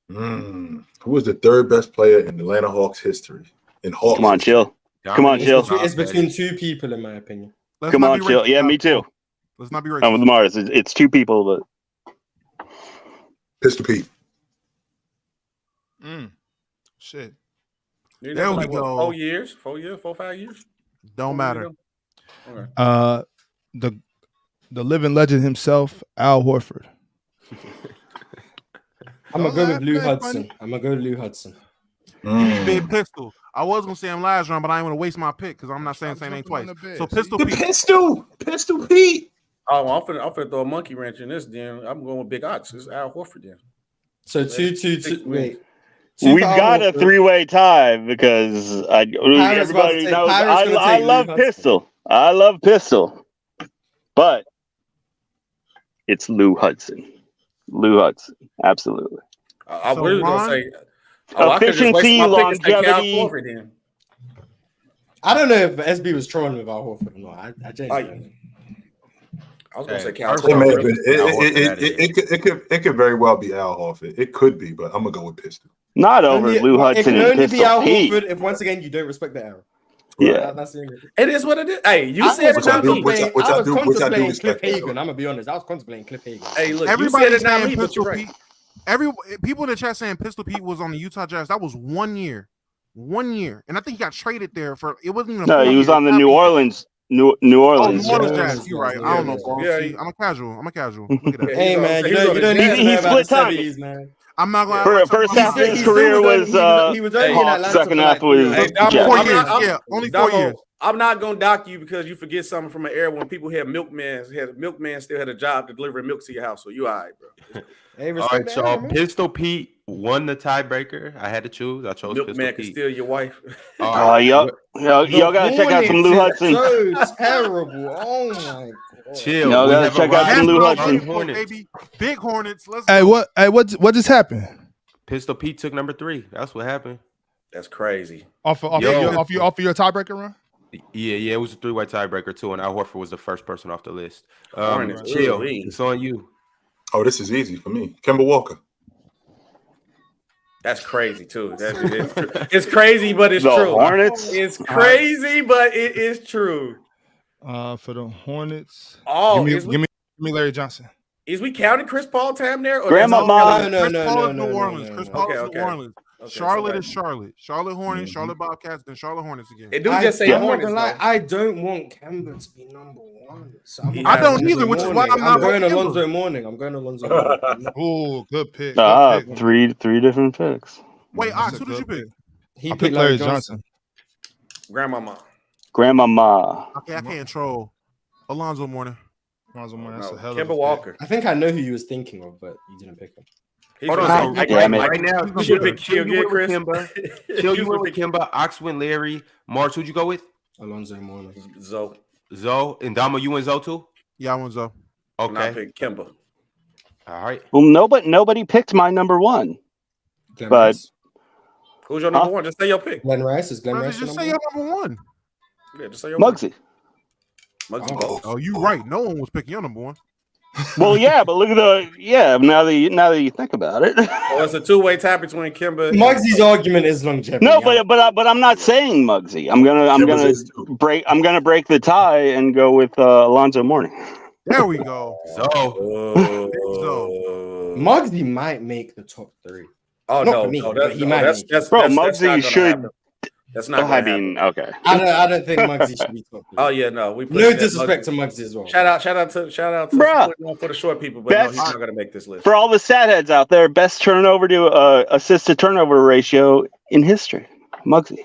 Speaker 2: Who was the 3rd best player in Atlanta Hawks history? In Hawks.
Speaker 7: Come on, chill. Come on,
Speaker 1: Dominique
Speaker 7: Chill.
Speaker 1: Bob
Speaker 8: It's
Speaker 1: Pettit.
Speaker 8: between 2 people, in my opinion.
Speaker 4: Let's
Speaker 7: Come
Speaker 4: not
Speaker 7: on,
Speaker 4: be
Speaker 7: Chill.
Speaker 4: racist.
Speaker 7: Yeah, me too.
Speaker 4: Let's not be
Speaker 7: I'm
Speaker 4: racist.
Speaker 7: with Mars. It's 2 people, but
Speaker 2: Pistol Pete.
Speaker 9: Shit.
Speaker 6: You
Speaker 4: There
Speaker 6: know,
Speaker 4: we
Speaker 6: like, what,
Speaker 4: go.
Speaker 6: 4 years? 4 years? 4, 5 years?
Speaker 4: Don't matter.
Speaker 6: Okay.
Speaker 9: The living legend himself, Al Horford.
Speaker 8: I'm gonna go with Lou
Speaker 9: Okay,
Speaker 8: Hudson.
Speaker 9: funny.
Speaker 8: I'm gonna go with Lou Hudson.
Speaker 4: Big Pistol. I was gonna say him last round, but I ain't gonna waste my pick because I'm not saying the same name twice. So Pistol
Speaker 2: The
Speaker 4: Pete.
Speaker 2: Pistol Pete.
Speaker 6: Oh, well, I'm finna throw a monkey wrench in this. Then I'm going with Big Ox. It's Al Horford. Then
Speaker 8: So 2-2-2. Wait.
Speaker 7: we've got a 3-way tie because everybody knows I love Pistol. I love Pistol, but it's Lou Hudson. Lou Hudson, absolutely.
Speaker 6: I
Speaker 4: So,
Speaker 6: was
Speaker 4: Ron?
Speaker 6: gonna say I could just waste
Speaker 7: Efficiency,
Speaker 6: my pick and say Al
Speaker 7: longevity.
Speaker 6: Horford. Then
Speaker 8: I don't know if SB was trolling with Al Horford or not. I genuinely
Speaker 6: I was gonna
Speaker 1: Hey,
Speaker 6: say Cal.
Speaker 1: first
Speaker 2: It may have
Speaker 1: Al
Speaker 2: been.
Speaker 1: Horford.
Speaker 2: It could very well be Al Horford. It could be, but I'm gonna go with Pistol.
Speaker 7: Not over Lou
Speaker 8: It
Speaker 7: Hudson
Speaker 8: can
Speaker 7: and
Speaker 8: only be Al
Speaker 7: Pistol Pete.
Speaker 8: Horford if once again you don't respect the era.
Speaker 7: Yeah.
Speaker 8: That's the only thing.
Speaker 6: It is what it is. Hey, you
Speaker 8: I
Speaker 6: said
Speaker 8: was
Speaker 6: it, not me.
Speaker 8: contemplating Cliff
Speaker 2: respect that.
Speaker 8: Hagan. I'm gonna be honest. I was contemplating Cliff Hagan.
Speaker 6: Hey, look,
Speaker 4: Everybody
Speaker 6: you said it, not
Speaker 4: saying
Speaker 6: me, but
Speaker 4: Pistol
Speaker 6: you're right.
Speaker 4: Pete. People in the chat saying Pistol Pete was on the Utah Jazz. That was 1 year. 1 year, and I think he got traded there for. It wasn't even.
Speaker 7: No, he was on the New Orleans. New
Speaker 4: Oh,
Speaker 7: Orleans.
Speaker 4: New Orleans Jazz. You're right. I don't know, bro.
Speaker 6: Yeah,
Speaker 4: See, I'm a casual. Look at that.
Speaker 8: Hey man, you don't
Speaker 6: He
Speaker 8: need to know about the
Speaker 7: split time.
Speaker 8: 70s, man.
Speaker 4: I'm not gonna.
Speaker 7: First half of his career was
Speaker 8: he was only in
Speaker 7: Hawks.
Speaker 8: Atlanta
Speaker 7: Second
Speaker 8: for
Speaker 7: half
Speaker 8: like
Speaker 7: was
Speaker 6: Hey, Domo,
Speaker 7: Jazz.
Speaker 4: 4
Speaker 6: I'm
Speaker 4: years.
Speaker 6: not-
Speaker 4: Yeah, only 4
Speaker 6: Domo,
Speaker 4: years.
Speaker 6: I'm not gonna dock you because you forget something from an era when people had milkman still had a job to deliver milk to your house. So you all right, bro.
Speaker 8: Hey,
Speaker 1: All
Speaker 8: respect
Speaker 1: right,
Speaker 8: the
Speaker 1: y'all.
Speaker 8: era, man.
Speaker 1: Pistol Pete won the tiebreaker. I had to choose. I chose
Speaker 6: Milkman
Speaker 1: Pistol
Speaker 6: can
Speaker 1: Pete.
Speaker 6: steal your wife.
Speaker 1: All
Speaker 7: Oh,
Speaker 1: right.
Speaker 7: y'all gotta check out some Lou Hudson.
Speaker 8: So terrible. Oh my god.
Speaker 1: Chill.
Speaker 7: Y'all
Speaker 1: We
Speaker 7: gotta
Speaker 1: have
Speaker 7: check out
Speaker 1: arrived
Speaker 7: some
Speaker 1: at
Speaker 7: Lou
Speaker 1: the
Speaker 7: Hudson.
Speaker 1: Charlotte Hornets.
Speaker 4: Baby, big Hornets. Let's
Speaker 9: Hey,
Speaker 4: go.
Speaker 9: what just happened?
Speaker 1: Pistol Pete took number 3. That's what happened.
Speaker 6: That's crazy.
Speaker 9: Off of
Speaker 1: Yo.
Speaker 9: your tiebreaker run?
Speaker 1: Yeah. It was a 3-way tiebreaker too, and Al Horford was the first person off the list.
Speaker 6: Hornets,
Speaker 1: Chill.
Speaker 6: ooh-wee.
Speaker 1: It's on you.
Speaker 2: Oh, this is easy for me. Kemba Walker.
Speaker 6: That's crazy too. It's crazy, but it's
Speaker 7: The
Speaker 6: true.
Speaker 7: Hornets?
Speaker 6: It's crazy, but it is true.
Speaker 9: For the Hornets.
Speaker 6: Oh,
Speaker 9: give me Larry Johnson.
Speaker 6: is we counting Chris Paul time there? Or
Speaker 7: Grandma
Speaker 6: that's
Speaker 7: Ma.
Speaker 6: all-
Speaker 4: Chris Paul is New Orleans.
Speaker 8: no,
Speaker 4: Chris
Speaker 8: no.
Speaker 4: Paul is
Speaker 6: Okay.
Speaker 4: New Orleans.
Speaker 6: Okay,
Speaker 4: Charlotte
Speaker 6: so
Speaker 4: is Charlotte. Charlotte Hornets, Charlotte Bobcats, then Charlotte Hornets again.
Speaker 6: It do just say
Speaker 8: I'm not
Speaker 6: Hornets.
Speaker 8: gonna lie,
Speaker 6: though.
Speaker 8: I don't want Kemba to be number one. So I'm
Speaker 6: I
Speaker 8: going
Speaker 4: don't
Speaker 8: Alonzo
Speaker 4: either, which is why
Speaker 8: Mourning.
Speaker 4: I'm not
Speaker 8: going
Speaker 4: voting Kemba.
Speaker 8: Alonzo Mourning. I'm going Alonzo Mourning.
Speaker 9: Oh, good pick.
Speaker 7: Ah,
Speaker 9: Good pick.
Speaker 7: three different picks.
Speaker 4: Wait,
Speaker 9: That's
Speaker 4: Ox,
Speaker 9: a
Speaker 4: who did you
Speaker 9: good
Speaker 4: pick?
Speaker 8: He
Speaker 9: I picked Larry Johnson.
Speaker 6: Grandmama.
Speaker 7: Grandma Ma.
Speaker 4: Okay, I can't troll. Alonzo Mourning.
Speaker 9: That's
Speaker 6: No,
Speaker 9: a hell of
Speaker 6: Kemba
Speaker 9: a
Speaker 6: Walker.
Speaker 8: I think I know who you was thinking of, but you didn't pick him.
Speaker 1: Hold on.
Speaker 7: God
Speaker 1: So
Speaker 7: damn it.
Speaker 1: right now,
Speaker 6: You should pick
Speaker 1: Chill, you
Speaker 6: Chill,
Speaker 1: went with
Speaker 6: Chris.
Speaker 1: Kemba. Chill, you went with Kemba. Ox went Larry. Mars, who'd you go with?
Speaker 8: Alonzo Mourning.
Speaker 6: Zoe.
Speaker 1: Zoe. And Damo, you went Zoe too?
Speaker 4: Yeah, I want Zoe.
Speaker 6: And I
Speaker 1: Okay.
Speaker 6: picked Kemba.
Speaker 1: All right.
Speaker 7: Well, nobody picked my number one.
Speaker 8: Glenn
Speaker 7: But-
Speaker 8: Rice.
Speaker 6: Who's your number one? Just say your pick.
Speaker 8: Glenn Rice is Glenn
Speaker 4: Bro,
Speaker 8: Rice.
Speaker 4: just
Speaker 8: your
Speaker 4: say
Speaker 8: number
Speaker 4: your number one.
Speaker 6: Yeah, just say your pick.
Speaker 7: Muggsy.
Speaker 6: Muggsy
Speaker 8: Oh.
Speaker 6: Bogues.
Speaker 4: Oh, you right. No one was picking your number one.
Speaker 7: Well, yeah, but look at now that you think about it.
Speaker 6: So it's a two-way tie between Kemba.
Speaker 8: one. Muggsy's argument is longevity.
Speaker 7: No, but I'm not saying Muggsy. I'm gonna break the tie and go with Alonzo Mourning.
Speaker 4: There we go.
Speaker 1: Zoe.
Speaker 8: Muggsy might make the top 3.
Speaker 6: Oh
Speaker 8: Not
Speaker 6: no,
Speaker 8: for me,
Speaker 6: no,
Speaker 8: but he might
Speaker 6: that's
Speaker 8: make it.
Speaker 7: Bro,
Speaker 6: that's
Speaker 7: Muggsy
Speaker 6: not gonna
Speaker 7: should-
Speaker 6: happen. That's not.
Speaker 7: I
Speaker 6: Gonna
Speaker 7: mean,
Speaker 6: happen.
Speaker 7: okay.
Speaker 8: I don't think Muggsy should be top 3.
Speaker 6: Oh yeah, no. We
Speaker 8: No disrespect to Muggsy as well.
Speaker 6: Shout out to
Speaker 7: Bruh.
Speaker 6: putting on for the short people, but no,
Speaker 7: Best-
Speaker 6: he's not gonna make this list.
Speaker 7: For all the stat heads out there, best turnover to assist to turnover ratio in history. Muggsy.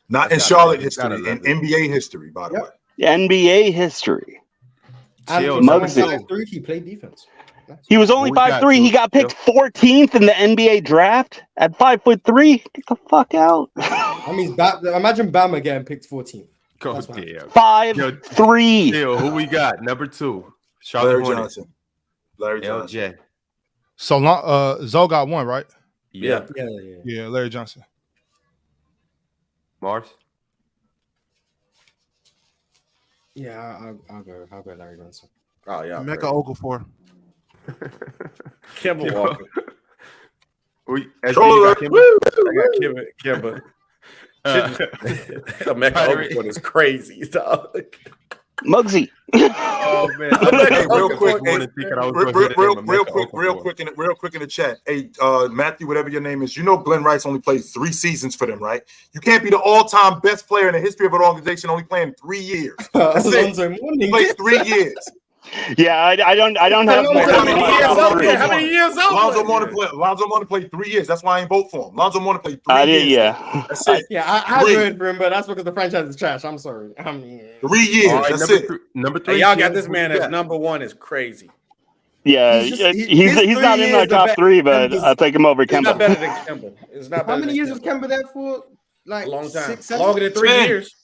Speaker 2: Not
Speaker 1: That's
Speaker 2: in
Speaker 1: gotta
Speaker 2: Charlotte
Speaker 1: be-
Speaker 2: history,
Speaker 1: gotta
Speaker 2: in
Speaker 1: be.
Speaker 2: NBA history, by the way.
Speaker 7: NBA history.
Speaker 8: And
Speaker 1: Chill,
Speaker 8: for someone
Speaker 7: Muggsy.
Speaker 8: 5'3", he played defense.
Speaker 7: He was only
Speaker 1: What we got,
Speaker 7: 5'3". He
Speaker 1: Chill?
Speaker 7: got picked 14th in the NBA draft at 5'3". Get the fuck out.
Speaker 8: I mean, imagine Bama getting picked 14th.
Speaker 1: Go
Speaker 8: That's fine.
Speaker 1: there.
Speaker 7: 5'3".
Speaker 1: Chill. Who we got? Number 2. Charlotte
Speaker 2: Larry
Speaker 1: Hornets.
Speaker 2: Johnson. Larry Johnson.
Speaker 1: LJ.
Speaker 9: So Zoe got one, right?
Speaker 6: Yeah.
Speaker 8: Yeah.
Speaker 9: Yeah, Larry Johnson.
Speaker 1: Mars.
Speaker 8: Yeah, I'll go Larry Johnson.
Speaker 6: Oh yeah.
Speaker 4: Mecca Okafor.
Speaker 6: Kemba Walker.
Speaker 1: SB,
Speaker 2: Troll
Speaker 1: you
Speaker 2: alert.
Speaker 1: got Kemba?
Speaker 2: Woo!
Speaker 6: I got Kemba. Mecca Okafor is crazy, dog.
Speaker 7: Muggsy.
Speaker 1: Oh man.
Speaker 2: Hey, real quick,
Speaker 1: Real
Speaker 2: real quick in the chat. Hey, Matthew, whatever your name is, you know Glenn Rice only played 3 seasons for them, right? You can't be the all-time best player in the history of an organization only playing 3 years. That's it.
Speaker 8: Alonzo
Speaker 2: He
Speaker 8: Mourning.
Speaker 2: played 3 years.
Speaker 7: Yeah, I don't have
Speaker 6: How many years out there? How many years out
Speaker 2: Alonzo Mourning played 3 years. That's why I ain't vote for him. Alonzo Mourning played 3
Speaker 7: I
Speaker 2: years.
Speaker 7: did, yeah.
Speaker 2: That's it.
Speaker 8: Yeah, I
Speaker 2: 3.
Speaker 8: voted for him, but that's because the franchise is trash. I'm sorry. I mean,
Speaker 2: 3 years.
Speaker 1: All right,
Speaker 2: That's
Speaker 1: number
Speaker 2: it.
Speaker 1: number 3.
Speaker 6: Hey, y'all got this man as number one is crazy.
Speaker 7: Yeah,
Speaker 8: He's just-
Speaker 7: he's not in my top 3, but I'll take him over
Speaker 6: It's not better
Speaker 7: Kemba.
Speaker 6: than Kemba. It's not
Speaker 8: how
Speaker 6: better
Speaker 8: many
Speaker 6: than
Speaker 8: years was Kemba there for? Like
Speaker 6: A long time.
Speaker 8: 6, 7?
Speaker 6: Longer than 3
Speaker 2: 10.
Speaker 6: years.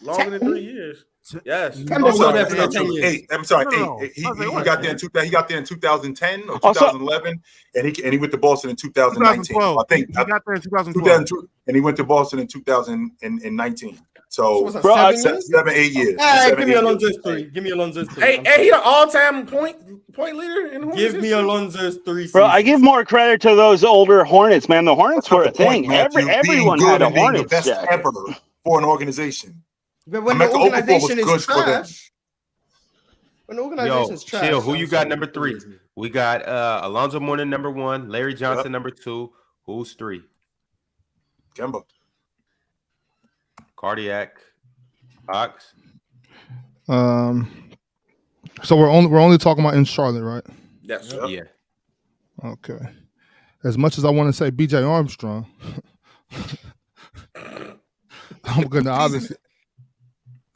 Speaker 6: Longer than 3 years. Yes.
Speaker 8: Kemba
Speaker 2: I'm
Speaker 8: was
Speaker 2: sorry,
Speaker 8: there for 10 years.
Speaker 2: 8. I'm sorry,
Speaker 4: No.
Speaker 2: 8. He
Speaker 4: I was like, what?
Speaker 2: got there in 2000. He got there in 2010 or
Speaker 7: Also-
Speaker 2: 2011, and he went to Boston in 2019.
Speaker 4: 2012.
Speaker 2: I think
Speaker 4: He got there in 2012.
Speaker 2: 2002, and he went to Boston in 2019. So
Speaker 8: What's that,
Speaker 7: Bro,
Speaker 8: 7 years?
Speaker 2: 7, 8 years.
Speaker 8: Hey,
Speaker 2: 7,
Speaker 8: give me
Speaker 2: 8
Speaker 8: Alonzo's
Speaker 2: years.
Speaker 8: 3. Give me Alonzo's 3.
Speaker 6: Hey, he the all-time point leader in Hornets
Speaker 8: Give me
Speaker 6: history?
Speaker 8: Alonzo's 3.
Speaker 7: Bro, I give more credit to those older Hornets, man. The Hornets
Speaker 2: That's not
Speaker 7: were a
Speaker 2: the point,
Speaker 7: thing.
Speaker 2: Matthew.
Speaker 7: Everyone
Speaker 2: Being
Speaker 7: had
Speaker 2: good
Speaker 7: a
Speaker 2: and being the
Speaker 7: Hornets
Speaker 2: best
Speaker 7: jacket.
Speaker 2: ever for an organization.
Speaker 8: But when the
Speaker 2: Emeka Okafor was
Speaker 8: organization
Speaker 2: good
Speaker 8: is
Speaker 2: for them.
Speaker 8: trash, when the organization is trash.
Speaker 1: Chill. Who
Speaker 8: I'm
Speaker 1: you got
Speaker 8: sorry,
Speaker 1: number 3?
Speaker 8: please.
Speaker 1: We got Alonzo Mourning number 1, Larry Johnson number 2. Who's 3?
Speaker 2: Kemba.
Speaker 1: Cardiac. Ox.
Speaker 9: So we're only talking about in Charlotte, right?
Speaker 6: Yes.
Speaker 1: Yeah.
Speaker 9: Okay. As much as I want to say BJ Armstrong, I'm gonna obviously.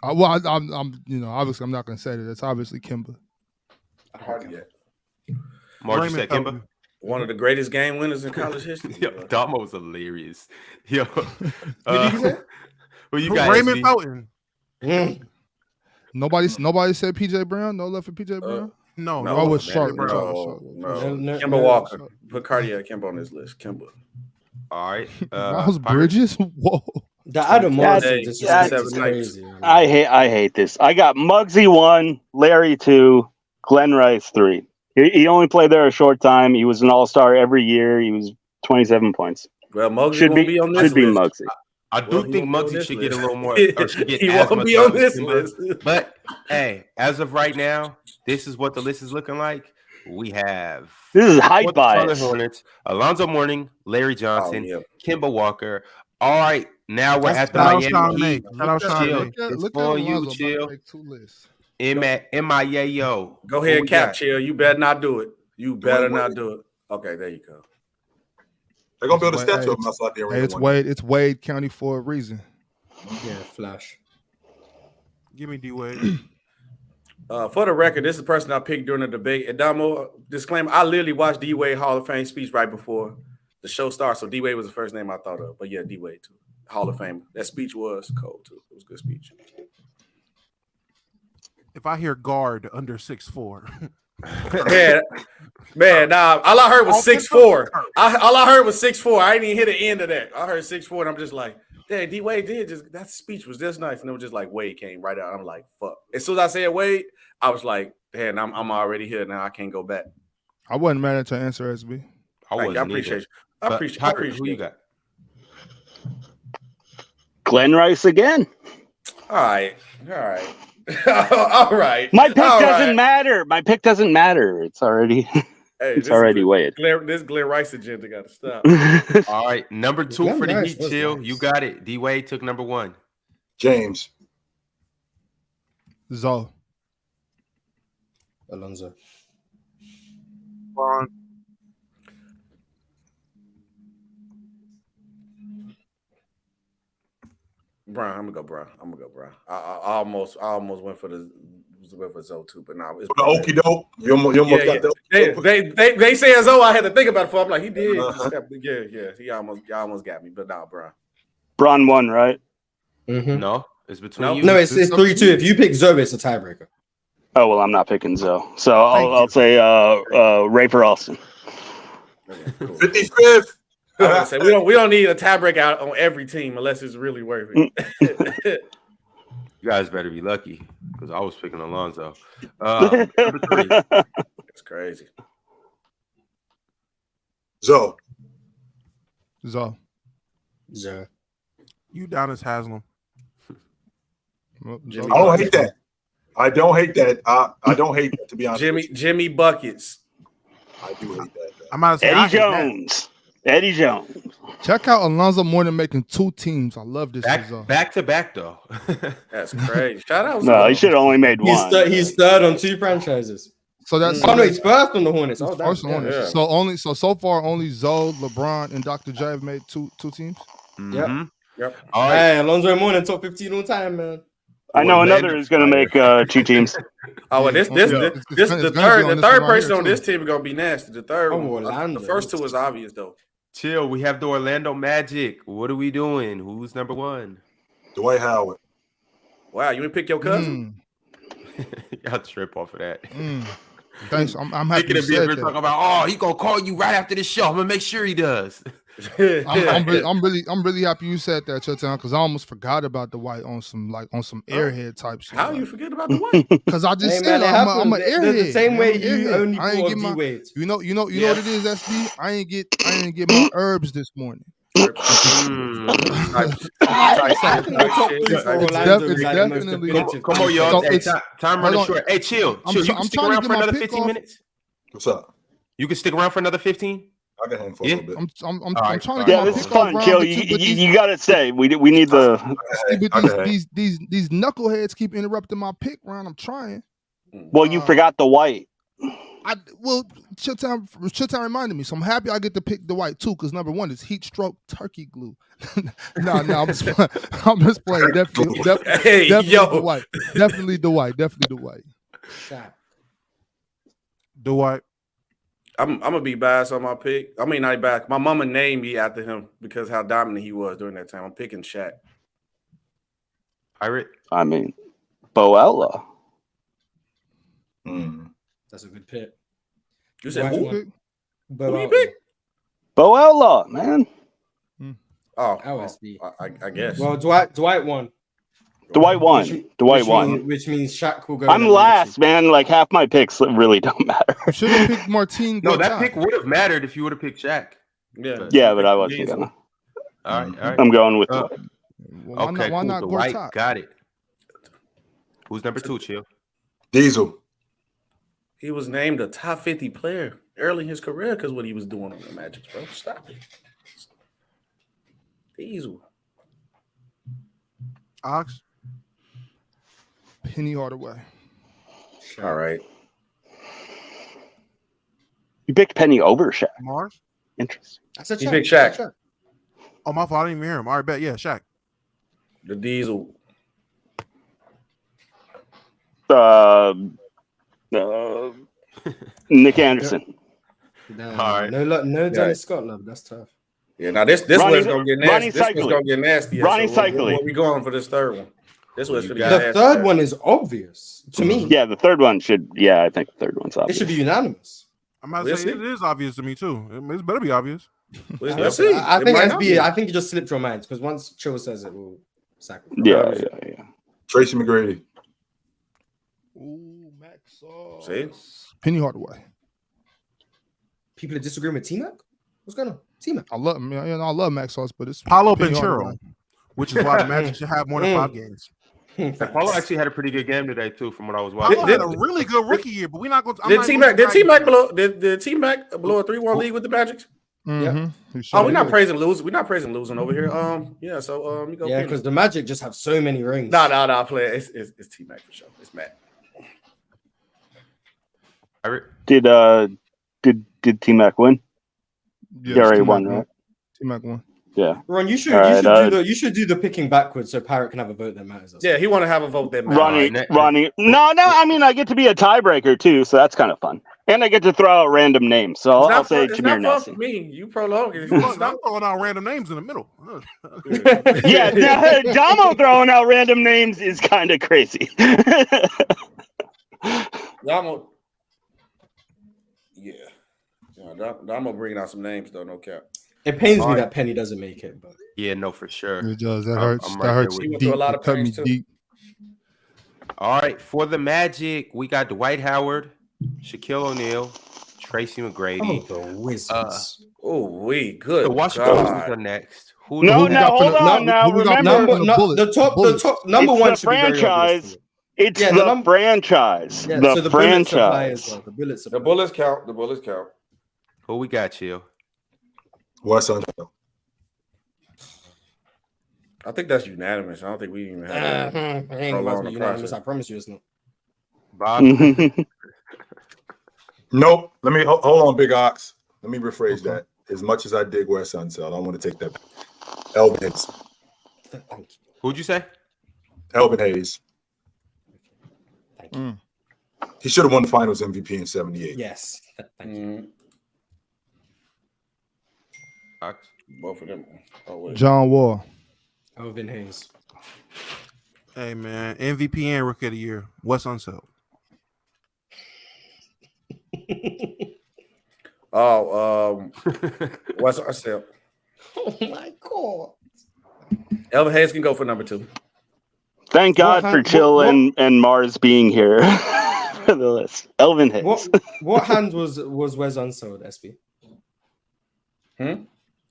Speaker 9: I'm obviously I'm not gonna say that. It's obviously Kimba.
Speaker 6: Cardiac.
Speaker 1: Mark, you said Kimba?
Speaker 6: One of the greatest game winners in college history.
Speaker 1: Yo, Domo was hilarious. Yo,
Speaker 8: Who did you say?
Speaker 1: who you got?
Speaker 4: Raymond
Speaker 1: SB?
Speaker 4: Felton.
Speaker 9: Nobody said PJ Brown. No love for PJ Brown.
Speaker 4: No,
Speaker 6: No,
Speaker 9: I was
Speaker 6: man,
Speaker 9: short.
Speaker 6: no.
Speaker 8: No,
Speaker 6: Kimba
Speaker 8: no.
Speaker 6: Walker. Put Cardiac Kimba on this list. Kimba.
Speaker 1: All right.
Speaker 9: Miles Bridges. Whoa.
Speaker 8: The Adam Morrison
Speaker 6: Hey,
Speaker 8: disrespect
Speaker 6: yeah,
Speaker 8: is crazy. Man.
Speaker 7: I hate this. I got Muggsy 1, Larry 2, Glenn Rice 3. He only played there a short time. He was an all-star every year. He was 27 points.
Speaker 6: Well, Muggsy
Speaker 7: Should
Speaker 6: won't
Speaker 7: be
Speaker 6: be on this
Speaker 7: should be
Speaker 6: list.
Speaker 7: Muggsy.
Speaker 1: I do
Speaker 6: He
Speaker 1: think
Speaker 6: won't be on
Speaker 1: Muggsy
Speaker 6: this
Speaker 1: should get a
Speaker 6: list.
Speaker 1: little more, or should get
Speaker 6: He
Speaker 1: as
Speaker 6: won't
Speaker 1: much
Speaker 6: be on
Speaker 1: love as
Speaker 6: this
Speaker 1: Kimba.
Speaker 6: list.
Speaker 1: But hey, as of right now, this is what the list is looking like. We have
Speaker 7: This is height
Speaker 1: for the Charlotte
Speaker 7: bias.
Speaker 1: Hornets, Alonzo Mourning, Larry Johnson,
Speaker 6: Oh, yeah.
Speaker 1: Kimba Walker. All right, now we're at the
Speaker 4: Shout out
Speaker 1: Miami
Speaker 4: Sean
Speaker 1: Heat.
Speaker 4: Nate. Shout out Sean
Speaker 1: Chill.
Speaker 4: Nate.
Speaker 1: It's
Speaker 9: Look
Speaker 1: on
Speaker 9: at
Speaker 1: you,
Speaker 9: Alonzo
Speaker 1: Chill.
Speaker 9: about to make 2 lists.
Speaker 1: MIAO.
Speaker 6: Go
Speaker 1: Who
Speaker 6: ahead,
Speaker 1: we
Speaker 6: Cap,
Speaker 1: got?
Speaker 6: chill. You better not do it. You better
Speaker 2: Dwayne
Speaker 6: not
Speaker 2: Wade.
Speaker 6: do it. Okay, there you go.
Speaker 2: They're gonna build a
Speaker 9: Hey,
Speaker 2: statue of him outside the arena.
Speaker 9: Hey, it's Wade. It's Wade County for a reason.
Speaker 8: Yeah, Flash.
Speaker 4: Give me D Wade.
Speaker 6: For the record, this is the person I picked during the debate. And Domo, disclaimer, I literally watched D-Wade Hall of Fame speech right before the show started. So D-Wade was the first name I thought of. But yeah, D-Wade too. Hall of Fame. That speech was cold too. It was a good speech.
Speaker 4: If I hear guard under 6'4",
Speaker 6: Man, nah. All I heard was 6'4". All I heard was 6'4". I didn't even hear the end of that. I heard 6'4", and I'm just like, dang, D-Wade did just, that speech was just nice. And it was just like, Wade came right out. I'm like, fuck. As soon as I said Wade, I was like, damn, I'm already here now. I can't go back.
Speaker 9: I wasn't mad at your answer, SB.
Speaker 1: I wasn't
Speaker 6: I appreciate you. I
Speaker 1: But
Speaker 6: appreciate
Speaker 1: Tucker,
Speaker 6: it.
Speaker 1: who you got?
Speaker 7: Glenn Rice again.
Speaker 6: All right. All right.
Speaker 7: My pick
Speaker 6: All
Speaker 7: doesn't
Speaker 6: right.
Speaker 7: matter. My pick doesn't matter. It's already
Speaker 6: Hey,
Speaker 7: it's already Wade.
Speaker 6: This Glenn Rice agenda got to stop.
Speaker 1: All right, number 2
Speaker 8: Glenn
Speaker 1: for the
Speaker 8: Rice
Speaker 1: Heat.
Speaker 8: was
Speaker 1: Chill.
Speaker 8: nice.
Speaker 1: You got it. D Wade took number 1.
Speaker 2: James.
Speaker 9: Zoe.
Speaker 5: Alonzo.
Speaker 6: Brian, I'm gonna go, Brian. I almost went for Zoe too, but now it's
Speaker 2: The okie doke. You almost got the
Speaker 6: they say Zoe. I had to think about it for. I'm like, he did.
Speaker 2: Uh-huh.
Speaker 6: Yeah. Y'all almost got me, but nah, Brian.
Speaker 7: Braun won, right?
Speaker 8: Mm-hmm.
Speaker 1: No, it's between
Speaker 6: Nope.
Speaker 1: you.
Speaker 8: No, it's 3-2. If you pick Zoe, it's a tiebreaker.
Speaker 7: Oh well, I'm not picking Zoe, so
Speaker 9: Thank
Speaker 7: I'll
Speaker 9: you.
Speaker 7: say Rafer Alston.
Speaker 6: Okay, cool.
Speaker 2: 55th.
Speaker 6: I was gonna say, we don't need a tiebreak out on every team unless it's really worth it.
Speaker 1: You guys better be lucky because I was picking Alonzo. Number 3.
Speaker 6: It's crazy.
Speaker 2: Zoe.
Speaker 9: Zoe.
Speaker 5: Zoe.
Speaker 4: Udonis Haslam.
Speaker 6: Jimmy
Speaker 2: I don't hate that. I don't hate that. I don't hate that, to be honest. with you.
Speaker 6: Jimmy buckets.
Speaker 2: I do hate that.
Speaker 4: I'm about to say I
Speaker 7: Eddie
Speaker 4: hate that.
Speaker 7: Jones. Eddie Jones.
Speaker 9: Check out Alonzo Mourning making 2 teams. I love this result.
Speaker 1: Back to back though.
Speaker 6: That's crazy. Shout out.
Speaker 7: No, he should have only made one.
Speaker 8: He's third on 2 franchises.
Speaker 9: So that's
Speaker 8: Oh no, he's first on the Hornets. Oh,
Speaker 9: first
Speaker 8: that's
Speaker 9: one.
Speaker 6: yeah.
Speaker 9: So far only Zoe, LeBron, and Dr. J have made two teams.
Speaker 1: Mhm.
Speaker 6: Yep.
Speaker 1: All right.
Speaker 8: Hey, Alonzo Mourning top 15 all time, man.
Speaker 7: I know
Speaker 1: Orlando
Speaker 7: another is going to make 2 teams.
Speaker 6: Oh, well, this
Speaker 9: Yeah. It's
Speaker 6: the
Speaker 9: gonna be on
Speaker 6: third
Speaker 9: this one right
Speaker 6: person
Speaker 9: here,
Speaker 6: on
Speaker 9: too.
Speaker 6: this team is gonna be nasty. The third
Speaker 8: Oh,
Speaker 6: one,
Speaker 8: Orlando.
Speaker 6: the first 2 is obvious though.
Speaker 1: Chill. We have the Orlando Magic. What are we doing? Who's number 1?
Speaker 2: Dwight Howard.
Speaker 6: Wow, you didn't pick your cousin?
Speaker 1: Y'all trip off of that.
Speaker 9: Thanks. I'm happy
Speaker 1: Thinking
Speaker 9: you
Speaker 1: of being
Speaker 9: said
Speaker 1: we're
Speaker 9: that.
Speaker 1: talking about. Oh, he gonna call you right after the show. I'm gonna make sure he does.
Speaker 9: I'm really happy you said that, Chilton, because I almost forgot about the white on some airhead type shit.
Speaker 6: How you forget about the white?
Speaker 9: Because I just
Speaker 8: Hey,
Speaker 9: said
Speaker 8: man, it
Speaker 9: I'm an
Speaker 8: happens.
Speaker 9: airhead.
Speaker 8: The same way
Speaker 9: I'm an
Speaker 8: you
Speaker 9: airhead.
Speaker 8: only
Speaker 9: I ain't
Speaker 8: bought
Speaker 9: get my
Speaker 8: D-Wade.
Speaker 9: you know what it is, SB. I ain't get my herbs this morning.
Speaker 1: Come on, y'all. Hey, time running short. Hey, chill. You can stick around for another 15 minutes.
Speaker 2: What's up?
Speaker 1: You can stick around for another 15.
Speaker 2: I'll get him for a little bit.
Speaker 9: I'm trying to
Speaker 7: Yeah,
Speaker 9: get
Speaker 7: this
Speaker 9: my
Speaker 7: is
Speaker 9: pick off
Speaker 7: fun,
Speaker 9: round
Speaker 7: Chill.
Speaker 9: number two, but
Speaker 7: You gotta say we need the.
Speaker 9: see, but these knuckleheads keep interrupting my pick round. I'm trying.
Speaker 7: Well, you forgot the white.
Speaker 9: Showtime reminded me, so I'm happy I get to pick the white too, because number one is heat stroke turkey glue. No, I'm just playing. Definitely the white. Definitely the white.
Speaker 4: Dwight.
Speaker 6: I'm gonna be biased on my pick. I mean, not biased. My mama named me after him because how dominant he was during that time. I'm picking Shaq.
Speaker 1: Barrett.
Speaker 7: I mean, Bo Outlaw.
Speaker 8: That's a good pick.
Speaker 6: You said who?
Speaker 8: Bo
Speaker 6: you pick?
Speaker 7: Bo Outlaw, man.
Speaker 8: LSD.
Speaker 6: I guess.
Speaker 8: Well, Dwight won.
Speaker 7: Dwight won.
Speaker 8: Which means Shaq will go.
Speaker 7: I'm last, man. Like half my picks really don't matter.
Speaker 9: You should have picked Martin.
Speaker 1: No, that pick would have mattered if you would have picked Shaq.
Speaker 7: Yeah, but I wasn't gonna.
Speaker 1: All right.
Speaker 7: I'm going with
Speaker 1: okay.
Speaker 9: Why
Speaker 1: Cool.
Speaker 9: not
Speaker 1: Dwight,
Speaker 9: Gortat?
Speaker 1: got it. Who's number 2, Chill?
Speaker 2: Diesel.
Speaker 6: He was named a top 50 player early in his career because what he was doing on the Magic, bro. Stop it. Diesel.
Speaker 4: Ox.
Speaker 9: Penny Hardaway.
Speaker 6: All right.
Speaker 7: You picked Penny over Shaq.
Speaker 4: Mars.
Speaker 7: Interesting.
Speaker 8: I said
Speaker 6: You picked Shaq.
Speaker 4: Oh, my fault. I didn't even hear him. All right, bet. Yeah, Shaq.
Speaker 6: The Diesel.
Speaker 7: Nick Anderson.
Speaker 8: No,
Speaker 1: All right.
Speaker 8: no Dennis Scott love. That's tough.
Speaker 6: Yeah, now this one's gonna get nasty. This one's gonna get nasty.
Speaker 7: Ronnie Cycling.
Speaker 6: What we going for this third one? This one's for
Speaker 8: The third one is obvious to me.
Speaker 7: Yeah, the third one should. Yeah, I think the third one's
Speaker 8: It
Speaker 7: obvious.
Speaker 8: should be unanimous.
Speaker 4: I'm about to say it is obvious to me too. It better be obvious.
Speaker 6: Let's see.
Speaker 8: I think SB. I think you just slipped your mind because once Chill says it, we'll sacrifice.
Speaker 7: Yeah.
Speaker 2: Tracy McGrady.
Speaker 9: Ooh, Max Sauce.
Speaker 6: See?
Speaker 9: Penny Hardaway.
Speaker 8: People are disagreeing with T-Mac? What's going on? T-Mac.
Speaker 9: I love Max Sauce, but it's
Speaker 4: Paulo
Speaker 9: Penny
Speaker 4: Banchero,
Speaker 9: Hardaway.
Speaker 4: which is why the Magic should have more than 5 games.
Speaker 1: Paulo actually had a pretty good game today too, from what I was watching.
Speaker 4: Paulo had a really good rookie year, but we're not going to.
Speaker 6: Did T-Mac blow a 3-1 lead with the Magic?
Speaker 9: Mm-hmm.
Speaker 6: Oh, we're not praising losing. We're not praising losing over here. Yeah. So you go.
Speaker 8: Yeah, because the Magic just have so many rings.
Speaker 6: Nah. Play it's T-Mac for sure. It's Matt.
Speaker 7: Did T-Mac win?
Speaker 9: Yes,
Speaker 7: He already
Speaker 9: T-Mac
Speaker 7: won, right?
Speaker 9: T-Mac won.
Speaker 7: Yeah.
Speaker 8: Ron, you should do the picking backwards so Parrot can have a vote that matters.
Speaker 6: Yeah, he want to have a vote that matters.
Speaker 7: Ronnie. No. I mean, I get to be a tiebreaker too, so that's kind of fun. And I get to throw out random names, so I'll say Jameer Nelson.
Speaker 6: For me, you prolong it.
Speaker 4: I'm throwing out random names in the middle.
Speaker 7: Yeah, Domo throwing out random names is kind of crazy.
Speaker 6: Domo. Yeah. Domo bringing out some names though, no cap.
Speaker 8: It pains me that Penny doesn't make it, but
Speaker 1: yeah, no, for sure.
Speaker 9: It does. That hurts.
Speaker 1: I'm
Speaker 9: that
Speaker 1: right
Speaker 9: hurts
Speaker 1: there with
Speaker 9: deep.
Speaker 6: you. A lot of
Speaker 9: Cut me
Speaker 6: pains, too.
Speaker 9: deep.
Speaker 1: All right, for the Magic, we got Dwight Howard, Shaquille O'Neal, Tracy McGrady.
Speaker 8: the Wizards.
Speaker 6: Good.
Speaker 1: The Washington Wizards are next.
Speaker 7: Hold on. Now remember,
Speaker 8: the top number one
Speaker 7: the franchise. It's the franchise.
Speaker 8: Yeah,
Speaker 7: the franchise.
Speaker 8: The
Speaker 6: bullets count. The bullets count.
Speaker 1: Who we got, Chill?
Speaker 2: Wes Unseld.
Speaker 6: I think that's unanimous. I don't think we even have
Speaker 8: unanimous. I promise you it's not.
Speaker 1: Bob?
Speaker 2: Nope. Let me hold on, Big Ox. Let me rephrase that. As much as I dig Wes Unseld, I want to take that back. Elvin Hayes.
Speaker 1: Who'd you say?
Speaker 2: Elvin Hayes.
Speaker 8: Thank you.
Speaker 2: He should have won the Finals MVP in '78.
Speaker 8: Yes. Thank you.
Speaker 6: Both of them.
Speaker 9: John Wall.
Speaker 8: Elvin Hayes.
Speaker 4: Hey man, MVP and Rookie of the Year. Wes Unseld.
Speaker 6: Wes Unseld.
Speaker 8: Oh my god.
Speaker 6: Elvin Hayes can go for number 2.
Speaker 7: Thank God for Chill and Mars being here for the list. Elvin Hayes.
Speaker 8: What hand was Wes Unseld, SB?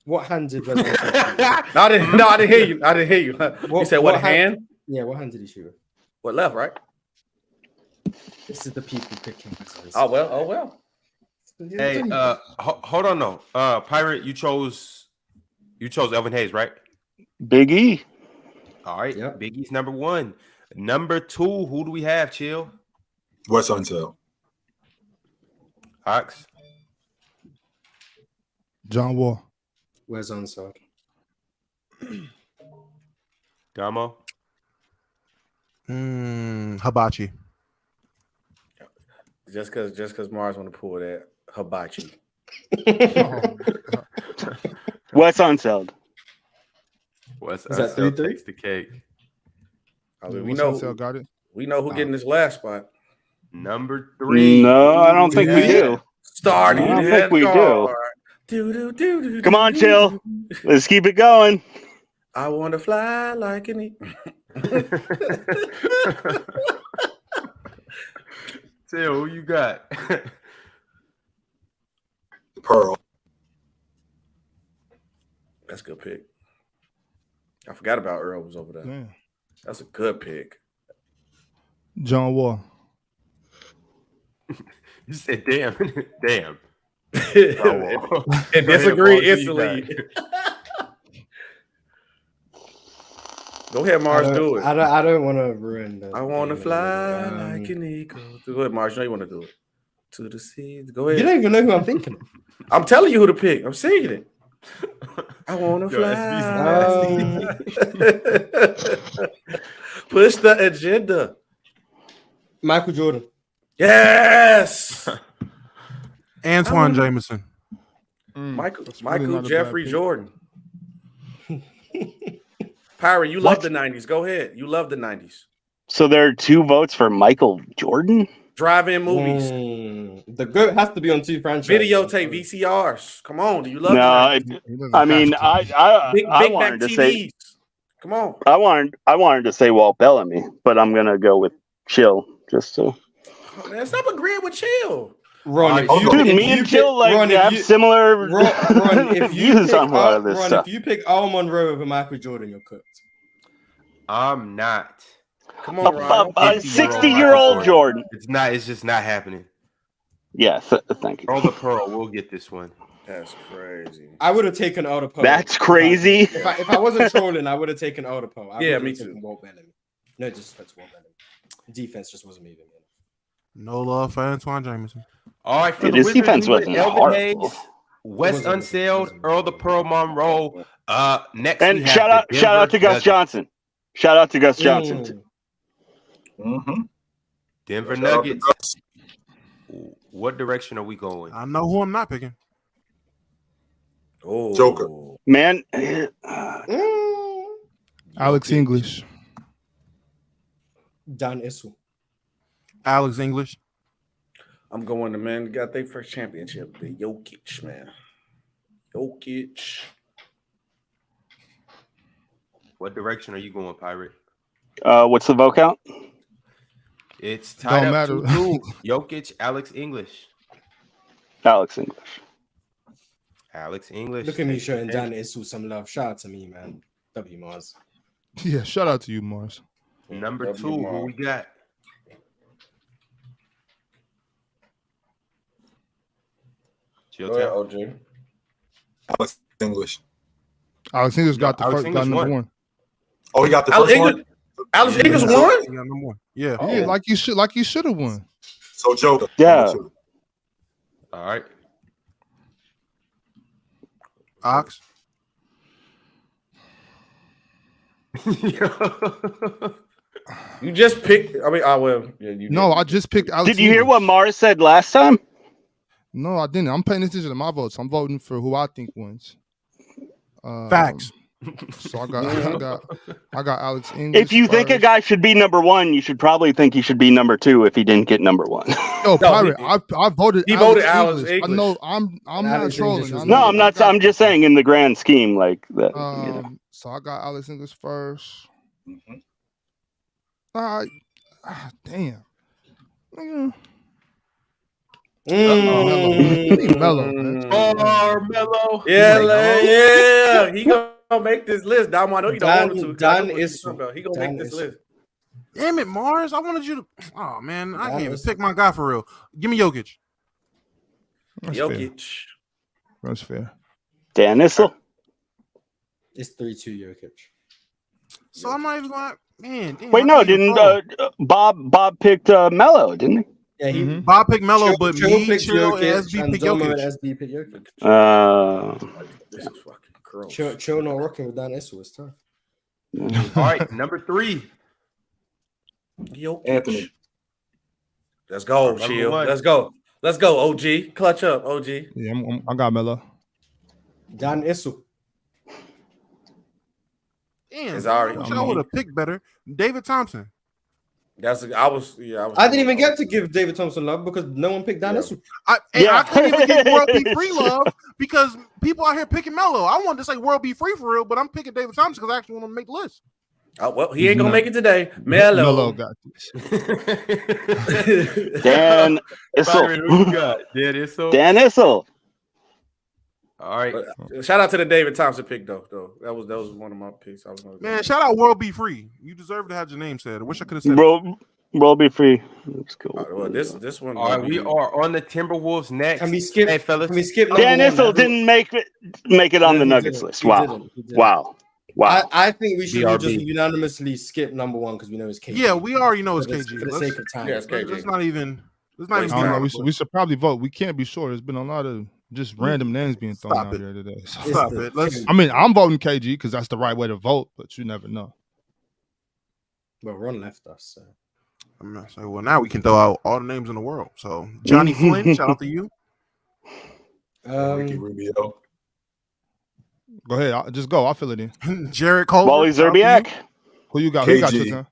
Speaker 8: What hand did Wes Unseld?
Speaker 6: No, I didn't hear you. I didn't hear you. You said what hand?
Speaker 8: Yeah, what hand did he shoot with?
Speaker 6: What, left, right?
Speaker 8: This is the people picking.
Speaker 6: Oh well.
Speaker 1: Hey, hold on, no. Pirate, you chose Elvin Hayes, right?
Speaker 7: Big E.
Speaker 1: All right. Yep. Big E's number 1. Number 2, who do we have, Chill?
Speaker 2: Wes Unseld.
Speaker 1: Ox.
Speaker 9: John Wall.
Speaker 8: Wes Unseld.
Speaker 1: Domo.
Speaker 4: Hibachi.
Speaker 6: Just because Mars want to pull that hibachi.
Speaker 7: Wes Unseld.
Speaker 1: Wes
Speaker 8: Is that
Speaker 1: Unseld takes the cake.
Speaker 6: I mean, we know
Speaker 9: got it.
Speaker 6: We know who getting this last spot.
Speaker 1: Number 3.
Speaker 7: No, I don't think we do.
Speaker 6: Starting.
Speaker 7: I don't think we do. Come on, Chill. Let's keep it going.
Speaker 6: I want to fly like an eagle.
Speaker 1: Chill, who you got?
Speaker 2: Pearl.
Speaker 6: That's a good pick. I forgot about Earl was over there.
Speaker 9: Yeah.
Speaker 6: That's a good pick.
Speaker 9: John Wall.
Speaker 1: You said damn. Damn.
Speaker 6: And disagree instantly. Go ahead, Mars. Do it.
Speaker 8: I don't want to ruin the.
Speaker 6: I want to fly like an eagle. Go ahead, Mars. You know you want to do it. To the sea. Go ahead.
Speaker 8: You don't even know who I'm thinking of.
Speaker 6: I'm telling you who to pick. I'm singing it. I want to fly. Push the agenda.
Speaker 8: Michael Jordan.
Speaker 6: Yes.
Speaker 4: Antoine Jameson.
Speaker 6: Michael Jeffrey Jordan. Pirate, you love the 90s. Go ahead. You love the 90s.
Speaker 7: So there are 2 votes for Michael Jordan?
Speaker 6: Drive-in movies.
Speaker 8: The GOAT has to be on 2 franchises.
Speaker 6: Videotape, VCRs. Come on. Do you love
Speaker 7: I
Speaker 6: Big
Speaker 7: wanted
Speaker 6: Mac
Speaker 7: to
Speaker 6: TVs.
Speaker 7: say
Speaker 6: Come on.
Speaker 7: I wanted to say Walt Bellamy, but I'm gonna go with Chill just to.
Speaker 6: Oh, man, stop agreeing with Chill.
Speaker 8: Ron,
Speaker 7: me and Chill have similar views on a lot of this stuff.
Speaker 8: If you pick Al Monroe over Michael Jordan, you're cooked.
Speaker 1: I'm not.
Speaker 6: Come on, Ron.
Speaker 7: A 60-year-old Jordan.
Speaker 1: It's not. It's just not happening.
Speaker 7: Yes, thank you.
Speaker 1: Earl the Pearl will get this one.
Speaker 6: That's crazy.
Speaker 8: I would have taken Al Poe.
Speaker 7: That's crazy.
Speaker 8: If I wasn't trolling, I would have taken Al Poe.
Speaker 6: Yeah, me too.
Speaker 8: Walt Bellamy. No disrespect to Walt Bellamy. Defense just wasn't moving.
Speaker 4: No love for Antoine Jameson.
Speaker 1: All right, for the
Speaker 7: his
Speaker 1: Wizards,
Speaker 7: defense wasn't
Speaker 1: Elvin Hayes,
Speaker 7: horrible.
Speaker 1: Wes Unseld, Earl the Pearl Monroe. Next,
Speaker 7: And shout out to Gus Johnson. Shout out to Gus Johnson too.
Speaker 2: Mm-hmm.
Speaker 1: Denver Nuggets. What direction are we going?
Speaker 4: I know who I'm not picking.
Speaker 6: Oh,
Speaker 2: Joker.
Speaker 7: Man.
Speaker 9: Alex English.
Speaker 8: Dan Issel.
Speaker 4: Alex English.
Speaker 6: I'm going to man. Got their first championship. The Jokic, man. Jokic.
Speaker 1: What direction are you going, Pirate?
Speaker 7: What's the vote count?
Speaker 1: It's tied
Speaker 9: Don't
Speaker 1: up
Speaker 9: matter.
Speaker 1: 2-2. Jokic, Alex English.
Speaker 7: Alex English.
Speaker 1: Alex English.
Speaker 8: Look at me showing Dan Issel some love. Shout out to me, man. W Mars.
Speaker 9: Yeah, shout out to you, Mars.
Speaker 1: Number 2, who we got?
Speaker 6: Go ahead, OJ.
Speaker 2: Alex English.
Speaker 9: Alex English got the
Speaker 1: Alex
Speaker 9: first,
Speaker 1: English
Speaker 9: got number
Speaker 1: won.
Speaker 9: 1.
Speaker 2: Oh, he got the
Speaker 6: Alex
Speaker 2: first
Speaker 6: English.
Speaker 2: one.
Speaker 6: Alex English
Speaker 4: He
Speaker 6: won.
Speaker 4: got number 1. Yeah.
Speaker 9: Yeah, like you should have won.
Speaker 2: So Joker.
Speaker 7: Yeah.
Speaker 1: All right.
Speaker 4: Ox.
Speaker 6: You just picked. I mean, yeah, you
Speaker 9: No,
Speaker 6: did.
Speaker 9: I just picked Alex.
Speaker 7: Did you hear
Speaker 9: English.
Speaker 7: what Mars said last time?
Speaker 9: No, I didn't. I'm paying attention to my votes. I'm voting for who I think wins.
Speaker 4: Facts.
Speaker 9: So I got Alex English.
Speaker 7: If you think a guy should be number 1, you should probably think he should be number 2 if he didn't get number 1.
Speaker 9: No, Pirate. I voted.
Speaker 6: He voted Alex
Speaker 9: English. I
Speaker 6: English.
Speaker 9: know. I'm not
Speaker 8: Alex
Speaker 9: trolling.
Speaker 8: English was
Speaker 9: I know.
Speaker 7: No, I'm not. I'm just saying in the grand scheme, like that.
Speaker 9: So I got Alex English first.
Speaker 2: Mhm.
Speaker 9: Damn. Nigga.
Speaker 2: Mellow.
Speaker 1: Carmelo.
Speaker 6: Yeah. He gonna make this list. Domo, I know you don't want to.
Speaker 8: Dan Issel.
Speaker 6: He gonna make this list.
Speaker 4: Damn it, Mars. I wanted you to. Oh, man. I
Speaker 8: Dan
Speaker 4: can't even
Speaker 8: Issel.
Speaker 4: pick my guy for real. Give me Jokic.
Speaker 6: Jokic.
Speaker 9: That's fair.
Speaker 7: Dan Issel.
Speaker 8: It's 3-2 Jokic.
Speaker 4: So I'm not even going. Man, damn,
Speaker 7: Wait, no, didn't Bob picked Melo, didn't he?
Speaker 8: Yeah, he
Speaker 4: Bob picked Melo, but
Speaker 8: Chill
Speaker 4: me,
Speaker 8: picked
Speaker 4: Chill, and
Speaker 8: Jokic,
Speaker 4: SB
Speaker 8: and
Speaker 4: picked
Speaker 8: Domo and
Speaker 4: Jokic.
Speaker 8: SB picked Jokic.
Speaker 6: This is fucking gross.
Speaker 8: Chill not rocking with Dan Issel. It's tough.
Speaker 1: All right, number 3.
Speaker 6: Jokic.
Speaker 2: Anthony.
Speaker 6: Let's go,
Speaker 1: Number
Speaker 6: Chill.
Speaker 1: 1.
Speaker 6: Let's go. Let's go, OG. Clutch up, OG.
Speaker 9: Yeah, I got Melo.
Speaker 8: Dan Issel.
Speaker 4: Damn,
Speaker 6: It's already-
Speaker 4: I wish I would have picked better. David Thompson.
Speaker 6: I was.
Speaker 8: I didn't even get to give David Thompson love because no one picked Dan Issel.
Speaker 4: I couldn't even give World Be Free love because people out here picking Melo. I wanted to say World Be Free for real, but I'm picking David Thompson because I actually want to make the list.
Speaker 6: Oh, well, he ain't gonna make it today. Melo
Speaker 9: got this.
Speaker 7: Dan
Speaker 1: Byron, who you
Speaker 7: Issel.
Speaker 1: got? Dan Issel.
Speaker 7: Dan Issel.
Speaker 1: All right.
Speaker 6: Shout out to the David Thompson pick though. That was one of my picks. I was gonna
Speaker 4: Man, shout out World Be Free. You deserve to have your name said. I wish I could have said it.
Speaker 7: World Be Free. Let's go.
Speaker 6: Well, this one.
Speaker 1: All right, we are on the Timberwolves next.
Speaker 8: Can we skip?
Speaker 1: Hey, fellas.
Speaker 8: Can we skip?
Speaker 7: Dan
Speaker 8: number one?
Speaker 7: Issel didn't make it on the Nuggets list. Wow. Wow.
Speaker 8: I think we should
Speaker 1: BRB.
Speaker 8: just unanimously skip number one because we know it's KG.
Speaker 4: Yeah, we already know it's
Speaker 8: For the-
Speaker 4: KG.
Speaker 8: For the sake of time.
Speaker 6: Yeah, it's KG.
Speaker 4: Let's not even.
Speaker 6: Wait,
Speaker 9: I don't know.
Speaker 4: talk
Speaker 9: We should probably vote. We can't be sure. There's been a lot of just random names being thrown
Speaker 4: Stop
Speaker 9: out
Speaker 4: it.
Speaker 9: here today. So,
Speaker 4: Stop it. Let's.
Speaker 9: I mean, I'm voting KG because that's the right way to vote, but you never know.
Speaker 8: Well, Ron left us. So.
Speaker 4: I'm not saying. Well, now we can throw out all the names in the world. So Johnny Flynn, shout out to you.
Speaker 2: Ricky Rubio.
Speaker 9: Go ahead. Just go. I'll fill it in.
Speaker 4: Jared Culver.
Speaker 7: Wally
Speaker 4: shout out to you.
Speaker 7: Zerbiak.
Speaker 9: Who you got? Who you got,
Speaker 2: KG.
Speaker 9: Tristan?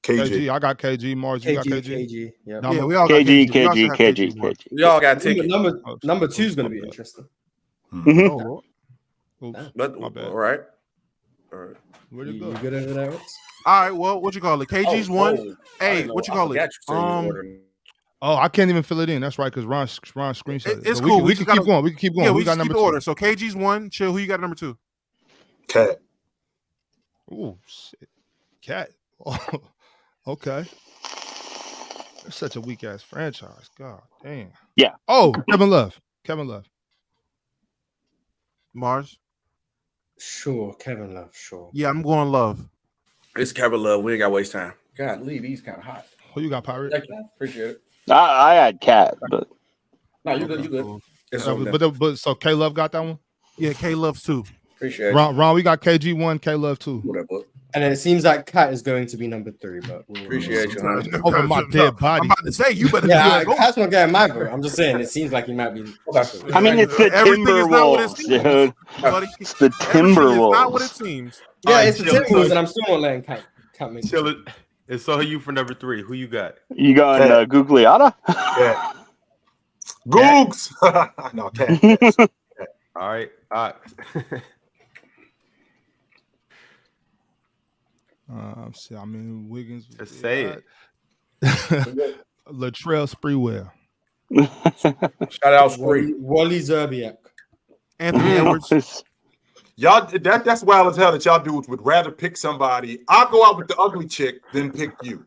Speaker 2: KG.
Speaker 9: KG. I got KG. Mars, you got KG?
Speaker 8: KG. Yeah.
Speaker 9: No,
Speaker 4: Yeah, we all got
Speaker 7: KG,
Speaker 4: We also
Speaker 7: KG,
Speaker 4: have
Speaker 7: KG,
Speaker 4: one.
Speaker 7: KG.
Speaker 6: We all got tickets.
Speaker 8: Number two is going to be interesting.
Speaker 7: Mhm.
Speaker 9: Oh, Lord. Oops,
Speaker 6: But
Speaker 9: my bad.
Speaker 6: all right.
Speaker 9: Where'd it
Speaker 8: You
Speaker 9: go?
Speaker 8: good over there, Rex?
Speaker 4: All right. Well, what you call it? KG's one. Hey, what you call it?
Speaker 9: Oh, I can't even fill it in. That's right, because Ron screenshot it.
Speaker 4: It's
Speaker 9: So
Speaker 4: cool.
Speaker 9: We can keep going. We can keep going.
Speaker 4: Yeah,
Speaker 9: we
Speaker 4: we
Speaker 9: got
Speaker 4: just
Speaker 9: number
Speaker 4: keep
Speaker 9: two.
Speaker 4: order. So KG's one. Chill. Who you got number 2?
Speaker 2: Cat.
Speaker 9: Oh shit, Cat. Okay. That's such a weak ass franchise. God damn.
Speaker 7: Yeah.
Speaker 9: Oh, Kevin Love. Kevin Love.
Speaker 4: Mars.
Speaker 8: Sure, Kevin Love. Sure.
Speaker 4: Yeah, I'm going Love.
Speaker 6: It's Kevin Love. We ain't got to waste time. God, leave these kind of hot.
Speaker 9: Who you got, Pirate?
Speaker 6: Thank you. Appreciate it.
Speaker 7: I had Cat, but
Speaker 6: No, you good. You good.
Speaker 4: Cool.
Speaker 6: It's over there.
Speaker 9: But so K Love got that one.
Speaker 4: Yeah, K Love's 2.
Speaker 6: Appreciate it.
Speaker 9: Ron, we got KG 1, K Love 2.
Speaker 6: Whatever.
Speaker 8: And then it seems like Cat is going to be number 3, but
Speaker 6: Appreciate you, honey.
Speaker 9: Over my dead body.
Speaker 4: I'm about to say you better.
Speaker 8: Yeah,
Speaker 4: do that.
Speaker 8: Cat's not getting my vote. I'm just saying it seems like he might be.
Speaker 7: I mean, it's the
Speaker 4: Everything is not what it
Speaker 7: Timberwolves,
Speaker 4: seems,
Speaker 7: dude.
Speaker 4: buddy.
Speaker 7: It's the
Speaker 4: Everything is not what it
Speaker 7: Timberwolves.
Speaker 4: seems.
Speaker 8: Yeah,
Speaker 1: All right,
Speaker 8: it's the
Speaker 1: chill.
Speaker 8: Timberwolves, and I'm still not letting Cat make it.
Speaker 1: Chill it. And so you for number 3. Who you got?
Speaker 7: You got Gugliotta?
Speaker 2: Cat. Googs. No, Cat.
Speaker 1: All right.
Speaker 9: See, I mean, Wiggins.
Speaker 1: Just say it.
Speaker 9: Latrell Sprewell.
Speaker 6: Shout out Spree.
Speaker 8: Wally Zerbiak.
Speaker 4: Anthony Edwards.
Speaker 2: Y'all, that's wild as hell that y'all dudes would rather pick somebody. I'll go out with the ugly chick than pick you.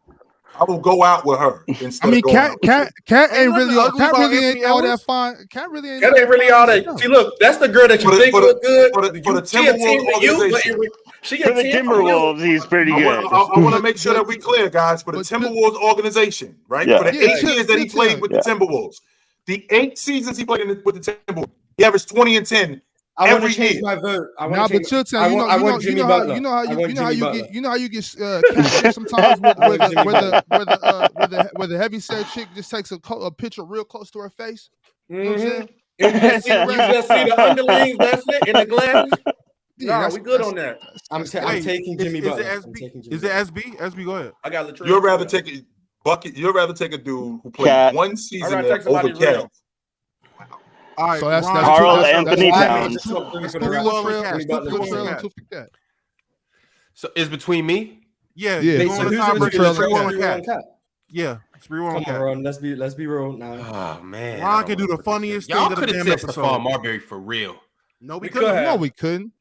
Speaker 2: I will go out with her instead.
Speaker 9: I mean,
Speaker 2: of going out with you.
Speaker 9: Cat ain't
Speaker 4: Ain't
Speaker 9: really,
Speaker 4: nothing ugly
Speaker 9: Cat
Speaker 4: about
Speaker 9: really ain't
Speaker 4: Anthony
Speaker 9: all that
Speaker 4: Edwards.
Speaker 9: fine. Cat really ain't.
Speaker 6: That ain't really all that. See, look, that's the girl that you
Speaker 2: For the-
Speaker 6: think
Speaker 2: for the-
Speaker 6: look good.
Speaker 2: for the
Speaker 6: She a team
Speaker 2: Timberwolves
Speaker 6: to you, but
Speaker 2: organization.
Speaker 6: she
Speaker 7: For
Speaker 6: a
Speaker 7: the
Speaker 6: team to you.
Speaker 7: Timberwolves, he's pretty
Speaker 2: I
Speaker 7: good.
Speaker 2: want to make sure that we clear, guys, for the
Speaker 9: But-
Speaker 2: Timberwolves organization, right?
Speaker 7: Yeah.
Speaker 2: For the
Speaker 9: Yeah,
Speaker 2: 8 years that he
Speaker 9: yeah,
Speaker 2: played with
Speaker 7: yeah.
Speaker 2: the Timberwolves, the 8 seasons he played with the Timberwolves, he averaged 20 and 10
Speaker 8: I want
Speaker 2: every
Speaker 8: to change
Speaker 2: year.
Speaker 8: my vote. I
Speaker 9: Nah,
Speaker 8: want to
Speaker 9: but
Speaker 8: change.
Speaker 9: chill,
Speaker 8: I
Speaker 9: you
Speaker 8: want- I want Jimmy Butler.
Speaker 9: you know how
Speaker 8: I want Jimmy Butler.
Speaker 9: you get catfish sometimes where the heavy set chick just takes a picture real close to her face. You know what I'm saying?
Speaker 6: You just see the underlings, that's it, in the glasses.
Speaker 9: Yeah,
Speaker 6: No, we good on that.
Speaker 8: I'm
Speaker 4: Wait,
Speaker 8: taking Jimmy
Speaker 4: is
Speaker 8: Butler.
Speaker 4: it
Speaker 8: I'm
Speaker 4: SB?
Speaker 8: taking Jimmy
Speaker 4: Is it
Speaker 8: Butler.
Speaker 4: SB? SB, go ahead.
Speaker 6: I got Latrell.
Speaker 2: You'd rather take a bucket. You'd rather take a dude who played
Speaker 7: Cat.
Speaker 2: one season
Speaker 6: I'd rather take
Speaker 2: over
Speaker 6: somebody real.
Speaker 2: Cat.
Speaker 4: All right,
Speaker 9: So that's
Speaker 4: Ron,
Speaker 7: Carl
Speaker 9: that's-
Speaker 7: Anthony
Speaker 9: that's-
Speaker 7: Towns.
Speaker 8: That's top three
Speaker 9: That's
Speaker 8: for
Speaker 9: two
Speaker 8: the
Speaker 9: for
Speaker 8: round.
Speaker 4: Latrell,
Speaker 9: Latrell,
Speaker 8: Jimmy
Speaker 9: two
Speaker 8: Butler,
Speaker 9: for
Speaker 8: Jimmy
Speaker 9: Latrell,
Speaker 8: Butler.
Speaker 9: and two for Cat.
Speaker 1: So it's between me.
Speaker 4: Yeah,
Speaker 9: Yeah.
Speaker 4: you
Speaker 8: Wait,
Speaker 4: going
Speaker 8: so
Speaker 4: to
Speaker 8: who's
Speaker 4: tie
Speaker 8: going to
Speaker 4: break
Speaker 8: be
Speaker 9: Latrell,
Speaker 4: with
Speaker 8: the
Speaker 4: Sprewell
Speaker 8: Latrell
Speaker 4: and Cat?
Speaker 8: Cat?
Speaker 4: Yeah, Sprewell
Speaker 8: Come
Speaker 4: and
Speaker 8: on,
Speaker 4: Cat.
Speaker 8: Ron. Let's be real now.
Speaker 1: Oh man,
Speaker 4: Ron can do the funniest thing
Speaker 1: Y'all
Speaker 4: of the
Speaker 1: could have
Speaker 4: damn
Speaker 1: said
Speaker 4: episode.
Speaker 1: Stephon Marbury for real.
Speaker 4: No, we
Speaker 6: We
Speaker 4: couldn't.
Speaker 6: could have.
Speaker 9: No, we couldn't.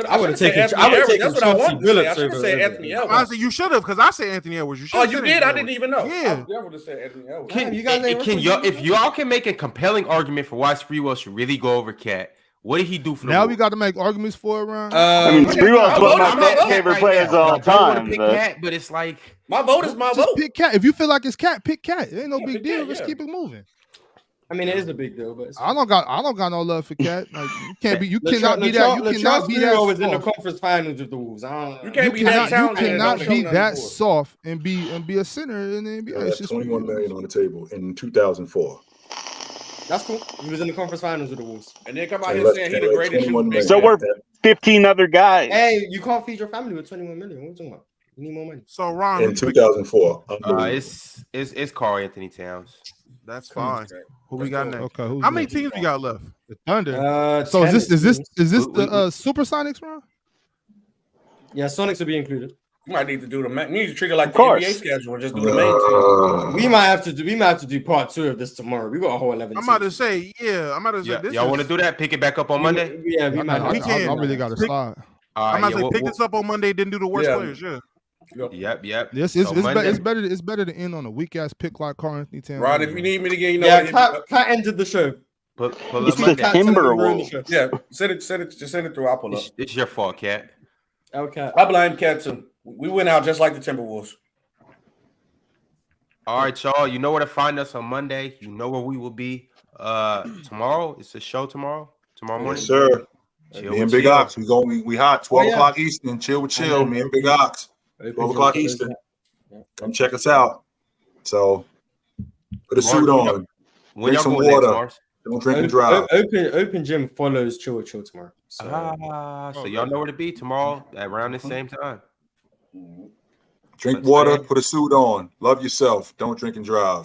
Speaker 8: I would have taken. I would have taken.
Speaker 6: That's what I wanted to say. I should have said Anthony Edwards.
Speaker 4: I said you should have, because I said Anthony Edwards. You should.
Speaker 6: Oh, you did? I didn't even know.
Speaker 4: Yeah,
Speaker 6: I would have said Anthony Edwards.
Speaker 1: If y'all can make a compelling argument for why Sprewell should really go over Cat, what did he do for the
Speaker 9: now?
Speaker 1: Wolves?
Speaker 9: We got to make arguments for it, Ryan.
Speaker 7: I mean, Sprewell's one of my favorite players of all time.
Speaker 1: But it's like
Speaker 6: my vote is my vote.
Speaker 9: Pick Cat. If you feel like it's Cat, pick Cat. It ain't no big deal. Let's keep it moving.
Speaker 8: I mean, it is a big deal, but
Speaker 9: I don't got no love for Cat. Like, you can't be. You cannot be that. You cannot be that.
Speaker 8: Was in the conference finals with the Wolves.
Speaker 6: You can't be that talented.
Speaker 9: You cannot be that soft and be a center in the NBA.
Speaker 2: It's just $21 million on the table in 2004.
Speaker 8: That's cool. He was in the conference finals with the Wolves,
Speaker 6: and then come out here saying he the greatest shooter.
Speaker 7: So we're 15 other guys.
Speaker 8: Hey, you can't feed your family with $21 million. What are you talking about? You need more money.
Speaker 4: So Ron,
Speaker 2: in 2004,
Speaker 1: it's Karl Anthony Towns.
Speaker 4: That's fine. Who we got next?
Speaker 9: Okay,
Speaker 4: how many teams we got left?
Speaker 9: The Thunder. So is this the Supersonics, Ron?
Speaker 8: Yeah, Sonics will be included.
Speaker 6: You might need to do we need to treat it like the NBA schedule and just do the main team.
Speaker 8: We might have to do part 2 of this tomorrow. We got a whole 11.
Speaker 4: I'm about to say,
Speaker 1: y'all want to do that? Pick it back up on Monday?
Speaker 8: Yeah, we might.
Speaker 9: We can. I really got to start.
Speaker 4: I'm about to say pick this up on Monday. Then do the worst players. Yeah.
Speaker 1: Yep.
Speaker 9: Yes, it's better to end on a weak ass pick like Karl Anthony Towns.
Speaker 6: Rod, if you need me to get,
Speaker 8: Cat ended the show.
Speaker 1: Pull
Speaker 7: it's the Timberwolves.
Speaker 6: Yeah, send it through. I'll pull up.
Speaker 1: It's your fault, Cat.
Speaker 8: Okay.
Speaker 6: I blame Cat too. We went out just like the Timberwolves.
Speaker 1: All right, y'all. You know where to find us on Monday. You know where we will be tomorrow. It's a show tomorrow morning.
Speaker 2: Yes, sir. Me and Big Ox, we hot 12 o'clock Eastern. Chill with chill. Me and Big Ox, 12 o'clock Eastern. Come check us out. So put a suit on. Drink some water. Don't drink and drive.
Speaker 8: Open gym follows chill with chill tomorrow.
Speaker 1: So y'all know where to be tomorrow at around the same time.
Speaker 2: Drink water. Put a suit on. Love yourself. Don't drink and drive.